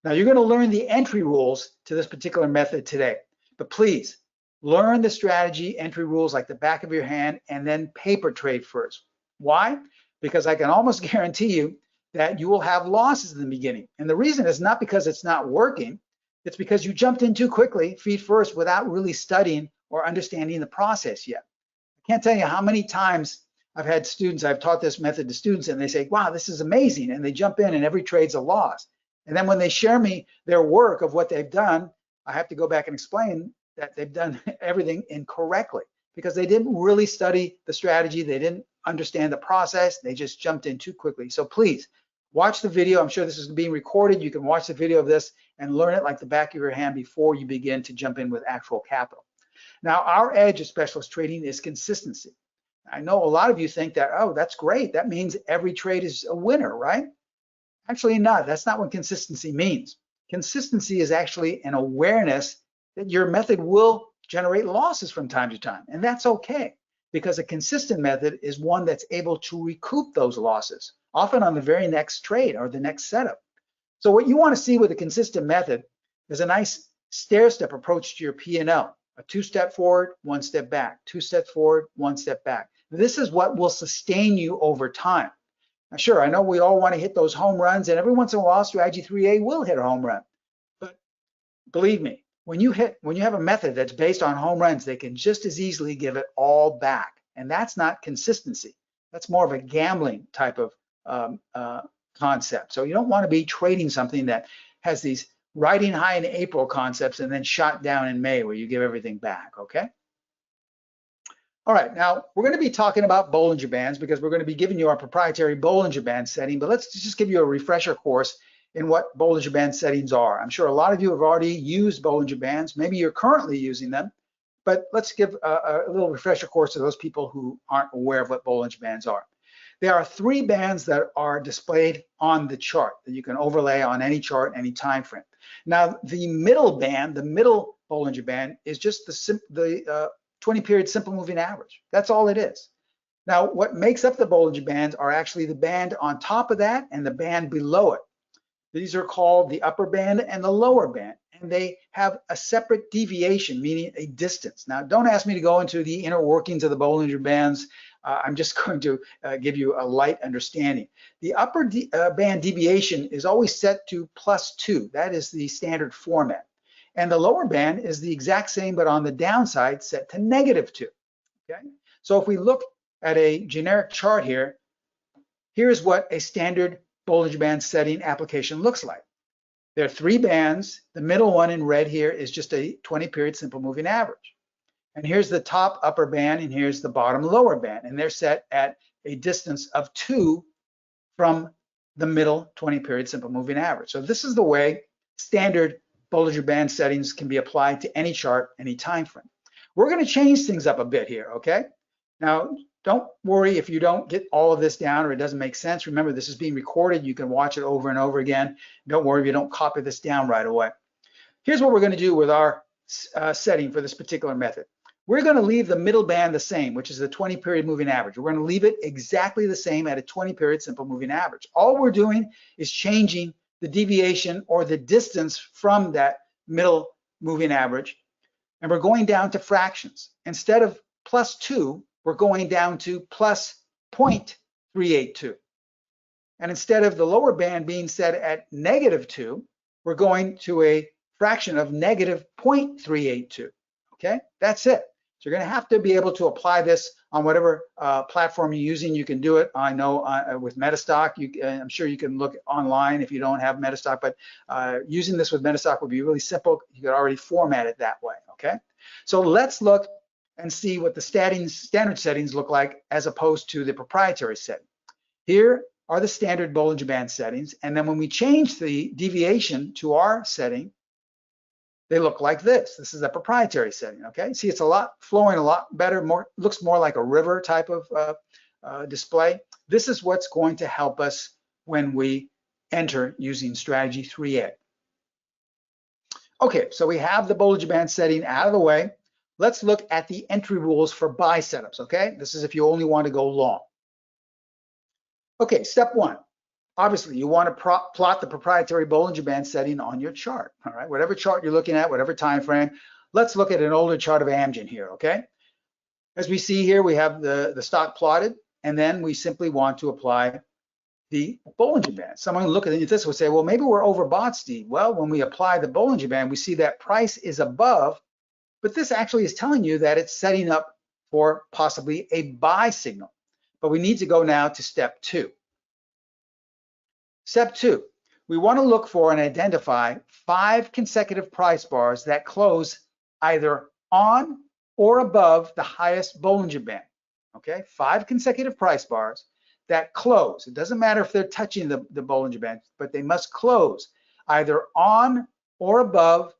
Now you're going to learn the entry rules to this particular method today, but please learn the strategy entry rules like the back of your hand and then paper trade first. Why? Because I can almost guarantee you that you will have losses in the beginning. And the reason is not because it's not working, it's because you jumped in too quickly, feet first, without really studying or understanding the process yet. I can't tell you how many times I've had students, I've taught this method to students and they say, wow, this is amazing. And they jump in and every trade's a loss. And then when they share me their work of what they've done, I have to go back and explain that they've done everything incorrectly because they didn't really study the strategy. They didn't understand the process. They just jumped in too quickly. So please watch the video. I'm sure this is being recorded. You can watch the video of this and learn it like the back of your hand before you begin to jump in with actual capital. Now, our edge of specialist trading is consistency. I know a lot of you think that, oh, that's great. That means every trade is a winner, right? Actually not. That's not what consistency means. Consistency is actually an awareness that your method will generate losses from time to time. And that's okay, because a consistent method is one that's able to recoup those losses, often on the very next trade or the next setup. So what you want to see with a consistent method is a nice stair-step approach to your P&L, a 2-step forward, 1 step back, 2 steps forward, 1 step back. This is what will sustain you over time. Now, sure, I know we all want to hit those home runs, and every once in a while, strategy 3A will hit a home run. But believe me, when you have a method that's based on home runs, they can just as easily give it all back. And that's not consistency. That's more of a gambling type of concept. So you don't want to be trading something that has these riding high in April concepts and then shot down in May where you give everything back, okay? All right, now we're going to be talking about Bollinger Bands because we're going to be giving you our proprietary Bollinger Band setting, but let's just give you a refresher course in what Bollinger Band settings are. I'm sure a lot of you have already used Bollinger Bands. Maybe you're currently using them, but let's give a little refresher course to those people who aren't aware of what Bollinger Bands are. There are 3 bands that are displayed on the chart that you can overlay on any chart, any time frame. Now, the middle band, the middle Bollinger Band, is just the 20-period simple moving average. That's all it is. Now, what makes up the Bollinger Bands are actually the band on top of that and the band below it. These are called the upper band and the lower band, and they have a separate deviation, meaning a distance. Now, don't ask me to go into the inner workings of the Bollinger Bands. I'm just going to give you a light understanding. The upper band deviation is always set to +2. That is the standard format. And the lower band is the exact same, but on the downside set to -2. Okay? So if we look at a generic chart here, here's what a standard Bollinger Band setting application looks like. There are 3 bands. The middle one in red here is just a 20-period simple moving average. And here's the top upper band, and here's the bottom lower band. And they're set at a distance of 2 from the middle 20-period simple moving average. So this is the way standard Bollinger Band settings can be applied to any chart, any time frame. We're going to change things up a bit here, okay? Now, don't worry if you don't get all of this down or it doesn't make sense. Remember, this is being recorded. You can watch it over and over again. Don't worry if you don't copy this down right away. Here's what we're going to do with our setting for this particular method. We're going to leave the middle band the same, which is the 20-period moving average. We're going to leave it exactly the same at a 20-period simple moving average. All we're doing is changing the deviation or the distance from that middle moving average, and we're going down to fractions. Instead of +2, we're going down to +0.382. And instead of the lower band being set at -2, we're going to a fraction of -0.382. Okay, that's it. So you're going to have to be able to apply this on whatever platform you're using. You can do it, I know, with MetaStock. I'm sure you can look online if you don't have MetaStock, but using this with MetaStock would be really simple. You could already format it that way, okay? So let's look and see what the standard settings look like as opposed to the proprietary setting. Here are the standard Bollinger Band settings, and then when we change the deviation to our setting, they look like this. This is a proprietary setting, okay? See, it's flowing a lot better, looks more like a river type of display. This is what's going to help us when we enter using strategy 3A. Okay, so we have the Bollinger Band setting out of the way. Let's look at the entry rules for buy setups, okay? This is if you only want to go long. Okay, step one. Obviously, you want to plot the proprietary Bollinger Band setting on your chart, all right? Whatever chart you're looking at, whatever time frame. Let's look at an older chart of Amgen here, okay? As we see here, we have the stock plotted, and then we simply want to apply the Bollinger Band. Someone looking at this would say, well, maybe we're overbought, Steve. Well, when we apply the Bollinger Band, we see that price is above, but this actually is telling you that it's setting up for possibly a buy signal. But we need to go now to step two. Step two, we want to look for and identify 5 consecutive price bars that close either on or above the highest Bollinger Band. Okay, 5 consecutive price bars that close. It doesn't matter if they're touching the Bollinger Band, but they must close either on or above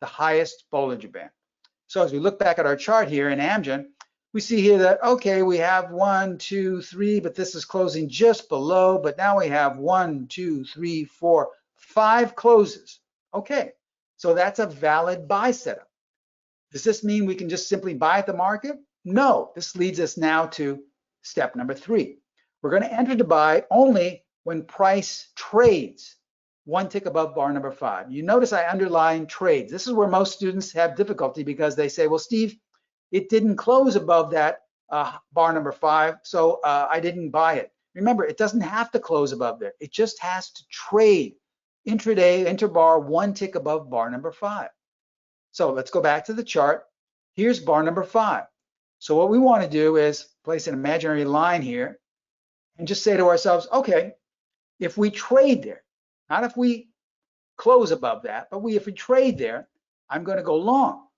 the highest Bollinger Band. So as we look back at our chart here in Amgen, we see here that, okay, we have 1, 2, 3, but this is closing just below, but now we have 1, 2, 3, 4, 5 closes. Okay, so that's a valid buy setup. Does this mean we can just simply buy at the market? No, this leads us now to step number 3. We're going to enter to buy only when price trades 1 tick above bar number 5. You notice I underline trades. This is where most students have difficulty because they say, well, Steve, it didn't close above that bar number 5, so I didn't buy it. Remember, it doesn't have to close above there. It just has to trade intraday, interbar, 1 tick above bar number 5. So let's go back to the chart. Here's bar number 5. So what we want to do is place an imaginary line here and just say to ourselves, okay, if we trade there, not if we close above that, but if we trade there, I'm going to go long.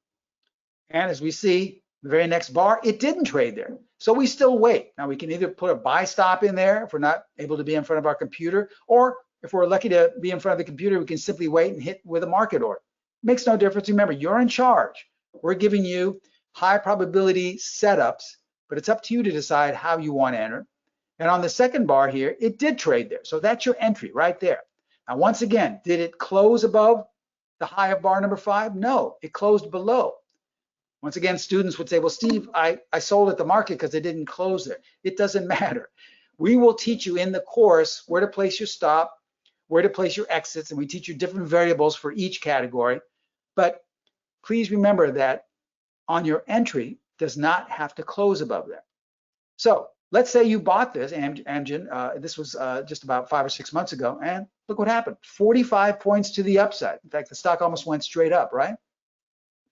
And as we see, the very next bar, it didn't trade there. So we still wait. Now we can either put a buy stop in there if we're not able to be in front of our computer, or if we're lucky to be in front of the computer, we can simply wait and hit with a market order. Makes no difference. Remember, you're in charge. We're giving you high probability setups, but it's up to you to decide how you want to enter. And on the second bar here, it did trade there. So that's your entry right there. Now, once again, did it close above the high of bar number 5? No, it closed below. Once again, students would say, well, Steve, I sold at the market because it didn't close there. It doesn't matter. We will teach you in the course where to place your stop, where to place your exits, and we teach you different variables for each category. But please remember that on your entry does not have to close above there. So let's say you bought this Amgen. This was just about 5 or 6 months ago, and look what happened. 45 points to the upside. In fact, the stock almost went straight up, right?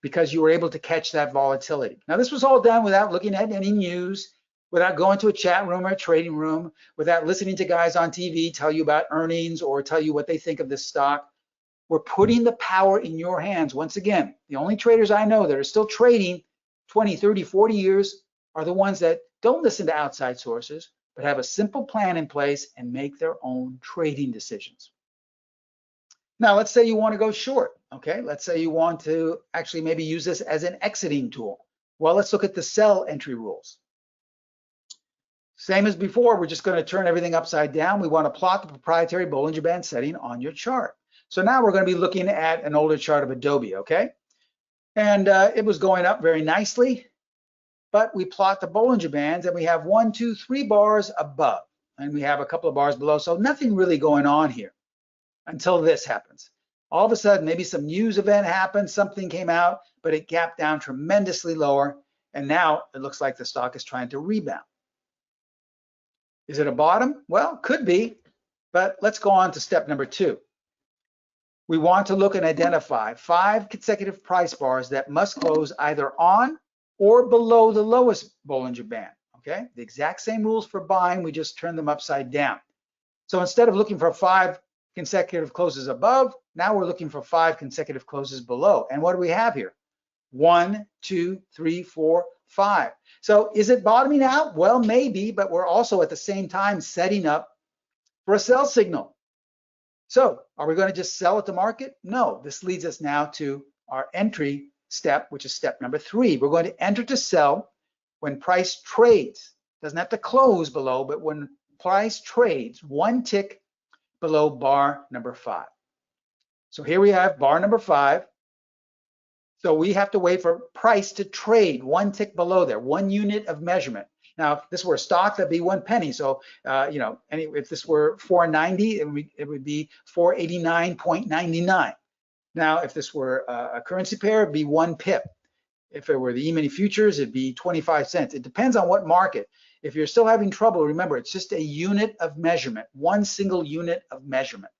Because you were able to catch that volatility. Now, this was all done without looking at any news, without going to a chat room or a trading room, without listening to guys on TV tell you about earnings or tell you what they think of this stock. We're putting the power in your hands. Once again, the only traders I know that are still trading 20, 30, 40 years are the ones that don't listen to outside sources, but have a simple plan in place and make their own trading decisions. Now, let's say you want to go short, okay? Let's say you want to actually maybe use this as an exiting tool. Well, let's look at the sell entry rules. Same as before, we're just going to turn everything upside down. We want to plot the proprietary Bollinger Band setting on your chart. So now we're going to be looking at an older chart of Adobe, okay? And it was going up very nicely, but we plot the Bollinger Bands and we have 1, 2, 3 bars above, and we have a couple of bars below. So nothing really going on here until this happens. All of a sudden, maybe some news event happened, something came out, but it gapped down tremendously lower. And now it looks like the stock is trying to rebound. Is it a bottom? Well, could be, but let's go on to step number 2. We want to look and identify 5 consecutive price bars that must close either on or below the lowest Bollinger Band, okay? The exact same rules for buying, we just turn them upside down. So instead of looking for 5 consecutive closes above, now we're looking for 5 consecutive closes below. And what do we have here? 1, 2, 3, 4, 5. So is it bottoming out? Well, maybe, but we're also at the same time setting up for a sell signal. So are we going to just sell at the market? No, this leads us now to our entry step, which is step number 3. We're going to enter to sell when price trades. Doesn't have to close below, but when price trades 1 tick below bar number 5. So here we have bar number 5. So we have to wait for price to trade 1 tick below there, 1 unit of measurement. Now, if this were a stock, that'd be 1 penny. So, you know, if this were 4.90, it would be 489.99. Now, if this were a currency pair, it'd be 1 pip. If it were the E-mini futures, it'd be 25 cents. It depends on what market. If you're still having trouble, remember, it's just a unit of measurement, 1 single unit of measurement.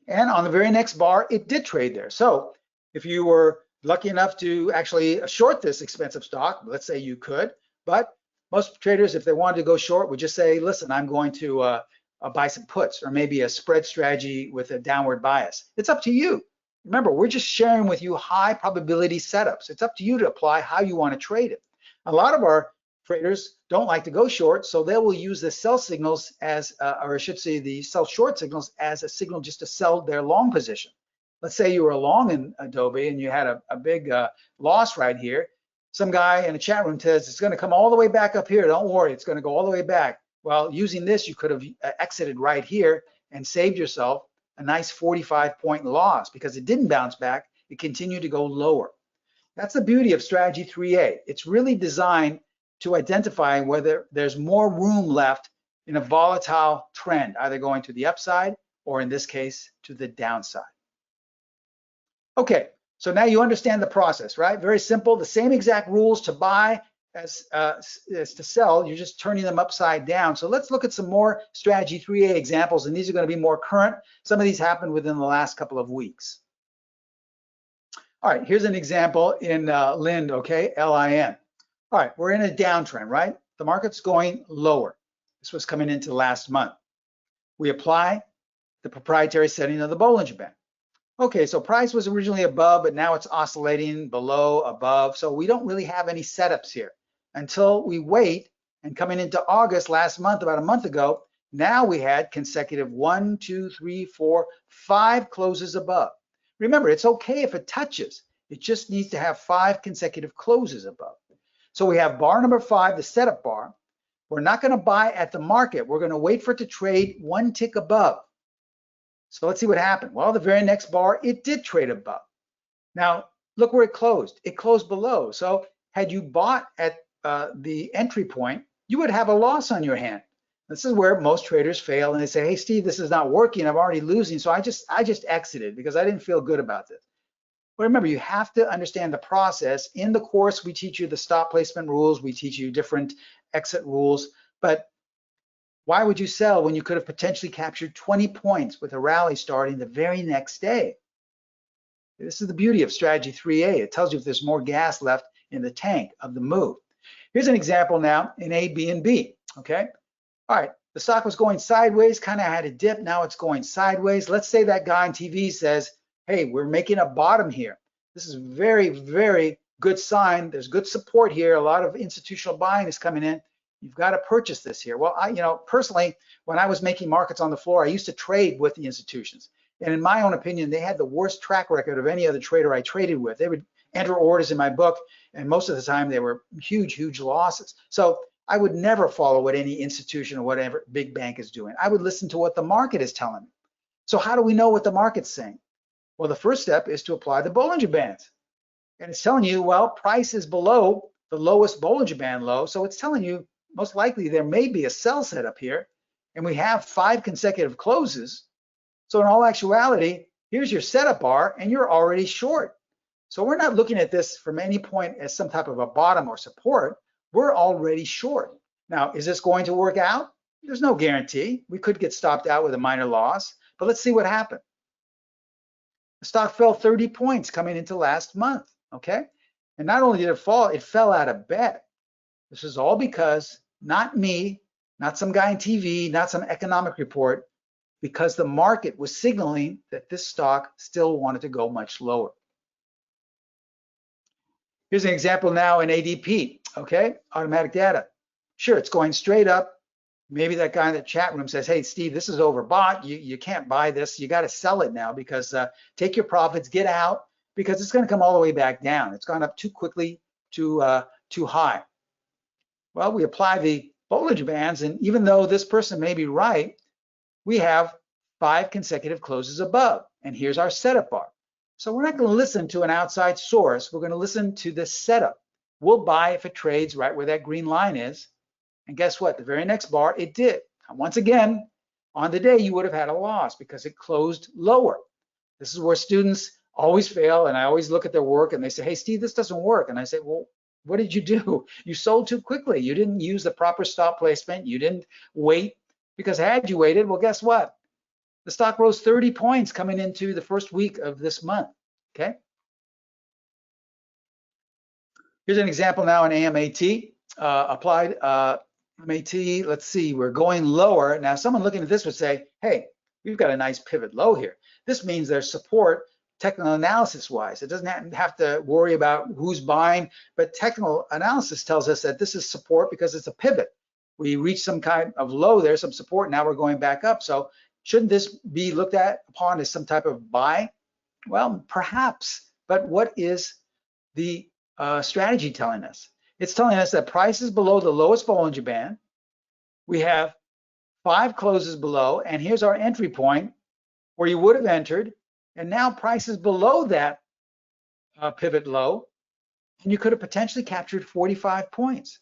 And on the very next bar, it did trade there. So if you were lucky enough to actually short this expensive stock, let's say you could, but most traders, if they wanted to go short, would just say, listen, I'm going to buy some puts or maybe a spread strategy with a downward bias. It's up to you. Remember, we're just sharing with you high probability setups. It's up to you to apply how you want to trade it. A lot of our traders don't like to go short, so they will use the sell signals as, or I should say the sell short signals as a signal just to sell their long position. Let's say you were long in Adobe and you had a big loss right here. Some guy in a chat room says it's going to come all the way back up here. Don't worry, it's going to go all the way back. Well, using this, you could have exited right here and saved yourself a nice 45-point loss because it didn't bounce back. It continued to go lower. That's the beauty of strategy 3A. It's really designed to identify whether there's more room left in a volatile trend, either going to the upside or in this case, to the downside. Okay, so now you understand the process, right? Very simple, the same exact rules to buy as to sell, you're just turning them upside down. So let's look at some more strategy 3A examples, and these are going to be more current. Some of these happened within the last couple of weeks. All right, here's an example in Lind, okay, L-I-N. All right, we're in a downtrend, right? The market's going lower. This was coming into last month. We apply the proprietary setting of the Bollinger Band. Okay, so price was originally above, but now it's oscillating below, above. So we don't really have any setups here until we wait. And coming into August last month, about a month ago, now we had consecutive 1, 2, 3, 4, 5 closes above. Remember, it's okay if it touches. It just needs to have 5 consecutive closes above. So we have bar number 5, the setup bar. We're not going to buy at the market. We're going to wait for it to trade 1 tick above. So let's see what happened. Well, the very next bar, it did trade above. Now, look where it closed. It closed below. So had you bought at the entry point, you would have a loss on your hand. This is where most traders fail, and they say, hey, Steve, this is not working. I'm already losing. So I just exited because I didn't feel good about this. But remember, you have to understand the process. In the course, we teach you the stop placement rules. We teach you different exit rules. But why would you sell when you could have potentially captured 20 points with a rally starting the very next day? This is the beauty of strategy 3A. It tells you if there's more gas left in the tank of the move. Here's an example now in A, B, and B, okay? All right, the stock was going sideways, kind of had a dip. Now it's going sideways. Let's say that guy on TV says, hey, we're making a bottom here. This is very, very good sign. There's good support here. A lot of institutional buying is coming in. You've got to purchase this here. Well, personally, when I was making markets on the floor, I used to trade with the institutions. And in my own opinion, they had the worst track record of any other trader I traded with. They would enter orders in my book, and most of the time they were huge, huge losses. So I would never follow what any institution or whatever big bank is doing. I would listen to what the market is telling me. So how do we know what the market's saying? Well, the first step is to apply the Bollinger Bands. And it's telling you, well, price is below the lowest Bollinger Band low. So it's telling you, most likely there may be a sell setup here, and we have 5 consecutive closes. So in all actuality, here's your setup bar, and you're already short. So we're not looking at this from any point as some type of a bottom or support. We're already short. Now, is this going to work out? There's no guarantee. We could get stopped out with a minor loss, but let's see what happened. The stock fell 30 points coming into last month, okay? And not only did it fall, it fell out of bed. This is all because not me, not some guy on TV, not some economic report, because the market was signaling that this stock still wanted to go much lower. Here's an example now in ADP, okay? Automatic data. Sure, it's going straight up. Maybe that guy in the chat room says, hey, Steve, this is overbought. You can't buy this. You got to sell it now because take your profits, get out, because it's going to come all the way back down. It's gone up too quickly, too high. Well, we apply the Bollinger Bands, and even though this person may be right, we have 5 consecutive closes above, and here's our setup bar. So we're not going to listen to an outside source. We're going to listen to the setup. We'll buy if it trades right where that green line is. And guess what? The very next bar, it did. And once again, on the day, you would have had a loss because it closed lower. This is where students always fail, and I always look at their work and they say, hey, Steve, this doesn't work. And I say, well, what did you do? You sold too quickly. You didn't use the proper stop placement. You didn't wait, because had you waited, well, guess what? The stock rose 30 points coming into the first week of this month, okay? Here's an example now in AMAT, applied MAT. Let's see, we're going lower. Now, someone looking at this would say, hey, we've got a nice pivot low here. This means there's support technical analysis wise. It doesn't have to worry about who's buying, but technical analysis tells us that this is support because it's a pivot. We reached some kind of low there, some support, now we're going back up. So shouldn't this be looked at upon as some type of buy? Well, perhaps, but what is the strategy telling us? It's telling us that price is below the lowest Bollinger Band. We have 5 closes below, and here's our entry point where you would have entered, and now price is below that pivot low, and you could have potentially captured 45 points.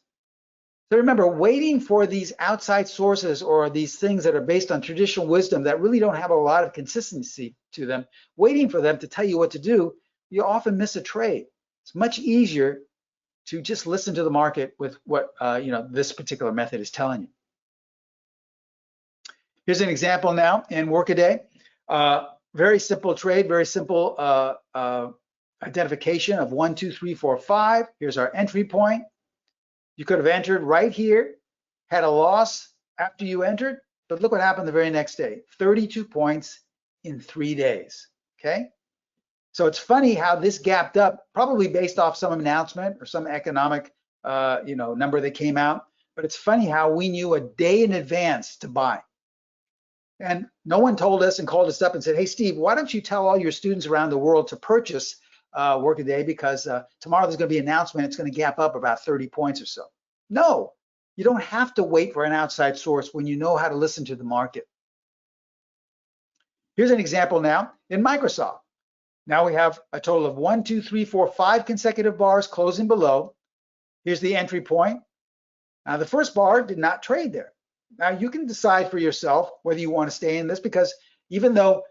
So remember, waiting for these outside sources or these things that are based on traditional wisdom that really don't have a lot of consistency to them, waiting for them to tell you what to do, you often miss a trade. It's much easier to just listen to the market with what this particular method is telling you. Here's an example now in workaday. Very simple trade, very simple identification of 1, 2, 3, 4, 5. Here's our entry point. You could have entered right here, had a loss after you entered, but look what happened the very next day, 32 points in 3 days, okay? So it's funny how this gapped up, probably based off some announcement or some economic number that came out, but it's funny how we knew a day in advance to buy. And no one told us and called us up and said, hey, Steve, why don't you tell all your students around the world to purchase workaday, because tomorrow there's going to be an announcement, it's going to gap up about 30 points or so. No, you don't have to wait for an outside source when you know how to listen to the market. Here's an example now in Microsoft. Now we have a total of 1, 2, 3, 4, 5 consecutive bars closing below. Here's the entry point. Now the first bar did not trade there. Now you can decide for yourself whether you want to stay in this, because even though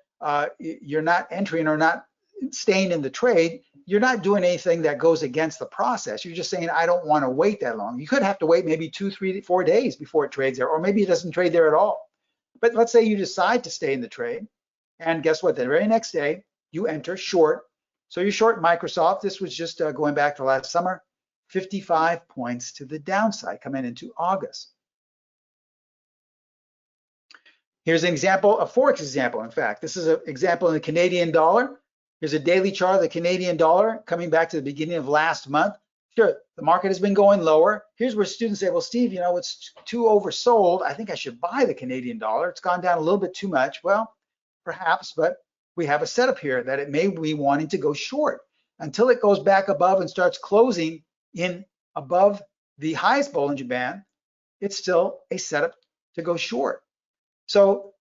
you're not entering or not staying in the trade, you're not doing anything that goes against the process. You're just saying, I don't want to wait that long. You could have to wait maybe 2, 3, 4 days before it trades there, or maybe it doesn't trade there at all. But let's say you decide to stay in the trade, and guess what? The very next day, you enter short. So you're short Microsoft. This was just going back to last summer, 55 points to the downside coming into August. Here's an example, a Forex example, in fact. This is an example in the Canadian dollar. Here's a daily chart of the Canadian dollar coming back to the beginning of last month. Sure, the market has been going lower. Here's where students say, well, Steve, it's too oversold. I think I should buy the Canadian dollar. It's gone down a little bit too much. Well, perhaps, but we have a setup here that it may be wanting to go short until it goes back above and starts closing in above the highest Bollinger Band. It's still a setup to go short. So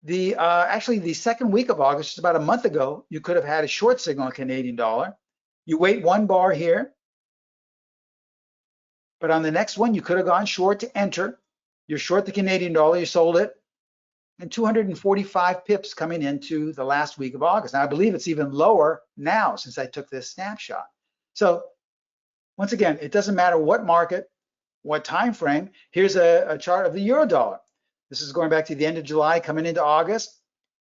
actually the second week of August, just about a month ago, you could have had a short signal in Canadian dollar. You wait 1 bar here, but on the next one, you could have gone short to enter. You're short the Canadian dollar, you sold it, and 245 pips coming into the last week of August. Now, I believe it's even lower now since I took this snapshot. So once again, it doesn't matter what market, what time frame. Here's a chart of the euro dollar. This is going back to the end of July, coming into August.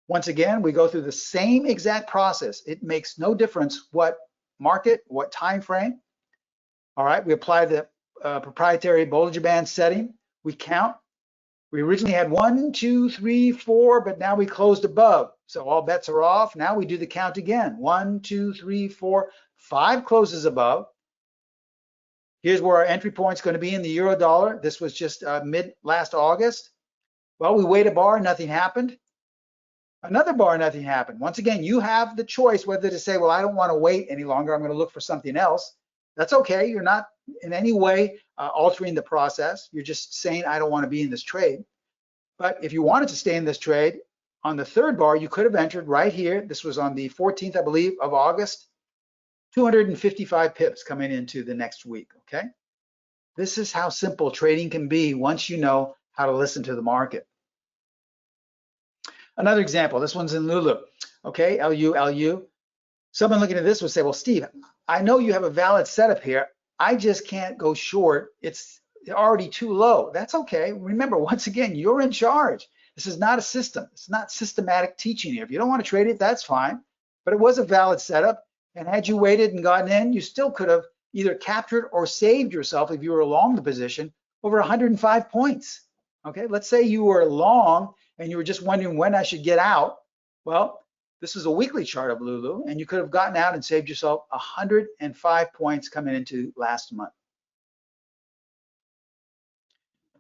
Once again, we go through the same exact process. It makes no difference what market, what time frame. All right, we apply the proprietary Bollinger Band setting. We count. We originally had 1, 2, 3, 4, but now we closed above. So all bets are off. Now we do the count again. 1, 2, 3, 4, 5 closes above. Here's where our entry point is going to be in the euro dollar. This was just mid last August. Well, we wait a bar, nothing happened. Another bar, nothing happened. Once again, you have the choice whether to say, well, I don't want to wait any longer. I'm going to look for something else. That's okay. You're not in any way altering the process. You're just saying, I don't want to be in this trade. But if you wanted to stay in this trade, on the third bar, you could have entered right here. This was on the 14th, I believe, of August. 255 pips coming into the next week, okay? This is how simple trading can be once you know how to listen to the market. Another example, this one's in Lulu, okay, LU. Someone looking at this would say, well, Steve, I know you have a valid setup here. I just can't go short. It's already too low. That's okay. Remember, once again, you're in charge. This is not a system. It's not systematic teaching here. If you don't want to trade it, that's fine. But it was a valid setup. And had you waited and gotten in, you still could have either captured or saved yourself if you were along the position over 105 points. Okay, let's say you were long and you were just wondering when I should get out. Well, this is a weekly chart of Lulu, and you could have gotten out and saved yourself 105 points coming into last month.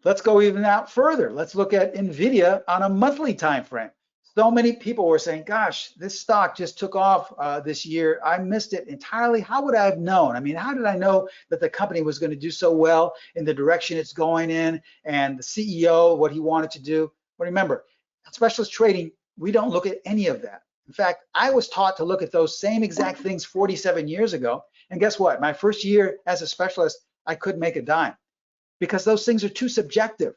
Let's go even out further. Let's look at NVIDIA on a monthly time frame. So many people were saying, gosh, this stock just took off this year. I missed it entirely. How would I have known? I mean, how did I know that the company was going to do so well in the direction it's going in, and the CEO, what he wanted to do? But remember, specialist trading, we don't look at any of that. In fact, I was taught to look at those same exact things 47 years ago. And guess what? My first year as a specialist, I couldn't make a dime because those things are too subjective.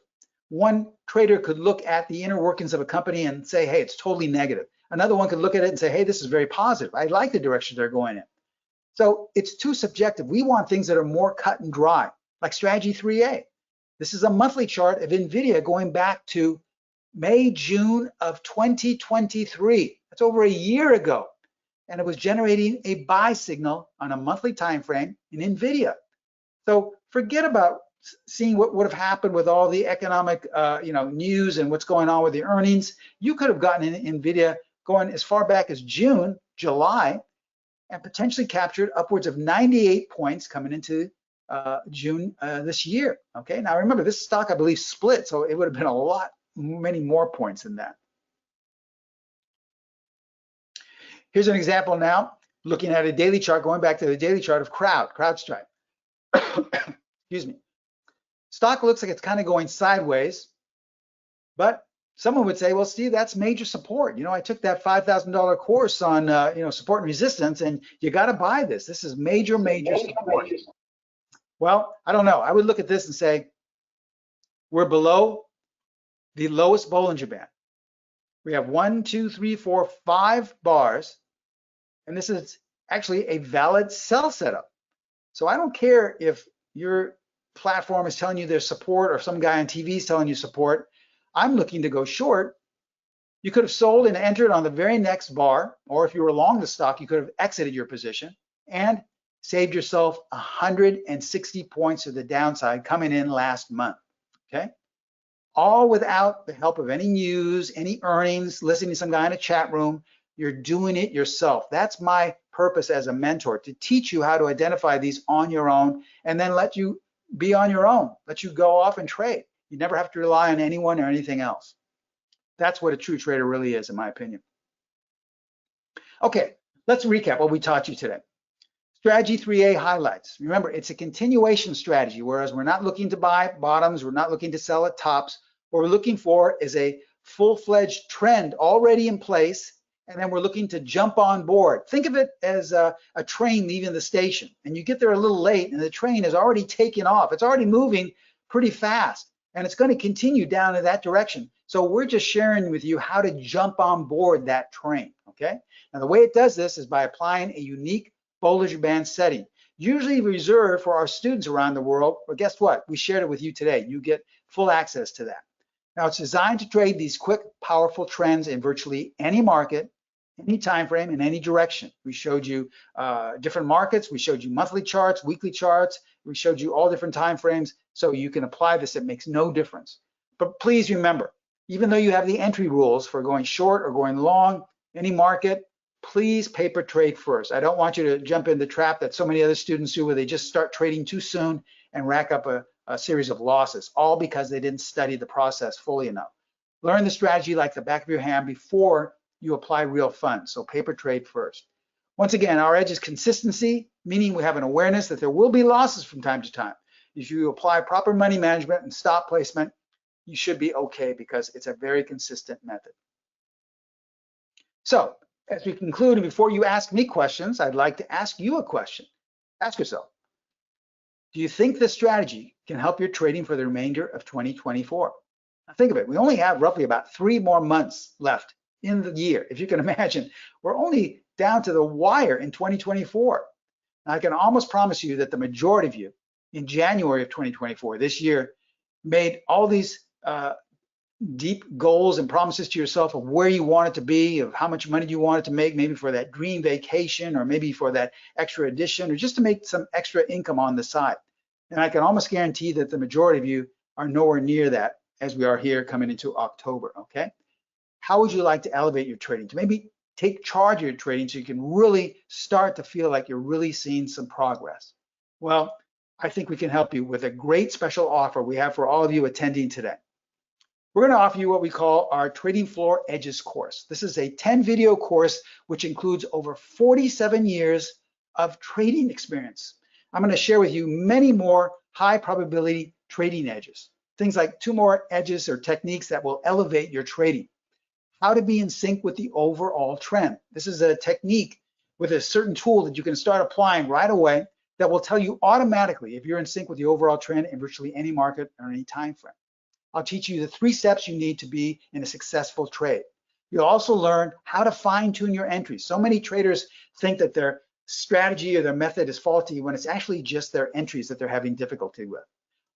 One trader could look at the inner workings of a company and say, hey, it's totally negative. Another one could look at it and say, hey, this is very positive. I like the direction they're going in. So it's too subjective. We want things that are more cut and dry, like strategy 3A. This is a monthly chart of NVIDIA going back to May, June of 2023. That's over a year ago. And it was generating a buy signal on a monthly time frame in NVIDIA. So forget about seeing what would have happened with all the economic news and what's going on with the earnings. You could have gotten in NVIDIA going as far back as June, July, and potentially captured upwards of 98 points coming into June this year. Okay, now remember, this stock, I believe, split, so it would have been many more points than that. Here's an example now, looking at a daily chart, going back to the daily chart of CrowdStrike. Excuse me. Stock looks like it's kind of going sideways, but someone would say, well, Steve, that's major support. You know, I took that $5,000 course on, support and resistance, and you got to buy this. This is major support. Well, I don't know. I would look at this and say, we're below the lowest Bollinger Band. We have 1, 2, 3, 4, 5 bars, and this is actually a valid sell setup. So I don't care if your platform is telling you there's support or some guy on TV is telling you support. I'm looking to go short. You could have sold and entered on the very next bar, or if you were long the stock, you could have exited your position and saved yourself 160 points to the downside coming in last month, okay? All without the help of any news, any earnings, listening to some guy in a chat room. You're doing it yourself. That's my purpose as a mentor, to teach you how to identify these on your own and then let you be on your own, let you go off and trade. You never have to rely on anyone or anything else. That's what a true trader really is, in my opinion. Okay, let's recap what we taught you today. Strategy 3A highlights. Remember, it's a continuation strategy, whereas we're not looking to buy bottoms, we're not looking to sell at tops. What we're looking for is a full-fledged trend already in place, and then we're looking to jump on board. Think of it as a train leaving the station, and you get there a little late, and the train is already taking off. It's already moving pretty fast, and it's going to continue down in that direction. So we're just sharing with you how to jump on board that train, okay? Now, the way it does this is by applying a unique Bollinger Band setting, usually reserved for our students around the world. But guess what? We shared it with you today. You get full access to that. Now, it's designed to trade these quick, powerful trends in virtually any market, any time frame, in any direction. We showed you different markets. We showed you monthly charts, weekly charts. We showed you all different time frames, so you can apply this. It makes no difference. But please remember, even though you have the entry rules for going short or going long, any market, please paper trade first. I don't want you to jump in the trap that so many other students do, where they just start trading too soon and rack up a series of losses, all because they didn't study the process fully enough. Learn the strategy like the back of your hand before you apply real funds. So paper trade first. Once again, our edge is consistency, meaning we have an awareness that there will be losses from time to time. If you apply proper money management and stop placement, you should be okay because it's a very consistent method. So as we conclude, and before you ask me questions, I'd like to ask you a question. Ask yourself, do you think this strategy can help your trading for the remainder of 2024? Now think of it, we only have roughly about 3 more months left in the year. If you can imagine, we're only down to the wire in 2024. Now, I can almost promise you that the majority of you in January of 2024, this year, made all these deep goals and promises to yourself of where you want it to be, of how much money you wanted to make, maybe for that dream vacation, or maybe for that extra addition, or just to make some extra income on the side. And I can almost guarantee that the majority of you are nowhere near that as we are here coming into October, okay? How would you like to elevate your trading, to maybe take charge of your trading so you can really start to feel like you're really seeing some progress? Well, I think we can help you with a great special offer we have for all of you attending today. We're going to offer you what we call our Trading Floor Edges course. This is a 10-video course which includes over 47 years of trading experience. I'm going to share with you many more high probability trading edges. Things like 2 more edges or techniques that will elevate your trading. How to be in sync with the overall trend. This is a technique with a certain tool that you can start applying right away that will tell you automatically if you're in sync with the overall trend in virtually any market or any time frame. I'll teach you the 3 steps you need to be in a successful trade. You'll also learn how to fine-tune your entries. So many traders think that their strategy or their method is faulty when it's actually just their entries that they're having difficulty with.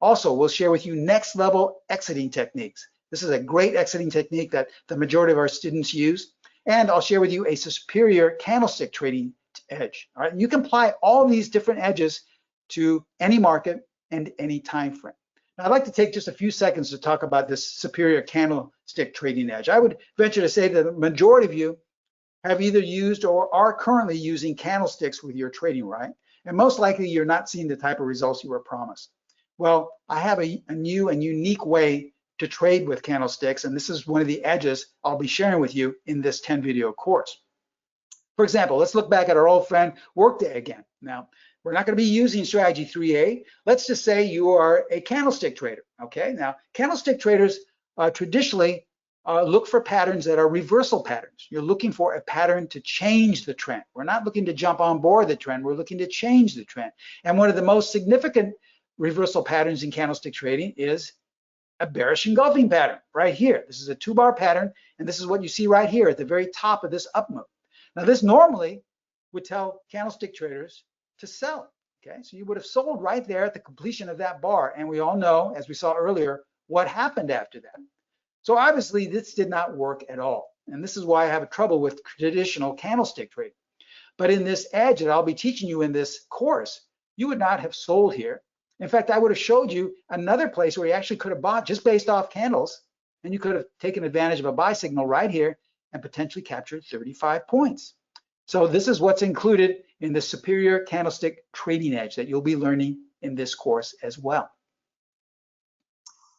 Also, we'll share with you next level exiting techniques. This is a great exiting technique that the majority of our students use. And I'll share with you a superior candlestick trading edge. All right, and you can apply all these different edges to any market and any time frame. Now, I'd like to take just a few seconds to talk about this superior candlestick trading edge. I would venture to say that the majority of you have either used or are currently using candlesticks with your trading, right? And most likely you're not seeing the type of results you were promised. Well, I have a new and unique way to trade with candlesticks, and this is one of the edges I'll be sharing with you in this 10-video course. For example, let's look back at our old friend Workday again. Now, we're not going to be using strategy 3A. Let's just say you are a candlestick trader, okay? Now, candlestick traders traditionally look for patterns that are reversal patterns. You're looking for a pattern to change the trend. We're not looking to jump on board the trend. We're looking to change the trend. And one of the most significant reversal patterns in candlestick trading is a bearish engulfing pattern right here. This is a 2-bar pattern, and this is what you see right here at the very top of this up move. Now, this normally would tell candlestick traders to sell, okay? So you would have sold right there at the completion of that bar, and we all know, as we saw earlier, what happened after that. So obviously, this did not work at all, and this is why I have trouble with traditional candlestick trading. But in this edge that I'll be teaching you in this course, you would not have sold here. In fact, I would have showed you another place where you actually could have bought just based off candles, and you could have taken advantage of a buy signal right here and potentially captured 35 points. So this is what's included in the superior candlestick trading edge that you'll be learning in this course as well.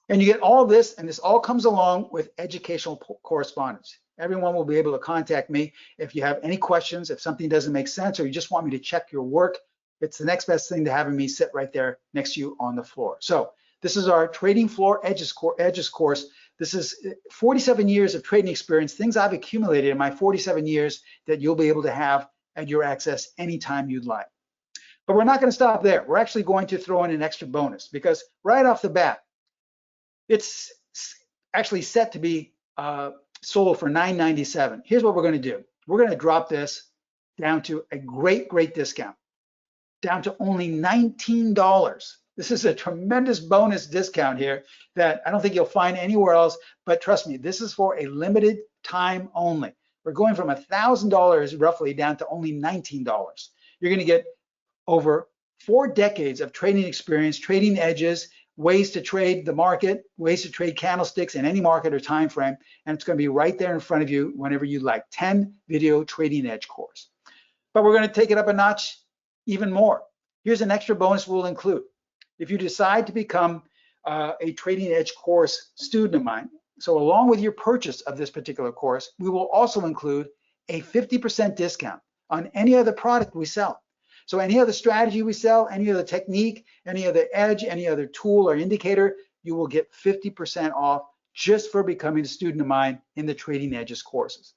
And you get all this, and this all comes along with educational correspondence. Everyone will be able to contact me if you have any questions, if something doesn't make sense, or you just want me to check your work. It's the next best thing to having me sit right there next to you on the floor. So this is our Trading Floor Edges course. This is 47 years of trading experience, things I've accumulated in my 47 years that you'll be able to have at your access anytime you'd like. But we're not going to stop there. We're actually going to throw in an extra bonus because right off the bat, it's actually set to be sold for $9.97. Here's what we're going to do. We're going to drop this down to a great discount, down to only $19. This is a tremendous bonus discount here that I don't think you'll find anywhere else, but trust me, this is for a limited time only. We're going from $1,000 roughly down to only $19. You're going to get over 4 decades of trading experience, trading edges, ways to trade the market, ways to trade candlesticks in any market or time frame, and it's going to be right there in front of you whenever you like. 10-video trading edge course. But we're going to take it up a notch even more. Here's an extra bonus we'll include. If you decide to become a Trading Edge course student of mine, so along with your purchase of this particular course, we will also include a 50% discount on any other product we sell. So any other strategy we sell, any other technique, any other edge, any other tool or indicator, you will get 50% off just for becoming a student of mine in the Trading Edges courses.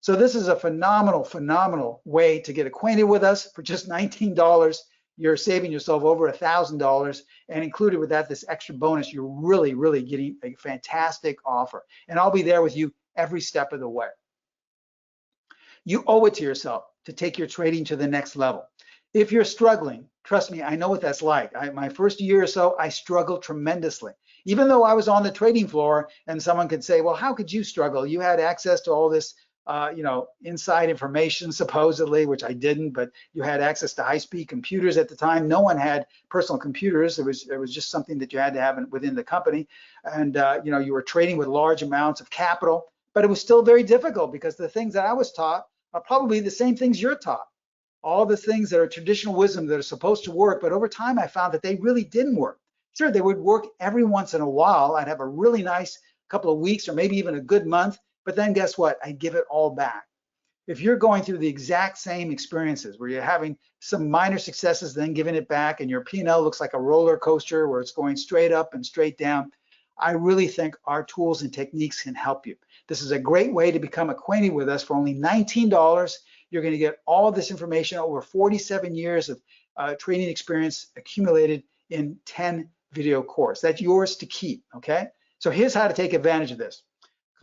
So this is a phenomenal way to get acquainted with us for just $19. You're saving yourself over $1,000, and included with that, this extra bonus, you're really getting a fantastic offer. And I'll be there with you every step of the way. You owe it to yourself to take your trading to the next level. If you're struggling, trust me, I know what that's like. My first year or so, I struggled tremendously. Even though I was on the trading floor and someone could say, well, how could you struggle? You had access to all this inside information supposedly, which I didn't, but you had access to high-speed computers at the time. No one had personal computers. It was just something that you had to have within the company. And you were trading with large amounts of capital, but it was still very difficult because the things that I was taught are probably the same things you're taught. All the things that are traditional wisdom that are supposed to work, but over time I found that they really didn't work. Sure, they would work every once in a while. I'd have a really nice couple of weeks or maybe even a good month, but then guess what? I'd give it all back. If you're going through the exact same experiences where you're having some minor successes, then giving it back, and your P&L looks like a roller coaster where it's going straight up and straight down, I really think our tools and techniques can help you. This is a great way to become acquainted with us for only $19. You're going to get all of this information over 47 years of trading experience accumulated in 10 video course. That's yours to keep, okay? So here's how to take advantage of this.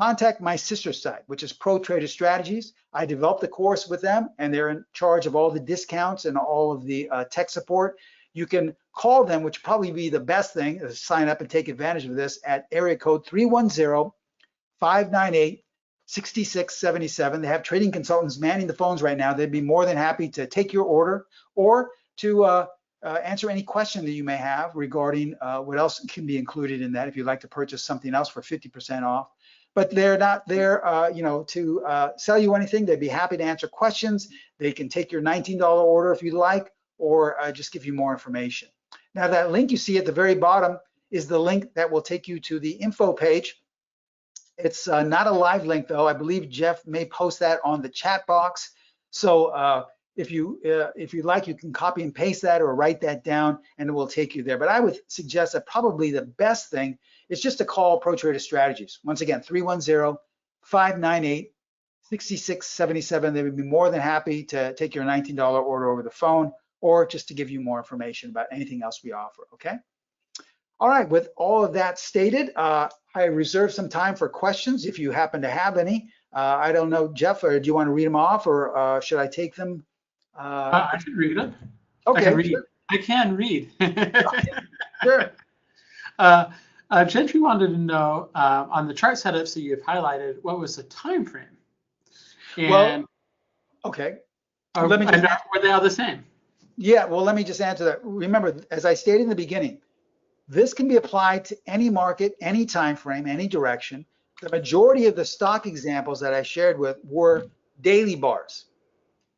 Contact my sister site, which is Pro Trader Strategies. I developed the course with them, and they're in charge of all the discounts and all of the tech support. You can call them, which would probably be the best thing, is sign up and take advantage of this at area code 310-598-6677. They have trading consultants manning the phones right now. They'd be more than happy to take your order or to answer any question that you may have regarding what else can be included in that if you'd like to purchase something else for 50% off. But they're not there, to sell you anything. They'd be happy to answer questions. They can take your $19 order if you'd like, or just give you more information. Now that link you see at the very bottom is the link that will take you to the info page. It's not a live link though. I believe Jeff may post that on the chat box. So if you'd like, you can copy and paste that or write that down and it will take you there. But I would suggest that probably the best thing is just to call Pro Trader Strategies. Once again, 310-598-6677. They would be more than happy to take your $19 order over the phone or just to give you more information about anything else we offer, okay? All right, with all of that stated, I reserve some time for questions if you happen to have any. I don't know, Jeff, or do you want to read them off or should I take them? I can read them. Okay. I can read. Sure. Gentry wanted to know on the chart setups that you've highlighted, what was the time frame? And well, okay. were they all the same? Yeah, well, let me just answer that. Remember, as I stated in the beginning, this can be applied to any market, any time frame, any direction. The majority of the stock examples that I shared with were daily bars,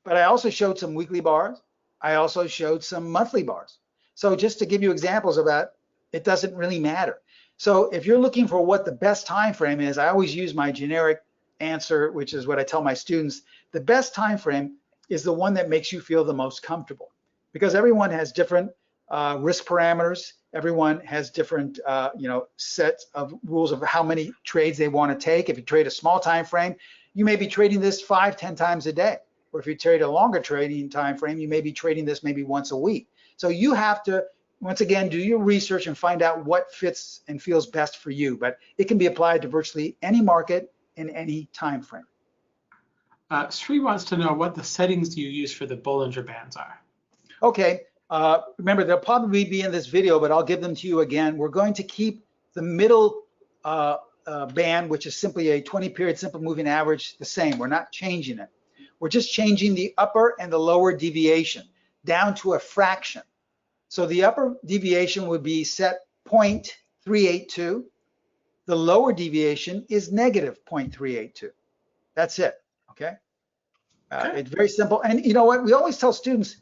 but I also showed some weekly bars. I also showed some monthly bars. So just to give you examples of that, it doesn't really matter. So if you're looking for what the best time frame is, I always use my generic answer, which is what I tell my students. The best time frame is the one that makes you feel the most comfortable, because everyone has different risk parameters. Everyone has different sets of rules of how many trades they want to take. If you trade a small time frame, you may be trading this 5-10 times a day. Or if you trade a longer trading time frame, you may be trading this maybe once a week. So you have to, once again, do your research and find out what fits and feels best for you. But it can be applied to virtually any market in any time frame. Sri wants to know what the settings you use for the Bollinger Bands are. Okay. Remember, they'll probably be in this video, but I'll give them to you again. We're going to keep the middle band, which is simply a 20-period simple moving average, the same. We're not changing it. We're just changing the upper and the lower deviation down to a fraction. So the upper deviation would be set 0.382. The lower deviation is negative 0.382. That's it, okay? It's very simple. And you know what? We always tell students,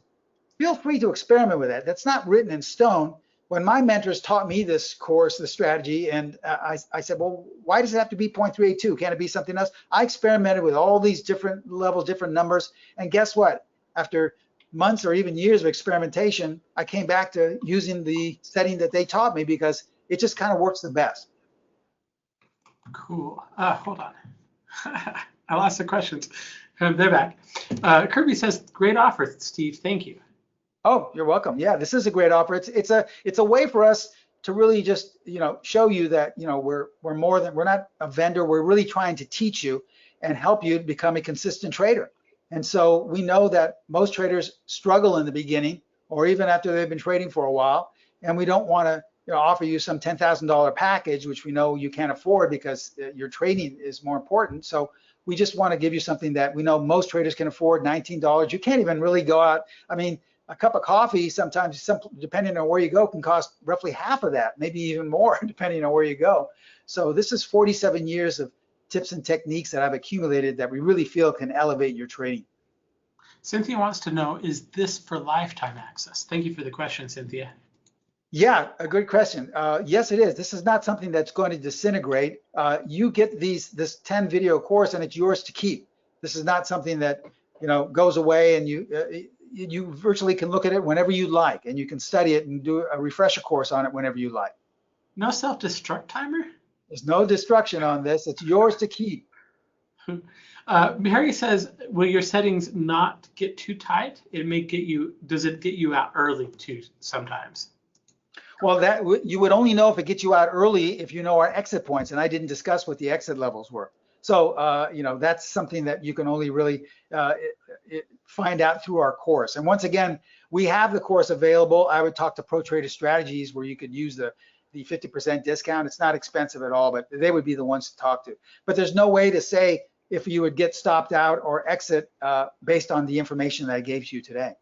feel free to experiment with that. That's not written in stone. When my mentors taught me this course, the strategy, and I said, well, why does it have to be 0.382? Can't it be something else? I experimented with all these different levels, different numbers. And guess what? After months or even years of experimentation, I came back to using the setting that they taught me because it just kind of works the best. Cool. Hold on. I lost the questions. They're back. Kirby says, great offer, Steve. Thank you. Oh, you're welcome. Yeah, this is a great offer. It's a way for us to really just, show you that, we're more than, we're not a vendor. We're really trying to teach you and help you become a consistent trader. And so we know that most traders struggle in the beginning or even after they've been trading for a while. And we don't want to offer you some $10,000 package, which we know you can't afford because your trading is more important. So we just want to give you something that we know most traders can afford, $19. You can't even really go out. I mean, a cup of coffee sometimes, depending on where you go, can cost roughly half of that, maybe even more, depending on where you go. So this is 47 years of tips and techniques that I've accumulated that we really feel can elevate your trading. Cynthia wants to know, is this for lifetime access? Thank you for the question, Cynthia. Yeah, a good question. Yes, it is. This is not something that's going to disintegrate. You get this 10 video course and it's yours to keep. This is not something that goes away, and you virtually can look at it whenever you like, and you can study it and do a refresher course on it whenever you like. No self-destruct timer? There's no destruction on this. It's yours to keep. Harry says, will your settings not get too tight? Does it get you out early too sometimes? Well, that you would only know if it gets you out early if you know our exit points, and I didn't discuss what the exit levels were. So, that's something that you can only really find out through our course. And once again, we have the course available. I would talk to Pro Trader Strategies, where you could use the 50% discount. It's not expensive at all, but they would be the ones to talk to. But there's no way to say if you would get stopped out or exit based on the information that I gave you today.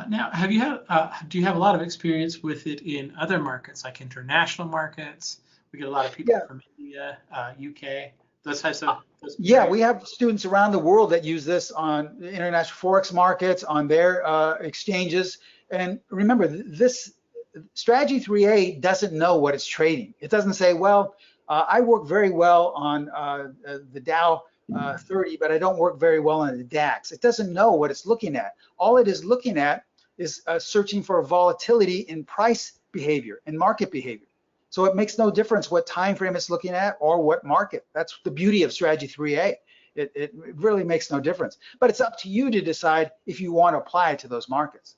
Now, do you have a lot of experience with it in other markets, like international markets? We get a lot of people from India, UK, those types of. Yeah, we have students around the world that use this on international forex markets, on their exchanges. And remember, this strategy 3A doesn't know what it's trading. It doesn't say, well, I work very well on the Dow 30, but I don't work very well on the DAX. It doesn't know what it's looking at. All it is looking at is searching for volatility in price behavior and market behavior. So it makes no difference what time frame it's looking at or what market. That's the beauty of strategy 3A. It really makes no difference. But it's up to you to decide if you want to apply it to those markets.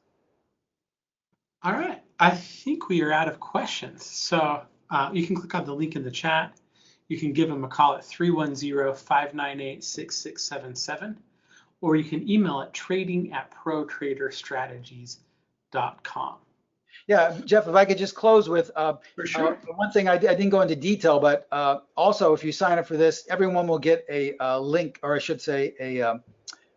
All right. I think we are out of questions. So you can click on the link in the chat. You can give them a call at 310-598-6677, or you can email at trading@protraderstrategies.com. Yeah, Jeff, if I could just close with For sure. One thing I didn't go into detail, but also if you sign up for this, everyone will get a link, or I should say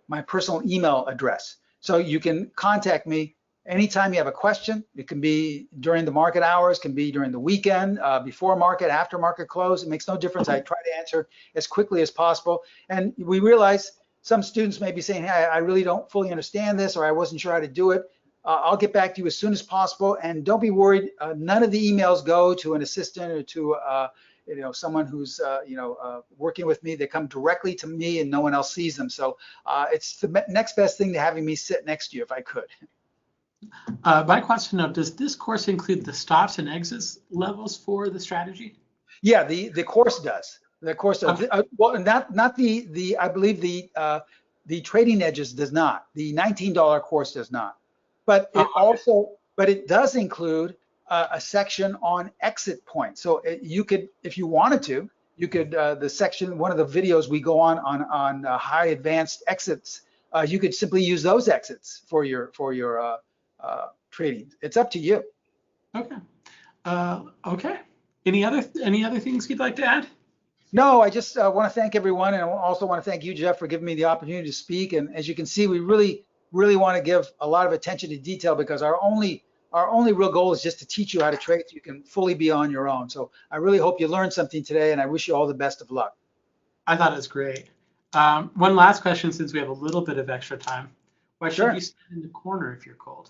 my personal email address. So you can contact me anytime you have a question. It can be during the market hours, can be during the weekend, before market, after market close. It makes no difference. I try to answer as quickly as possible. And we realize some students may be saying, hey, I really don't fully understand this, or I wasn't sure how to do it. I'll get back to you as soon as possible. And don't be worried. None of the emails go to an assistant or to someone who's working with me. They come directly to me, and no one else sees them. So it's the next best thing to having me sit next to you, if I could. Mike wants to know, does this course include the stops and exits levels for the strategy? Yeah, the course does. The course does. Okay. Well, not the I believe the Trading Edges does not. The $19 course does not. But it does include a section on exit points. So you could, if you wanted to, you could the section, one of the videos we go on high advanced exits. You could simply use those exits for your trading. It's up to you. Okay. Okay. Any other things you'd like to add? No, I just want to thank everyone, and I also want to thank you, Jeff, for giving me the opportunity to speak. And as you can see, we really want to give a lot of attention to detail, because our only real goal is just to teach you how to trade so you can fully be on your own. So I really hope you learned something today, and I wish you all the best of luck. I thought it was great. One last question, since we have a little bit of extra time. Why should you stand in the corner if you're cold?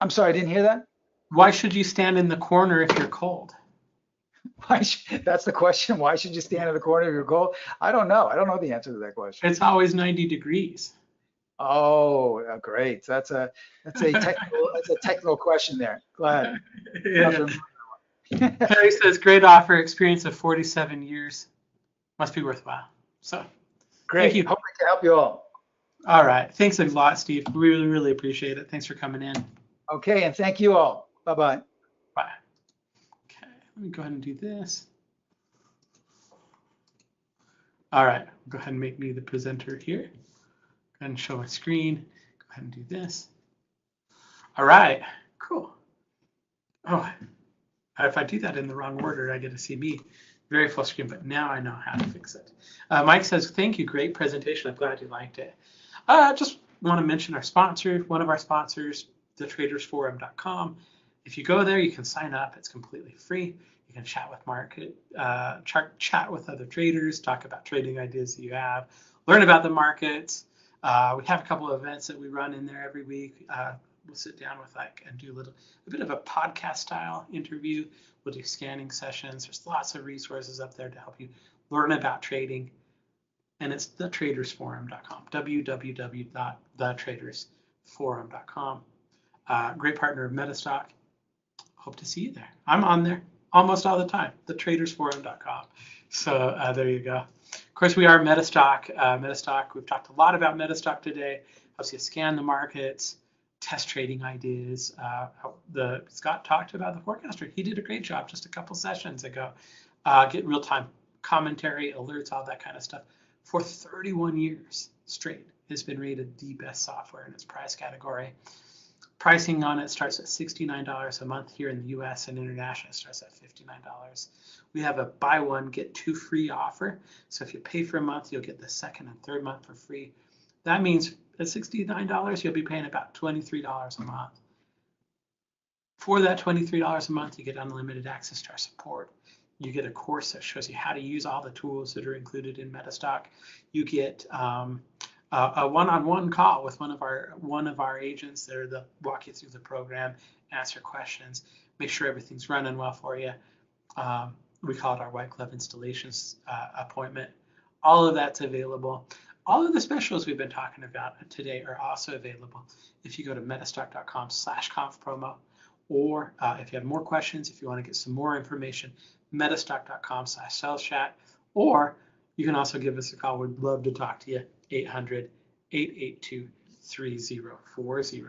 I'm sorry, I didn't hear that. Why should you stand in the corner if you're cold? That's the question. Why should you stand in the corner if you're cold? I don't know. I don't know the answer to that question. It's always 90 degrees. Oh, great. That's a technical question there. Go ahead. Yeah. Harry says, great offer, experience of 47 years. Must be worthwhile. So, Great. thank you. Hope we can help you all. All right. Thanks a lot, Steve. We really, really appreciate it. Thanks for coming in. Okay, and thank you all. Bye-bye. Bye. Okay, let me go ahead and do this. All right, go ahead and make me the presenter here. Go ahead and show my screen. Go ahead and do this. All right, cool. Oh, if I do that in the wrong order, I get to see me very full screen, but now I know how to fix it. Mike says, thank you, great presentation. I'm glad you liked it. Just want to mention our sponsor, one of our sponsors, thetradersforum.com. If you go there, you can sign up. It's completely free. You can chat with chat with other traders, talk about trading ideas that you have, learn about the markets. We have a couple of events that we run in there every week. We'll sit down with and do a bit of a podcast style interview. We'll do scanning sessions. There's lots of resources up there to help you learn about trading. And it's thetradersforum.com, www.thetradersforum.com. Great partner of MetaStock. Hope to see you there. I'm on there almost all the time, thetradersforum.com. So there you go. Of course, we are MetaStock. MetaStock, we've talked a lot about MetaStock today. Helps you scan the markets, test trading ideas. Scott talked about the forecaster. He did a great job just a couple sessions ago. Get real-time commentary, alerts, all that kind of stuff. For 31 years straight, it's been rated the best software in its price category. Pricing on it starts at $69 a month here in the US, and international starts at $59. We have a buy one, get two free offer. So if you pay for a month, you'll get the second and third month for free. That means at $69, you'll be paying about $23 a month. For that $23 a month, you get unlimited access to our support. You get a course that shows you how to use all the tools that are included in MetaStock. You get a one-on-one call with one of our agents there that walk you through the program, answer questions, make sure everything's running well for you. We call it our white glove installations appointment. All of that's available. All of the specials we've been talking about today are also available if you go to metastock.com/conf-promo, or if you have more questions, if you want to get some more information, metastock.com/sales-chat, or you can also give us a call. We'd love to talk to you. 800-882-3040.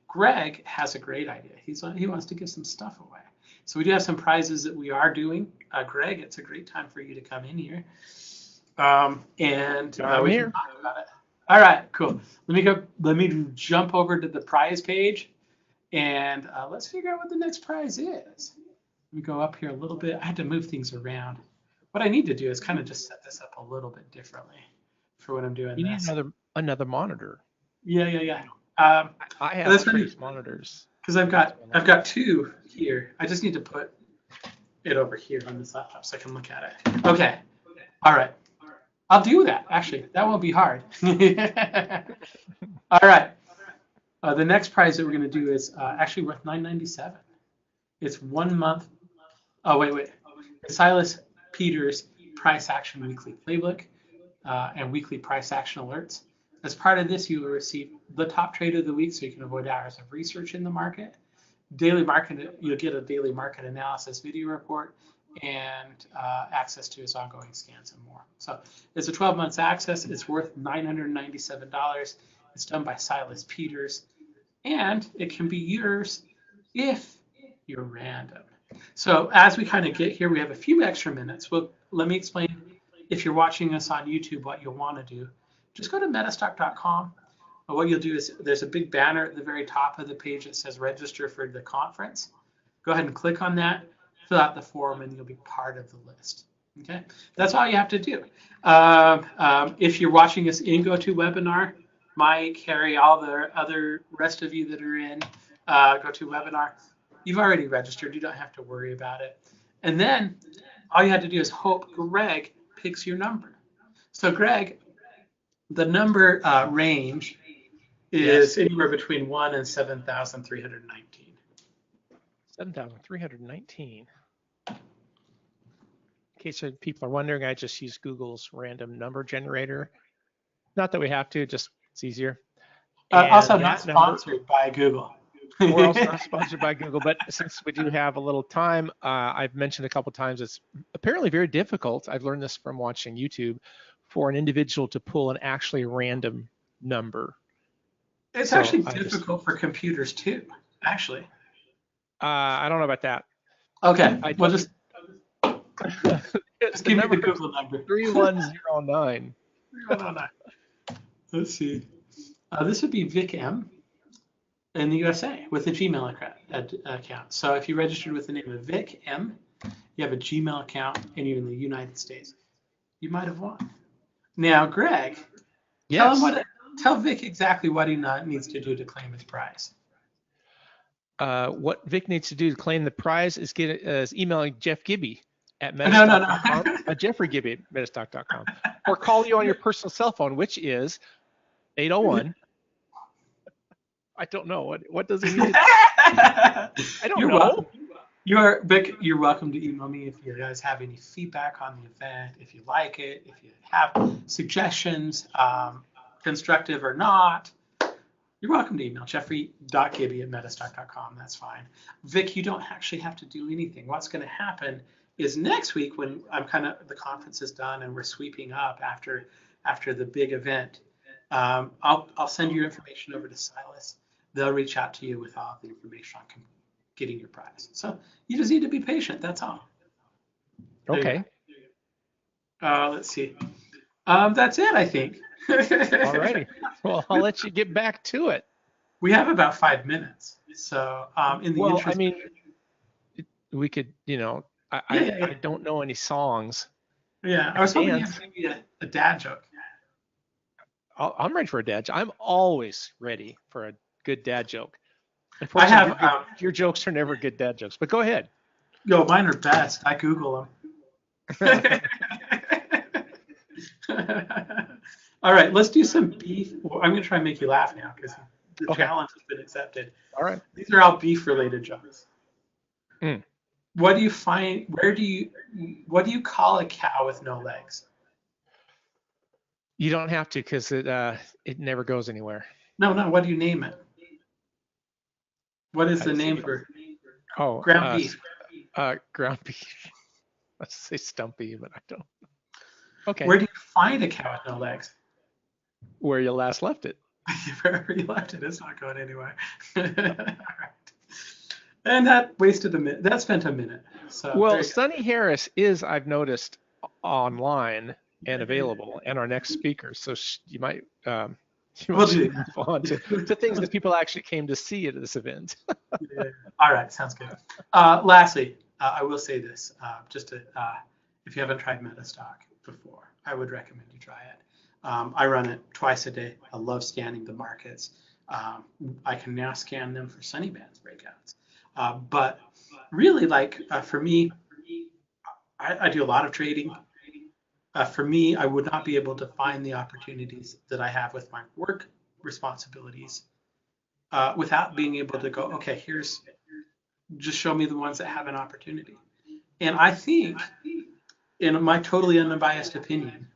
Greg has a great idea. He wants to give some stuff away. So we do have some prizes that we are doing. Greg, it's a great time for you to come in here. And we can talk about it. All right, cool. Let me jump over to the prize page, and let's figure out what the next prize is. Let me go up here a little bit. I had to move things around. What I need to do is kind of just set this up a little bit differently for when I'm doing you this. need another monitor. Yeah. I have three monitors because I've got two here. I just need to put it over here on this laptop so I can look at it. Okay. All right. I'll do that. Actually, that won't be hard. All right. The next prize that we're going to do is actually worth $9.97. It's 1 month. Oh, wait. Silas Peters Price Action Weekly Playbook and weekly price action alerts. As part of this, you will receive the top trade of the week so you can avoid hours of research in the market. You'll get a daily market analysis video report and access to his ongoing scans and more. So it's a 12 months access. It's worth $997. It's done by Silas Peters, and it can be yours if you're random. So as we kind of get here, we have a few extra minutes. Well, let me explain, if you're watching us on YouTube, what you'll want to do. Just go to metastock.com. What you'll do is there's a big banner at the very top of the page that says register for the conference. Go ahead and click on that, fill out the form, and you'll be part of the list. Okay, that's all you have to do. If you're watching us in GoToWebinar, Mike, Harry, all the other rest of you that are in GoToWebinar, you've already registered. You don't have to worry about it. And then all you have to do is hope Greg picks your number. So Greg, the number range is anywhere between 1 and 7,319. 7,319. In case people are wondering, I just use Google's random number generator. Not that we have to, just it's easier. Also not sponsored by Google. We're also not sponsored by Google, but since we do have a little time, I've mentioned a couple times it's apparently very difficult. I've learned this from watching YouTube for an individual to pull an actually random number. It's So actually difficult for computers too, actually. I don't know about that. Okay, Well, just give me the Google number. 3109. 3109. Let's see. This would be Vic M in the USA with a Gmail account. So if you registered with the name of Vic M, you have a Gmail account, and you're in the United States, you might have won. Now, Greg, Yes. tell Vic exactly what he needs to do to claim his prize. What Vic needs to do to claim the prize is emailing Jeff Gibby at metastock.com, Jeffrey Gibby at metastock.com, or call you on your personal cell phone, which is 801. I don't know. What does he need? I don't know. Welcome. Vic, you're welcome to email me if you guys have any feedback on the event, if you like it, if you have suggestions, constructive or not. You're welcome to email jeffrey.gibby at metastock.com. That's fine. Vic, you don't actually have to do anything. What's going to happen is next week when the conference is done and we're sweeping up after the big event, I'll send your information over to Silas. They'll reach out to you with all the information on getting your prize. So you just need to be patient. That's all. Okay. Let's see. That's it, I think. All righty. Well, I'll let you get back to it. We have about 5 minutes. So in the interest. I mean, we could, I don't know any songs. Yeah, I was hoping you had maybe a dad joke. I'm ready for a dad joke. I'm always ready for a good dad joke. I have your jokes are never good dad jokes, but go ahead. Yo, mine are best. I Google them. All right, let's do some beef. Well, I'm going to try and make you laugh now because the challenge has been accepted. All right. These are all beef-related jokes. What do you find? What do you call a cow with no legs? You don't have to because it never goes anywhere. No. What do you name it? What is the name for? Ground beef. Ground beef. Let's say stumpy, but I don't. Okay. Where do you find a cow with no legs? Where you last left it. Wherever you left it, it's not going anywhere. All right. And that wasted a minute. That spent a minute. So well, Sunny Harris is, I've noticed, online and available, and our next speaker. So you might move on to things that people actually came to see at this event. Yeah. All right, sounds good. Lastly, I will say this, if you haven't tried MetaStock before, I would recommend you try it. I run it twice a day. I love scanning the markets. I can now scan them for Sunny Bands breakouts. But really, for me, I do a lot of trading. For me, I would not be able to find the opportunities that I have with my work responsibilities without being able to go, okay, just show me the ones that have an opportunity. And I think, in my totally unbiased opinion,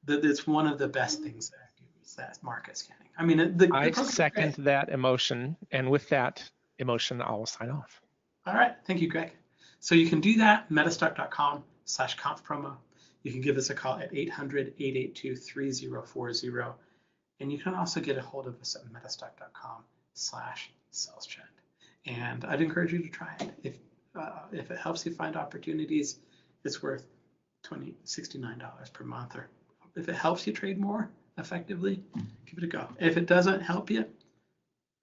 that it's one of the best things that I do is that market scanning. I mean, I second that emotion, and with that emotion, I'll sign off. All right, thank you, Greg. So you can do that, metastock.com/conf-promo. You can give us a call at 800-882-3040. And you can also get a hold of us at metastock.com/salestrend. And I'd encourage you to try it. If it helps you find opportunities, it's worth $69 per month. Or if it helps you trade more effectively, give it a go. If it doesn't help you,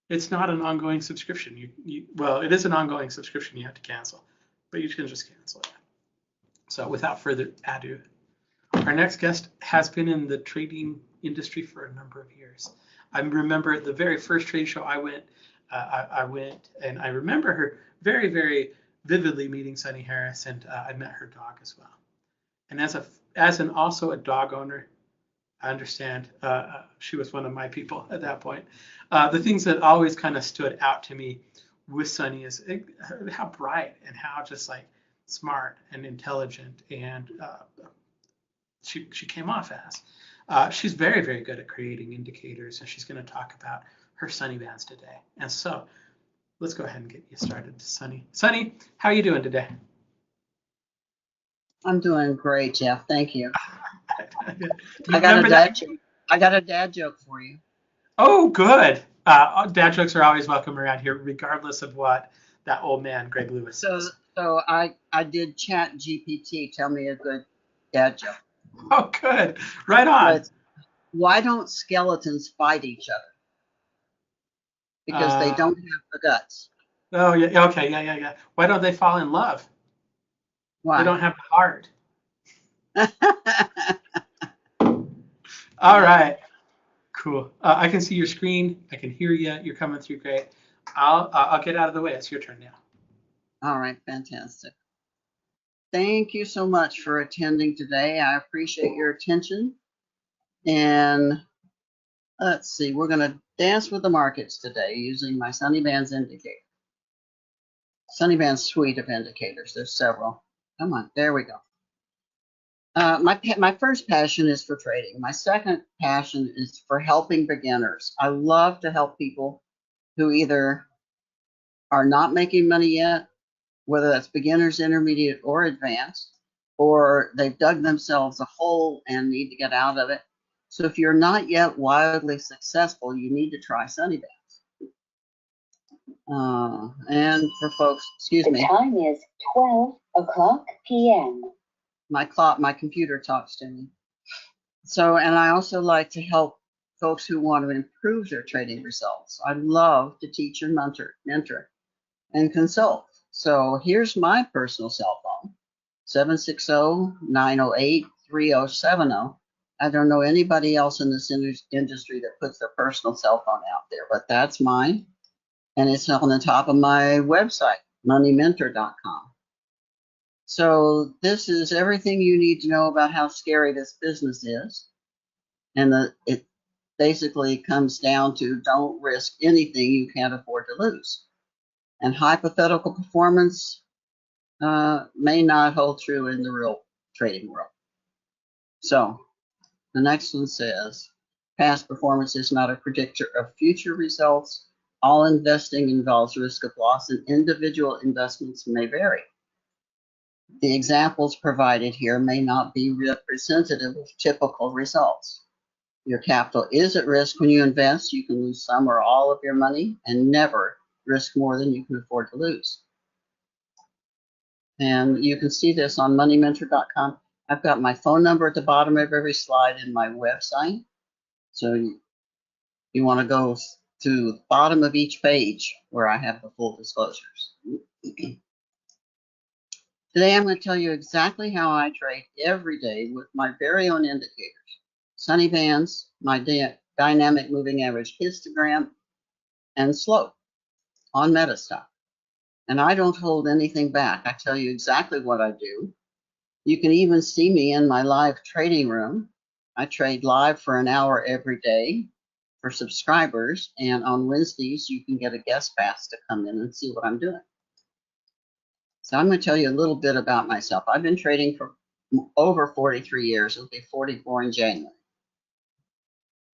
it's not an ongoing subscription. Well, it is an ongoing subscription you have to cancel, but you can just cancel it. So without further ado, our next guest has been in the trading industry for a number of years. I remember the very first trade show I went, and I remember her very, very vividly meeting Sunny Harris, and I met her dog as well. And as also a dog owner, I understand she was one of my people at that point. The things that always kind of stood out to me with Sunny is how bright and how just smart and intelligent, and she came off as. She's very, very good at creating indicators, and she's going to talk about her Sunny Bands today. And so let's go ahead and get you started, Sunny. Sunny, how are you doing today? I'm doing great, Jeff. Thank you. Do you I got a remember dad that? joke. I got a dad joke for you. Oh, good. Dad jokes are always welcome around here, regardless of what that old man Greg Lewis So says. so I did chat GPT. Tell me a good dad joke. Oh, good. Right on. But why don't skeletons fight each other? Because they Uh, don't have the guts. oh, yeah. Okay. Yeah. Why don't they fall in love? They Why? don't have the heart. All right. Cool. I can see your screen. I can hear you. You're coming through great. I'll get out of the way. It's your turn now. All right, fantastic. Thank you so much for attending today. I appreciate your attention. And let's see, we're going to dance with the markets today using my Sunny Bands indicator. Sunny Bands suite of indicators. There's several. Come on, there we go. My first passion is for trading. My second passion is for helping beginners. I love to help people who either are not making money yet, whether that's beginners, intermediate, or advanced, or they've dug themselves a hole and need to get out of it. So if you're not yet wildly successful, you need to try Sunny Bands. And for folks, excuse me. The time is 12:00 p.m. My computer talks to me. So, and I also like to help folks who want to improve their trading results. I love to teach and mentor, and consult. So here's my personal cell phone, 760-908-3070. I don't know anybody else in this industry that puts their personal cell phone out there, but that's mine. And it's on the top of my website, moneymentor.com. So this is everything you need to know about how scary this business is. And it basically comes down to don't risk anything you can't afford to lose. And hypothetical performance may not hold true in the real trading world. So the next one says, past performance is not a predictor of future results. All investing involves risk of loss, and individual investments may vary. The examples provided here may not be representative of typical results. Your capital is at risk when you invest. You can lose some or all of your money and never risk more than you can afford to lose. And you can see this on moneymentor.com. I've got my phone number at the bottom of every slide in my website. So you want to go to the bottom of each page where I have the full disclosures. Today, I'm going to tell you exactly how I trade every day with my very own indicators. Sunny Bands, my dynamic moving average histogram, and slope on MetaStock. And I don't hold anything back. I tell you exactly what I do. You can even see me in my live trading room. I trade live for an hour every day for subscribers. And on Wednesdays, you can get a guest pass to come in and see what I'm doing. So I'm going to tell you a little bit about myself. I've been trading for over 43 years. It'll be 44 in January.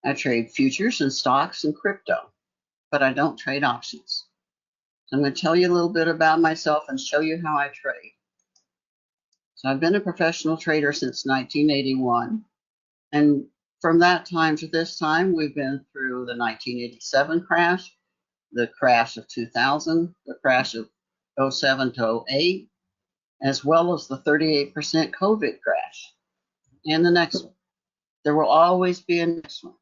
I trade futures and stocks and crypto, but I don't trade options. So I'm going to tell you a little bit about myself and show you how I trade. So I've been a professional trader since 1981. And from that time to this time, we've been through the 1987 crash, the crash of 2000, the crash of 07 to 08, as well as the 38% COVID crash, and the next one. There will always be a next one.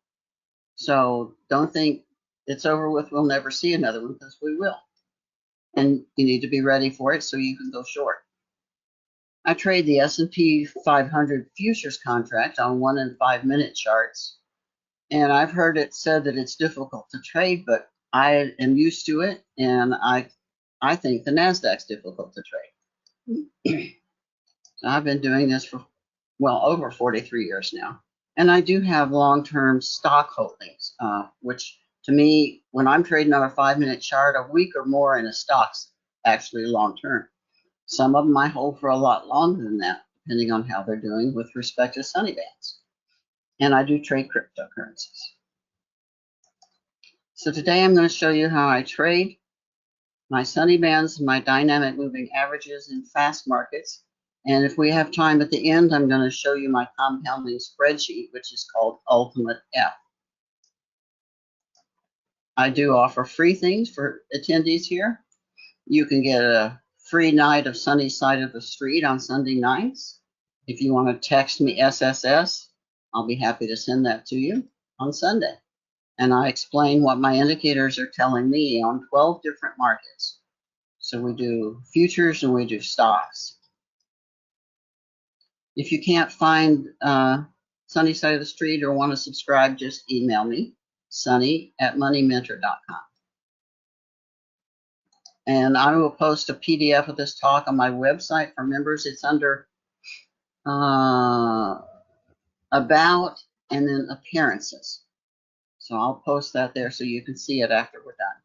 So don't think it's over with, we'll never see another one, because we will. And you need to be ready for it so you can go short. I trade the S&P 500 futures contract on 1 and 5 minute charts. And I've heard it said that it's difficult to trade, but I am used to it, and I think the NASDAQ's difficult to trade. I've been doing this for, well, over 43 years now. And I do have long-term stock holdings, which to me, when I'm trading on a 5 minute chart, a week or more in a stock's actually long-term. Some of them I hold for a lot longer than that, depending on how they're doing with respect to Sunny Bands. And I do trade cryptocurrencies. So today I'm going to show you how I trade. my Sunny Bands, and my dynamic moving averages in fast markets. And if we have time at the end, I'm going to show you my compounding spreadsheet, which is called Ultimate F. I do offer free things for attendees here. You can get a free night of Sunny Side of the Street on Sunday nights. If you want to text me SSS, I'll be happy to send that to you on Sunday. And I explain what my indicators are telling me on 12 different markets. So we do futures and we do stocks. If you can't find Sunny Side of the Street or want to subscribe, just email me, sunny@moneymentor.com. And I will post a PDF of this talk on my website for members. It's under About and then Appearances. So I'll post that there so you can see it after we're done.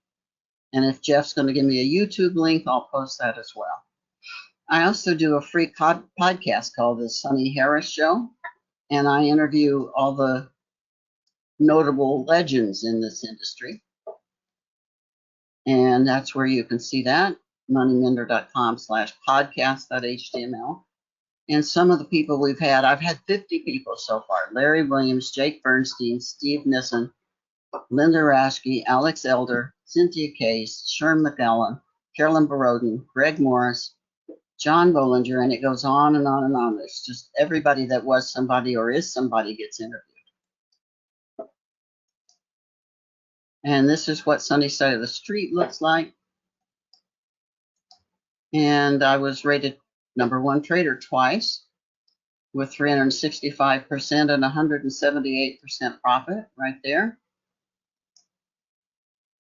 And if Jeff's going to give me a YouTube link, I'll post that as well. I also do a free podcast called The Sunny Harris Show, and I interview all the notable legends in this industry. And that's where you can see that, moneymentor.com/podcast.html. And some of the people we've had, I've had 50 people so far: Larry Williams, Jake Bernstein, Steve Nissen, Linda Raschke, Alex Elder, Cynthia Case, Sherm McMillan, Carolyn Borodin, Greg Morris, John Bollinger, and it goes on and on and on. There's just everybody that was somebody or is somebody gets interviewed. And this is what Sunny Side of the Street looks like. And I was rated #1 trader twice with 365% and 178% profit right there.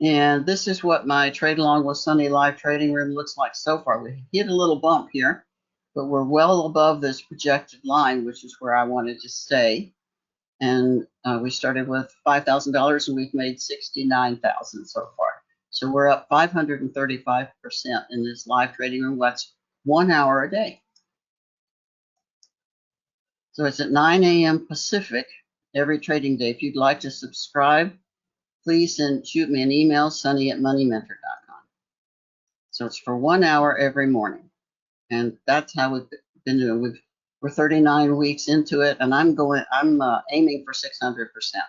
And this is what my trade along with Sunny live trading room looks like so far. We hit a little bump here, but we're well above this projected line, which is where I wanted to stay. And we started with $5,000 and we've made $69,000 so far. So we're up 535% in this live trading room. That's 1 hour a day. So it's at 9 a.m. Pacific every trading day. If you'd like to subscribe, please shoot me an email, sunny@moneymentor.com. So it's for 1 hour every morning. And that's how we've been doing. We're 39 weeks into it, and I'm aiming for 600%.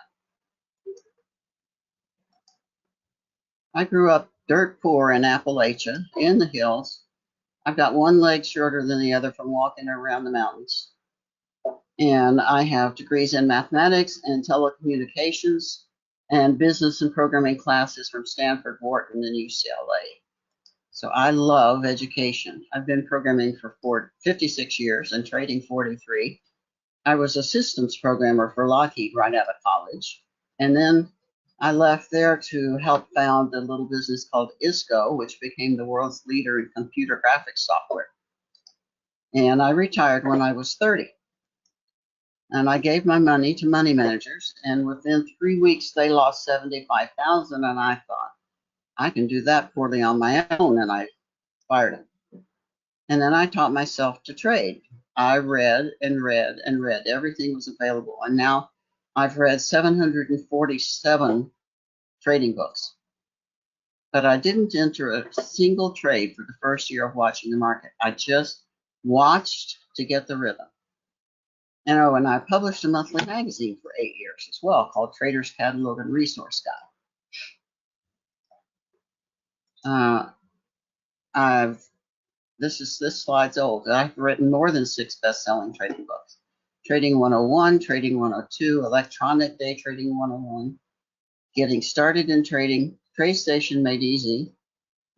I grew up dirt poor in Appalachia, in the hills. I've got one leg shorter than the other from walking around the mountains. And I have degrees in mathematics and telecommunications and business and programming classes from Stanford, Wharton, and UCLA. So I love education. I've been programming for 56 years and trading 43. I was a systems programmer for Lockheed right out of college. And then I left there to help found a little business called ISCO, which became the world's leader in computer graphics software. And I retired when I was 30. And I gave my money to money managers, and within 3 weeks they lost $75,000, and I thought, I can do that poorly on my own, and I fired them. And then I taught myself to trade. I read and read and read. Everything was available. And now I've read 747 trading books. But I didn't enter a single trade for the first year of watching the market. I just watched to get the rhythm. And I published a monthly magazine for 8 years as well, called Trader's Catalog and Resource Guide. This slide's old. I've written more than 6 best-selling trading books. Trading 101, Trading 102, Electronic Day Trading 101, Getting Started in Trading, TradeStation Made Easy,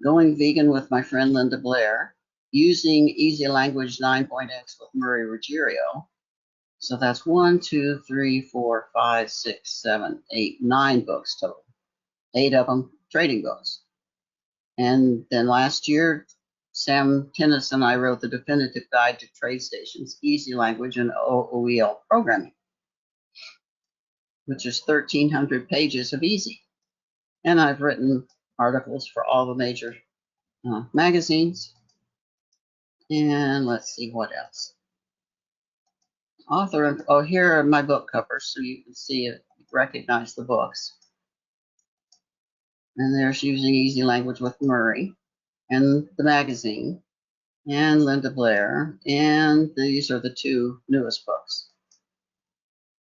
Going Vegan with my friend Linda Blair, Using Easy Language 9.x with Murray Ruggiero. So that's 1, 2, 3, 4, 5, 6, 7, 8, 9 books total. 8 of them trading books. And then last year, Sam Tennis and I wrote the definitive guide to TradeStation's Easy Language and OOEL programming, which is 1,300 pages of easy. And I've written articles for all the major magazines. And let's see what else. Here are my book covers, so you can see it, recognize the books. And there's Using Easy Language with Murray. and the magazine, and Linda Blair, and these are the two newest books.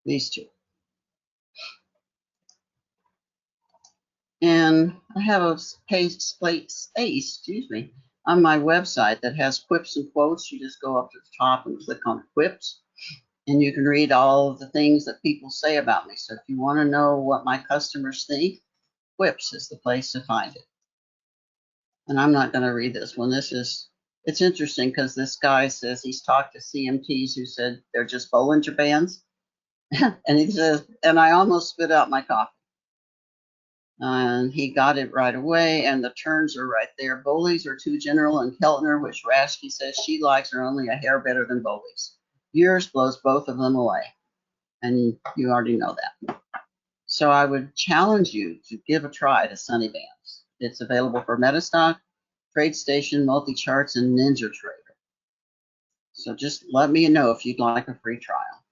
These two. And I have a space, on my website that has quips and quotes. You just go up to the top and click on quips, and you can read all of the things that people say about me. So if you want to know what my customers think, quips is the place to find it. And I'm not going to read this one. It's interesting because this guy says he's talked to CMTs who said they're just Bollinger Bands. And he says, and I almost spit out my coffee. And he got it right away, and the turns are right there. Bowley's are too general, and Keltner, which Rashke says she likes, are only a hair better than Bowley's. Yours blows both of them away, and you already know that. So I would challenge you to give a try to Sunny Bands. It's available for MetaStock, TradeStation, Multi-Charts, and NinjaTrader. So just let me know if you'd like a free trial.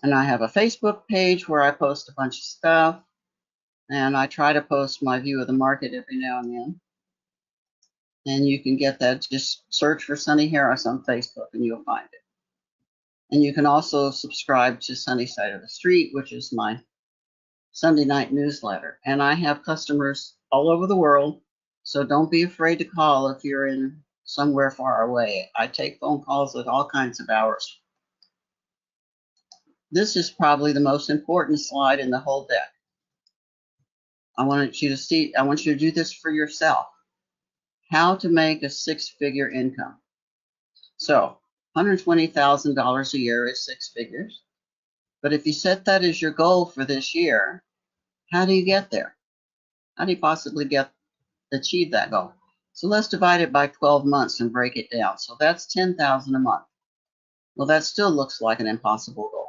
And I have a Facebook page where I post a bunch of stuff. And I try to post my view of the market every now and then. And you can get that, just search for Sunny Harris on Facebook and you'll find it. And you can also subscribe to Sunny Side of the Street, which is my Sunday night newsletter. And I have customers all over the world, so don't be afraid to call if you're in somewhere far away. I take phone calls at all kinds of hours. This is probably the most important slide in the whole deck. I want you to do this for yourself. How to make a six-figure income. So $120,000 a year is six figures. But if you set that as your goal for this year, how do you get there? How do you possibly achieve that goal? So let's divide it by 12 months and break it down. So that's $10,000 a month. Well, that still looks like an impossible goal.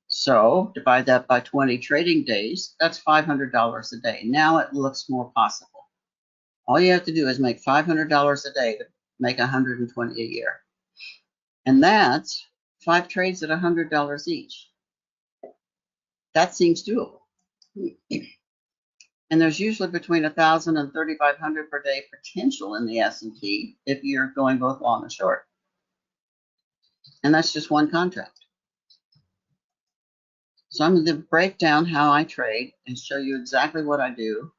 So divide that by 20 trading days, that's $500 a day. Now it looks more possible. All you have to do is make $500 a day to make $120 a year. And that's 5 trades at $100 each. That seems doable. And there's usually between 1,000 and 3,500 per day potential in the S&P if you're going both long and short. And that's just one contract. So I'm going to break down how I trade and show you exactly what I do.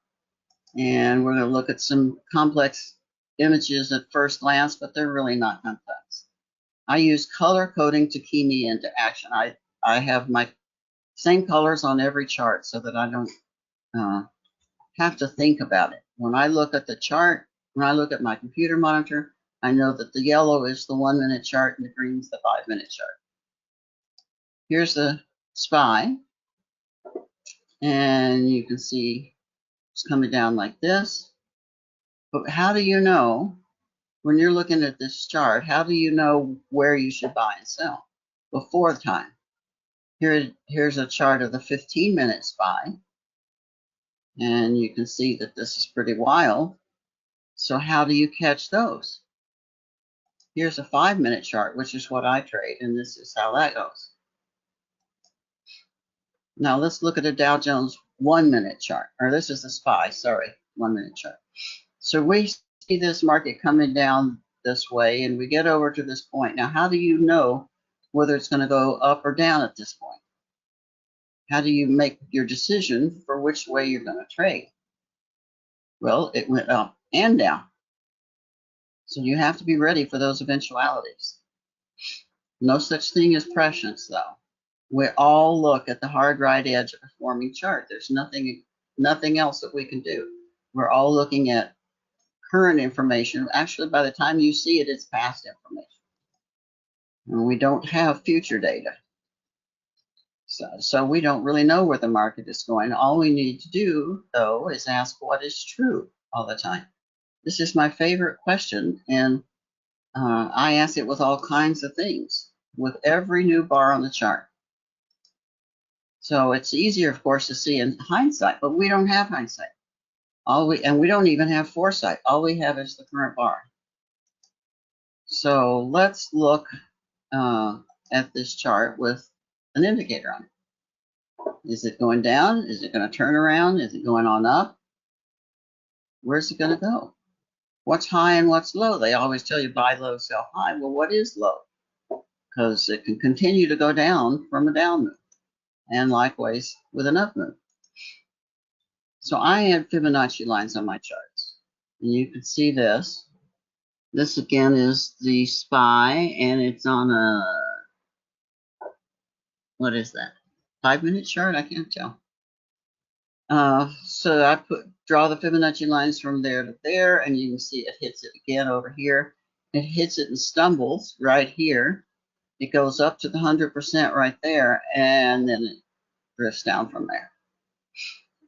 And we're going to look at some complex images at first glance, but they're really not complex. I use color coding to key me into action. I have my same colors on every chart so that I don't have to think about it. When I look at the chart, when I look at my computer monitor, I know that the yellow is the 1 minute chart and the green is the 5 minute chart. Here's the SPY, and you can see it's coming down like this. But how do you know, when you're looking at this chart, how do you know where you should buy and sell before the time? Here's a chart of the 15-minute SPY, and you can see that this is pretty wild. So how do you catch those? Here's a 5-minute chart, which is what I trade, and this is how that goes. Now let's look at a Dow Jones 1 minute chart, or this is the SPY, sorry, 1 minute chart. So we see this market coming down this way, and we get over to this point. Now, how do you know whether it's going to go up or down at this point? How do you make your decision for which way you're going to trade? Well, it went up and down. So you have to be ready for those eventualities. No such thing as prescience, though. We all look at the hard right edge of a forming chart. There's nothing else that we can do. We're all looking at current information. Actually, by the time you see it, it's past information. And we don't have future data. So we don't really know where the market is going. All we need to do, though, is ask what is true all the time. This is my favorite question, and I ask it with all kinds of things, with every new bar on the chart. So it's easier, of course, to see in hindsight, but we don't have hindsight. And we don't even have foresight. All we have is the current bar. So let's look at this chart with an indicator on it. Is it going down? Is it going to turn around? Is it going on up? Where's it going to go? What's high and what's low? They always tell you buy low, sell high. Well, what is low? Because it can continue to go down from a down move, and likewise with an up move. So I had Fibonacci lines on my charts, and you can see this. This again is the SPY, and it's on a, what is that? 5-minute chart? I can't tell. So I draw the Fibonacci lines from there to there, and you can see it hits it again over here. It hits it and stumbles right here. It goes up to the 100% right there, and then it drifts down from there.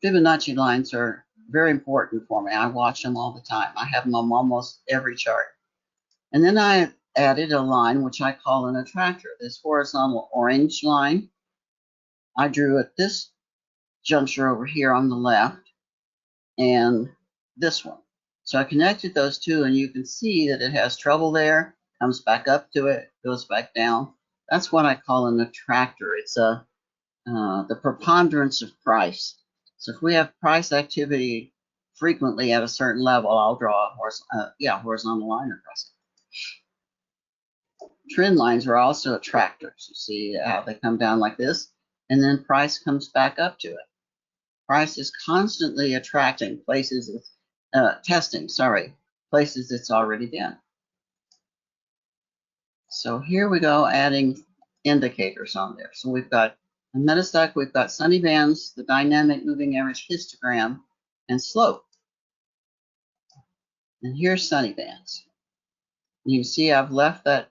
Fibonacci lines are very important for me. I watch them all the time. I have them on almost every chart. And then I added a line which I call an attractor. This horizontal orange line I drew at this juncture over here on the left, and this one. So I connected those two, and you can see that it has trouble there, comes back up to it, goes back down. That's what I call an attractor. It's the preponderance of price. So if we have price activity frequently at a certain level, I'll draw a horizontal line across it. Trend lines are also attractors. You see how they come down like this, and then price comes back up to it. Price is constantly attracting places, places it's already been. So here we go, adding indicators on there. So we've got in MetaStock, we've got sunny bands, the dynamic moving average histogram, and slope. And here's sunny bands. You can see I've left that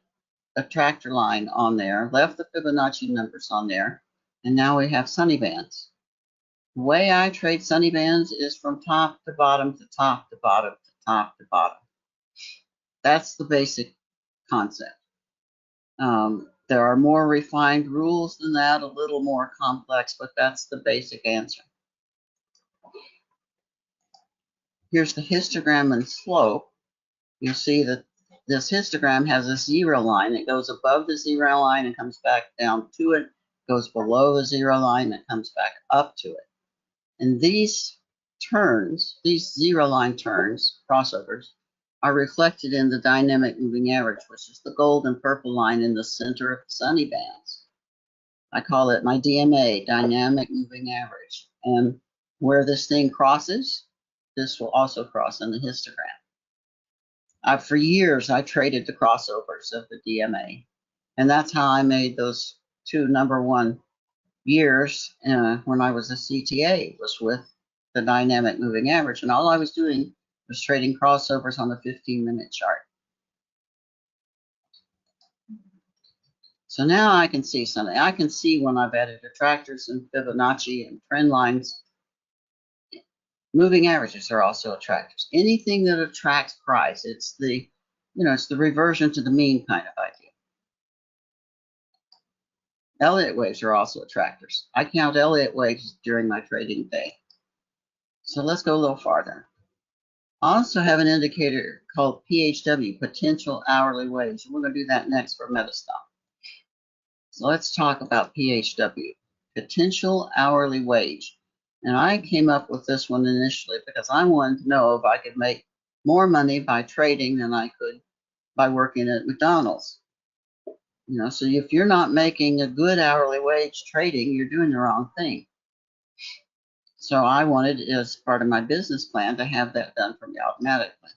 attractor line on there, left the Fibonacci numbers on there, and now we have sunny bands. The way I trade sunny bands is from top to bottom to top to bottom to top to bottom. That's the basic concept. There are more refined rules than that, a little more complex, but that's the basic answer. Here's the histogram and slope. You see that this histogram has a zero line. It goes above the zero line and comes back down to it, goes below the zero line and comes back up to it. And these turns, these zero line turns, crossovers, are reflected in the dynamic moving average, which is the gold and purple line in the center of the sunny bands. I call it my DMA, dynamic moving average. And where this thing crosses, this will also cross in the histogram. For years, I traded the crossovers of the DMA. And that's how I made those two #1 years when I was a CTA, was with the dynamic moving average. And all I was doing was trading crossovers on the 15-minute chart. So now I can see something. I can see when I've added attractors and Fibonacci and trend lines. Moving averages are also attractors. Anything that attracts price, it's the reversion to the mean kind of idea. Elliott waves are also attractors. I count Elliott waves during my trading day. So let's go a little farther. I also have an indicator called PHW, potential hourly wage. We're going to do that next for MetaStock. So let's talk about PHW, potential hourly wage. And I came up with this one initially because I wanted to know if I could make more money by trading than I could by working at McDonald's. So if you're not making a good hourly wage trading, you're doing the wrong thing. So I wanted, as part of my business plan, to have that done for me automatically.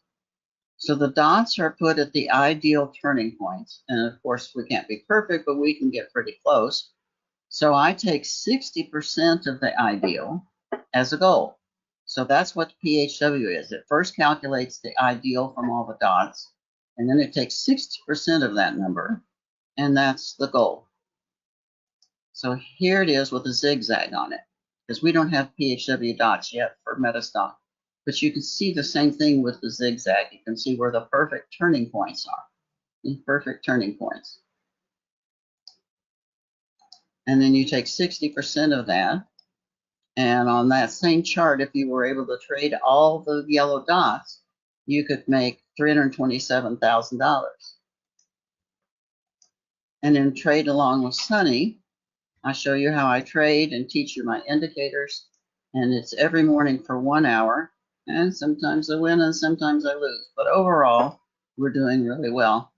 So the dots are put at the ideal turning points. And of course, we can't be perfect, but we can get pretty close. So I take 60% of the ideal as a goal. So that's what PHW is. It first calculates the ideal from all the dots, and then it takes 60% of that number, and that's the goal. So here it is with a zigzag on it, because we don't have PHW dots yet for MetaStock. But you can see the same thing with the zigzag. You can see where the perfect turning points are. The perfect turning points. And then you take 60% of that. And on that same chart, if you were able to trade all the yellow dots, you could make $327,000. And in Trade Along with Sunny, I show you how I trade and teach you my indicators. And it's every morning for 1 hour. And sometimes I win and sometimes I lose. But overall, we're doing really well.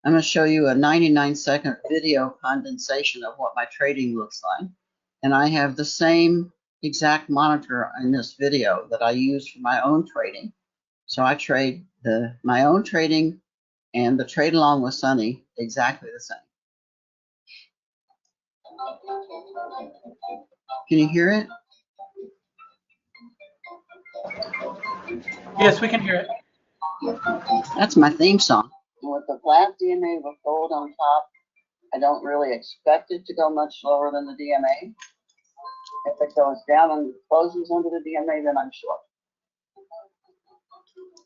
I'm going to show you a 99-second video condensation of what my trading looks like. And I have the same exact monitor in this video that I use for my own trading. So I trade my own trading and the trade along with Sunny exactly the same. Can you hear it? Yes, we can hear it. That's my theme song. With the flat DMA with gold on top, I don't really expect it to go much lower than the DMA. If it goes down and closes under the DMA, then I'm short.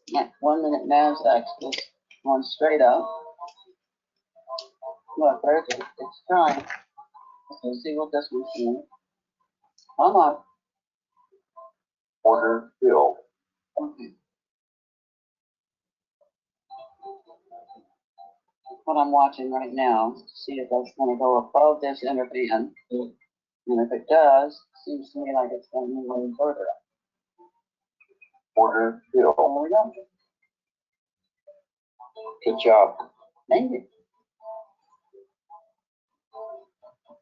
Yeah, 1 minute NASDAQ is going straight up. Look, there's it. It's trying. Let's see what this one's doing. Come on. Order filled. Okay. What I'm watching right now, see if that's going to go above this inner band. And if it does, seems to me like it's going to move a little further up. Order filled. There we go. Good job. Thank you.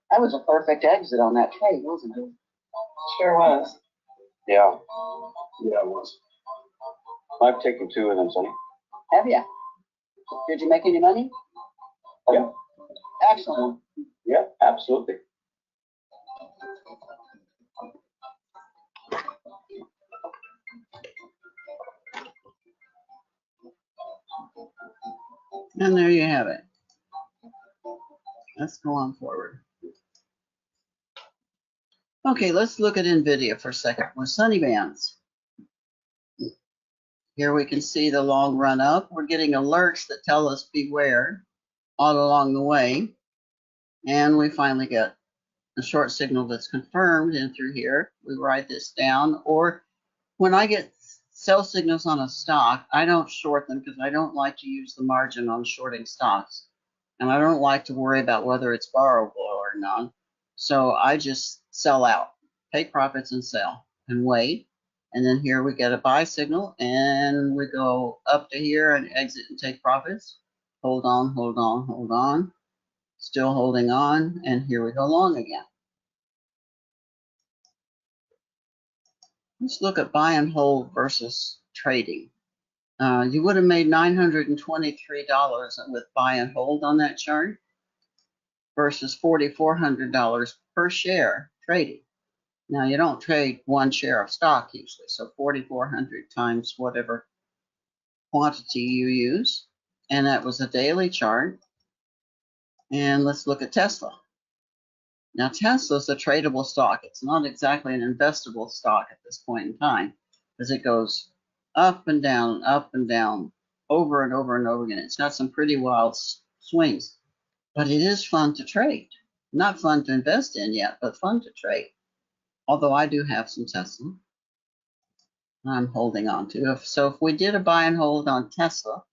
That was a perfect exit on that trade, wasn't it? Sure was. Yeah. Yeah, it was. I've taken 2 of them, Sonny. Have you? Did you make any money? Yeah. Excellent. Yeah, absolutely. And there you have it. Let's go on forward. Okay, let's look at NVIDIA for a second with Sunny Bands. Here we can see the long run up. We're getting alerts that tell us beware all along the way. And we finally get a short signal that's confirmed in through here. We write this down. Or when I get sell signals on a stock, I don't short them because I don't like to use the margin on shorting stocks. And I don't like to worry about whether it's borrowable or not. So I just sell out, take profits and sell and wait. And then here we get a buy signal and we go up to here and exit and take profits. Hold on, hold on, hold on. Still holding on. And here we go long again. Let's look at buy and hold versus trading. You would have made $923 with buy and hold on that chart versus $4,400 per share trading. Now you don't trade one share of stock usually, so 4,400 times whatever quantity you use. And that was a daily chart. And let's look at Tesla. Now Tesla's a tradable stock. It's not exactly an investable stock at this point in time, as it goes up and down, over and over and over again. It's got some pretty wild swings, but it is fun to trade. Not fun to invest in yet, but fun to trade. Although I do have some Tesla I'm holding on to. So if we did a buy and hold on Tesla,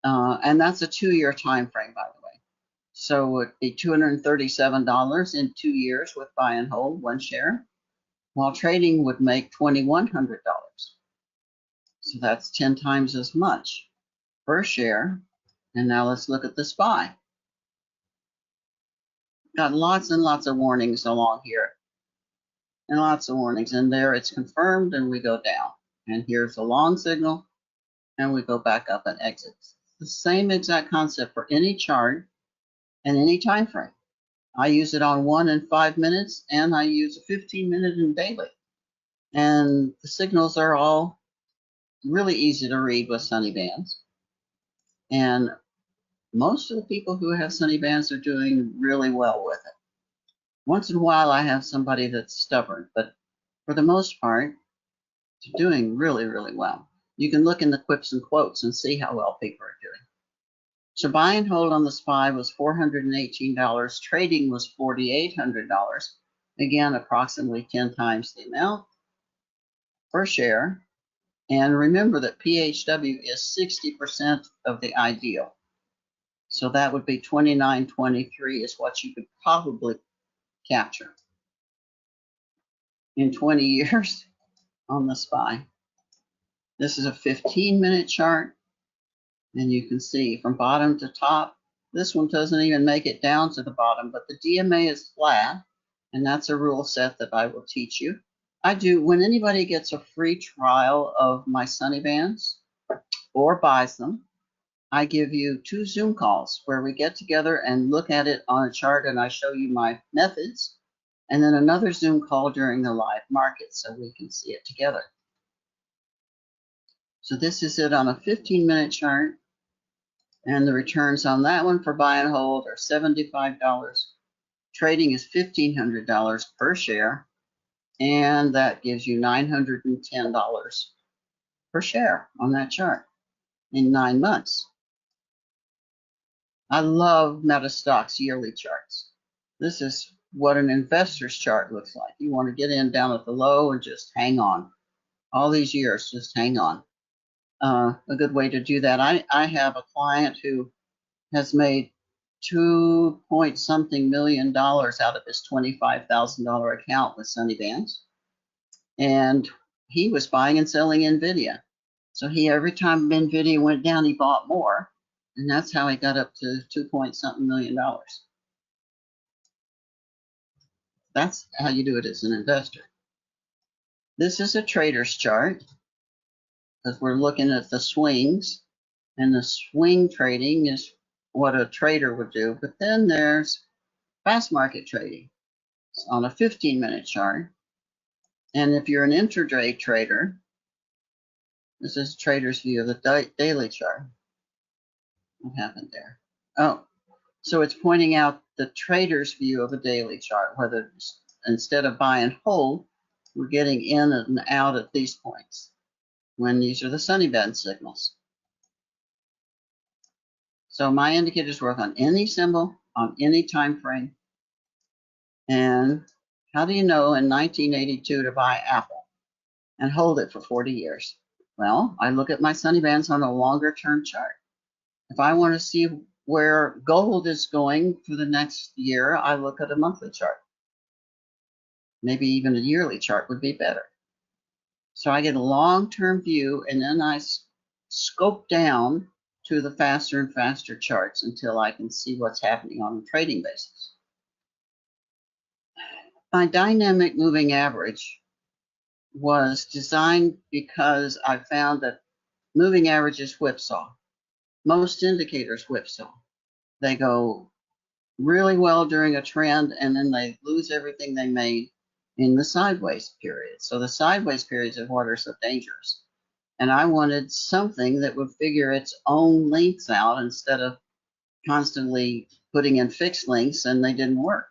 and that's a 2-year time frame, by the way. So it'd be $237 in 2 years with buy and hold, 1 share, while trading would make $2,100. So that's 10 times as much per share. And now let's look at the SPY. Got lots and lots of warnings along here. And lots of warnings. And there it's confirmed and we go down. And here's a long signal. And we go back up and exit. The same exact concept for any chart and any time frame. I use it on 1 and 5 minutes, and I use a 15-minute and daily. And the signals are all really easy to read with Sunny Bands. And most of the people who have Sunny Bands are doing really well with it. Once in a while, I have somebody that's stubborn, but for the most part, it's doing really, really well. You can look in the quips and quotes and see how well people are doing. So buy and hold on the SPY was $418. Trading was $4,800. Again, approximately 10 times the amount per share. And remember that PHW is 60% of the ideal. So that would be 2923 is what you could probably capture. In 20 years, on the SPY. This is a 15-minute chart, and you can see from bottom to top. This one doesn't even make it down to the bottom, but the DMA is flat, and that's a rule set that I will teach you. I do, when anybody gets a free trial of my Sunny Bands or buys them, I give you 2 Zoom calls where we get together and look at it on a chart, and I show you my methods, and then another Zoom call during the live market so we can see it together. So this is it on a 15-minute chart, and the returns on that one for buy and hold are $75. Trading is $1,500 per share, and that gives you $910 per share on that chart in 9 months. I love MetaStock's yearly charts. This is what an investor's chart looks like. You want to get in down at the low and just hang on. All these years, just hang on. A good way to do that. I have a client who has made $2.something million out of his $25,000 account with Sunny Bands. And he was buying and selling NVIDIA. So he, every time NVIDIA went down, he bought more. And that's how he got up to $2.something million. That's how you do it as an investor. This is a trader's chart because we're looking at the swings, and the swing trading is what a trader would do. But then there's fast market trading. It's on a 15-minute chart. And if you're an intraday trader, this is a trader's view of the daily chart. What happened there? Oh, so it's pointing out the trader's view of a daily chart, whether instead of buy and hold, we're getting in and out at these points when these are the Sunny Band signals. So my indicators work on any symbol, on any time frame. And how do you know in 1982 to buy Apple and hold it for 40 years? Well, I look at my Sunny Bands on a longer term chart. If I want to see where gold is going for the next year, I look at a monthly chart. Maybe even a yearly chart would be better. So I get a long-term view, and then I scope down to the faster and faster charts until I can see what's happening on a trading basis. My dynamic moving average was designed because I found that moving averages whipsaw. Most indicators whipsaw. They go really well during a trend, and then they lose everything they made in the sideways period. So the sideways periods are what are so dangerous. And I wanted something that would figure its own lengths out instead of constantly putting in fixed lengths, and they didn't work.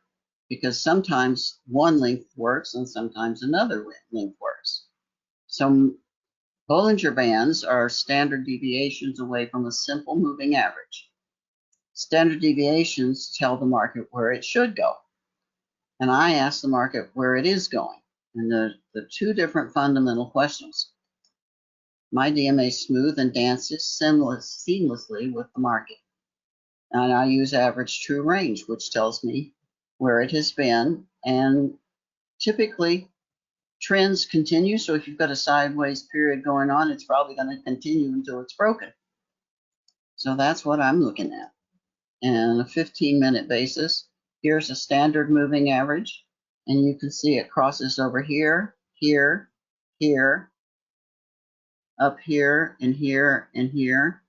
Because sometimes one length works and sometimes another length works. So Bollinger Bands are standard deviations away from a simple moving average. Standard deviations tell the market where it should go. And I ask the market where it is going. And the 2 different fundamental questions. My DMA smooth and dances seamlessly with the market. And I use average true range, which tells me where it has been. And typically, trends continue. So if you've got a sideways period going on, it's probably going to continue until it's broken. So that's what I'm looking at. And a 15-minute basis, here's a standard moving average. And you can see it crosses over here, here, here, up here, and here, and here,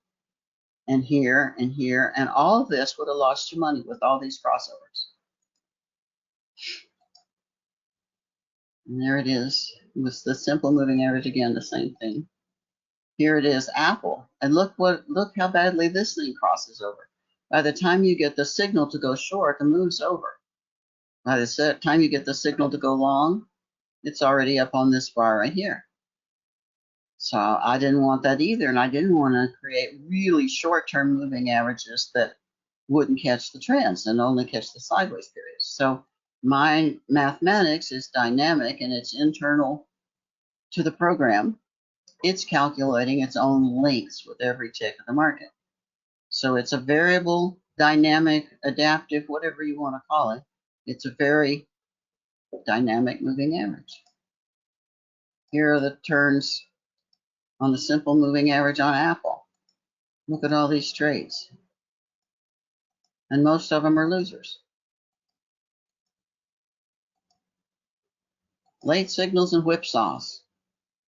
and here, and here. And all of this would have lost you money with all these crossovers. And there it is with the simple moving average again, the same thing. Here it is, Apple, and look how badly this thing crosses over. By the time you get the signal to go short, the move's over. By the time you get the signal to go long, it's already up on this bar right here. So I didn't want that either, and I didn't want to create really short-term moving averages that wouldn't catch the trends and only catch the sideways periods. So my mathematics is dynamic, and it's internal to the program. It's calculating its own lengths with every tick of the market. So it's a variable, dynamic, adaptive, whatever you want to call it. It's a very dynamic moving average. Here are the turns on the simple moving average on Apple. Look at all these trades. And most of them are losers. Late signals and whipsaws.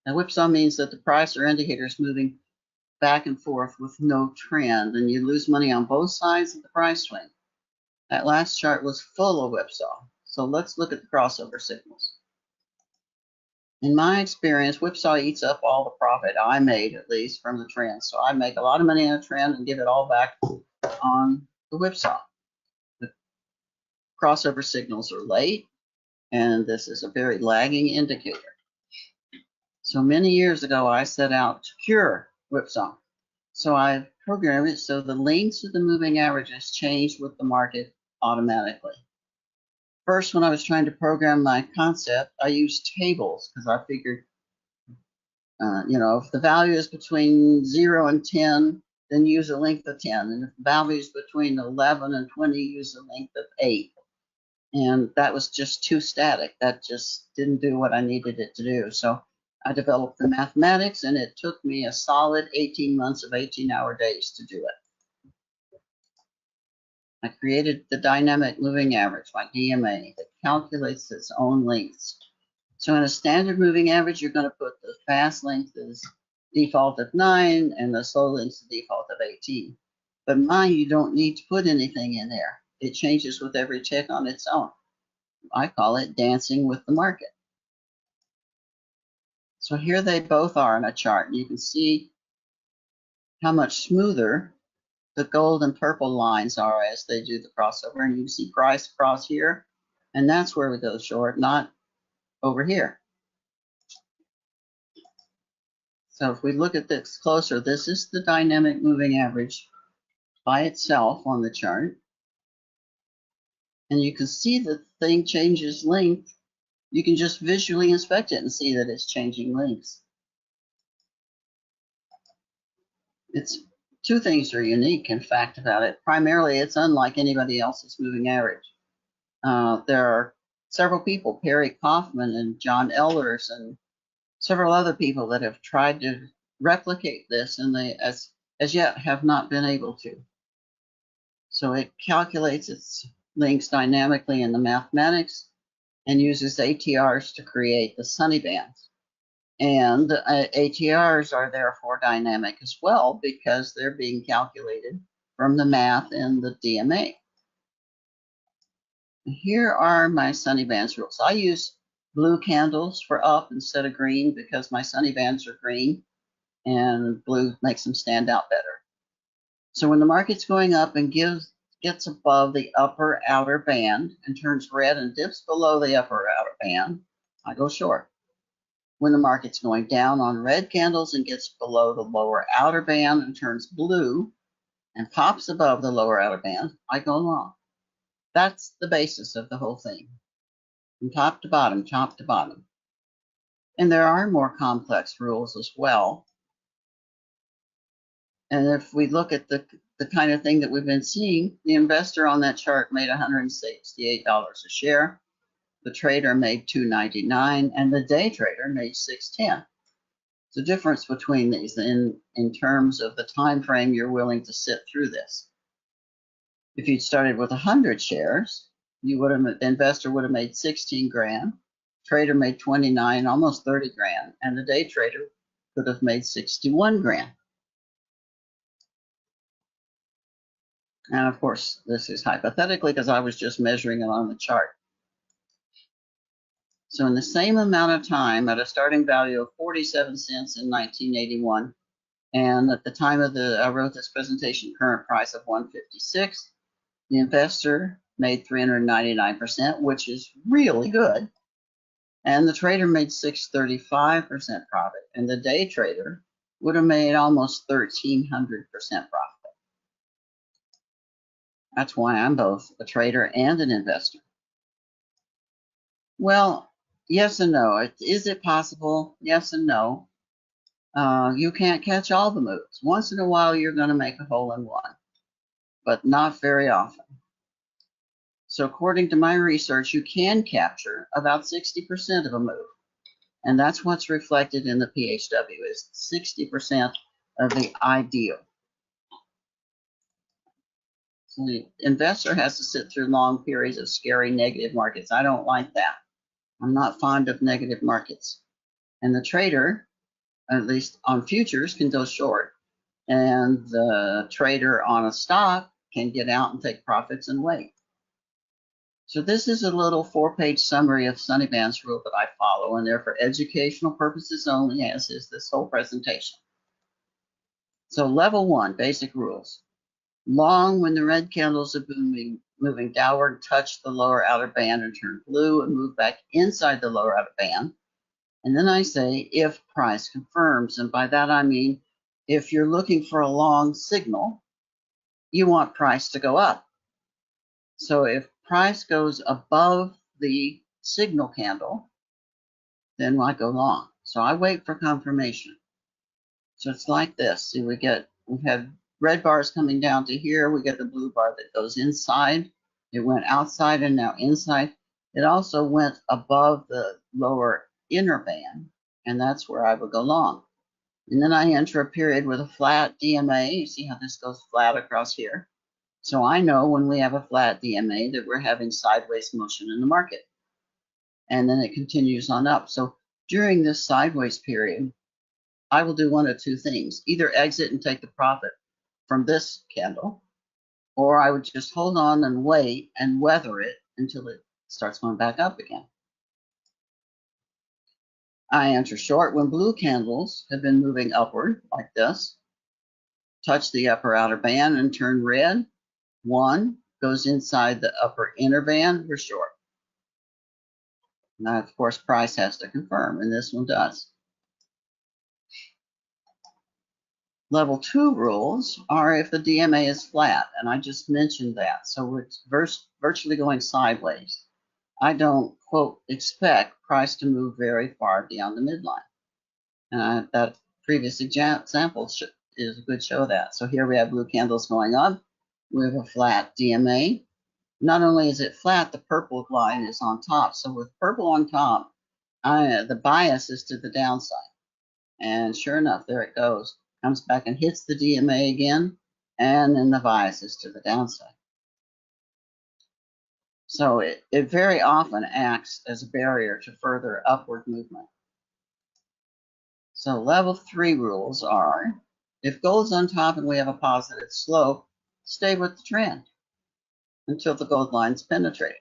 Now, whipsaw means that the price or indicator is moving back and forth with no trend, and you lose money on both sides of the price swing. That last chart was full of whipsaw. So let's look at the crossover signals. In my experience, whipsaw eats up all the profit I made, at least from the trend. So I make a lot of money in a trend and give it all back on the whipsaw. The crossover signals are late, and this is a very lagging indicator. So many years ago, I set out to cure whipsaw. So I programmed it so the lengths of the moving averages change with the market automatically. First, when I was trying to program my concept, I used tables because I figured, if the value is between 0 and 10, then use a length of 10. And if the value is between 11 and 20, use a length of 8. And that was just too static. That just didn't do what I needed it to do. So I developed the mathematics, and it took me a solid 18 months of 18-hour days to do it. I created the dynamic moving average, my DMA, that calculates its own lengths. So in a standard moving average, you're going to put the fast length as default of 9 and the slow length as default of 18. But mine, you don't need to put anything in there. It changes with every tick on its own. I call it dancing with the market. So here they both are in a chart. You can see how much smoother the gold and purple lines are as they do the crossover. And you can see price across here. And that's where we go short, not over here. So if we look at this closer, this is the dynamic moving average by itself on the chart. And you can see that the thing changes length. You can just visually inspect it and see that it's changing lengths. It's two things are unique, in fact, about it. Primarily, it's unlike anybody else's moving average. There are several people, Perry Kaufman and John Elders and several other people that have tried to replicate this, and they, as yet, have not been able to. So it calculates its lengths dynamically in the mathematics and uses ATRs to create the sunny bands. And ATRs are therefore dynamic as well because they're being calculated from the math in the DMA. Here are my sunny bands rules. I use blue candles for up instead of green because my sunny bands are green and blue makes them stand out better. So when the market's going up and gets above the upper outer band and turns red and dips below the upper outer band, I go short. When the market's going down on red candles and gets below the lower outer band and turns blue and pops above the lower outer band, I go long. That's the basis of the whole thing, from top to bottom, top to bottom. And there are more complex rules as well. And if we look at the kind of thing that we've been seeing, the investor on that chart made $168 a share. The trader made $2.99, and the day trader made $6.10. The difference between these in terms of the time frame you're willing to sit through this. If you'd started with 100 shares, the investor would have made 16 grand, trader made 29, almost 30 grand, and the day trader could have made 61 grand. And of course, this is hypothetically because I was just measuring it on the chart. So in the same amount of time, at a starting value of 47 cents in 1981, and at the time of I wrote this presentation, current price of 156, the investor made 399%, which is really good. And the trader made 635% profit, and the day trader would have made almost 1,300% profit. That's why I'm both a trader and an investor. Well, yes and no. Is it possible? Yes and no. You can't catch all the moves. Once in a while, you're going to make a hole in one, but not very often. So according to my research, you can capture about 60% of a move. And that's what's reflected in the PHW is 60% of the ideal. So the investor has to sit through long periods of scary negative markets. I don't like that. I'm not fond of negative markets. And the trader, at least on futures, can go short. And the trader on a stock can get out and take profits and wait. So this is a little 4-page summary of Sunnyban's rule that I follow, and they're for educational purposes only, as is this whole presentation. So level 1, basic rules. Long when the red candles are moving downward, touch the lower outer band and turn blue and move back inside the lower outer band. And then I say if price confirms, and by that I mean if you're looking for a long signal, you want price to go up. So if price goes above the signal candle, then I go long. So I wait for confirmation. So it's like this. See, we've had red bars coming down to here. We get the blue bar that goes inside. It went outside and now inside. It also went above the lower inner band, and that's where I would go long. And then I enter a period with a flat DMA. You see how this goes flat across here? So I know when we have a flat DMA that we're having sideways motion in the market. And then it continues on up. So during this sideways period, I will do one of two things. Either exit and take the profit from this candle, or I would just hold on and wait and weather it until it starts going back up again. I enter short when blue candles have been moving upward like this, touch the upper outer band and turn red. One goes inside the upper inner band, we're short. Now, of course, price has to confirm, and this one does. Level 2 rules are if the DMA is flat, and I just mentioned that. So it's virtually going sideways. I don't, quote, expect price to move very far beyond the midline. That previous example is a good show of that. So here we have blue candles going up. We have a flat DMA. Not only is it flat, the purple line is on top. So with purple on top, the bias is to the downside. And sure enough, there it goes. Comes back and hits the DMA again, and then the bias is to the downside. So it very often acts as a barrier to further upward movement. So level 3 rules are, if gold's on top and we have a positive slope, stay with the trend until the gold line's penetrated.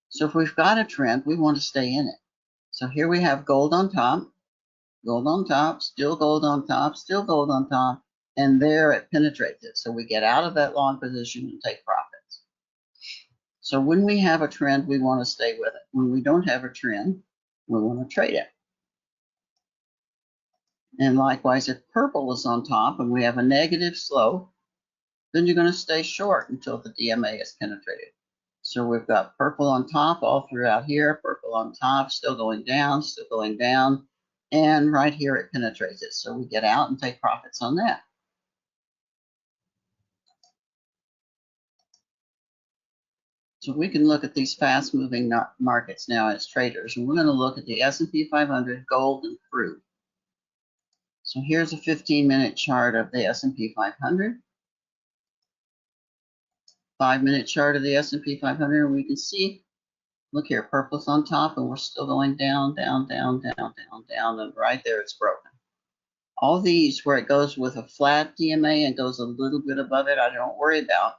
So if we've got a trend, we want to stay in it. So here we have gold on top, still gold on top, still gold on top, and there it penetrates it. So we get out of that long position and take profits. So when we have a trend, we want to stay with it. When we don't have a trend, we want to trade it. And likewise, if purple is on top and we have a negative slope, then you're going to stay short until the DMA is penetrated. So we've got purple on top all throughout here, purple on top, still going down, and right here it penetrates it. So we get out and take profits on that. So we can look at these fast-moving markets now as traders, and we're going to look at the S&P 500, gold, and crude. So here's a 15-minute chart of the S&P 500. 5-minute chart of the S&P 500, and we can see, look here, purple's on top, and we're still going down, down, down, down, down, down, and right there it's broken. All these where it goes with a flat DMA and goes a little bit above it, I don't worry about,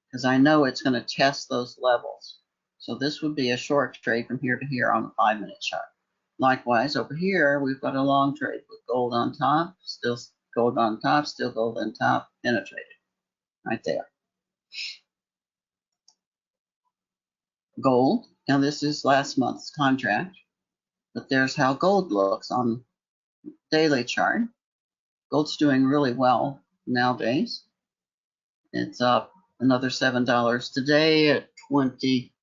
because I know it's going to test those levels. So this would be a short trade from here to here on the 5-minute chart. Likewise, over here, we've got a long trade with gold on top, still gold on top, still gold on top, penetrated, right there. Gold, now this is last month's contract, but there's how gold looks on daily chart. Gold's doing really well nowadays. It's up another $7 today at 20,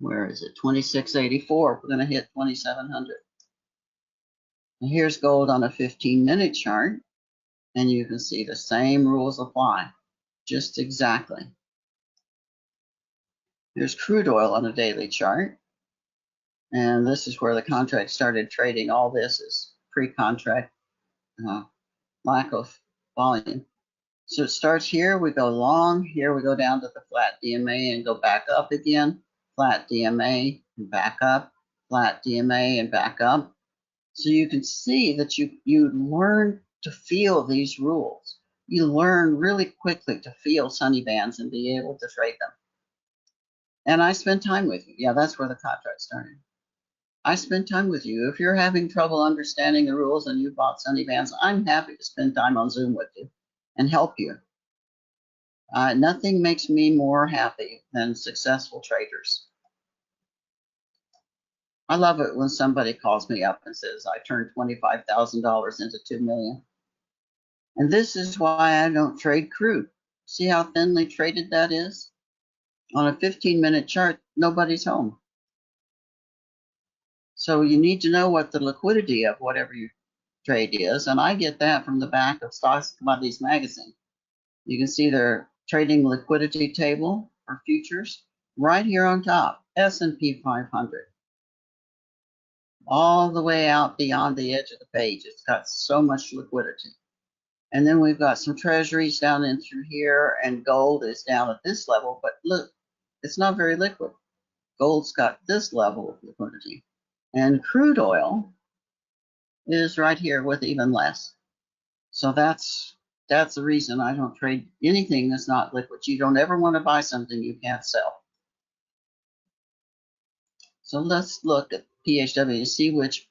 where is it? 26.84. We're going to hit 2,700. And here's gold on a 15-minute chart, and you can see the same rules apply, just exactly. Here's crude oil on a daily chart. And this is where the contract started trading. All this is pre-contract, lack of volume. So it starts here, we go long, here we go down to the flat DMA and go back up again, flat DMA and back up, flat DMA and back up. So you can see that you learn to feel these rules. You learn really quickly to feel sunny bands and be able to trade them. And I spend time with you. Yeah, that's where the contract started. I spend time with you. If you're having trouble understanding the rules and you bought sunny bands, I'm happy to spend time on Zoom with you and help you. Nothing makes me more happy than successful traders. I love it when somebody calls me up and says, I turned $25,000 into $2 million. And this is why I don't trade crude. See how thinly traded that is? On a 15-minute chart, nobody's home. So you need to know what the liquidity of whatever you trade is. And I get that from the back of Stocks and Commodities magazine. You can see their trading liquidity table for futures right here on top, S&P 500. All the way out beyond the edge of the page. It's got so much liquidity. And then we've got some treasuries down in through here, and gold is down at this level, but look, it's not very liquid. Gold's got this level of liquidity. And crude oil is right here with even less. So that's the reason I don't trade anything that's not liquid. You don't ever want to buy something you can't sell. So let's look at PHW to see which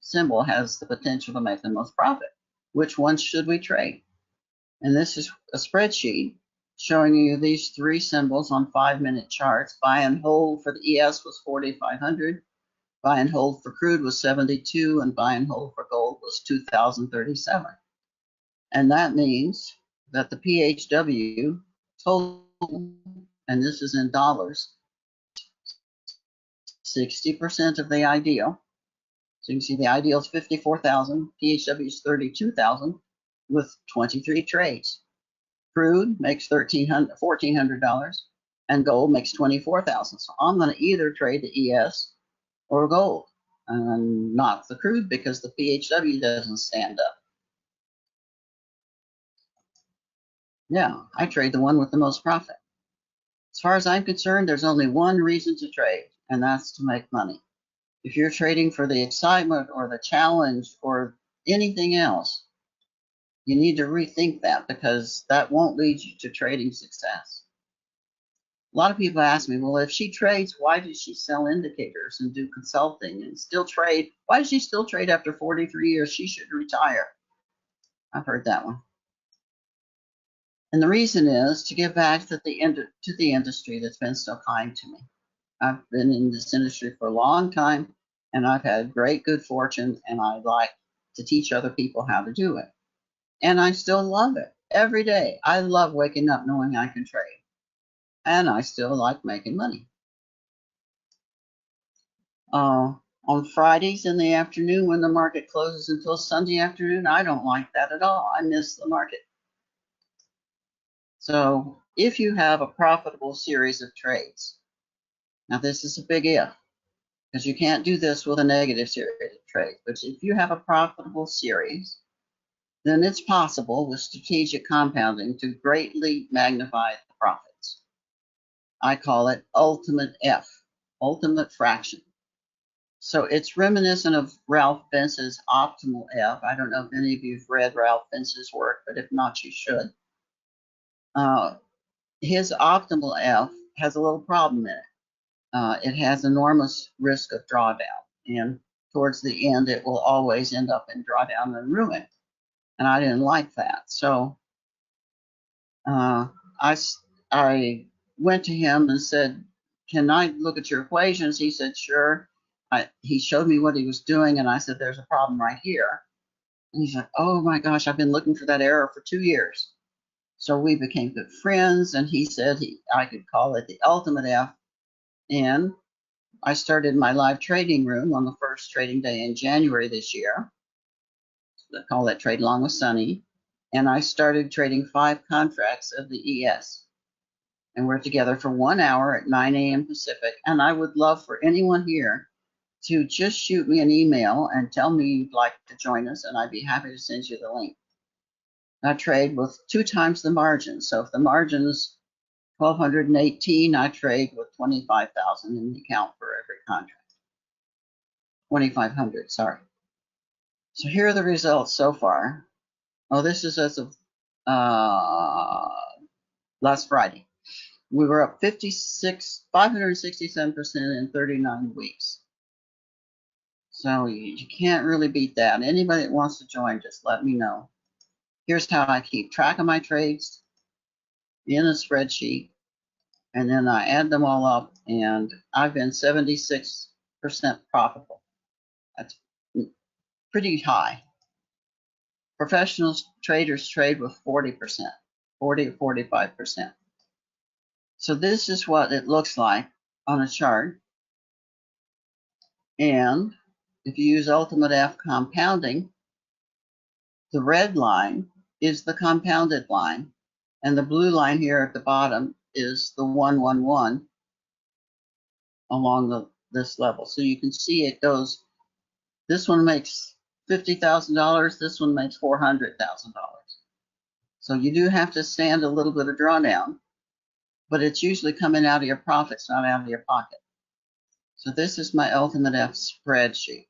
symbol has the potential to make the most profit. Which ones should we trade? And this is a spreadsheet showing you these three symbols on 5-minute charts. Buy and hold for the ES was 4,500. Buy and hold for crude was 72, and buy and hold for gold was 2,037. And that means that the PHW total, and this is in dollars, 60% of the ideal. So you can see the ideal is 54,000, PHW is 32,000 with 23 trades. Crude makes $1,400, and gold makes 24,000. So I'm going to either trade the ES or gold, and not the crude because the PHW doesn't stand up. Yeah, I trade the one with the most profit. As far as I'm concerned, there's only one reason to trade, and that's to make money. If you're trading for the excitement or the challenge or anything else, you need to rethink that, because that won't lead you to trading success. A lot of people ask me, well, if she trades, why does she sell indicators and do consulting and still trade? Why does she still trade after 43 years? She should retire. I've heard that one. And the reason is to give back to the industry that's been so kind to me. I've been in this industry for a long time, and I've had great good fortune, and I like to teach other people how to do it. And I still love it every day. I love waking up knowing I can trade, and I still like making money. On Fridays in the afternoon when the market closes until Sunday afternoon, I don't like that at all. I miss the market. So if you have a profitable series of trades, now this is a big if, because you can't do this with a negative series of trades, but if you have a profitable series, then it's possible with strategic compounding to greatly magnify the profits. I call it ultimate F, ultimate fraction. So it's reminiscent of Ralph Vince's optimal F. I don't know if any of you have read Ralph Vince's work, but if not, you should. His optimal F has a little problem in it. It has enormous risk of drawdown, and towards the end, it will always end up in drawdown and ruin. And I didn't like that. So I went to him and said, can I look at your equations? He said, sure. He showed me what he was doing, and I said, there's a problem right here. And he's like, oh my gosh, I've been looking for that error for 2 years. So we became good friends, and he said I could call it the ultimate F. And I started my live trading room on the first trading day in January this year. I call that Trade Along with Sunny. And I started trading 5 contracts of the ES. And we're together for 1 hour at 9 a.m. Pacific. And I would love for anyone here to just shoot me an email and tell me you'd like to join us, and I'd be happy to send you the link. I trade with 2 times the margin. So if the margin's 1,218, I trade with 25,000 in the account for every contract. 2,500, sorry. So here are the results so far. Oh, this is as of last Friday. We were up 567% in 39 weeks. So you can't really beat that. Anybody that wants to join, just let me know. Here's how I keep track of my trades in a spreadsheet, and then I add them all up, and I've been 76% profitable. That's pretty high. Professional traders trade with 40%, 40 to 45%. So this is what it looks like on a chart. And if you use Ultimate F compounding, the red line is the compounded line, and the blue line here at the bottom is the 111 along this level. So you can see it goes, this one makes $50,000, this one makes $400,000. So you do have to stand a little bit of drawdown, but it's usually coming out of your profits, not out of your pocket. So this is my Ultimate F spreadsheet.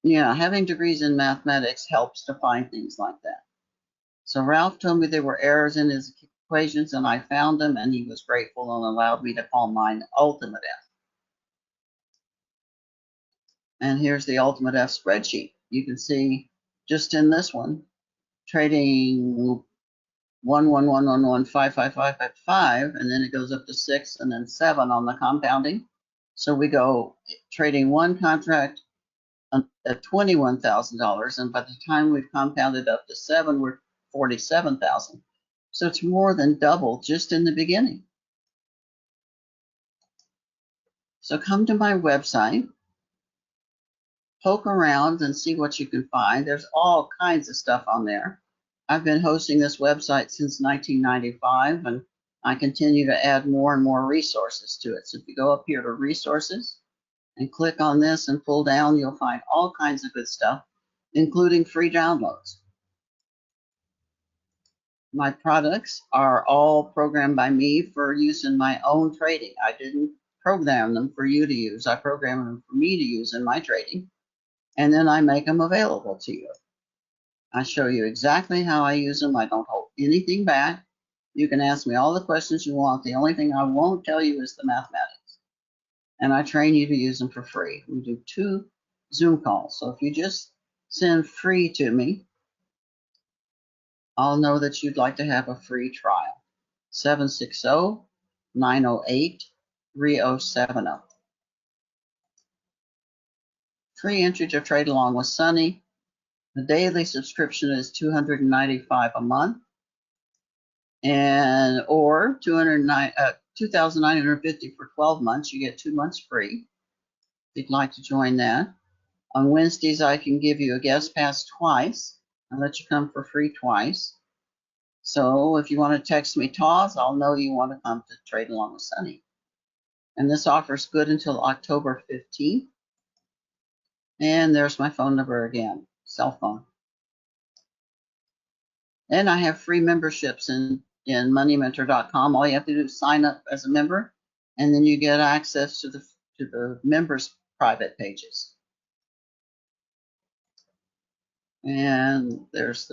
Having degrees in mathematics helps to find things like that. So Ralph told me there were errors in his equations, and I found them, and he was grateful and allowed me to call mine Ultimate F. And here's the Ultimate F spreadsheet. You can see just in this one, trading 111115555, and then it goes up to 6 and then 7 on the compounding. So we go trading one contract at $21,000, and by the time we've compounded up to 7, we're 47,000. So it's more than double just in the beginning. So come to my website, poke around and see what you can find. There's all kinds of stuff on there. I've been hosting this website since 1995, and I continue to add more and more resources to it. So if you go up here to resources and click on this and pull down, you'll find all kinds of good stuff, including free downloads. My products are all programmed by me for use in my own trading. I didn't program them for you to use. I programmed them for me to use in my trading, and then I make them available to you. I show you exactly how I use them. I don't hold anything back. You can ask me all the questions you want. The only thing I won't tell you is the mathematics. And I train you to use them for free. We do 2 Zoom calls. So if you just send free to me, I'll know that you'd like to have a free trial. 760-908-3070. Free entry to trade along with Sunny. The daily subscription is $295 a month, or $2,950 for 12 months. You get 2 months free. If you'd like to join that. On Wednesdays, I can give you a guest pass twice. I'll let you come for free twice. So if you want to text me TAWS, I'll know you want to come to trade along with Sunny. And this offer is good until October 15th. And there's my phone number again, cell phone. And I have free memberships in moneymentor.com. All you have to do is sign up as a member, and then you get access to the members' private pages. And there's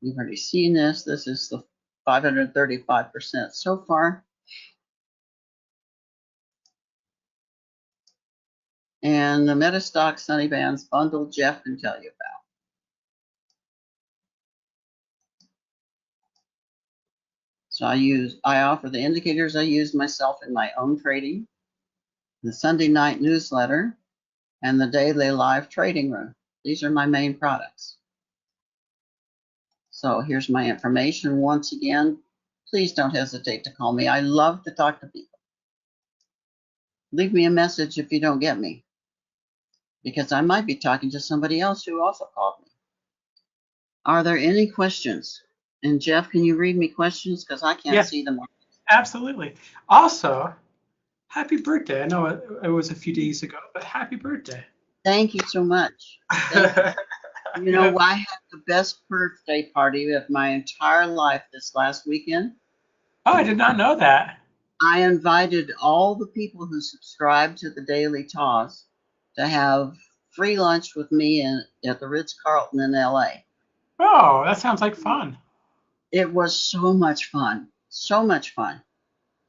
you've already seen this. This is the 535% so far. And the MetaStock Sunny Bands bundle Jeff can tell you about. So I offer the indicators I use myself in my own trading, the Sunday night newsletter, and the daily live trading room. These are my main products. So here's my information. Once again, please don't hesitate to call me. I love to talk to people. Leave me a message if you don't get me, because I might be talking to somebody else who also called me. Are there any questions? And Jeff, can you read me questions? Because I can't see them. Absolutely. Also, happy birthday. I know it was a few days ago, but happy birthday. Thank you so much. Thank you. You know, I had the best birthday party of my entire life this last weekend. Oh, I did not know that. I invited all the people who subscribe to the Daily Toss to have free lunch with me at the Ritz-Carlton in LA. Oh, that sounds like fun. It was so much fun, so much fun.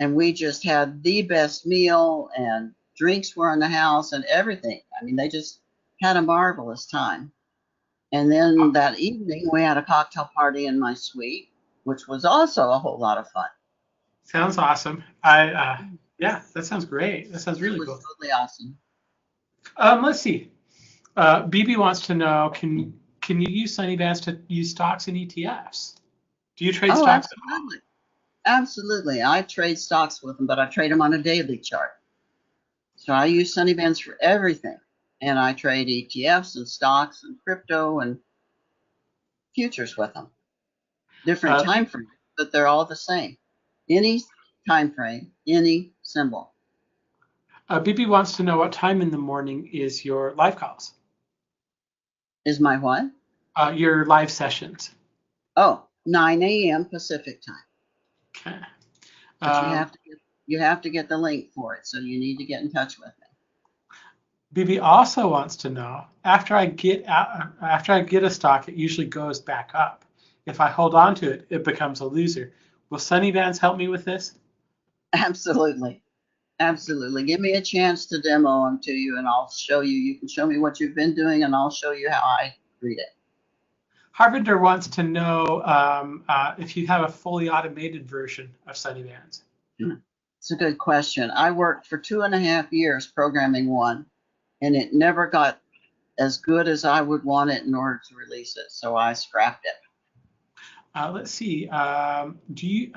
And we just had the best meal, and drinks were in the house and everything. I mean, they just had a marvelous time. And then that evening, we had a cocktail party in my suite, which was also a whole lot of fun. Sounds awesome. Yeah, that sounds great. That sounds really cool. It was totally awesome. Let's see. BB wants to know, can you use Sunny Bands to use stocks and ETFs? Do you trade stocks? Absolutely. Absolutely. I trade stocks with them, but I trade them on a daily chart. So I use Sunny Bands for everything. And I trade ETFs and stocks and crypto and futures with them. Different time frames, but they're all the same. Any time frame, any symbol. BB wants to know what time in the morning is your live calls? Is my what? Your live sessions. Oh, 9 a.m. Pacific time. Okay. But you have to get the link for it, so you need to get in touch with me. BB also wants to know, after I get a stock, it usually goes back up. If I hold on to it, it becomes a loser. Will Sunny Bands help me with this? Absolutely. Absolutely. Give me a chance to demo them to you, and I'll show you. You can show me what you've been doing, and I'll show you how I read it. Harvinder wants to know if you have a fully automated version of Sunny Bands. It's a good question. I worked for 2.5 years programming one, and it never got as good as I would want it in order to release it, so I scrapped it. Let's see. Bobby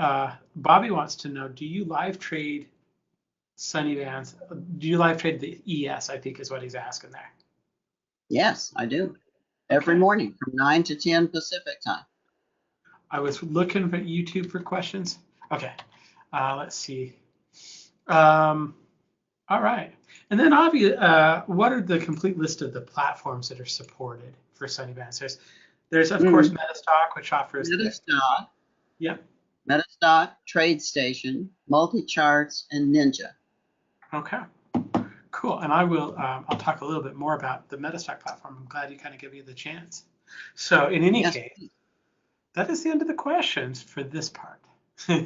wants to know, do you live trade Sunny Bands? Do you live trade the ES, I think is what he's asking there. Yes, I do. Every morning from 9 to 10 Pacific time. I was looking at YouTube for questions. Okay, let's see. All right. And then obviously, what are the complete list of the platforms that are supported for Sunny Bands? There's of course MetaStock, which offers MetaStock. Yeah. MetaStock, TradeStation, Multicharts, and Ninja. Okay. Cool. And I'll talk a little bit more about the MetaStock platform. I'm glad you kind of gave me the chance. So in any case, that is the end of the questions for this part. Thank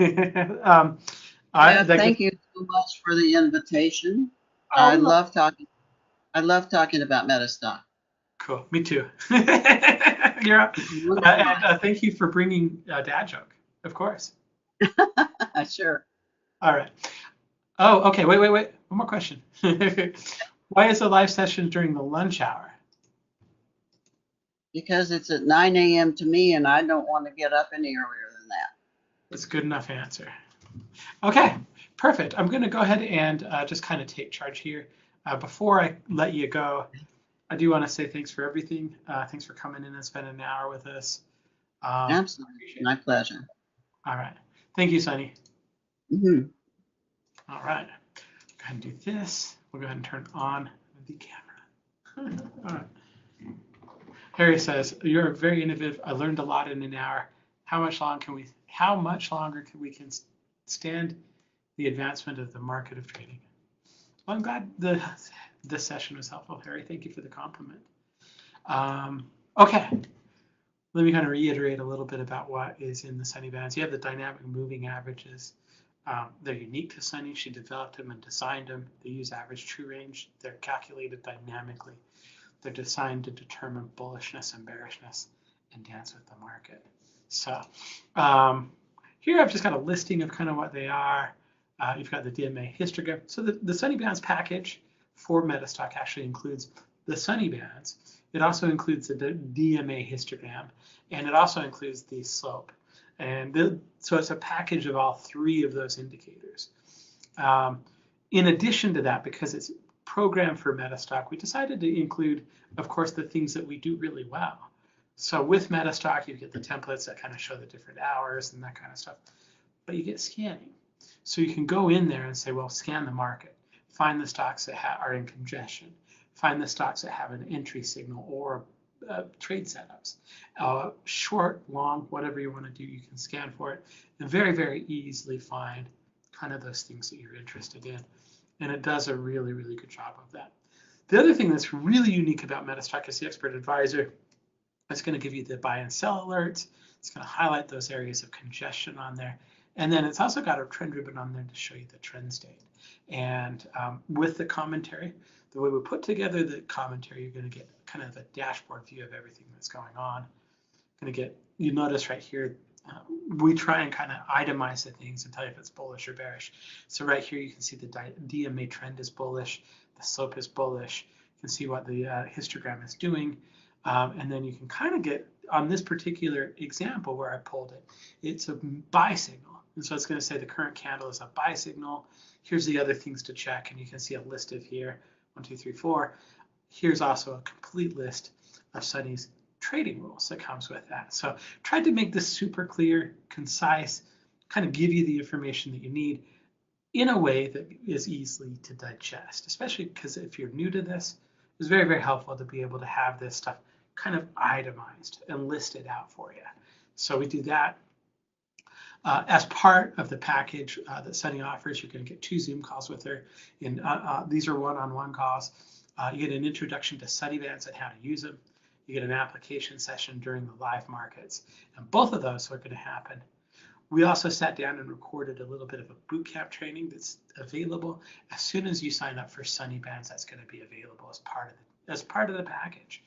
you so much for the invitation. I love talking about MetaStock. Cool. Me too. You're up. Thank you for bringing Dad Joke, of course. Sure. All right. Oh, okay. Wait. One more question. Why is the live session during the lunch hour? Because it's at 9 a.m. to me, and I don't want to get up any earlier than that. That's a good enough answer. Okay, perfect. I'm going to go ahead and just kind of take charge here. Before I let you go, I do want to say thanks for everything. Thanks for coming in and spending an hour with us. Absolutely. My pleasure. All right. Thank you, Sunny. Mm-hmm. All right. Go ahead and do this. We'll go ahead and turn on the camera. All right. Harry says, you're very innovative. I learned a lot in an hour. How much longer can we stand the advancement of the market of trading? Well, I'm glad this session was helpful, Harry. Thank you for the compliment. Okay. Let me kind of reiterate a little bit about what is in the Sunny Bands. You have the dynamic moving averages. They're unique to Sunny. She developed them and designed them. They use average true range. They're calculated dynamically. They're designed to determine bullishness and bearishness and dance with the market. So here I've just got a listing of kind of what they are. You've got the DMA histogram. So the Sunny Bands package for MetaStock actually includes the Sunny Bands. It also includes the DMA histogram, and it also includes the slope. And so it's a package of all three of those indicators. In addition to that, because it's programmed for MetaStock, we decided to include, of course, the things that we do really well. So with MetaStock, you get the templates that kind of show the different hours and that kind of stuff, but you get scanning. So you can go in there and say, well, scan the market. find the stocks that are in congestion, find the stocks that have an entry signal or trade setups. Short, long, whatever you want to do, you can scan for it and very, very easily find kind of those things that you're interested in. And it does a really, really good job of that. The other thing that's really unique about MetaStock is the Expert Advisor. It's going to give you the buy and sell alerts. It's going to highlight those areas of congestion on there. And then it's also got a trend ribbon on there to show you the trend state. And with the commentary, the way we put together the commentary, you're going to get kind of a dashboard view of everything that's going on. You notice right here, we try and kind of itemize the things and tell you if it's bullish or bearish. So right here, you can see the DMA trend is bullish, the slope is bullish. You can see what the histogram is doing. And then you can kind of get, on this particular example where I pulled it, it's a buy signal. And so it's going to say the current candle is a buy signal. Here's the other things to check. And you can see a list of here, 1, 2, 3, 4. Here's also a complete list of Sunny's trading rules that comes with that. So tried to make this super clear, concise, kind of give you the information that you need in a way that is easy to digest, especially because if you're new to this, it's very, very helpful to be able to have this stuff kind of itemized and listed out for you. So we do that. As part of the package that Sunny offers, you're going to get 2 Zoom calls with her. These are one-on-one calls. You get an introduction to Sunny Bands and how to use them. You get an application session during the live markets. And both of those are going to happen. We also sat down and recorded a little bit of a bootcamp training that's available. As soon as you sign up for Sunny Bands, that's going to be available as part of the package.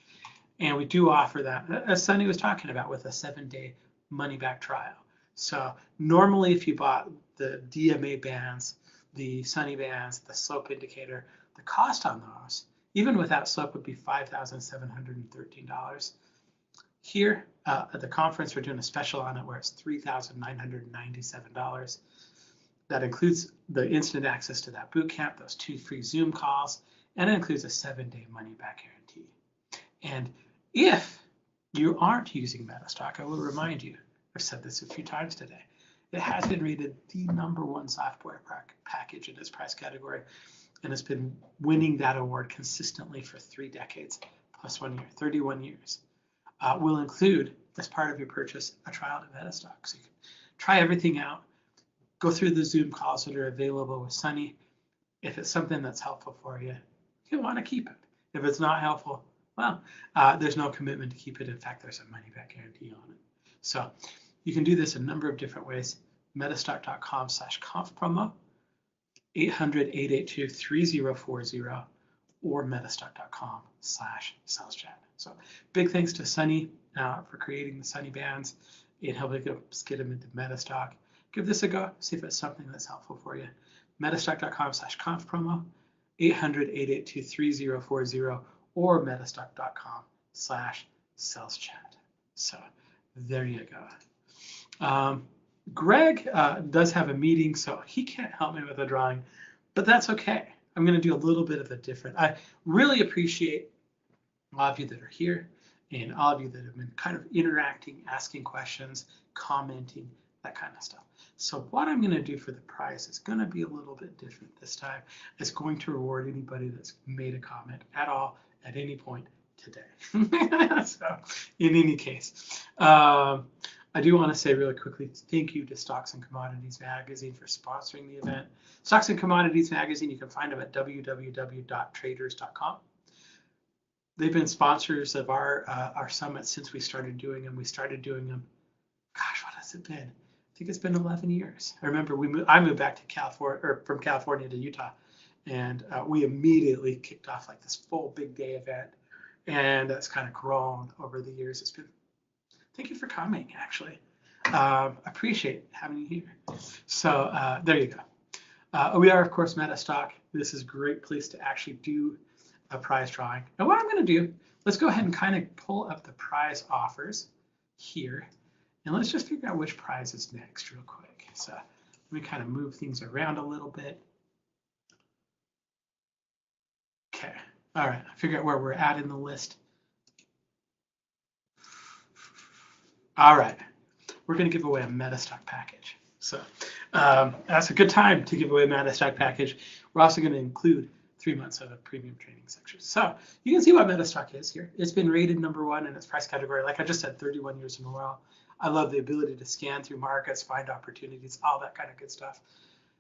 And we do offer that, as Sunny was talking about, with a 7-day money-back trial. So normally if you bought the DMA bands, the Sunny Bands, the slope indicator, the cost on those, even without slope, would be $5,713. Here at the conference, we're doing a special on it where it's $3,997. That includes the instant access to that bootcamp, those 2 free Zoom calls, and it includes a 7-day money-back guarantee. And if you aren't using MetaStock, I will remind you, I've said this a few times today, it has been rated the #1 software package in its price category, and it's been winning that award consistently for 3 decades plus 1 year, 31 years. Will include, as part of your purchase, a trial to MetaStock. So you can try everything out, go through the Zoom calls that are available with Sunny. If it's something that's helpful for you, you'll want to keep it. If it's not helpful, well, there's no commitment to keep it. In fact, there's a money-back guarantee on it. So you can do this a number of different ways. metastock.com/conf-promo, 800-882-3040, or metastock.com/saleschat. So big thanks to Sunny for creating the Sunny Bands and helping us get them into MetaStock. Give this a go, see if it's something that's helpful for you. metastock.com/conf-promo, 800-882-3040, or metastock.com/saleschat. So there you go. Greg does have a meeting, so he can't help me with the drawing, but that's okay. I'm going to do a little bit of a different. I really appreciate all of you that are here and all of you that have been kind of interacting, asking questions, commenting, that kind of stuff. So what I'm going to do for the prize is going to be a little bit different this time. It's going to reward anybody that's made a comment at all at any point today. So in any case, I do want to say really quickly, thank you to Stocks and Commodities Magazine for sponsoring the event. Stocks and Commodities Magazine, you can find them at www.traders.com. They've been sponsors of our summit since we started doing them. We started doing them, gosh, what has it been? I think it's been 11 years. I remember I moved back to California, or from California to Utah, and we immediately kicked off like this full big day event, and that's kind of grown over the years. It's been, thank you for coming, actually. Appreciate having you here. So there you go. We are, of course, MetaStock. This is a great place to actually do a prize drawing. And what I'm going to do, let's go ahead and kind of pull up the prize offers here. And let's just figure out which prize is next real quick. So let me kind of move things around a little bit. Okay. All right. Figure out where we're at in the list. All right. We're going to give away a MetaStock package. So That's a good time to give away a MetaStock package. We're also going to include 3 months of a premium training section. So you can see what MetaStock is here. It's been rated #1 in its price category. Like I just said, 31 years in a row. I love the ability to scan through markets, find opportunities, all that kind of good stuff.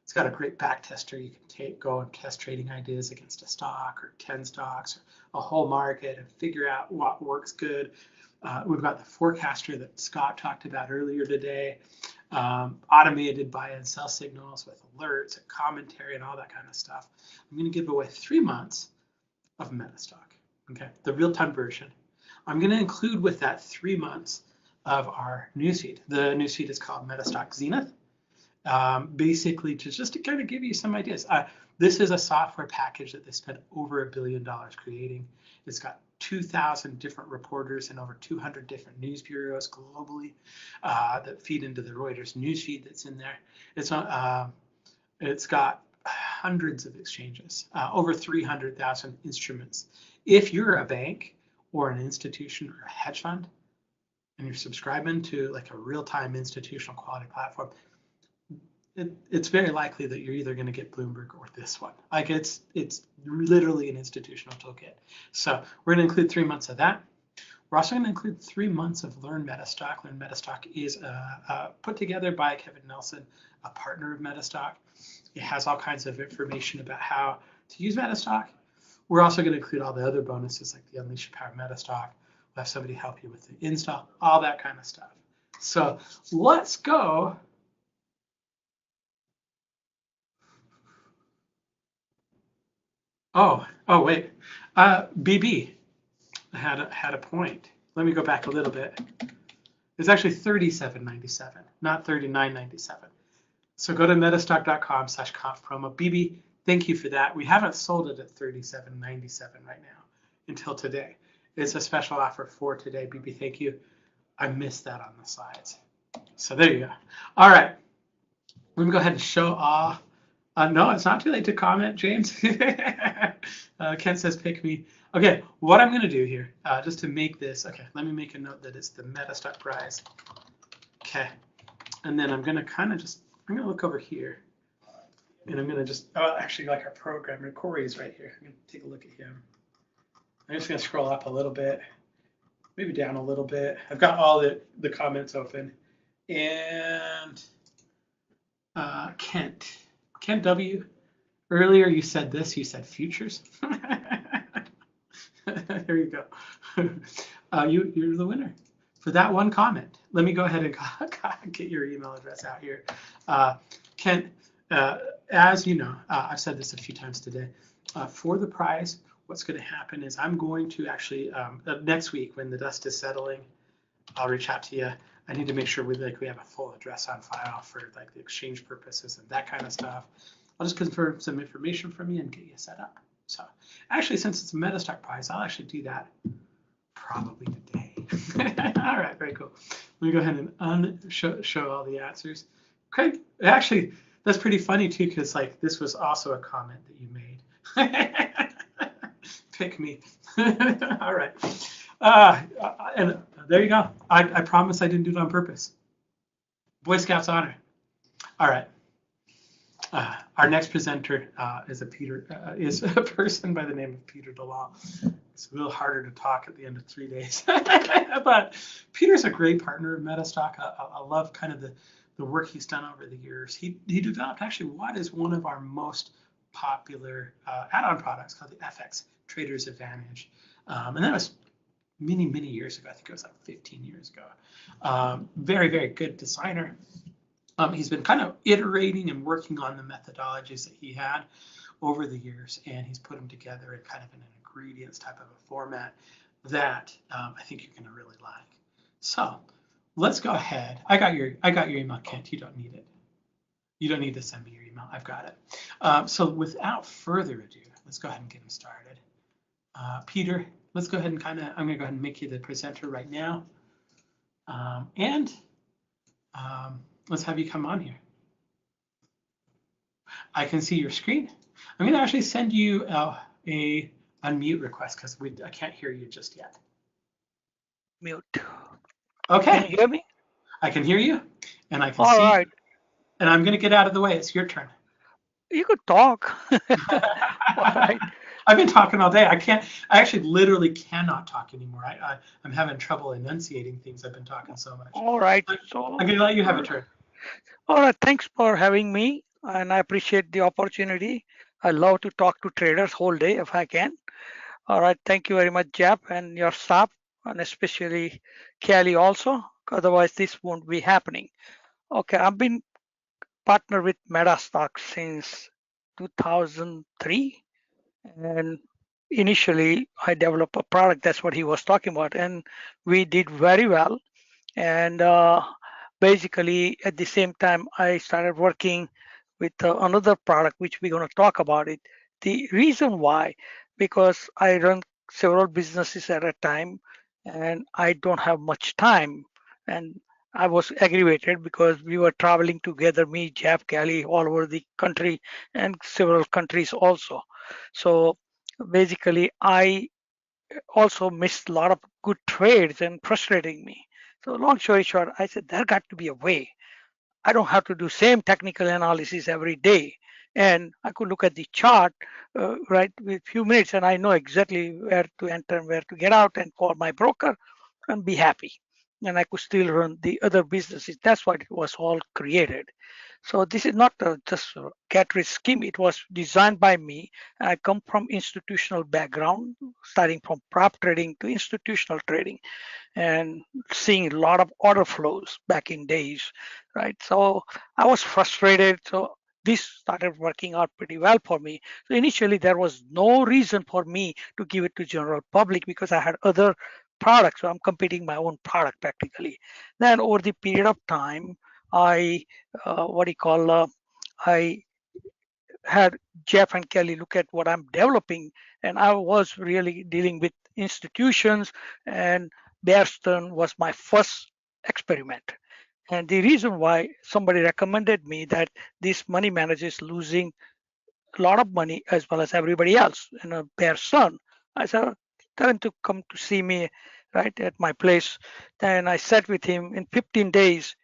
It's got a great back tester. You can go and test trading ideas against a stock or 10 stocks or a whole market and figure out what works good. We've got the forecaster that Scott talked about earlier today, automated buy and sell signals with alerts and commentary and all that kind of stuff. I'm going to give away 3 months of MetaStock, okay, the real-time version. I'm going to include with that 3 months of our newsfeed. The newsfeed is called MetaStock Zenith. Basically just to kind of give you some ideas. This is a software package that they spent over $1 billion creating. It's got 2,000 different reporters and over 200 different news bureaus globally that feed into the Reuters newsfeed that's in there. It's got hundreds of exchanges, over 300,000 instruments. If you're a bank or an institution or a hedge fund and you're subscribing to like a real-time institutional quality platform, it's very likely that you're either going to get Bloomberg or this one. Like it's literally an institutional toolkit. So we're going to include 3 months of that. We're also going to include 3 months of Learn MetaStock. Learn MetaStock is put together by Kevin Nelson, a partner of MetaStock. It has all kinds of information about how to use MetaStock. We're also going to include all the other bonuses like the Unleash Your Power MetaStock. We'll have somebody help you with the install, all that kind of stuff. So let's go. Oh, wait. BB had a point. Let me go back a little bit. It's actually $37.97, not $39.97. So go to metastock.com/conf promo. BB, thank you for that. We haven't sold it at $37.97 right now until today. It's a special offer for today. BB, thank you. I missed that on the slides. So there you go. All right. Let me go ahead and show off. No, it's not too late to comment, James. Kent says pick me. Okay, what I'm going to do here, just to make this, okay, let me make a note that it's the MetaStock prize. Okay, and then I'm going to kind of just, I'm going to look over here. And I'm going to just, actually like our programmer, Corey's right here. I'm going to take a look at him. I'm just going to scroll up a little bit, maybe down a little bit. I've got all the comments open. And Kent W., earlier you said this, you said futures. There you go. You're the winner for that one comment. Let me go ahead and get your email address out here. Kent, as you know, I've said this a few times today, for the prize, what's going to happen is I'm going to actually, next week when the dust is settling, I'll reach out to you. I need to make sure we have a full address on file for like the exchange purposes and that kind of stuff. I'll just confirm some information from you and get you set up. So actually, since it's a MetaStock prize, I'll actually do that probably today. All right, very cool. Let me go ahead and show all the answers. Craig, actually, that's pretty funny too, because like this was also a comment that you made. Pick me. All right. And there you go. I promise I didn't do it on purpose. Boy Scouts honor. All right. Our next presenter is a person by the name of Peter Dalal. It's a little harder to talk at the end of 3 days, but Peter's a great partner of MetaStock. I love kind of the work he's done over the years. He developed actually what is one of our most popular add-on products called the FX Trader's Advantage, and that was many years ago. I think it was like 15 years ago. Very good designer. He's been kind of iterating and working on the methodologies that he had over the years, and he's put them together in kind of an ingredients type of a format that I think you're going to really like. So let's go ahead. I got your email, Kent. You don't need it. You don't need to send me your email. I've got it. So without further ado, let's go ahead and get him started. Peter, let's go ahead and I'm going to go ahead and make you the presenter right now. Let's have you come on here. I can see your screen. I'm going to actually send you a unmute request because I can't hear you just yet. Mute. Okay. Can you hear me? I can hear you, and I can All see. right. And I'm going to get out of the way. It's your turn. You could talk. All right. I've been talking all day. I actually literally cannot talk anymore. I'm having trouble enunciating things. I've been talking so much. All right. I'm So, going to let you have a turn. all right. Thanks for having me, and I appreciate the opportunity. I love to talk to traders whole day if I can. All right. Thank you very much, Jeff, and your staff, and especially Kelly also. Otherwise, this won't be happening. Okay. I've been partnered with MetaStock since 2003, and initially I developed a product. That's what he was talking about, and we did very well. And basically, at the same time, I started working with another product, which we're going to talk about it. The reason why, because I run several businesses at a time, and I don't have much time. And I was aggravated because we were traveling together, me, Jeff, Kelly, all over the country and several countries also. So basically, I also missed a lot of good trades and frustrating me. So long story short, I said there got to be a way. I don't have to do same technical analysis every day. And I could look at the chart right with few minutes and I know exactly where to enter and where to get out and call my broker and be happy. And I could still run the other businesses. That's what it was all created. So this is not just a get rich scheme. It was designed by me. I come from institutional background, starting from prop trading to institutional trading and seeing a lot of order flows back in days, right? So I was frustrated. So this started working out pretty well for me. So initially there was no reason for me to give it to general public because I had other products. So I'm competing my own product practically. Then over the period of time, I I had Jeff and Kelly look at what I'm developing, and I was really dealing with institutions, and Bear Stearns was my first experiment. And the reason why somebody recommended me that this money manager is losing a lot of money as well as everybody else, Bear Stearns, I said, tell him to come to see me right at my place. Then I sat with him in 15 days.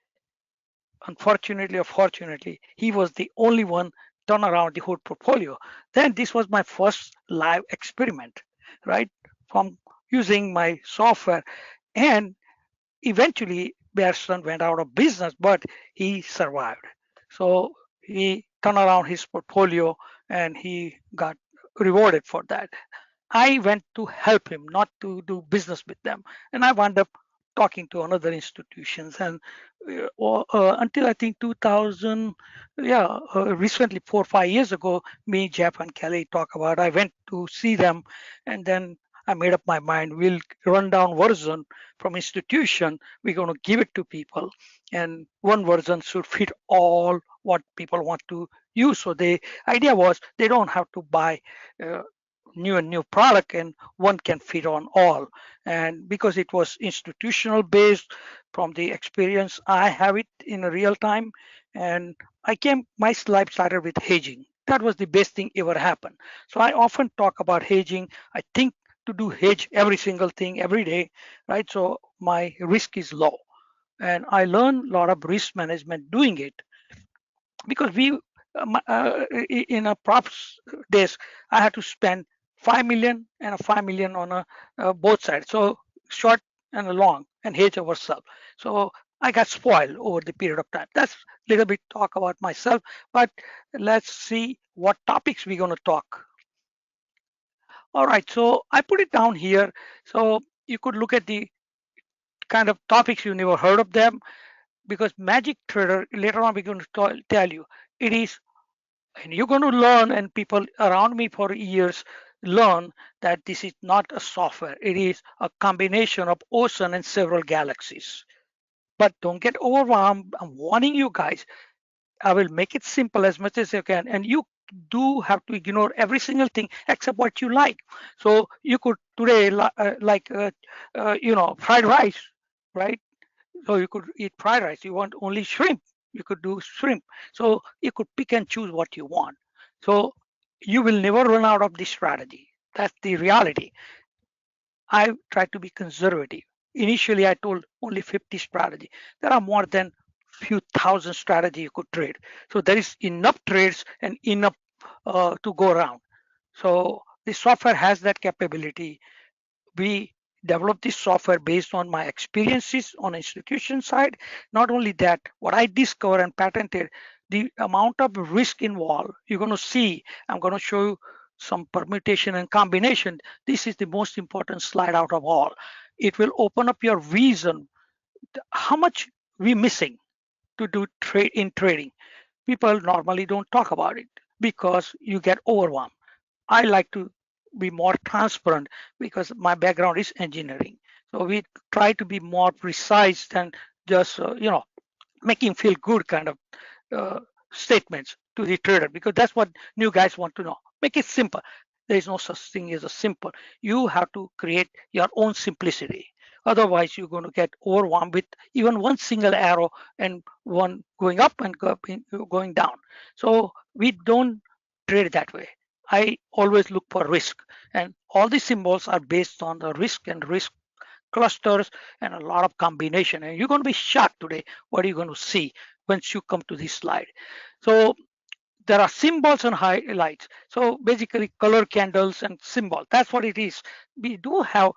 Unfortunately or fortunately, he was the only one turn around the whole portfolio. Then this was my first live experiment, right? From using my software. And eventually Bear Stearns went out of business, but he survived. So he turned around his portfolio and he got rewarded for that. I went to help him, not to do business with them. And I wound up talking to another institutions and until I think 2000, recently 4 or 5 years ago, me, Jeff and Kelly talk about, I went to see them and then I made up my mind, we'll run down version from institution, we're going to give it to people and one version should fit all what people want to use. So the idea was they don't have to buy uh, new product and one can fit on all. And because it was institutional based from the experience I have it in a real time, and my life started with hedging. That was the best thing ever happened. So I often talk about hedging. I think to do hedge every single thing every day, right? So my risk is low and I learned a lot of risk management doing it because in a props days I had to spend 5 million and a 5 million on both sides, so short and a long and hedge ourselves. So I got spoiled over the period of time. That's a little bit talk about myself, but let's see what topics we're going to talk. All right, so I put it down here so you could look at the kind of topics you never heard of them, because magic trader later on we're going to tell you it is, and you're going to learn, and people around me for years learn that this is not a software. It is a combination of ocean and several galaxies. But don't get overwhelmed. I'm warning you guys. I will make it simple as much as you can, and you do have to ignore every single thing except what you like. So you could today fried rice, right? So you could eat fried rice. You want only shrimp, you could do shrimp. So you could pick and choose what you want. So you will never run out of this strategy. That's the reality. I try to be conservative. Initially, I told only 50 strategy. There are more than few thousand strategy you could trade. So there is enough trades and enough to go around. So the software has that capability. We developed this software based on my experiences on institution side. Not only that, what I discovered and patented, the amount of risk involved, you're going to see, I'm going to show you some permutation and combination. This is the most important slide out of all. It will open up your vision, how much we missing to do trade in trading. People normally don't talk about it because you get overwhelmed. I like to be more transparent because my background is engineering. So we try to be more precise than just making feel good kind of uh, statements to the trader, because that's what new guys want to know. Make it simple. There is no such thing as a simple. You have to create your own simplicity. Otherwise, you're going to get overwhelmed with even one single arrow and one going up and going down. So we don't trade that way. I always look for risk, and all these symbols are based on the risk and risk clusters and a lot of combination. And you're going to be shocked today what you're going to see once you come to this slide. So there are symbols and highlights. So basically color candles and symbol. That's what it is. We do have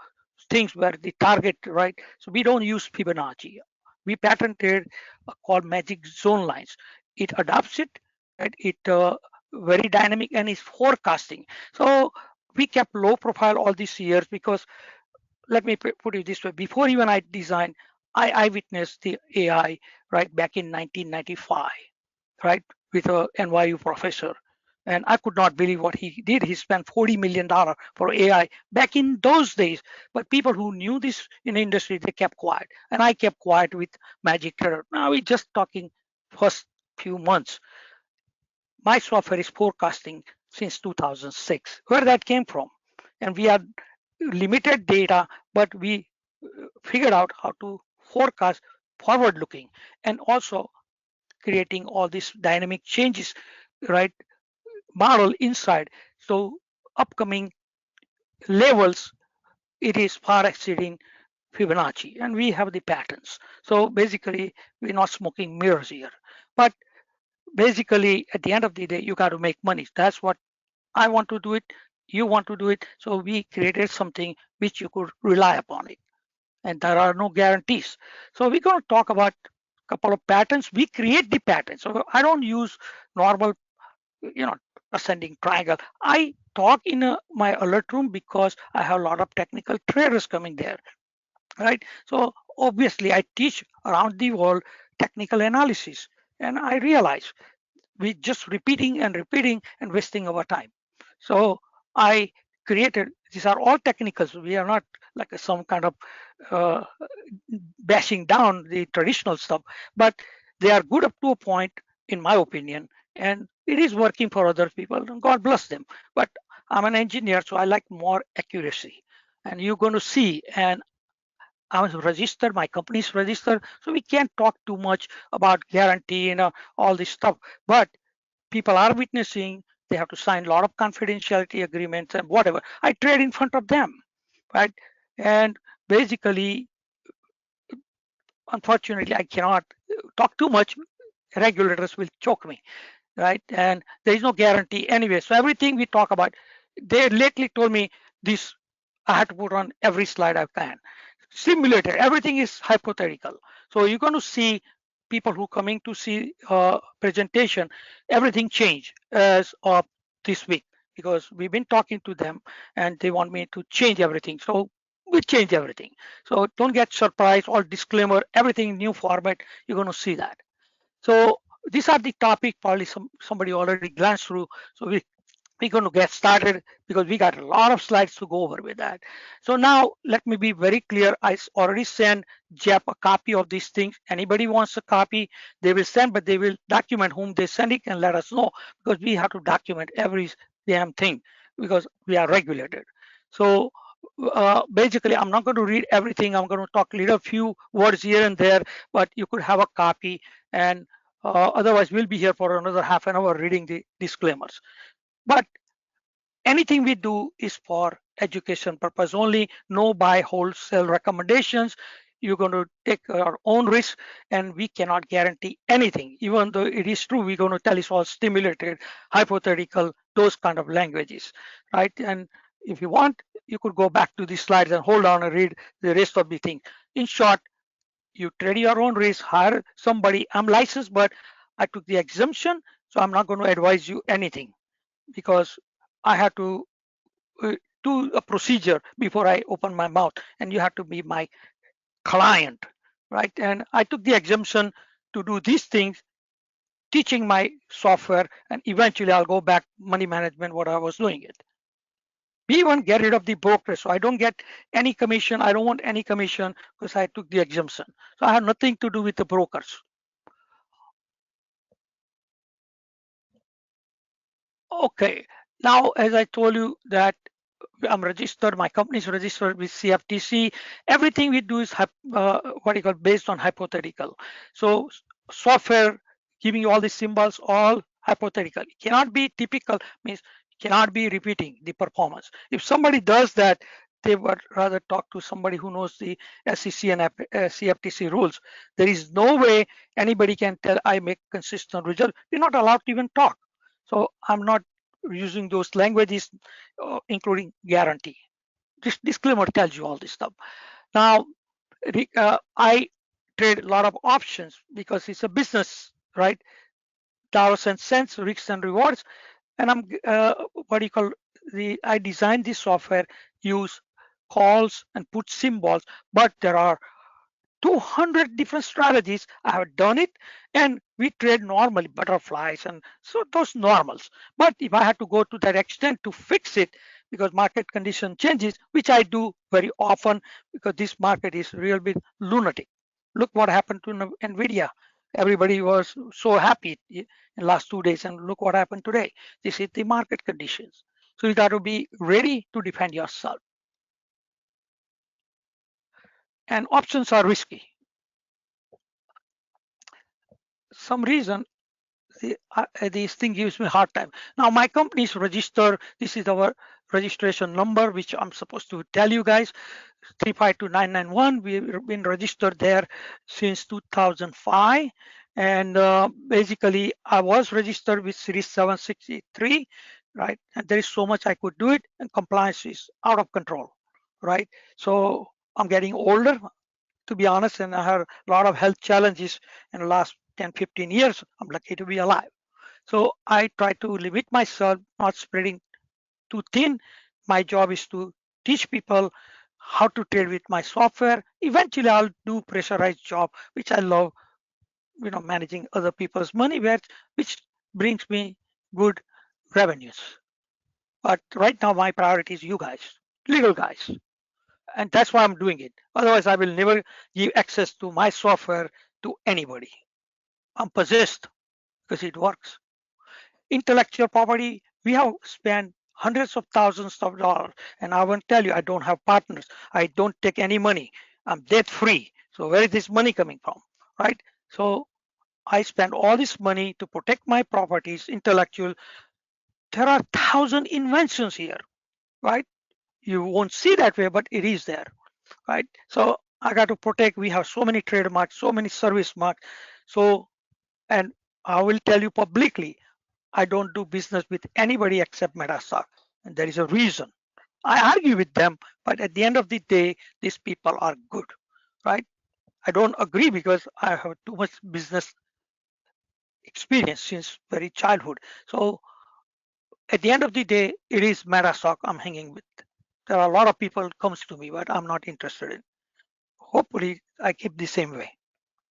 things where the target, right? So we don't use Fibonacci. We patented called magic zone lines. It adopts it, right? It very dynamic and is forecasting. So we kept low profile all these years because, let me put it this way, before even I designed, I witnessed the AI right back in 1995, right, with a NYU professor. And I could not believe what he did. He spent $40 million for AI back in those days. But people who knew this in the industry, they kept quiet. And I kept quiet with Magic Trader. Now we're just talking first few months. My software is forecasting since 2006, where that came from. And we had limited data, but we figured out how to forecast forward looking and also creating all these dynamic changes, right, model inside. So upcoming levels, it is far exceeding Fibonacci, and we have the patterns. So basically, we're not smoking mirrors here. But basically, at the end of the day, you got to make money. That's what I want to do it. You want to do it. So we created something which you could rely upon it. And there are no guarantees. So we're going to talk about a couple of patterns. We create the patterns. So I don't use normal, ascending triangle. I talk in my alert room because I have a lot of technical traders coming there, right? So obviously I teach around the world technical analysis, and I realize we just repeating and wasting our time. So I created, these are all technicals. We are not like some kind of uh, bashing down the traditional stuff, but they are good up to a point, in my opinion, and it is working for other people, and God bless them. But I'm an engineer, so I like more accuracy. And you're going to see, and I'm registered, my company's registered, so we can't talk too much about guarantee and all this stuff. But people are witnessing, they have to sign a lot of confidentiality agreements and whatever. I trade in front of them, right? And basically, unfortunately, I cannot talk too much. Regulators will choke me, right? And there is no guarantee anyway. So everything we talk about, they lately told me this, I had to put on every slide I can. Simulated, everything is hypothetical. So you're going to see people who coming to see presentation, everything change as of this week, because we've been talking to them and they want me to change everything. So we change everything. So don't get surprised or disclaimer, everything new format, you're going to see that. So these are the topic, probably somebody already glanced through. So we're going to get started because we got a lot of slides to go over with that. So now let me be very clear. I already sent Jeff a copy of these things. Anybody wants a copy, they will send, but they will document whom they send it and let us know, because we have to document every damn thing because we are regulated. So basically, I'm not going to read everything. I'm going to talk little few words here and there, but you could have a copy, and otherwise we'll be here for another half an hour reading the disclaimers. But anything we do is for education purpose only, no buy wholesale recommendations. you're going to take our own risk, and we cannot guarantee anything. Even though it is true, we're going to tell it's all stimulated, hypothetical, those kind of languages, right? And if you want, you could go back to these slides and hold on and read the rest of the thing. In short, you trade your own risk, hire somebody. I'm licensed, but I took the exemption, so I'm not going to advise you anything because I had to do a procedure before I open my mouth, and you have to be my client, right? And I took the exemption to do these things, teaching my software, and eventually I'll go back money management what I was doing it. We even get rid of the broker, so I don't get any commission. I don't want any commission because I took the exemption. So I have nothing to do with the brokers. Okay, now as I told you that I'm registered, my company is registered with CFTC. Everything we do is what you call based on hypothetical. So software giving you all these symbols, all hypothetical. It cannot be typical, means cannot be repeating the performance. If somebody does that, they would rather talk to somebody who knows the SEC and CFTC rules. There is no way anybody can tell I make consistent result. We're not allowed to even talk. So I'm not using those languages, including guarantee. This disclaimer tells you all this stuff. Now, I trade a lot of options because it's a business, right? Dollars and cents, risks and rewards. And I'm what do you call I designed this software, use calls and put symbols, but there are 200 different strategies. I have done it, and we trade normally butterflies and so those normals. But if I had to go to that extent to fix it because market condition changes, which I do very often because this market is real bit lunatic. Look what happened to Nvidia. Everybody was so happy in the last 2 days, and look what happened today. This is the market conditions. So you got to be ready to defend yourself. And options are some reason this thing gives me a hard time. Now my company is registered. This is our registration number, which I'm supposed to tell you guys, 352991. We've been registered there since 2005. And basically I was registered with Series 763, right? And there is so much I could do it, and compliance is out of control, right? So I'm getting older, to be honest, and I have a lot of health challenges in the last 10, 15 years. I'm lucky to be alive. So I try to limit myself, not spreading too thin. My job is to teach people how to trade with my software. Eventually I'll do pressurized job, which I love, managing other people's money, which brings me good revenues. But right now my priority is you guys, legal guys. And that's why I'm doing it. Otherwise, I will never give access to my software to anybody. I'm possessed because it works. Intellectual property, we have spent hundreds of thousands of dollars, and I won't tell you, I don't have partners. I don't take any money. I'm debt free. So where is this money coming from, right? So I spend all this money to protect my properties, intellectual. There are 1,000 inventions here, right? You won't see that way, but it is there, right? So I got to protect. We have so many trademarks, so many service marks. So, and I will tell you publicly, I don't do business with anybody except MetaStock. And there is a reason. I argue with them, but at the end of the day, these people are good, right? I don't agree because I have too much business experience since very childhood. So at the end of the day, it is MetaStock I'm hanging with. There are a lot of people comes to me, but I'm not interested in. Hopefully, I keep the same way,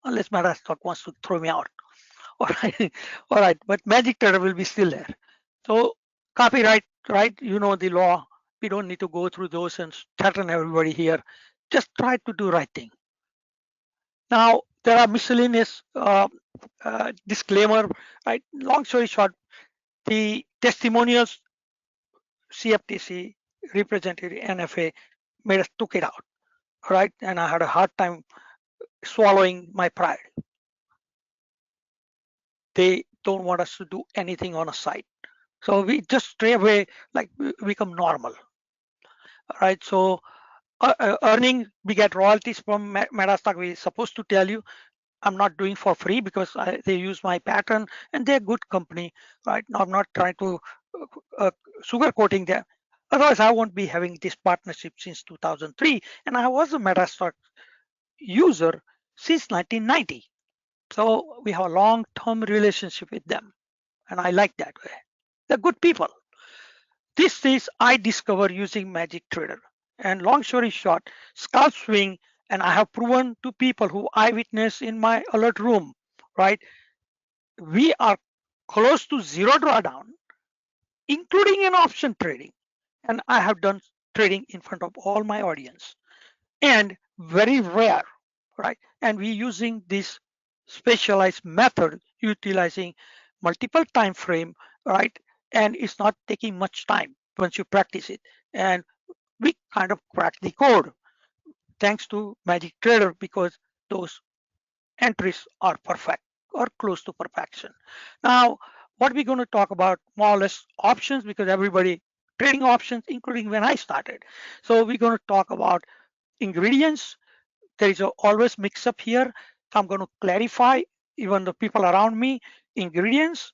unless MetaStock wants to throw me out. All right, all right. But Magic Trader will be still there. So copyright, right? You know the law. We don't need to go through those and threaten everybody here. Just try to do right thing. Now there are miscellaneous disclaimer, right? Long story short, the testimonials, CFTC representative, NFA took it out, right? And I had a hard time swallowing my pride. They don't want us to do anything on a site. So we just stray away, like become normal. All right. So earning, we get royalties from MetaStock. We're supposed to tell you. I'm not doing for free because they use my pattern and they're good company, right? Now I'm not trying to uh, sugarcoating them. Otherwise, I won't be having this partnership since 2003, and I was a MetaStock user since 1990. So we have a long-term relationship with them, and I like that way. They're good people. This is I discover using Magic Trader. And long story short, scalp swing, and I have proven to people who I witness in my alert room, right? We are close to zero drawdown, including in option trading. And I have done trading in front of all my audience, and very rare, right? And we using this specialized method utilizing multiple time frame, right? And it's not taking much time once you practice it. And we kind of crack the code thanks to Magic Trader because those entries are perfect or close to perfection. Now, what we're going to talk about more or less options because everybody trading options, including when I started. So we're going to talk about ingredients. There is always mix up here. So I'm going to clarify even the people around me ingredients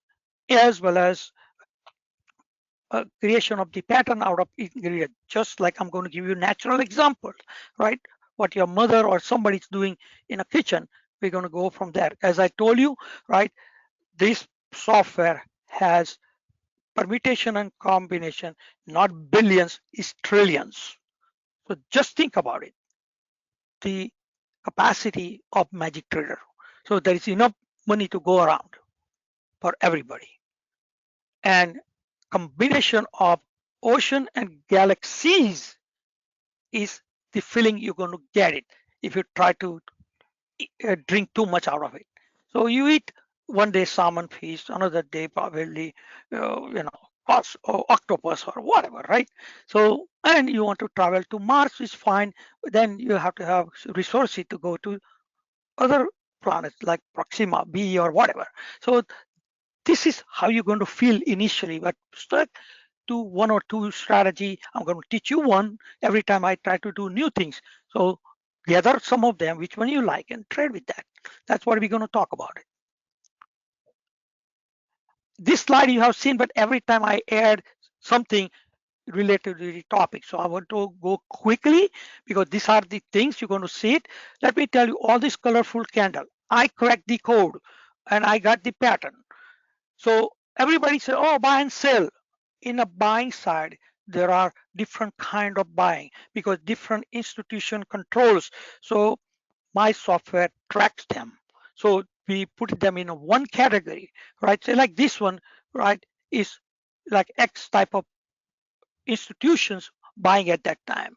as well as creation of the pattern out of ingredient. Just like I'm going to give you natural example, right? What your mother or somebody's doing in a kitchen, we're going to go from there. As I told you, right? This software has permutation and combination, not billions, is trillions. So just think about it. The capacity of Magic Trader. So there is enough money to go around for everybody. And combination of ocean and galaxies is the feeling you're going to get it if you try to drink too much out of it. So you eat one day salmon fish, another day probably or octopus or whatever, right? So and you want to travel to Mars is fine. Then you have to have resources to go to other planets like Proxima B or whatever. So this is how you're going to feel initially, but stuck to one or two strategy. I'm going to teach you one every time I try to do new things. So gather some of them, which one you like, and trade with that. That's what we're going to talk about it. This slide you have seen, but every time I add something related to the topic. So I want to go quickly because these are the things you're going to see it. Let me tell you all this colorful candle. I cracked the code and I got the pattern. So everybody said, oh, buy and sell. In a buying side, there are different kind of buying because different institution controls. So my software tracks them. So we put them in one category, right? So like this one, right, is like X type of institutions buying at that time.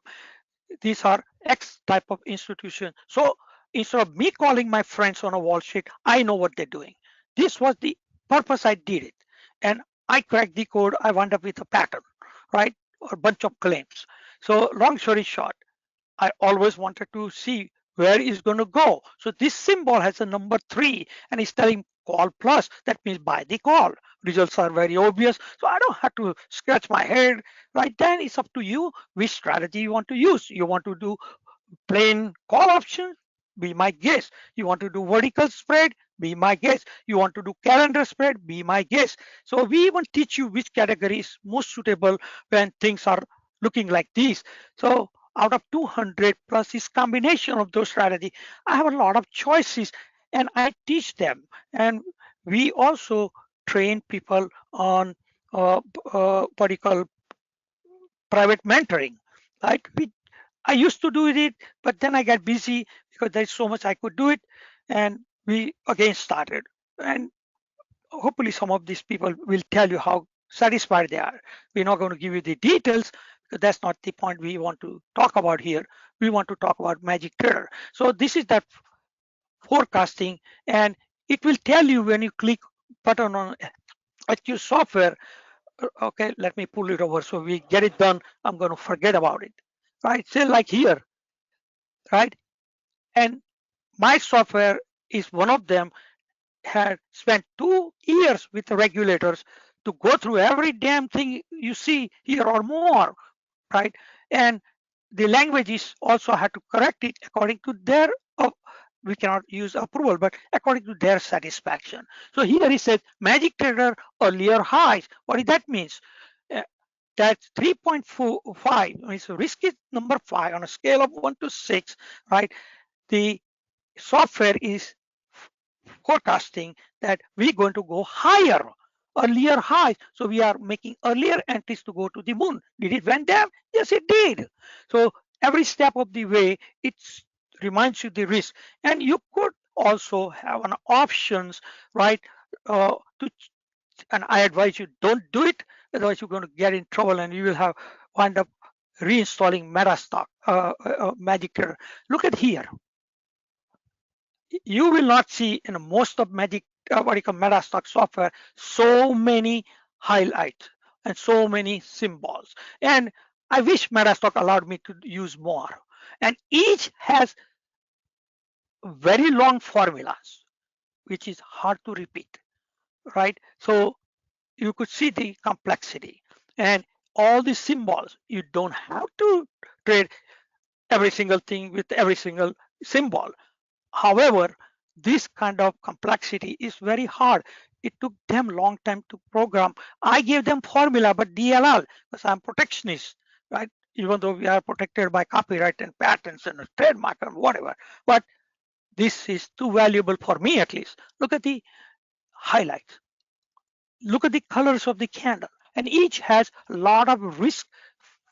These are X type of institution. So instead of me calling my friends on a Wall Street, I know what they're doing. This was the purpose I did it. And I cracked the code, I wound up with a pattern, right? Or a bunch of claims. So long story short, I always wanted to see where it's going to go. So this symbol has a number 3 and it's telling call plus. That means buy the call. Results are very obvious. So I don't have to scratch my head. Right then, it's up to you which strategy you want to use. You want to do plain call option? Be my guest. You want to do vertical spread? Be my guest. You want to do calendar spread? Be my guest. So we even teach you which category is most suitable when things are looking like this. So out of 200 plus this combination of those strategy, I have a lot of choices and I teach them. And we also train people on what you call private mentoring, right? I used to do it, but then I got busy because there's so much I could do it. And we again started. And hopefully some of these people will tell you how satisfied they are. We're not going to give you the details because that's not the point we want to talk about here. We want to talk about Magic Trader. So this is that forecasting, and it will tell you when you click button on your software. Okay, let me pull it over so we get it done. I'm going to forget about it, right? Say like here, right? And my software is one of them. Had spent 2 years with the regulators to go through every damn thing you see here or more, right? And the language is also had to correct it according to their, we cannot use approval, but according to their satisfaction. So here he said magic trader earlier highs. What does that means? That's 3.45 means risk is number 5 on a scale of 1 to 6, right? The software is forecasting that we're going to go higher, earlier highs. So we are making earlier entries to go to the moon. Did it went there? Yes, it did. So every step of the way, it reminds you the risk. And you could also have an options, right? And I advise you don't do it, otherwise you're going to get in trouble and you will have wind up reinstalling MetaStock, Magic Trader. Look at here. You will not see in most of Magic, what you call MetaStock software, so many highlights and so many symbols. And I wish MetaStock allowed me to use more. And each has very long formulas, which is hard to repeat, right? So you could see the complexity and all the symbols. You don't have to trade every single thing with every single symbol. However, this kind of complexity is very hard. It took them a long time to program. I gave them formula, but DLL, because I'm protectionist, right? Even though we are protected by copyright and patents and trademark and whatever, but this is too valuable for me at least. Look at the highlights. Look at the colors of the candle, and each has a lot of risk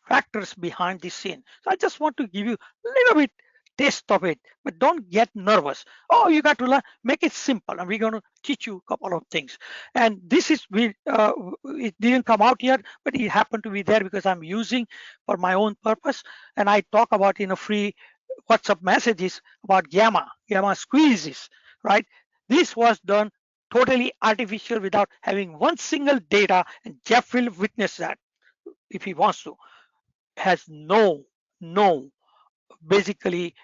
factors behind the scene. So I just want to give you a little bit taste of it, but don't get nervous. Oh, you got to learn, make it simple, and we're going to teach you a couple of things. And this is, it didn't come out yet, but it happened to be there because I'm using for my own purpose. And I talk about in a free WhatsApp messages about gamma squeezes, right? This was done totally artificial without having one single data, and Jeff will witness that if he wants to. Has no basically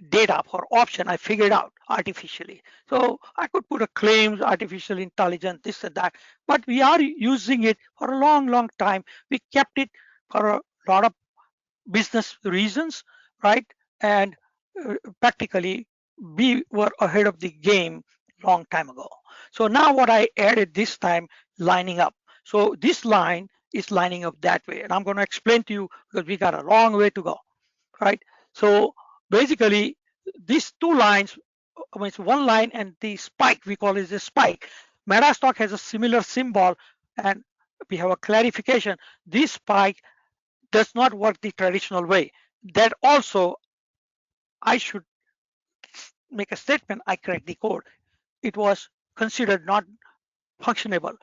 data for option. I figured out artificially. So I could put a claims, artificial intelligence, this and that, but we are using it for a long time. We kept it for a lot of business reasons, right? And practically we were ahead of the game long time ago. So now what I added this time, lining up. So this line is lining up that way, and I'm going to explain to you because we got a long way to go, right? So basically these two lines, it's one line and the spike, we call it the spike. MetaStock has a similar symbol, and we have a clarification. This spike does not work the traditional way. That also, I should make a statement, I correct the code. It was considered not functionable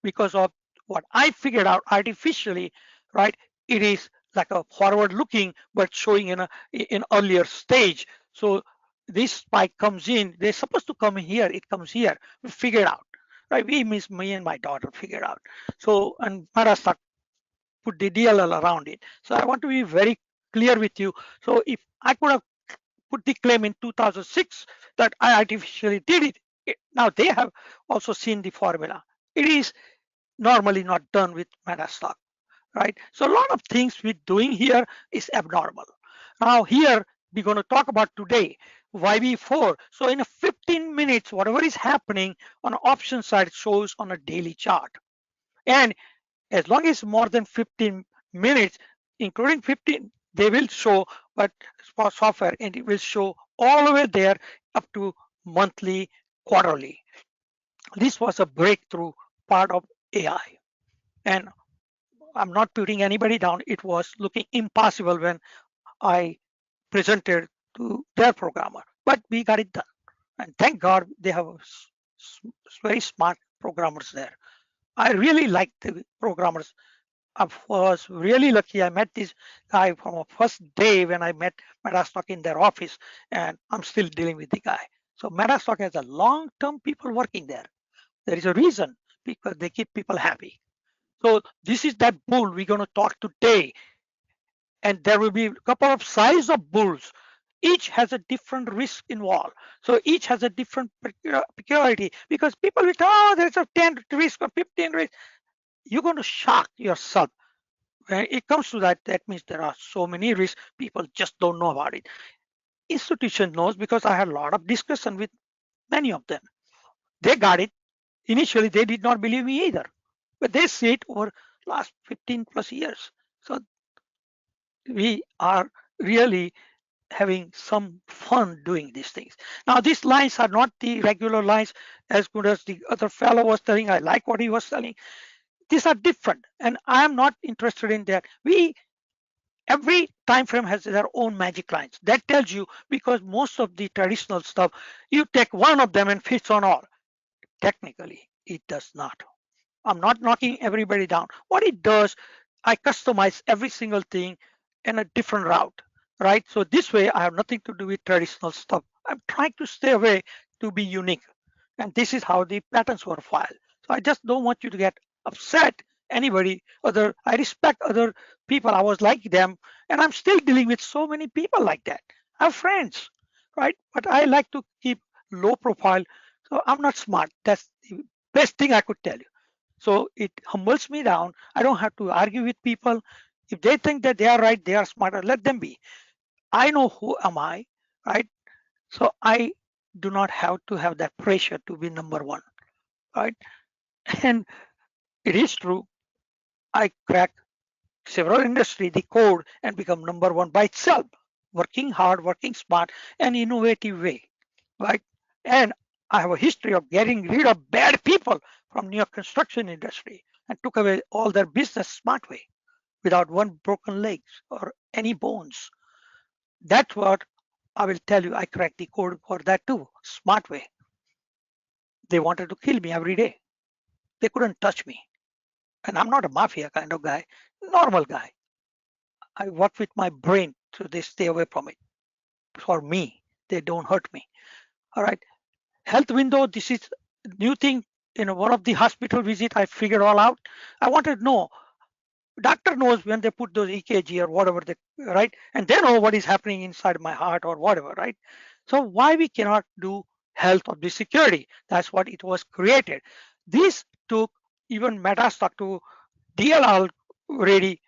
because of what I figured out artificially, right? It is like a forward looking, but showing in earlier stage. So this spike comes in, they're supposed to come here, it comes here, we figured out, right? We means me and my daughter figured out. So, and MetaStock put the DLL around it. So I want to be very clear with you. So if I could have put the claim in 2006 that I artificially did it, now they have also seen the formula. It is normally not done with MetaStock, right? So a lot of things we're doing here is abnormal. Now here, we're going to talk about today, YB4. So in a 15 minutes, whatever is happening on the option side shows on a daily chart. And as long as more than 15 minutes, including 15, they will show what software, and it will show all the way there up to monthly, quarterly. This was a breakthrough part of AI. And I'm not putting anybody down. It was looking impossible when I presented to their programmer, but we got it done. And thank God they have very smart programmers there. I really like the programmers. I was really lucky. I met this guy from a first day when I met MetaStock in their office, and I'm still dealing with the guy. So MetaStock has a long-term people working there. There is a reason, because they keep people happy. So this is that bull we're going to talk today. And there will be a couple of size of bulls. Each has a different risk involved. So each has a different peculiarity, because people will tell, oh, there's a 10 risk or 15 risk. You're going to shock yourself when it comes to that, that means there are so many risks, people just don't know about it. Institution knows because I had a lot of discussion with many of them. They got it. Initially, they did not believe me either, but they see it over last 15 plus years. So we are really having some fun doing these things. Now, these lines are not the regular lines as good as the other fellow was telling. I like what he was telling. These are different, and I am not interested in that. Every time frame has their own magic lines. That tells you, because most of the traditional stuff, you take one of them and fits on all. Technically, it does not. I'm not knocking everybody down. What it does, I customize every single thing in a different route, right? So this way, I have nothing to do with traditional stuff. I'm trying to stay away to be unique. And this is how the patterns were filed. So I just don't want you to get upset. Anybody other, I respect other people. I was like them, and I'm still dealing with so many people like that. I have friends, right? But I like to keep low profile. So I'm not smart. That's the best thing I could tell you. So it humbles me down. I don't have to argue with people. If they think that they are right, they are smarter, let them be. I know who am I, right? So I do not have to have that pressure to be number one, right? And it is true. I crack several industry, the code, and become number one by itself, working hard, working smart, and innovative way, right? And I have a history of getting rid of bad people from New York construction industry and took away all their business smart way without one broken legs or any bones. That's what I will tell you. I cracked the code for that too, smart way. They wanted to kill me every day. They couldn't touch me. And I'm not a mafia kind of guy, normal guy. I work with my brain so they stay away from it. For me, they don't hurt me. All right. Health window, this is new thing. In one of the hospital visit, I figured all out. I wanted to know, doctor knows when they put those EKG or whatever, they, right? And they know what is happening inside my heart or whatever, right? So why we cannot do health of the security? That's what it was created. This took even MetaStock to Dalal ready.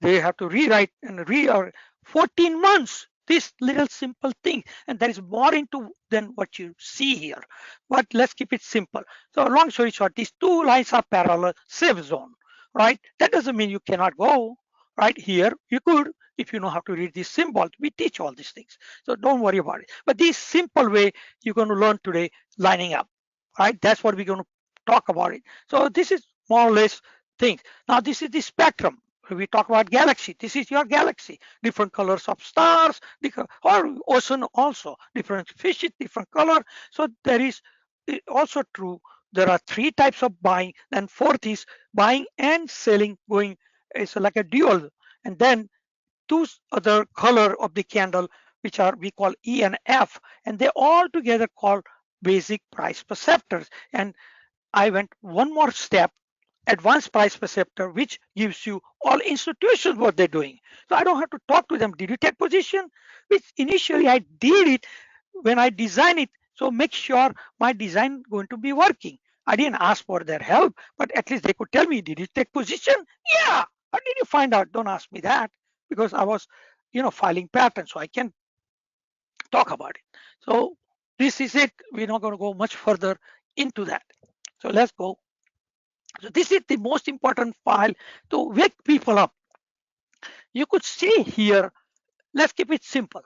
They have to rewrite and or 14 months. This little simple thing, and there is more into than what you see here. But let's keep it simple. So long story short, these two lines are parallel, safe zone, right? That doesn't mean you cannot go right here. You could if you know how to read these symbols. We teach all these things, so don't worry about it. But this simple way you're going to learn today, lining up, right? That's what we're going to talk about it. So this is more or less things. Now this is the spectrum. We talk about galaxy. This is your galaxy. Different colors of stars, or ocean also. Different fishes, different color. So there is also true. There are three types of buying. Then fourth is buying and selling. Going is like a dual. And then two other color of the candle, which are we call E and F, and they all together called basic price perceptors. And I went one more step, advanced price perceptor, which gives you all institutions what they're doing. So I don't have to talk to them. Did you take position? Which initially I did it when I designed it. So make sure my design going to be working. I didn't ask for their help, but at least they could tell me, did you take position? Yeah. How did you find out? Don't ask me that, because I was, filing patterns, so I can talk about it. So this is it. We're not going to go much further into that. So let's go. So this is the most important file to wake people up. You could see here, let's keep it simple.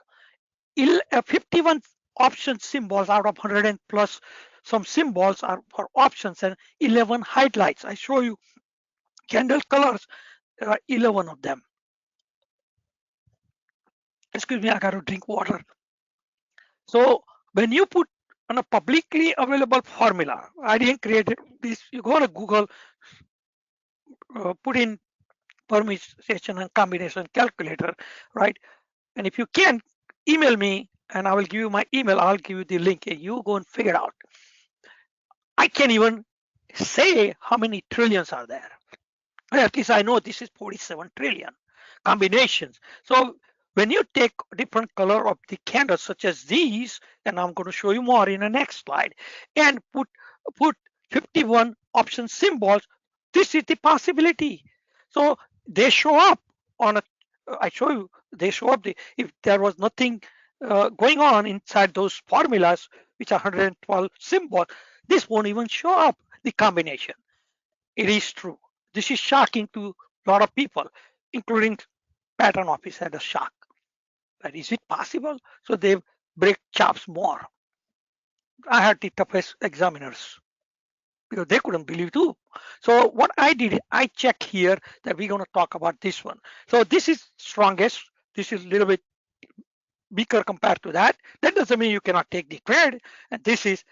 51 option symbols out of 100 and plus some symbols are for options, and 11 highlights. I show you candle colors. There are 11 of them. Excuse me, I got to drink water. So when you put on a publicly available formula, I didn't create this. You go to Google, put in permutation and combination calculator, right? And if you can, email me and I will give you my email. I'll give you the link and you go and figure it out. I can't even say how many trillions are there. At least I know this is 47 trillion combinations. So when you take different color of the candles such as these, and I'm going to show you more in the next slide, and put 51 option symbols, this is the possibility. So they show up on a, I show you, they show up, if there was nothing going on inside those formulas, which are 112 symbols, this won't even show up, the combination. It is true. This is shocking to a lot of people, including patent office had a shock. That is it possible? So they break chops more. I had the toughest examiners because they couldn't believe too. So what I did, I check here that we're going to talk about this one. So this is strongest. This is a little bit weaker compared to that. That doesn't mean you cannot take the trade. And this is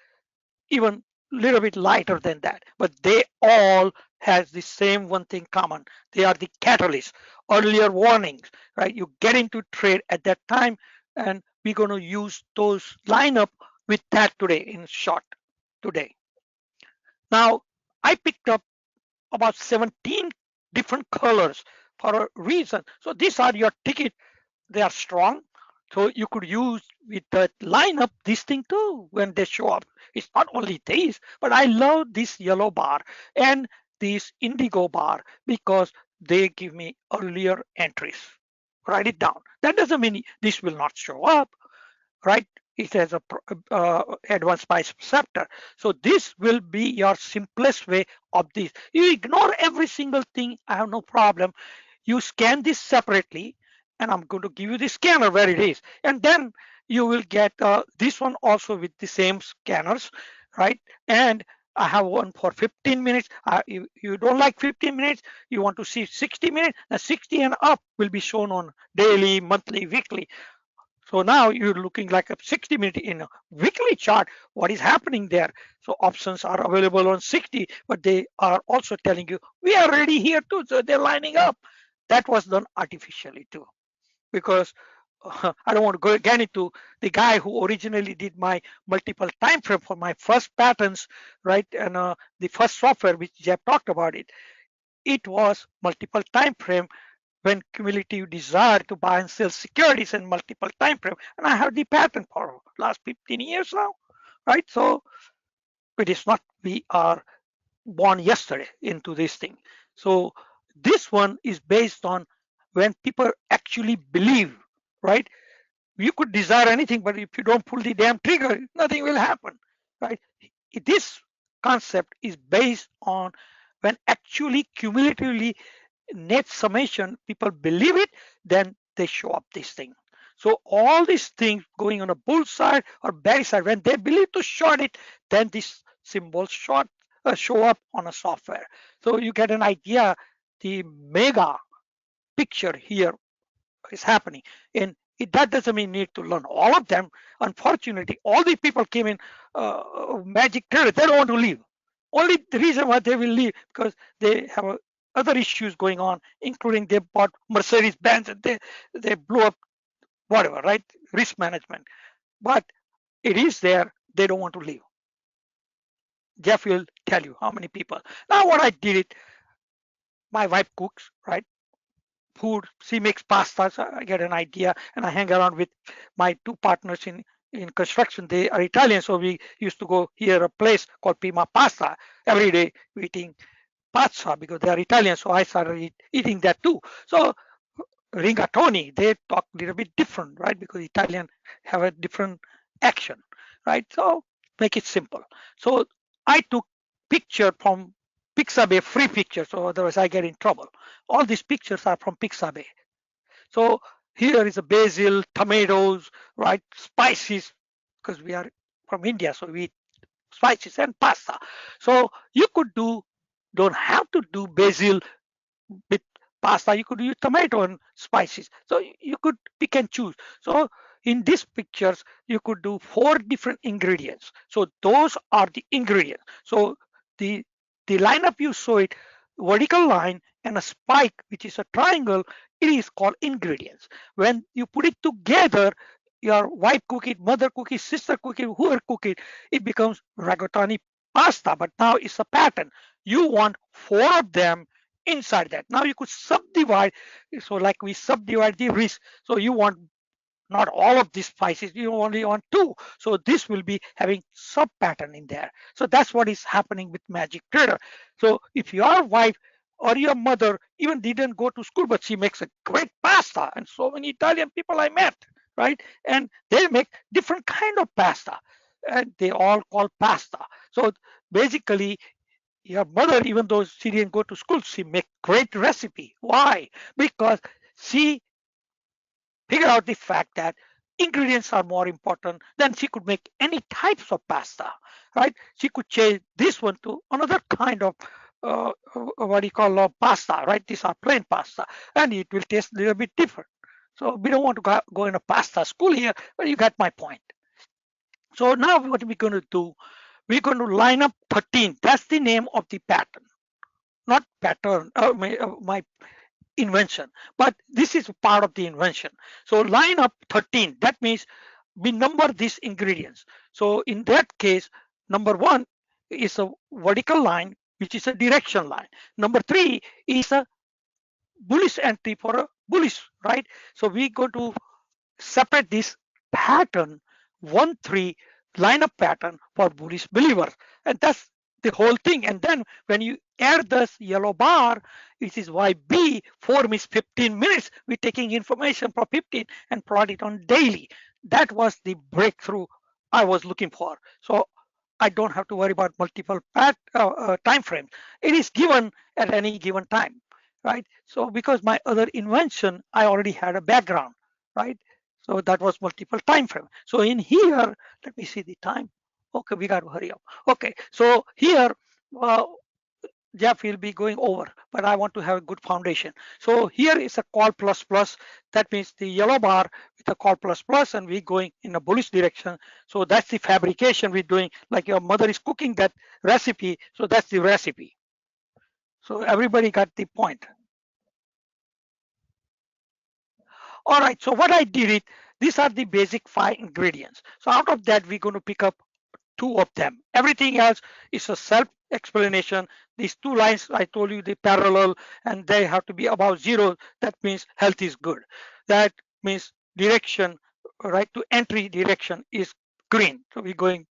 even a little bit lighter than that. But they all has the same one thing common. They are the catalyst, earlier warnings, right? You get into trade at that time, and we're going to use those lineup with that today in short today. Now, I picked up about 17 different colors for a reason. So these are your ticket. They are strong. So you could use with the lineup this thing too when they show up. It's not only these, but I love this yellow bar and this indigo bar because they give me earlier entries. Write it down. That doesn't mean this will not show up, right? It has a advanced price perceptor. So this will be your simplest way of this. You ignore every single thing. I have no problem. You scan this separately, and I'm going to give you the scanner where it is. And then you will get this one also with the same scanners, right? And I have one for 15 minutes. You don't like 15 minutes, you want to see 60 minutes, and 60 and up will be shown on daily, monthly, weekly. So now you're looking like a 60-minute in a weekly chart. What is happening there? So options are available on 60, but they are also telling you, we are ready here too. So they're lining up. That was done artificially too, because I don't want to go again into the guy who originally did my multiple time frame for my first patents, right? And the first software, which Jeff talked about it was multiple time frame when cumulative desire to buy and sell securities in multiple time frame. And I have the patent for last 15 years now, right? So it is not we are born yesterday into this thing. So this one is based on when people actually believe, right? You could desire anything, but if you don't pull the damn trigger, nothing will happen, right? This concept is based on when actually cumulatively net summation, people believe it, then they show up this thing. So all these things going on a bull side or bear side, when they believe to short it, then these symbols show up on a software. So you get an idea, the mega picture here is happening. And that doesn't mean you need to learn all of them. Unfortunately, all the people came in magic trader, they don't want to leave. Only the reason why they will leave because they have other issues going on, including they bought Mercedes-Benz and they blew up whatever, right? Risk management. But it is there, they don't want to leave. Jeff will tell you how many people. Now what I did it, my wife cooks, right? Food, she makes pasta, so I get an idea, and I hang around with my two partners in construction. They are Italian, so we used to go here a place called Prima Pasta every day, eating pasta because they are Italian. So I started eating that too. So rigatoni, they talk a little bit different, right? Because Italian have a different action, right? So make it simple. So I took picture from Pixabay, free picture, so otherwise I get in trouble. All these pictures are from Pixabay. So here is a basil, tomatoes, right? Spices, because we are from India, so we eat spices and pasta. So you could don't have to do basil with pasta. You could use tomato and spices. So you could pick and choose. So in these pictures, you could do 4 different ingredients. So those are the ingredients. So the lineup you saw it, vertical line and a spike, which is a triangle, it is called ingredients. When you put it together, your wife cook it, mother cook it, sister cook it, whoever cook it, it becomes rigatoni pasta. But now it's a pattern. You want 4 of them inside that. Now you could subdivide. So like we subdivide the risk. So you want not all of these spices, you only want 2. So this will be having sub pattern in there. So that's what is happening with Magic Trader. So if your wife or your mother even didn't go to school, but she makes a great pasta. And so many Italian people I met, right? And they make different kind of pasta, and they all call pasta. So basically, your mother, even though she didn't go to school, she make great recipe. Why? Because she figured out the fact that ingredients are more important. Then she could make any types of pasta, right? She could change this one to another kind of what do you call pasta, right? These are plain pasta, and it will taste a little bit different. So we don't want to go in a pasta school here, but you got my point. So now what we're going to do, we're going to line up 13. That's the name of the pattern, not pattern, my invention, but this is part of the invention. So line up 13, that means we number these ingredients. So in that case, number 1 is a vertical line, which is a direction line. Number 3 is a bullish entry for a bullish, right? So we go to separate this pattern 1-3 lineup pattern for bullish believers, and that's the whole thing. And then when you add this yellow bar, which is YB, 4 means 15 minutes, we're taking information from 15 and plot it on daily. That was the breakthrough I was looking for. So I don't have to worry about multiple time frames. It is given at any given time, right? So because my other invention, I already had a background, right? So that was multiple time frame. So in here, let me see the time. Okay, we got to hurry up. Okay, so here, Jeff will be going over, but I want to have a good foundation. So here is a call plus plus. That means the yellow bar with a call plus plus, and we going in a bullish direction. So that's the fabrication we're doing. Like your mother is cooking that recipe, so that's the recipe. So everybody got the point. All right, so what I did it, these are the basic 5 ingredients. So out of that, we're going to pick up 2 of them. Everything else is a self-explanation. These 2 lines, I told you, they parallel and they have to be above 0. That means health is good. That means direction, right to entry direction is green. So we're going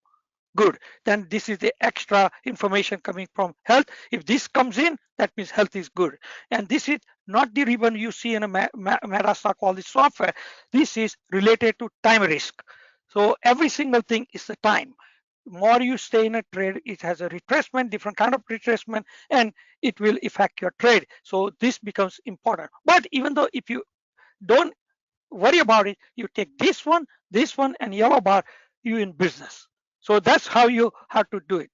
good. Then this is the extra information coming from health. If this comes in, that means health is good. And this is not the ribbon you see in a MetaStock, all the software. This is related to time risk. So every single thing is the time. More you stay in a trade, it has a retracement, different kind of retracement, and it will affect your trade. So this becomes important. But even though if you don't worry about it, you take this one, and yellow bar, you in business. So that's how you have to do it.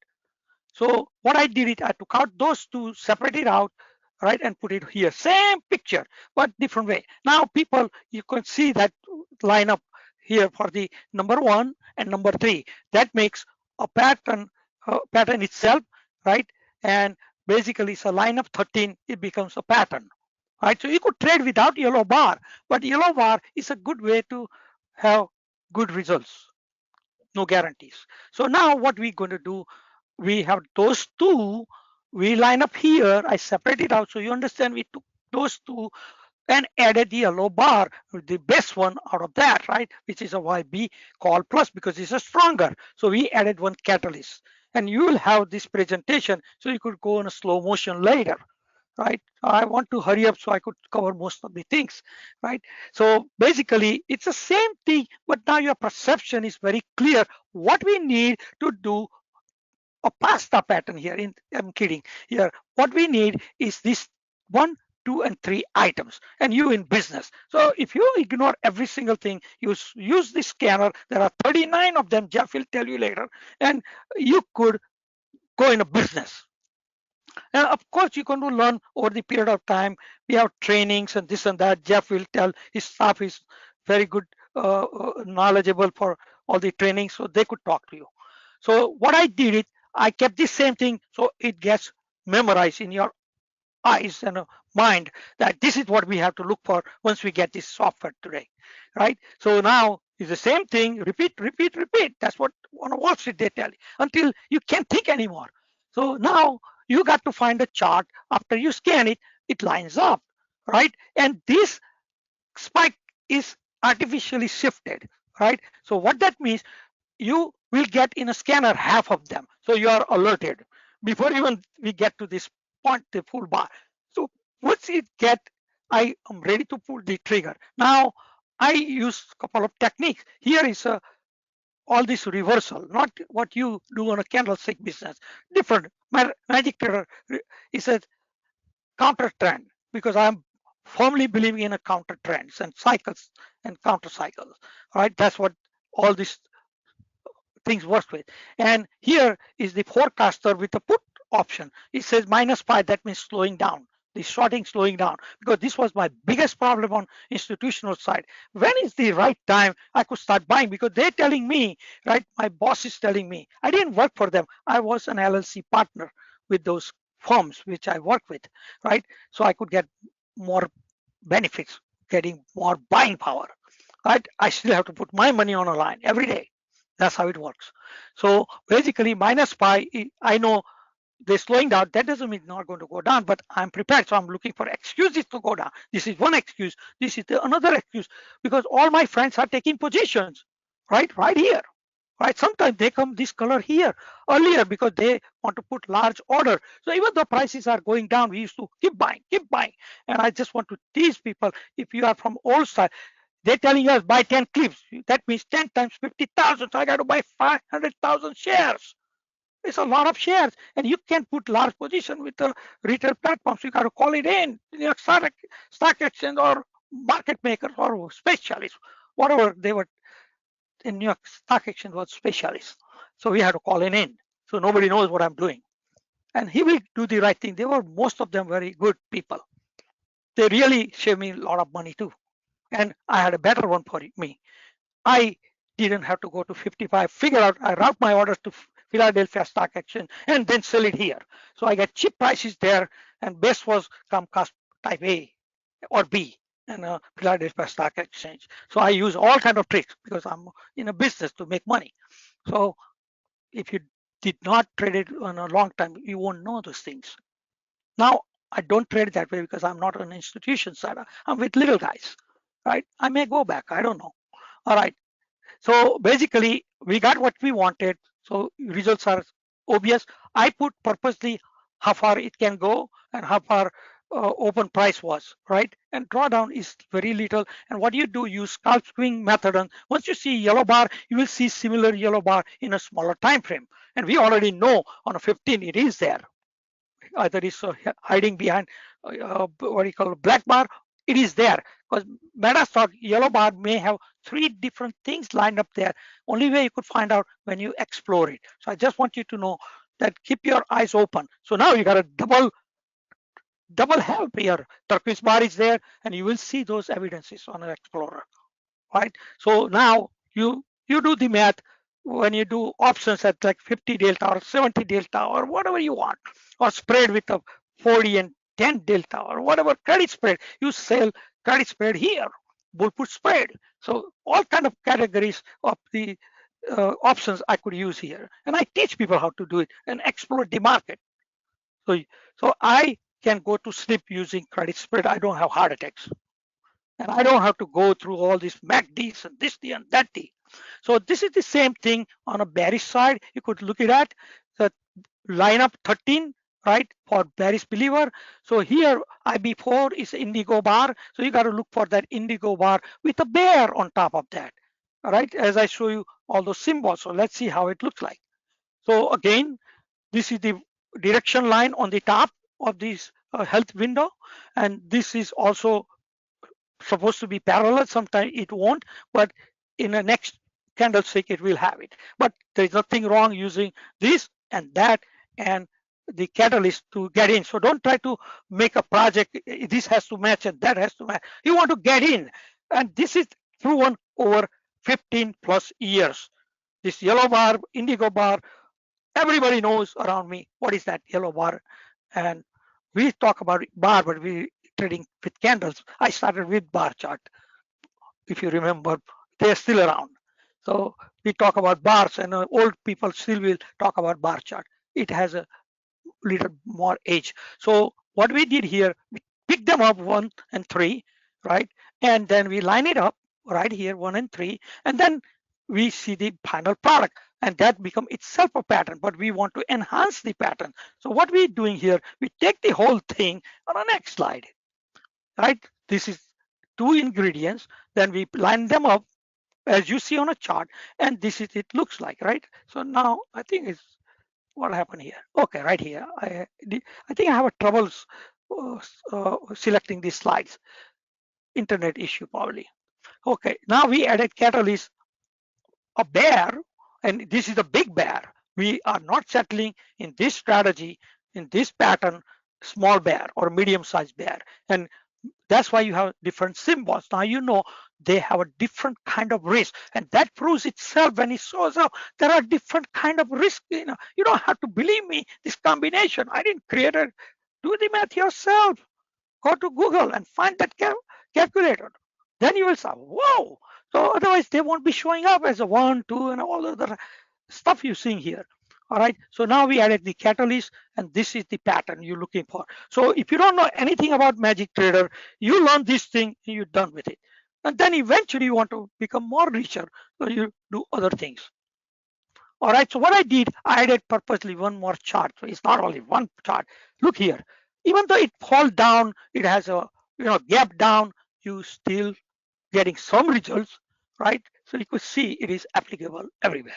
So what I did it, I took out those 2, separate it out, right, and put it here. Same picture, but different way. Now people, you can see that line up here for the number 1 and number 3. That makes a pattern itself, right? And basically it's a line of 13, it becomes a pattern, right? So you could trade without yellow bar, but yellow bar is a good way to have good results. No guarantees. So now what we're going to do, we have those 2, we line up here, I separate it out so you understand. We took those 2 and added the yellow bar, the best one out of that, right, which is a YB call plus because it's a stronger. So we added 1 catalyst, and you will have this presentation so you could go in a slow motion later, right? I want to hurry up so I could cover most of the things, right? So basically it's the same thing, but now your perception is very clear what we need to do a pasta pattern here. I'm kidding here. What we need is this 1, 2, and 3 items, and you in business. So if you ignore every single thing, use this scanner. There are 39 of them. Jeff will tell you later, and you could go in a business. And of course, you're going to learn over the period of time. We have trainings and this and that. Jeff will tell his staff is very good, knowledgeable for all the training, so they could talk to you. So what I did it, I kept the same thing so it gets memorized in your eyes and mind that this is what we have to look for once we get this software today, right? So now it's the same thing, repeat, repeat, repeat. That's what on Wall Street they tell you until you can't think anymore. So now you got to find a chart. After you scan it, it lines up, right? And this spike is artificially shifted, right? So what that means, you will get in a scanner half of them. So you are alerted before even we get to this point, the full bar. Once it get, I am ready to pull the trigger. Now I use a couple of techniques. Here is all this reversal, not what you do on a candlestick business. Different. Magic trader is a counter trend because I'm firmly believing in a counter trends and cycles and counter cycles. Right? That's what all these things work with. And here is the forecaster with the put option. It says -5, that means slowing down. The shorting slowing down, because this was my biggest problem on institutional side. When is the right time I could start buying? Because they're telling me, right? My boss is telling me. I didn't work for them. I was an LLC partner with those firms which I work with, right? So I could get more benefits, getting more buying power, right? I still have to put my money on a line every day. That's how it works. So basically -5, I know they're slowing down. That doesn't mean it's not going to go down, but I'm prepared. So I'm looking for excuses to go down. This is one excuse. This is another excuse, because all my friends are taking positions, right here. Right, sometimes they come this color here earlier because they want to put large order. So even though prices are going down, we used to keep buying. And I just want to tease people, if you are from old style, they're telling us buy 10 clips. That means 10 times 50,000. So I got to buy 500,000 shares. It's a lot of shares, and you can put large position with the retail platforms. You got to call it in your stock exchange or market makers or specialists, whatever they were. In New York Stock Exchange was specialists. So we had to call in. So nobody knows what I'm doing. And he will do the right thing. They were, most of them, very good people. They really saved me a lot of money too. And I had a better one for me. I didn't have to go to 55, figure out, I route my orders to Philadelphia Stock Exchange and then sell it here. So I get cheap prices there, and best was Comcast type A or B and Philadelphia Stock Exchange. So I use all kind of tricks because I'm in a business to make money. So if you did not trade it on a long time, you won't know those things. Now I don't trade that way because I'm not an institution side. I'm with little guys, right? I may go back, I don't know. All right. So basically, we got what we wanted. So results are obvious. I put purposely how far it can go and how far open price was, right? And drawdown is very little. And what you do, use scalp swing method. And once you see yellow bar, you will see similar yellow bar in a smaller time frame. And we already know on a 15 it is there. Either it's hiding behind what you call a black bar. It is there because MetaStock yellow bar may have 3 different things lined up there. Only way you could find out when you explore it. So I just want you to know that keep your eyes open. So now you got a double help here. Turquoise bar is there, and you will see those evidences on an explorer, right? So now you do the math when you do options at like 50 delta or 70 delta or whatever you want, or spread with a 40 and 10 delta or whatever credit spread. You sell credit spread here, bull put spread. So all kind of categories of the options I could use here, and I teach people how to do it and explore the market. So I can go to sleep using credit spread. I don't have heart attacks. And I don't have to go through all these MACDs and this D and that D. So this is the same thing on a bearish side. You could look at the lineup 13, right, for bearish believer. So here IB4 is indigo bar. So you got to look for that indigo bar with a bear on top of that. All right, as I show you all those symbols. So let's see how it looks like. So again, this is the direction line on the top of this health window. And this is also supposed to be parallel. Sometimes it won't, but in the next candlestick it will have it. But there's nothing wrong using this and that and the catalyst to get in. So don't try to make a project, this has to match and that has to match. You want to get in, and this is proven over 15 plus years. This yellow bar, indigo bar, everybody knows around me what is that yellow bar. And we talk about bar, but we trading with candles. I started with bar chart. If you remember, they're still around. So we talk about bars, and old people still will talk about bar chart. It has a little more age. So what we did here, we picked them up 1 and 3, right? And then we line it up right here, 1 and 3, and then we see the final product. and that become itself a pattern, but we want to enhance the pattern. So what we're doing here, we take the whole thing on the next slide, right? This is 2 ingredients, then we line them up as you see on a chart, and this is it looks like, right? So now I think it's what happened here. Okay, right here. I think I have a troubles selecting these slides. Internet issue probably. Okay, now we added catalyst, a bear, and this is a big bear. We are not settling in this strategy, in this pattern, small bear or medium-sized bear. And that's why you have different symbols. Now you know they have a different kind of risk, and that proves itself when it shows up. There are different kind of risk. You don't have to believe me. This combination, I didn't create it. Do the math yourself. Go to Google and find that calculator. Then you will say, whoa. So otherwise they won't be showing up as a 1, 2, and all the other stuff you're seeing here. All right, so now we added the catalyst, and this is the pattern you're looking for. So if you don't know anything about Magic Trader, you learn this thing and you're done with it. And then eventually you want to become more richer, so you do other things. All right, so what I did, I added purposely one more chart. So it's not only one chart. Look here, even though it falls down, it has a gap down, you still getting some results, right? So you could see it is applicable everywhere.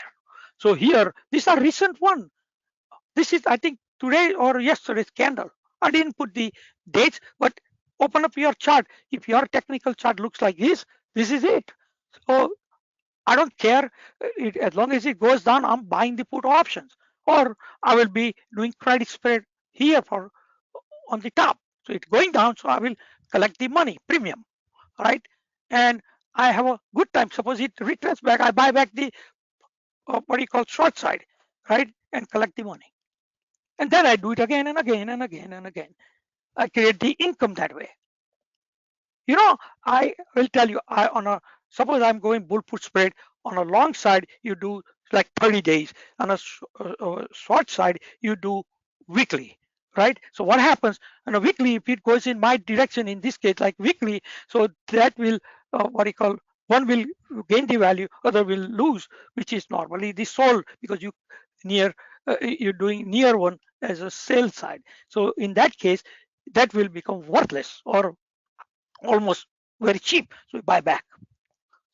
So here, these are recent one. This is, I think, today or yesterday's candle. I didn't put the dates, but open up your chart. If your technical chart looks like this is it. So I don't care. As long as it goes down, I'm buying the put options. Or I will be doing credit spread here for on the top. So it's going down, so I will collect the money, premium, right? And I have a good time. Suppose it returns back, I buy back the what do you call short side, right? And collect the money. And then I do it again and again and again and again. I create the income that way. I will tell you, suppose I'm going bull put spread on a long side, you do like 30 days. On a short side, you do weekly, right? So what happens on a weekly, if it goes in my direction, in this case, like weekly, so that will, one will gain the value, other will lose, which is normally the sold because you're doing near one as a sell side. So in that case, that will become worthless or almost very cheap. So you buy back.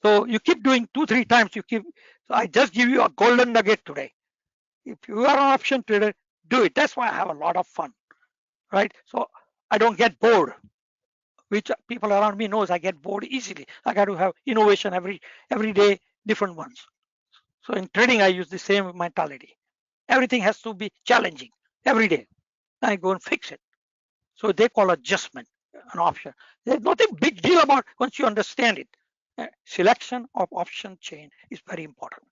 So you keep doing 2-3 times. So I just give you a golden nugget today. If you are an option trader, do it. That's why I have a lot of fun, right? So I don't get bored, which people around me knows I get bored easily. I got to have innovation every day, different ones. So in trading, I use the same mentality. Everything has to be challenging every day. I go and fix it. So they call adjustment an option. There's nothing big deal about once you understand it. Selection of option chain is very important.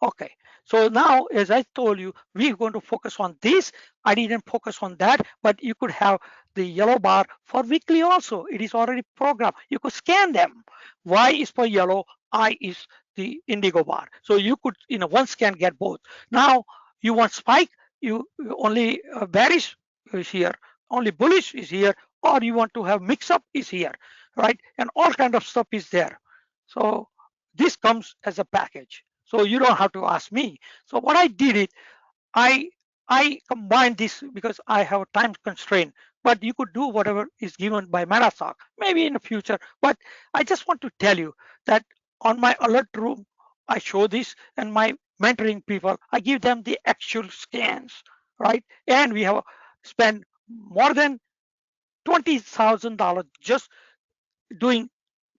Okay, so now as I told you, we're going to focus on this. I didn't focus on that, but you could have the yellow bar for weekly also. It is already programmed. You could scan them. Y is for yellow, I is the indigo bar. So you could, in one scan, get both. Now you want spike, you only bearish is here, only bullish is here, or you want to have mix up is here, right? And all kind of stuff is there. So this comes as a package. So you don't have to ask me. So what I did it, I combined this because I have a time constraint, but you could do whatever is given by MetaStock, maybe in the future. But I just want to tell you that on my alert room, I show this, and my mentoring people, I give them the actual scans, right? And we have spent more than $20,000 just doing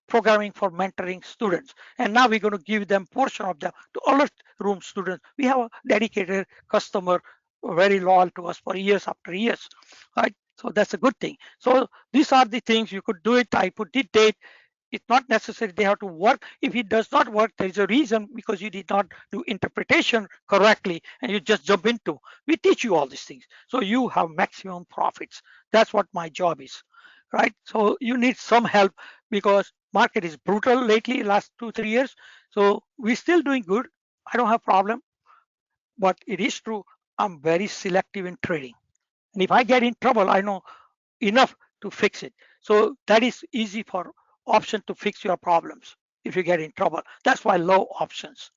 programming for mentoring students. And now we're going to give them portion of them to alert room students. We have a dedicated customer, very loyal to us for years after years, right? So that's a good thing. So these are the things you could do it. I put the date. It's not necessary they have to work. If it does not work, there is a reason, because you did not do interpretation correctly and you just jump into. We teach you all these things. So you have maximum profits. That's what my job is, right? So you need some help because market is brutal lately, last 2-3 years. So we're still doing good. I don't have problem, but it is true. I'm very selective in trading. And if I get in trouble, I know enough to fix it. So that is easy for option to fix your problems if you get in trouble. That's why I love options.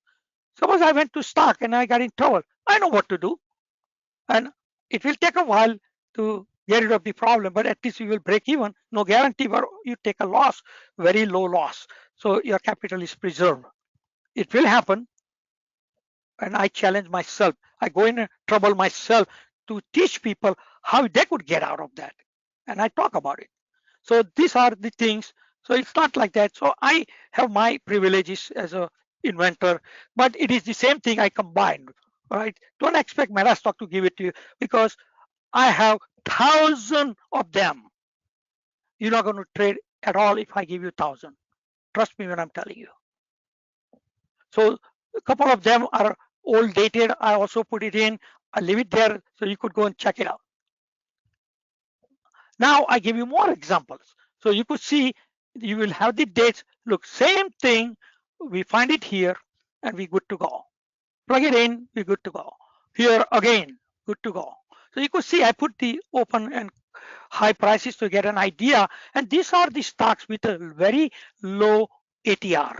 Suppose I went to stock and I got in trouble. I know what to do. And it will take a while to get rid of the problem, but at least you will break even. No guarantee, but you take a loss, very low loss. So your capital is preserved. It will happen. And I challenge myself. I go in and trouble myself to teach people how they could get out of that. And I talk about it. So these are the things. So it's not like that. So I have my privileges as a inventor, but it is the same thing I combined, right? Don't expect MetaStock to give it to you because I have thousands of them. You're not going to trade at all if I give you 1,000. Trust me when I'm telling you. So a couple of them are old dated. I also put it in. I leave it there so you could go and check it out. Now I give you more examples. So you could see you will have the dates. Look, same thing. We find it here and we're good to go. Plug it in, we're good to go. Here again, good to go. So you could see I put the open and high prices to get an idea. And these are the stocks with a very low ATR,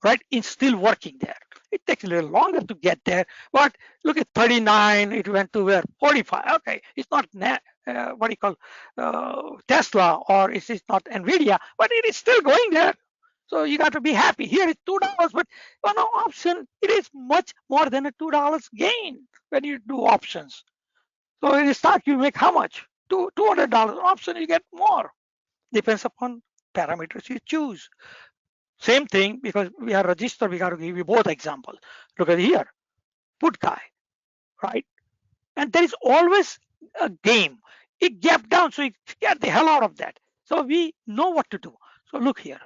right? It's still working there. It takes a little longer to get there, but look at 39, it went to where? 45. Okay, it's not what do you call Tesla, or it's not Nvidia, but it is still going there. So you got to be happy. Here it's $2, but on an option, it is much more than a $2 gain when you do options. So in a stock, you make how much? $200. Option, you get more. Depends upon parameters you choose. Same thing, because we are registered, we got to give you both examples. Look at here, put guy, right? And there is always a game. It gapped down, so you get the hell out of that. So we know what to do. So look here.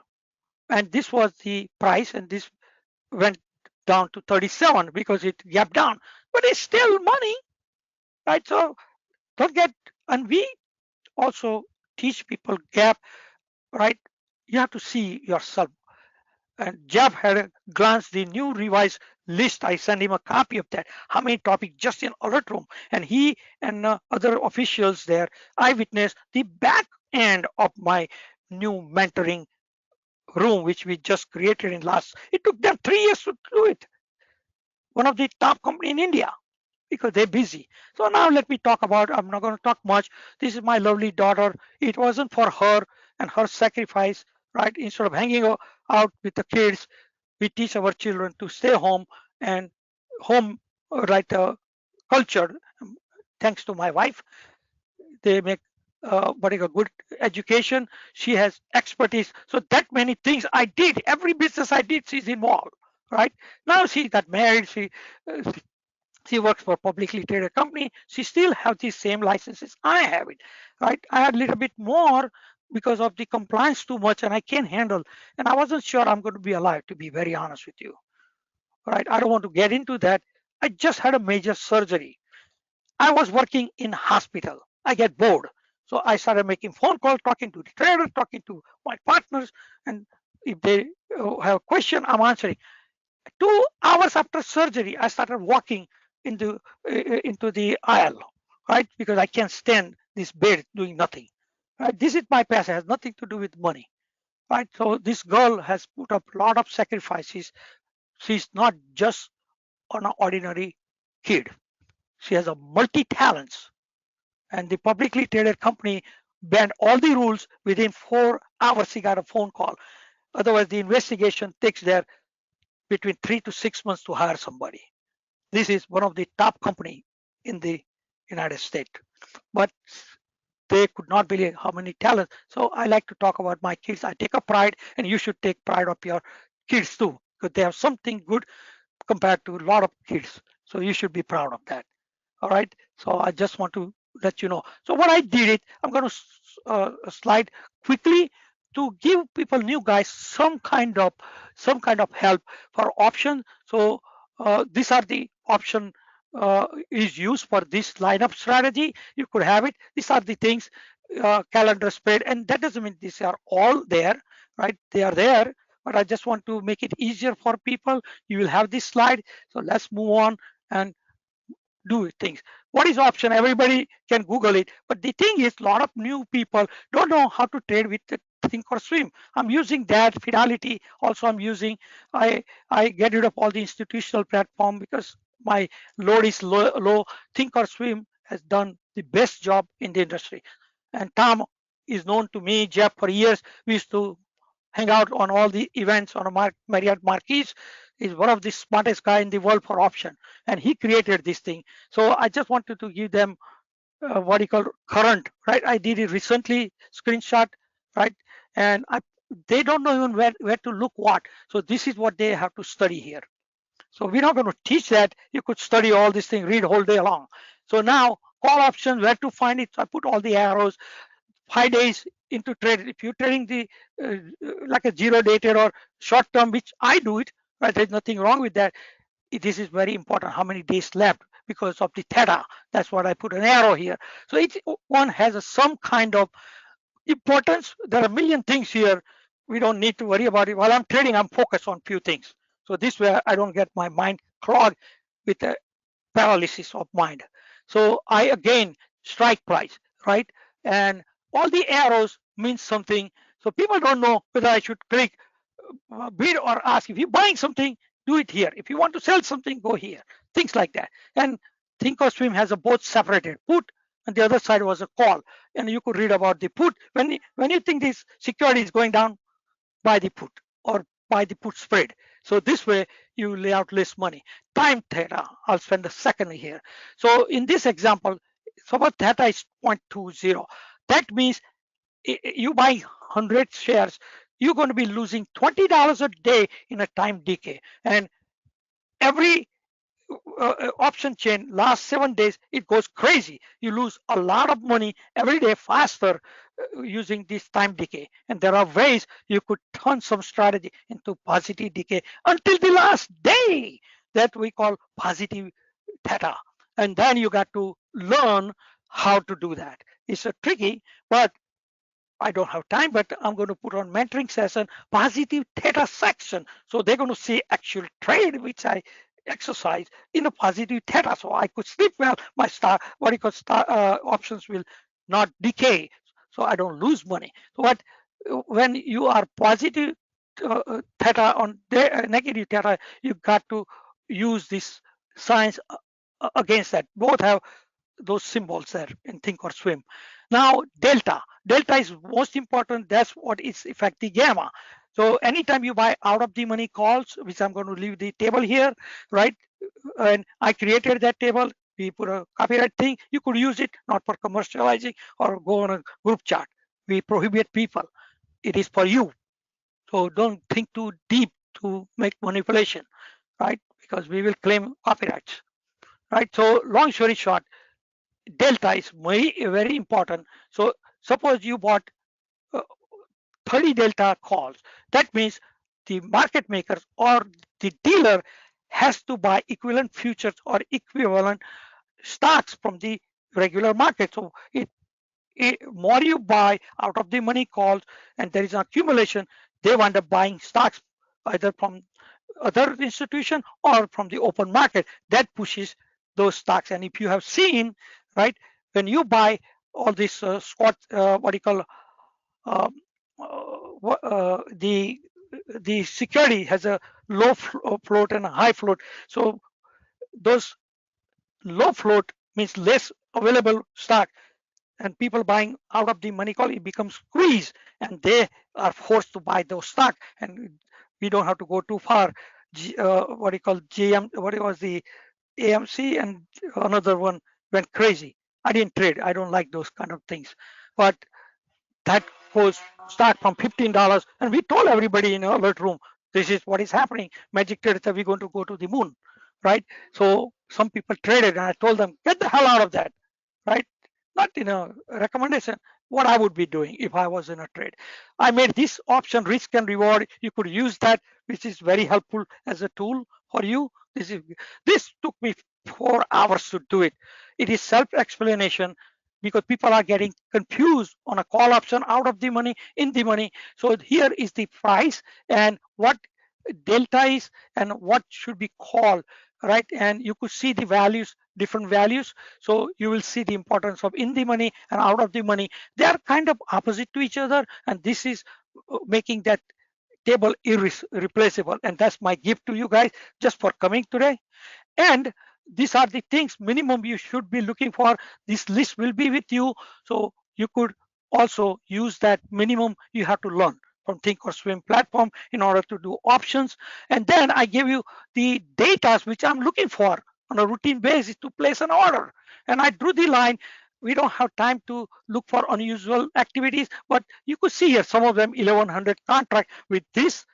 And this was the price, and this went down to 37 because it gapped down, but it's still money, right? So don't get, and we also teach people gap, right? You have to see yourself. And Jeff had a glance the new revised list. I sent him a copy of that. How many topics just in alert room? And he and other officials there, I witnessed the back end of my new mentoring room, which we just created in last. It took them 3 years to do it. One of the top company in India, because they're busy. So now let me talk about, I'm not going to talk much. This is my lovely daughter. It wasn't for her and her sacrifice, right? Instead of hanging out with the kids, we teach our children to stay home and home, right, culture. Thanks to my wife, they make but a good education. She has expertise. So that many things I did, every business I did, she's involved, right? Now she got married. She works for a publicly traded company. She still has the same licenses I have it, right? I had a little bit more because of the compliance too much, and I can't handle. And I wasn't sure I'm going to be alive, to be very honest with you, right? I don't want to get into that. I just had a major surgery. I was working in hospital. I get bored. So I started making phone calls, talking to the trader, talking to my partners, and if they have a question, I'm answering. 2 hours after surgery, I started walking into the aisle, right? Because I can't stand this bed doing nothing. Right? This is my passion. It has nothing to do with money, right? So this girl has put up a lot of sacrifices. She's not just an ordinary kid. She has a multi-talents, and the publicly traded company banned all the rules. Within 4 hours, she got a phone call. Otherwise, the investigation takes there between 3 to 6 months to hire somebody. This is one of the top company in the United States, but they could not believe how many talents. So I like to talk about my kids. I take a pride, and you should take pride of your kids too, because they have something good compared to a lot of kids. So you should be proud of that. All right. So I just want to let you know. So what I did it, I'm going to slide quickly to give people, new guys, some kind of help for option. So these are the option is used for this lineup strategy. You could have it. These are the things, calendar spread, and that doesn't mean these are all there, right? They are there, but I just want to make it easier for people. You will have this slide. So let's move on and do things. What is option? Everybody can Google it. But the thing is, a lot of new people don't know how to trade with the think or swim. I'm using that fidelity. Also, I'm using, I get rid of all the institutional platform because my load is low. Think or swim has done the best job in the industry. And Tom is known to me, Jeff, for years. We used to hang out on all the events on a Marriott Marquis. Is one of the smartest guy in the world for option, and he created this thing. So I just wanted to give them what you call current, right? I did it recently, screenshot, right? And they don't know even where to look what. So this is what they have to study here. So we're not going to teach that. You could study all this thing, read whole day long. So now call options, where to find it. So I put all the arrows, 5 days into trade. If you're trading the like a zero dated or short term, which I do it, right? There's nothing wrong with that. This is very important. How many days left because of the theta? That's what I put an arrow here. So each one has some kind of importance. There are a million things here. We don't need to worry about it. While I'm trading, I'm focused on few things. So this way I don't get my mind clogged with a paralysis of mind. So I again strike price, right? And all the arrows mean something. So people don't know whether I should click bid or ask. If you're buying something, do it here. If you want to sell something, go here. Things like that. And Think or Swim has a both separated put, and the other side was a call. And you could read about the put. When you think this security is going down, buy the put or buy the put spread. So this way you lay out less money. Time theta, I'll spend a second here. So in this example, suppose theta is 0.20. That means you buy 100 shares, you're going to be losing $20 a day in a time decay. And every option chain last 7 days, it goes crazy. You lose a lot of money every day faster using this time decay. And there are ways you could turn some strategy into positive decay until the last day that we call positive theta. And then you got to learn how to do that. It's a tricky, but I don't have time, but I'm going to put on mentoring session, positive theta section. So they're going to see actual trade, which I exercise in a positive theta. So I could sleep well. My options will not decay. So I don't lose money. So when you are positive theta on negative theta, you got to use this science against that. Both have those symbols there in Think or Swim. Now delta is most important. That's what is affecting gamma. So anytime you buy out of the money calls, which I'm going to leave the table here, right? And I created that table. We put a copyright thing. You could use it not for commercializing or go on a group chat. We prohibit people. It is for you. So don't think too deep to make manipulation, right? Because we will claim copyrights, right? So long story short, delta is very important. So suppose you bought 30 delta calls. That means the market makers or the dealer has to buy equivalent futures or equivalent stocks from the regular market. So more you buy out of the money calls and there is an accumulation, they wind up buying stocks either from other institution or from the open market. That pushes those stocks. And if you have seen, right, when you buy all this the security has a low float and a high float. So those low float means less available stock, and people buying out of the money call, it becomes squeeze, and they are forced to buy those stock. And we don't have to go too far. GM, what was the AMC, and another one went crazy. I didn't trade. I don't like those kind of things. But that goes start from $15, and we told everybody in our alert room, this is what is happening. Magic Trader said we're going to go to the moon, right? So some people traded, and I told them, get the hell out of that, right? Not in a recommendation, what I would be doing if I was in a trade. I made this option risk and reward. You could use that, which is very helpful as a tool for you. This took me 4 hours to do it. It is self-explanation because people are getting confused on a call option out of the money, in the money. So here is the price and what delta is and what should be called, right? And you could see the values, different values. So you will see the importance of in the money and out of the money. They are kind of opposite to each other. And this is making that table irreplaceable. And that's my gift to you guys just for coming today. And these are the things minimum you should be looking for. This list will be with you. So you could also use that minimum you have to learn from Thinkorswim platform in order to do options. And then I give you the data which I'm looking for on a routine basis to place an order. And I drew the line. We don't have time to look for unusual activities, but you could see here some of them 1100 contract with this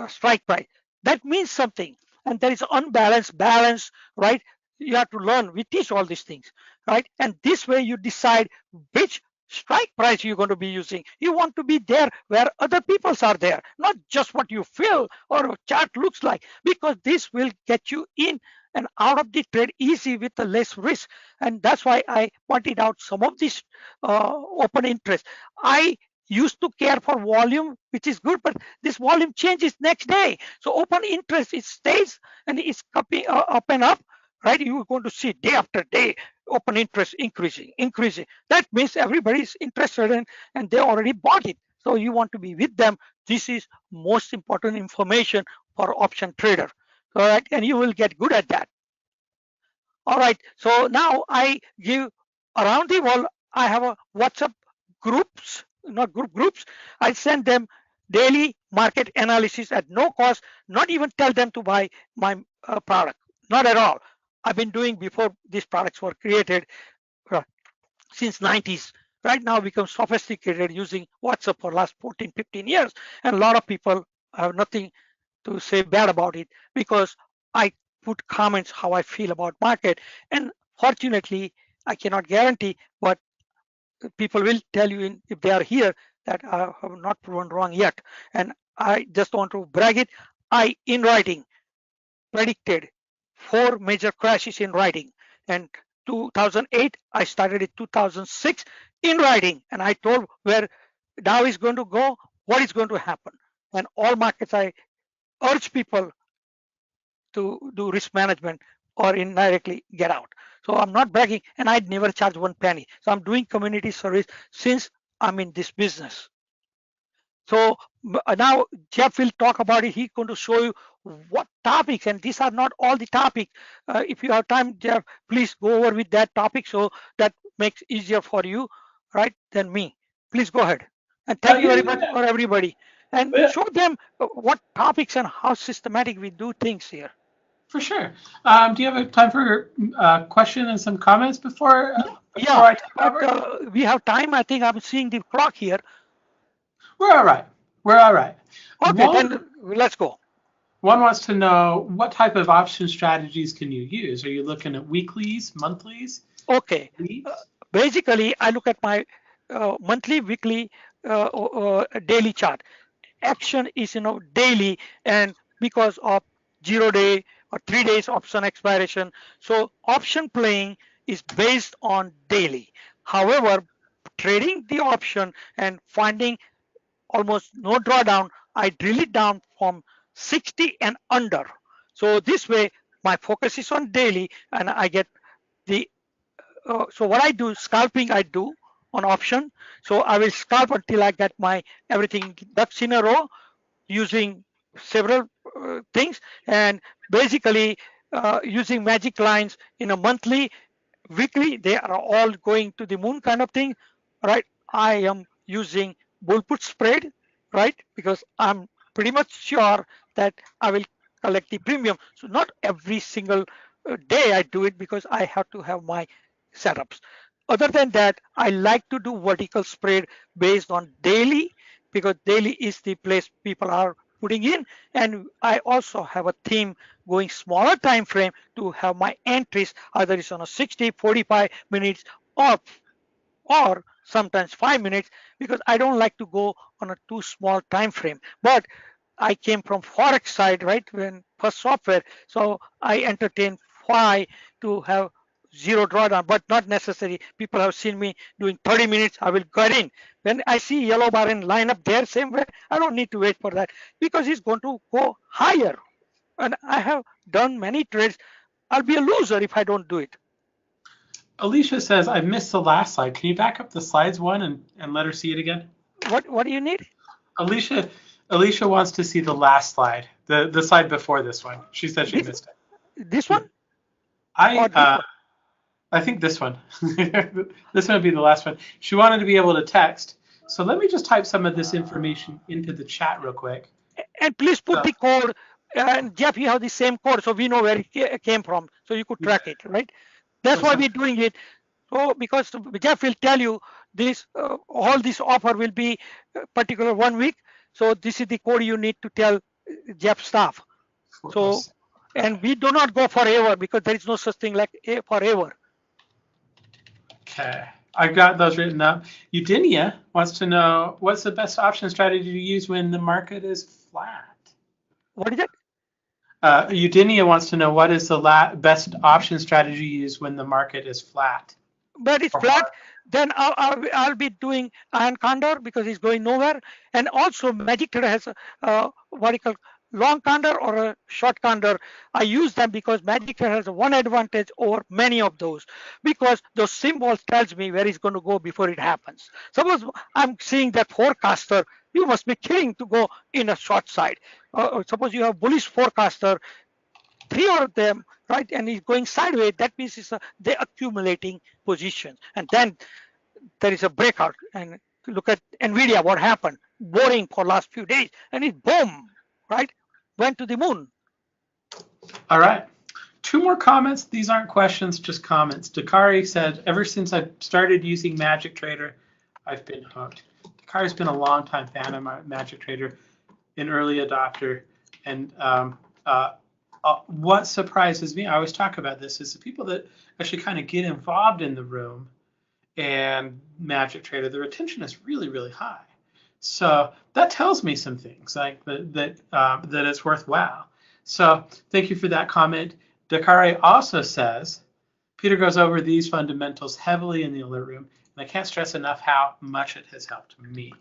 strike price. That means something. And there is unbalanced balance, right? You have to learn. We teach all these things, right? And this way you decide which strike price you're going to be using. You want to be there where other people's are there, not just what you feel or a chart looks like, because this will get you in and out of the trade easy with the less risk. And that's why I pointed out some of these open interest. I used to care for volume, which is good, but this volume changes next day. So open interest, it stays and it's up and up, right? You're going to see day after day, open interest increasing. That means everybody's interested in, and they already bought it. So you want to be with them. This is most important information for option trader. All right, and you will get good at that. All right, so now I give around the world, I have a WhatsApp groups, not groups. I send them daily market analysis at no cost, not even tell them to buy my product, not at all. I've been doing before these products were created since 90s. Right now become sophisticated using WhatsApp for last 14, 15 years. And a lot of people have nothing to say bad about it because I put comments how I feel about market. And fortunately, I cannot guarantee, but people will tell you if they are here that I have not proven wrong yet. And I just want to brag it. I, in writing, predicted 4 major crashes in writing. And 2008, I started in 2006 in writing. And I told where Dow is going to go, what is going to happen. And all markets, I urge people to do risk management or indirectly get out. So I'm not bragging, and I'd never charge 1 penny. So I'm doing community service since I'm in this business. So now Jeff will talk about it. He's going to show you what topics, and these are not all the topics. If you have time, Jeff, please go over with that topic so that makes easier for you, right, than me. Please go ahead. And thank you very much for everybody. And show them what topics and how systematic we do things here. For sure. Do you have time for a question and some comments before I we have time. I think I'm seeing the clock here. We're all right. Okay, then let's go. One wants to know what type of option strategies can you use? Are you looking at weeklies, monthlies? Okay. Basically, I look at my monthly, weekly, daily chart. Action is daily, and because of 0 day or 3 days option expiration, so option playing is based on daily. However, trading the option and finding almost no drawdown, I drill it down from 60 and under. So this way my focus is on daily, and I get the so what I do, scalping I do on option. So I will scalp until I get my everything ducks in a row using several things, and basically using magic lines in a monthly, weekly, they are all going to the moon kind of thing, right? I am using bull put spread, right? Because I'm pretty much sure that I will collect the premium. So not every single day I do it because I have to have my setups. Other than that, I like to do vertical spread based on daily, because daily is the place people are putting in. And I also have a theme going smaller time frame to have my entries, either it's on a 60, 45 minutes or sometimes 5 minutes, because I don't like to go on a too small time frame. But I came from Forex side, right, when first software. So I entertain why to have 0 drawdown, but not necessary. People have seen me doing 30 minutes, I will get in. When I see yellow bar and line up there same way, I don't need to wait for that because it's going to go higher. And I have done many trades. I'll be a loser if I don't do it. Alicia says, I missed the last slide. Can you back up the slides one and let her see it again? What do you need? Alicia wants to see the last slide, the slide before this one. She said she missed it. This one? Or I this one? I think this one. This one would be the last one. She wanted to be able to text. So let me just type some of this information into the chat real quick. And please put the code. And Jeff, you have the same code, so we know where it came from, so you could track it, right? That's why we're doing it. So because Jeff will tell you this, all this offer will be particular 1 week. So this is the code you need to tell Jeff staff. So, and we do not go forever because there is no such thing like forever. Okay, I've got those written up. Eugenia wants to know what's the best option strategy to use when the market is flat. What is it? Eugenia wants to know what is the best option strategy to use when the market is flat. But it's flat, then I'll be doing iron condor because it's going nowhere. And also Magic Trader has what you call long condor or a short condor. I use them because Magic Trader has one advantage over many of those, because those symbols tells me where it's going to go before it happens. Suppose I'm seeing that forecaster, you must be kidding to go in a short side. Suppose you have bullish forecaster, 3 of them, right, and he's going sideways, that means they're accumulating positions. And then there is a breakout. And look at NVIDIA, what happened? Boring for last few days, and it boom, right, went to the moon. All right. 2 more comments. These aren't questions, just comments. Dakari said, ever since I started using Magic Trader, I've been hooked. Dakari's been a long-time fan of Magic Trader, an early adopter, and what surprises me, I always talk about this, is the people that actually kind of get involved in the room and Magic Trader, the retention is really, really high. So that tells me some things, like that it's worthwhile. So thank you for that comment. Dakari also says, Peter goes over these fundamentals heavily in the alert room, and I can't stress enough how much it has helped me.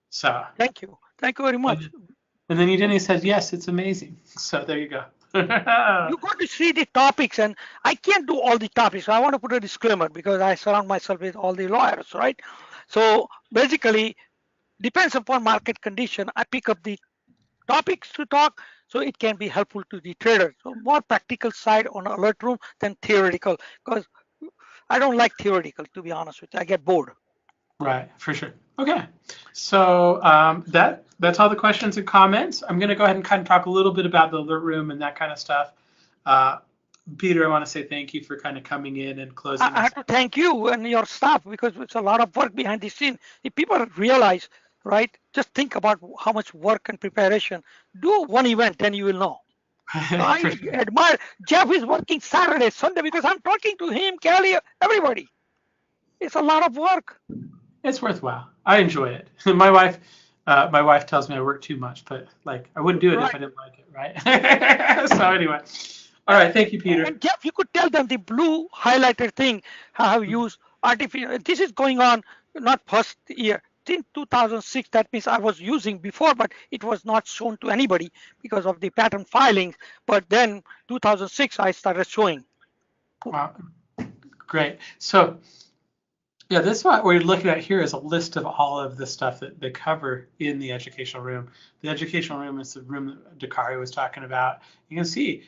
So thank you very much. And then Eugenia said, yes, it's amazing. So there you go. You got to see the topics, and I can't do all the topics. I want to put a disclaimer because I surround myself with all the lawyers, right? So basically, depends upon market condition. I pick up the topics to talk, so it can be helpful to the trader. So more practical side on alert room than theoretical, because I don't like theoretical, to be honest with you. I get bored. Right, for sure. Okay, so that's all the questions and comments. I'm going to go ahead and kind of talk a little bit about the alert room and that kind of stuff. Peter, I want to say thank you for kind of coming in and closing. I have to thank you and your staff, because it's a lot of work behind the scene. If people realize, right, just think about how much work and preparation. Do one event, then you will know. I admire Jeff is working Saturday, Sunday, because I'm talking to him, Kelly, everybody. It's a lot of work. It's worthwhile. I enjoy it. My wife tells me I work too much, but like I wouldn't do it if I didn't like it, right? So anyway, all right. Thank you, Peter. And Jeff, you could tell them the blue highlighted thing. I have used artificial. This is going on not first year. Since 2006, that means I was using before, but it was not shown to anybody because of the patent filings. But then 2006, I started showing. Wow, great. So. Yeah, this is what we're looking at here is a list of all of the stuff that they cover in the educational room. The educational room is the room that Dakari was talking about. You can see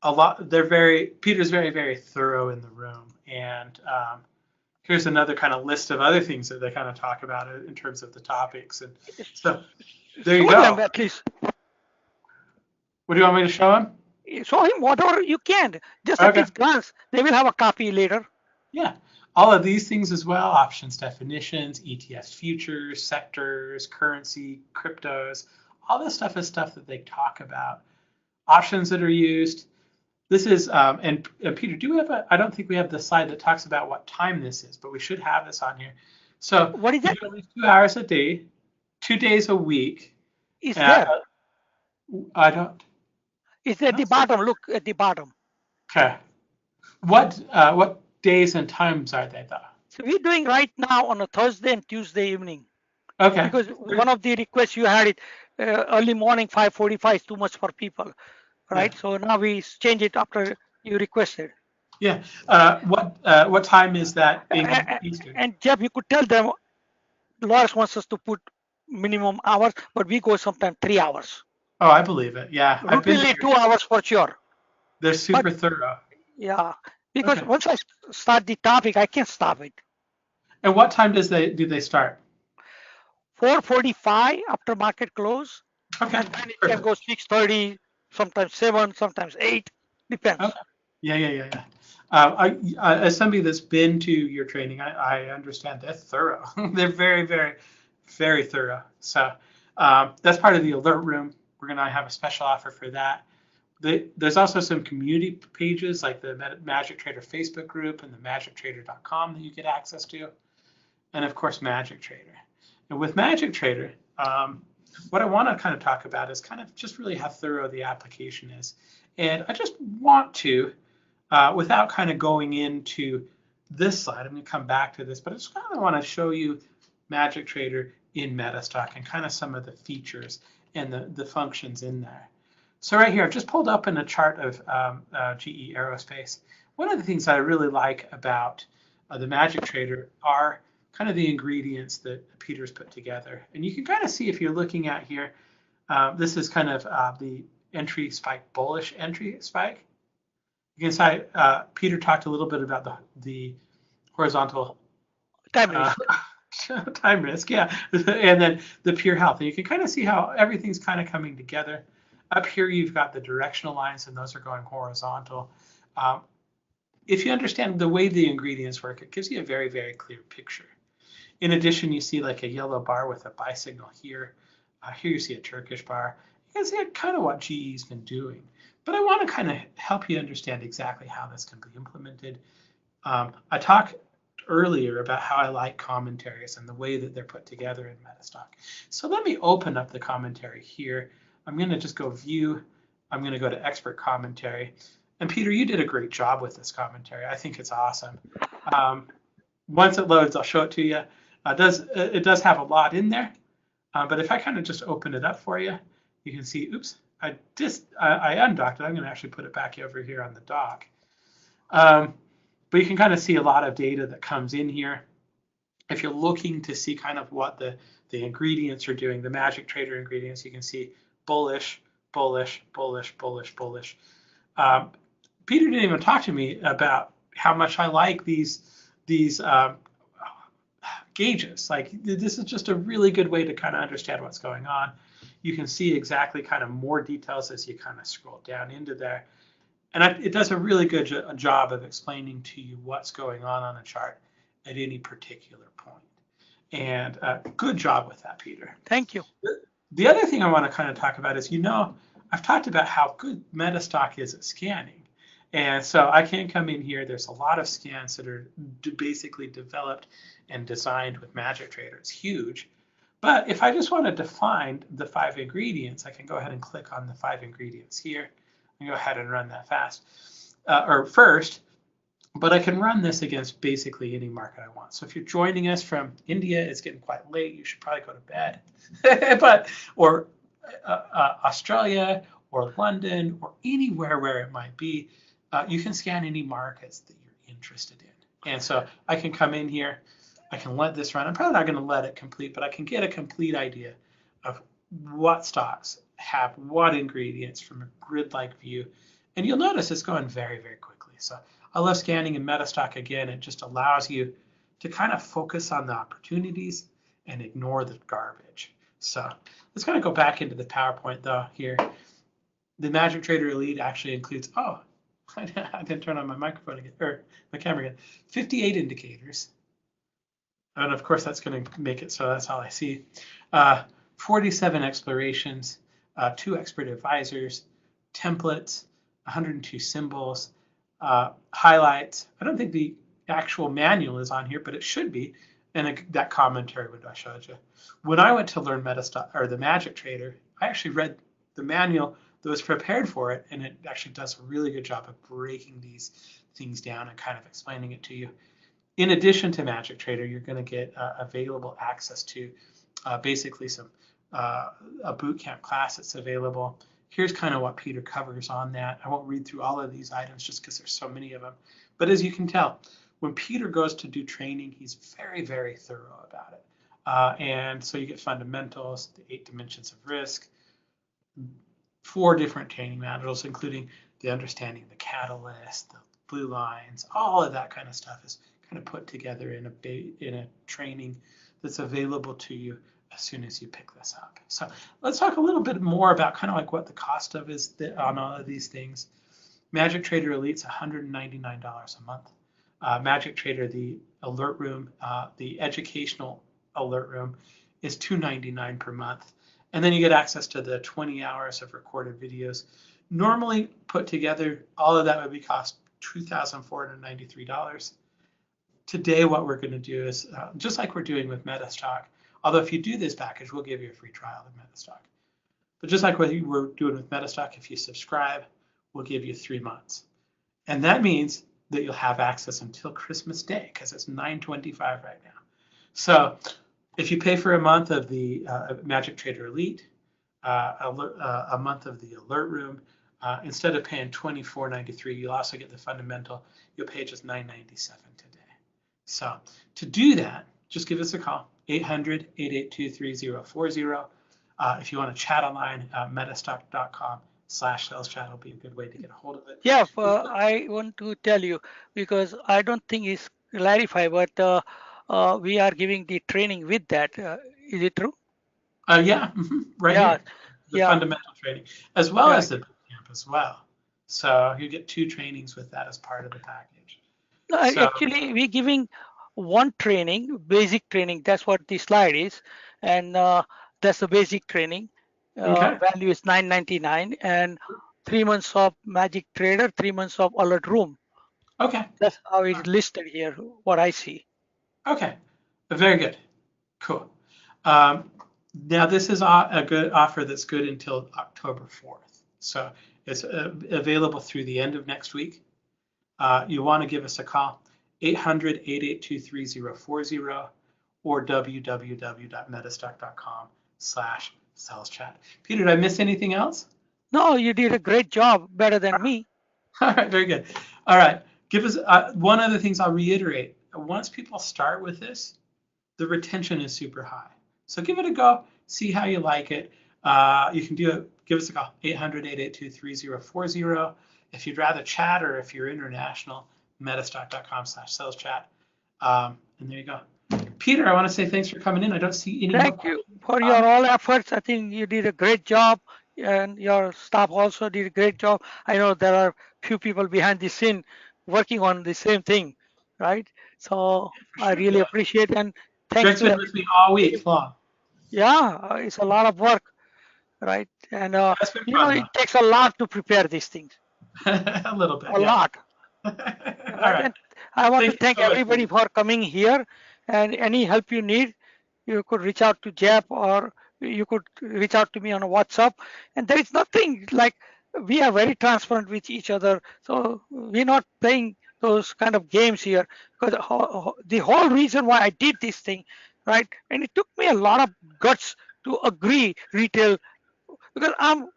a lot. Peter's very, very thorough in the room. And here's another kind of list of other things that they kind of talk about in terms of the topics. And so there you go. Show them at least. What do you want me to show him? Show him whatever you can. Just at his glance. They will have a copy later. Yeah. All of these things as well, options definitions, ETFs futures, sectors, currency, cryptos, all this stuff is stuff that they talk about. Options that are used. This is, and Peter, do we have I don't think we have the slide that talks about what time this is, but we should have this on here. So what is it? 2 hours a day, 2 days a week. Is there? I don't. It's at the bottom. Look at the bottom. Okay. What days and times are they though? So we're doing right now on a Thursday and Tuesday evening. Okay. Because one of the requests you had it early morning 5:45 is too much for people, right? Yeah. So now we change it after you requested. Yeah. What time is that in Eastern? And Jeff, you could tell them Lawrence wants us to put minimum hours, but we go sometimes 3 hours. Oh, I believe it. Yeah, I've been Routinely there. 2 hours for sure. They're But super thorough. yeah, because Okay. once I start the topic, I can't stop it. And what time do they start? 4:45 after market close, Okay. and then it can Perfect. go 6:30, sometimes 7, sometimes 8, depends. Okay. Yeah. As somebody that's been to your training, I understand they're thorough. They're very, very, very thorough. So that's part of the alert room. We're going to have a special offer for that. There's also some community pages like the Magic Trader Facebook group and the magictrader.com that you get access to. And of course, Magic Trader. And with Magic Trader, what I want to kind of talk about is kind of just really how thorough the application is. And I just want to, without kind of going into this slide, I'm going to come back to this, but I just kind of want to show you Magic Trader in MetaStock and kind of some of the features and the functions in there. So right here, I've just pulled up in a chart of GE Aerospace. One of the things I really like about the Magic Trader are kind of the ingredients that Peter's put together. And you can kind of see if you're looking at here, this is kind of the entry spike, bullish entry spike. You can see Peter talked a little bit about the horizontal Time risk. time risk, yeah, and then the pure health. And you can kind of see how everything's kind of coming together. Up here, you've got the directional lines, and those are going horizontal. If you understand the way the ingredients work, it gives you a very, very clear picture. In addition, you see like a yellow bar with a buy signal here. Here you see a Turkish bar. You can see kind of what GE's been doing. But I want to kind of help you understand exactly how this can be implemented. I talked earlier about how I like commentaries and the way that they're put together in MetaStock. So let me open up the commentary here. I'm going to just go view. I'm going to go to expert commentary. And Peter, you did a great job with this commentary. I think it's awesome. Once it loads, I'll show it to you. It does have a lot in there, but if I kind of just open it up for you, you can see, oops, I undocked it. I'm going to actually put it back over here on the dock. But you can kind of see a lot of data that comes in here. If you're looking to see kind of what the ingredients are doing, the Magic Trader ingredients, you can see bullish, bullish, bullish, bullish, bullish. Peter didn't even talk to me about how much I like these gauges. Like, this is just a really good way to kind of understand what's going on. You can see exactly kind of more details as you kind of scroll down into there. And it does a really good job of explaining to you what's going on a chart at any particular point. And good job with that, Peter. Thank you. The other thing I want to kind of talk about is, I've talked about how good MetaStock is at scanning. And so I can come in here. There's a lot of scans that are basically developed and designed with Magic Trader. It's huge. But if I just wanted to find the 5 ingredients, I can go ahead and click on the 5 ingredients here. And go ahead and run that first. But I can run this against basically any market I want. So if you're joining us from India, it's getting quite late. You should probably go to bed. Or Australia or London or anywhere where it might be, you can scan any markets that you're interested in. And so I can come in here. I can let this run. I'm probably not going to let it complete, but I can get a complete idea of what stocks have what ingredients from a grid-like view. And you'll notice it's going very, very quickly. So I love scanning in MetaStock again. It just allows you to kind of focus on the opportunities and ignore the garbage. So let's kind of go back into the PowerPoint though here. The Magic Trader Elite actually includes, I didn't turn on my microphone again, or my camera again, 58 indicators. And of course that's going to make it so that's all I see. 47 explorations, 2 expert advisors, templates, 102 symbols, highlights. I don't think the actual manual is on here, but it should be. And that commentary window I showed you. When I went to learn MetaStock or the Magic Trader, I actually read the manual that was prepared for it, and it actually does a really good job of breaking these things down and kind of explaining it to you. In addition to Magic Trader, you're going to get available access to basically a bootcamp class that's available. Here's kind of what Peter covers on that. I won't read through all of these items just because there's so many of them. But as you can tell, when Peter goes to do training, he's very, very thorough about it. And so you get fundamentals, the 8 dimensions of risk, 4 different training modules, including the understanding of the catalyst, the blue lines, all of that kind of stuff is kind of put together in a training that's available to you as soon as you pick this up. So let's talk a little bit more about kind of like what the cost of is on all of these things. Magic Trader Elite's $199 a month. Magic Trader, the alert room, the educational alert room is $299 per month. And then you get access to the 20 hours of recorded videos. Normally put together, all of that would be cost $2,493. Today, what we're going to do is, just like we're doing with MetaStock, although if you do this package, we'll give you a free trial of MetaStock. But just like what we're doing with MetaStock, if you subscribe, we'll give you 3 months. And that means that you'll have access until Christmas Day, because it's $925 right now. So if you pay for a month of the Magic Trader Elite, a month of the Alert Room, instead of paying $24.93, you'll also get the fundamental. You'll pay just $9.97 today. So to do that, just give us a call, 800-882-3040. If you want to chat online, metastock.com/sales-chat will be a good way to get a hold of it. Yeah, I want to tell you, because I don't think it's clarified, but we are giving the training with that. Is it true? Yeah, right Yeah, here, the fundamental training, as well as the boot camp as well. So you get 2 trainings with that as part of the package. Actually, we're giving one training, basic training. That's what the slide is, and that's the basic training. Value is $9.99, and 3 months of Magic Trader, 3 months of Alert Room. Okay. That's how it's listed here, what I see. Okay, very good, cool. Now this is a good offer that's good until October 4th. So it's available through the end of next week. You want to give us a call, 800-882-3040 or www.metastock.com/sales-chat. Peter, did I miss anything else? No, you did a great job, better than me. All right, very good. All right, give us one other thing I'll reiterate. Once people start with this, the retention is super high. So give it a go, see how you like it. You can do it, give us a call, 800-882-3040. If you'd rather chat, or if you're international, metastock.com/sales-chat. And there you go. Peter, I want to say thanks for coming in. I don't see any. Thank you for your all efforts. I think you did a great job, and your staff also did a great job. I know there are few people behind the scene working on the same thing, right? So I really appreciate it, and thanks Greg's been with me all week long. Yeah, it's a lot of work, right? And you know, it takes a lot to prepare these things. A little bit. A lot. All right. And I want to thank everybody for coming here, and any help you need, you could reach out to Jeff, or you could reach out to me on a WhatsApp. And there is nothing like, we are very transparent with each other. So we're not playing those kind of games here, because the whole reason why I did this thing, right? And it took me a lot of guts to agree retail, because I'm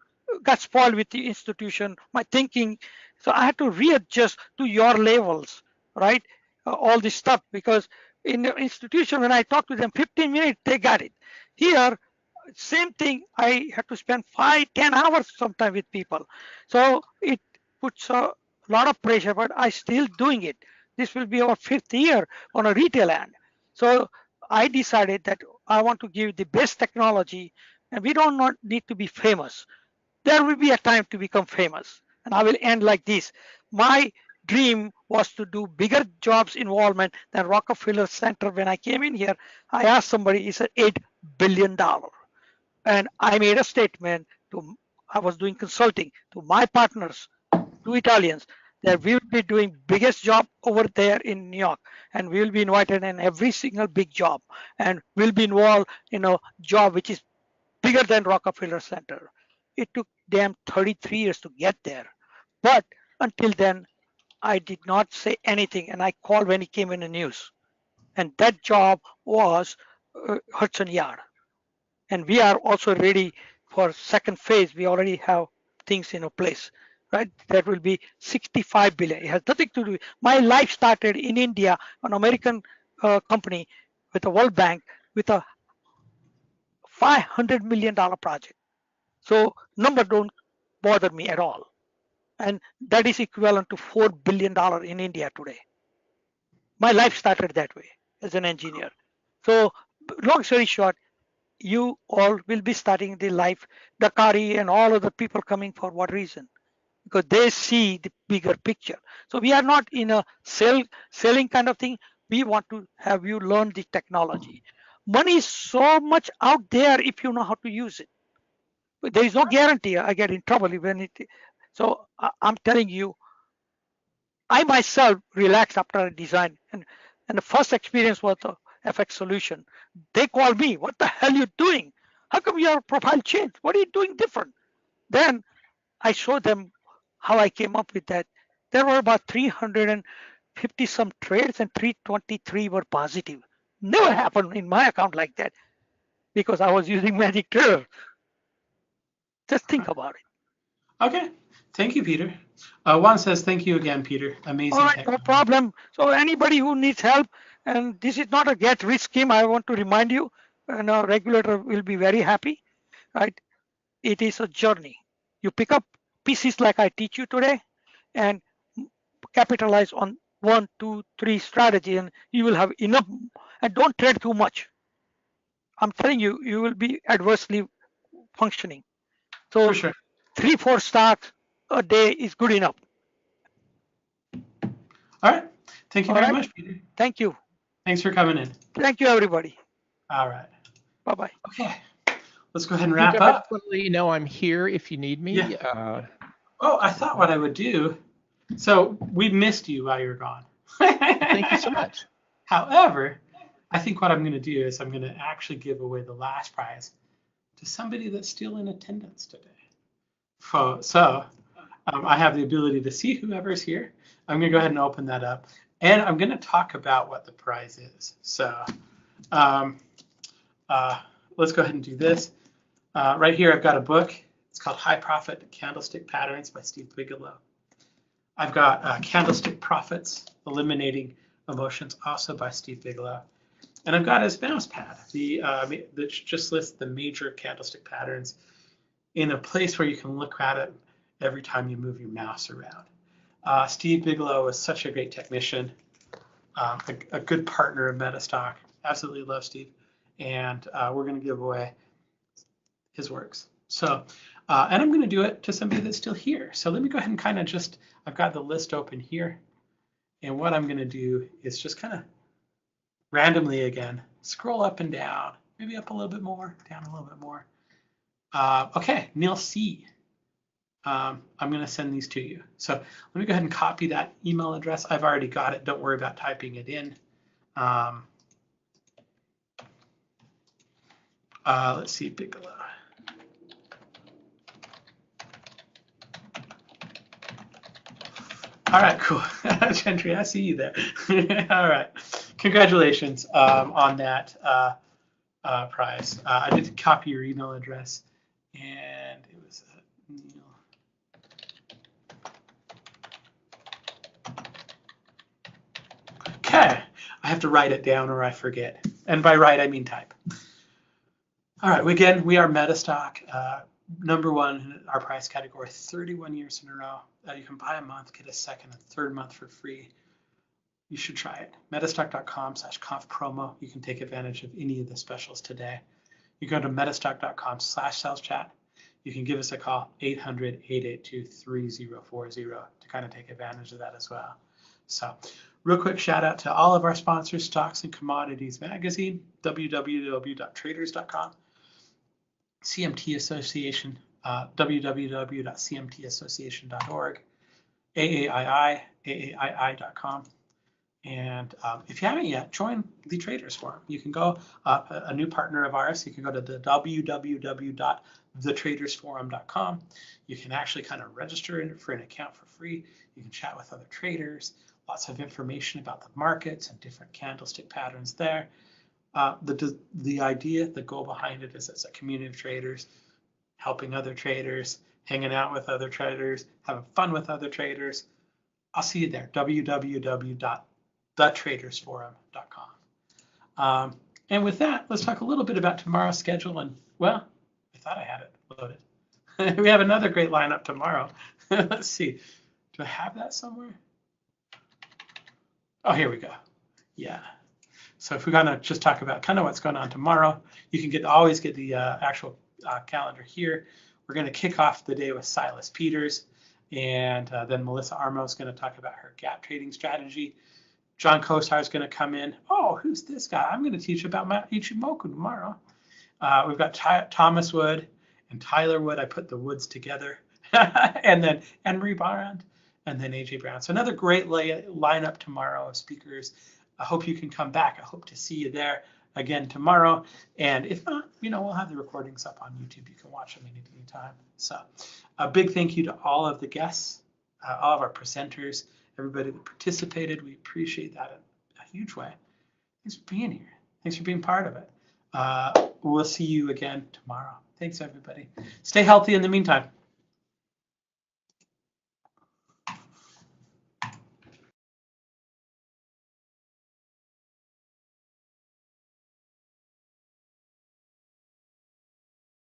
got spoiled with the institution, my thinking. So I had to readjust to your levels, right? All this stuff, because in the institution, when I talked to them 15 minutes, they got it. Here, same thing, I had to spend 5-10 hours sometimes with people. So it puts a lot of pressure, but I still doing it. This will be our 5th year on a retail end. So I decided that I want to give the best technology, and we don't need to be famous. There will be a time to become famous. And I will end like this. My dream was to do bigger jobs involvement than Rockefeller Center. When I came in here, I asked somebody, it's an $8 billion. And I made a statement to, I was doing consulting to my partners, 2 Italians, that we will be doing biggest job over there in New York, and we will be invited in every single big job, and we'll be involved in a job which is bigger than Rockefeller Center. It took them 33 years to get there. But until then, I did not say anything, and I called when it came in the news. And that job was Hudson Yard. And we are also ready for second phase. We already have things in a place, right? That will be 65 billion. It has nothing to do. My life started in India, an American company with a World Bank, with a $500 million project. So number don't bother me at all. And that is equivalent to $4 billion in India today. My life started that way as an engineer. So long story short, you all will be starting the life, Dakari and all of the people coming for what reason? Because they see the bigger picture. So we are not in a selling kind of thing. We want to have you learn the technology. Money is so much out there if you know how to use it. But there is no guarantee I get in trouble when it. So I'm telling you, I myself relaxed after I designed, and the first experience was the FX solution. They called me, "What the hell are you doing? How come your profile changed? What are you doing different?" Then I showed them how I came up with that. There were about 350 some trades, and 323 were positive. Never happened in my account like that because I was using Magic Trader. Just think about it. Okay. Thank you, Peter. Juan says, thank you again, Peter. Amazing. All right, no problem. So anybody who needs help, and this is not a get rich scheme, I want to remind you, and our regulator will be very happy, right? It is a journey. You pick up pieces like I teach you today and capitalize on 1, 2, 3 strategy, and you will have enough. And don't trade too much. I'm telling you, you will be adversely functioning. So For sure. 3, 4 stocks a day is good enough. All right. Thank you very much, Peter. Thank you. Thanks for coming in. Thank you, everybody. All right. Bye-bye. Okay. Let's go ahead and wrap Jeff, up. I just want to let you know I'm here if you need me. Yeah. Oh, I thought what I would do. So we missed you while you were gone. Thank you so much. However, I think what I'm going to do is I'm going to actually give away the last prize to somebody that's still in attendance today. So I have the ability to see whoever's here. I'm going to go ahead and open that up. And I'm going to talk about what the prize is. So let's go ahead and do this. Right here, I've got a book. It's called High Profit Candlestick Patterns by Steve Bigelow. I've got Candlestick Profits, Eliminating Emotions, also by Steve Bigelow. And I've got his mouse pad, that just lists the major candlestick patterns in a place where you can look at it every time you move your mouse around. Steve Bigelow is such a great technician, a good partner of MetaStock. Absolutely love Steve. And we're going to give away his works. So, and I'm going to do it to somebody that's still here. So let me go ahead and kind of I've got the list open here. And what I'm going to do is just kind of randomly again, scroll up and down, maybe up a little bit more, down a little bit more. Okay, Neil C. I'm going to send these to you. So let me go ahead and copy that email address. I've already got it. Don't worry about typing it in. Let's see, Bigelow. All right, cool. Gentry, I see you there. All right. Congratulations on that prize. I did copy your email address, and it was Neil. Okay. I have to write it down or I forget. And by write, I mean type. All right. Again, we are MetaStock. Number one in our price category, 31 years in a row. You can buy a month, get a second and third month for free. You should try it. metastock.com/conf promo. You can take advantage of any of the specials today. You go to metastock.com/salespchat. You can give us a call, 800-882-3040 to kind of take advantage of that as well. So real quick shout out to all of our sponsors, Stocks and Commodities Magazine, www.traders.com. CMT Association, www.cmtassociation.org, AAII, AAII.com. And if you haven't yet, join the Traders Forum. You can go, a new partner of ours, you can go to the www.thetradersforum.com. You can actually kind of register for an account for free. You can chat with other traders, lots of information about the markets and different candlestick patterns there. The idea, the goal behind it is it's a community of traders, helping other traders, hanging out with other traders, having fun with other traders. I'll see you there, www.thetradersforum.com. And with that, let's talk a little bit about tomorrow's schedule and Well, I thought I had it loaded. We have another great lineup tomorrow. Let's see. Do I have that somewhere? Oh, here we go. Yeah. So if we're gonna just talk about kind of what's going on tomorrow, you can always get the actual calendar here. We're gonna kick off the day with Silas Peters, and then Melissa Armo is gonna talk about her gap trading strategy. John Kosar is gonna come in. Oh, who's this guy? I'm gonna teach about Ichimoku tomorrow. We've got Thomas Wood and Tyler Wood. I put the Woods together, and then Henry Barand, and then AJ Brown. So another great lineup tomorrow of speakers. I hope you can come back. I hope to see you there again tomorrow. And if not, we'll have the recordings up on YouTube. You can watch them any time. So a big thank you to all of the guests, all of our presenters, everybody that participated. We appreciate that in a huge way. Thanks for being here. Thanks for being part of it. We'll see you again tomorrow. Thanks, everybody. Stay healthy in the meantime.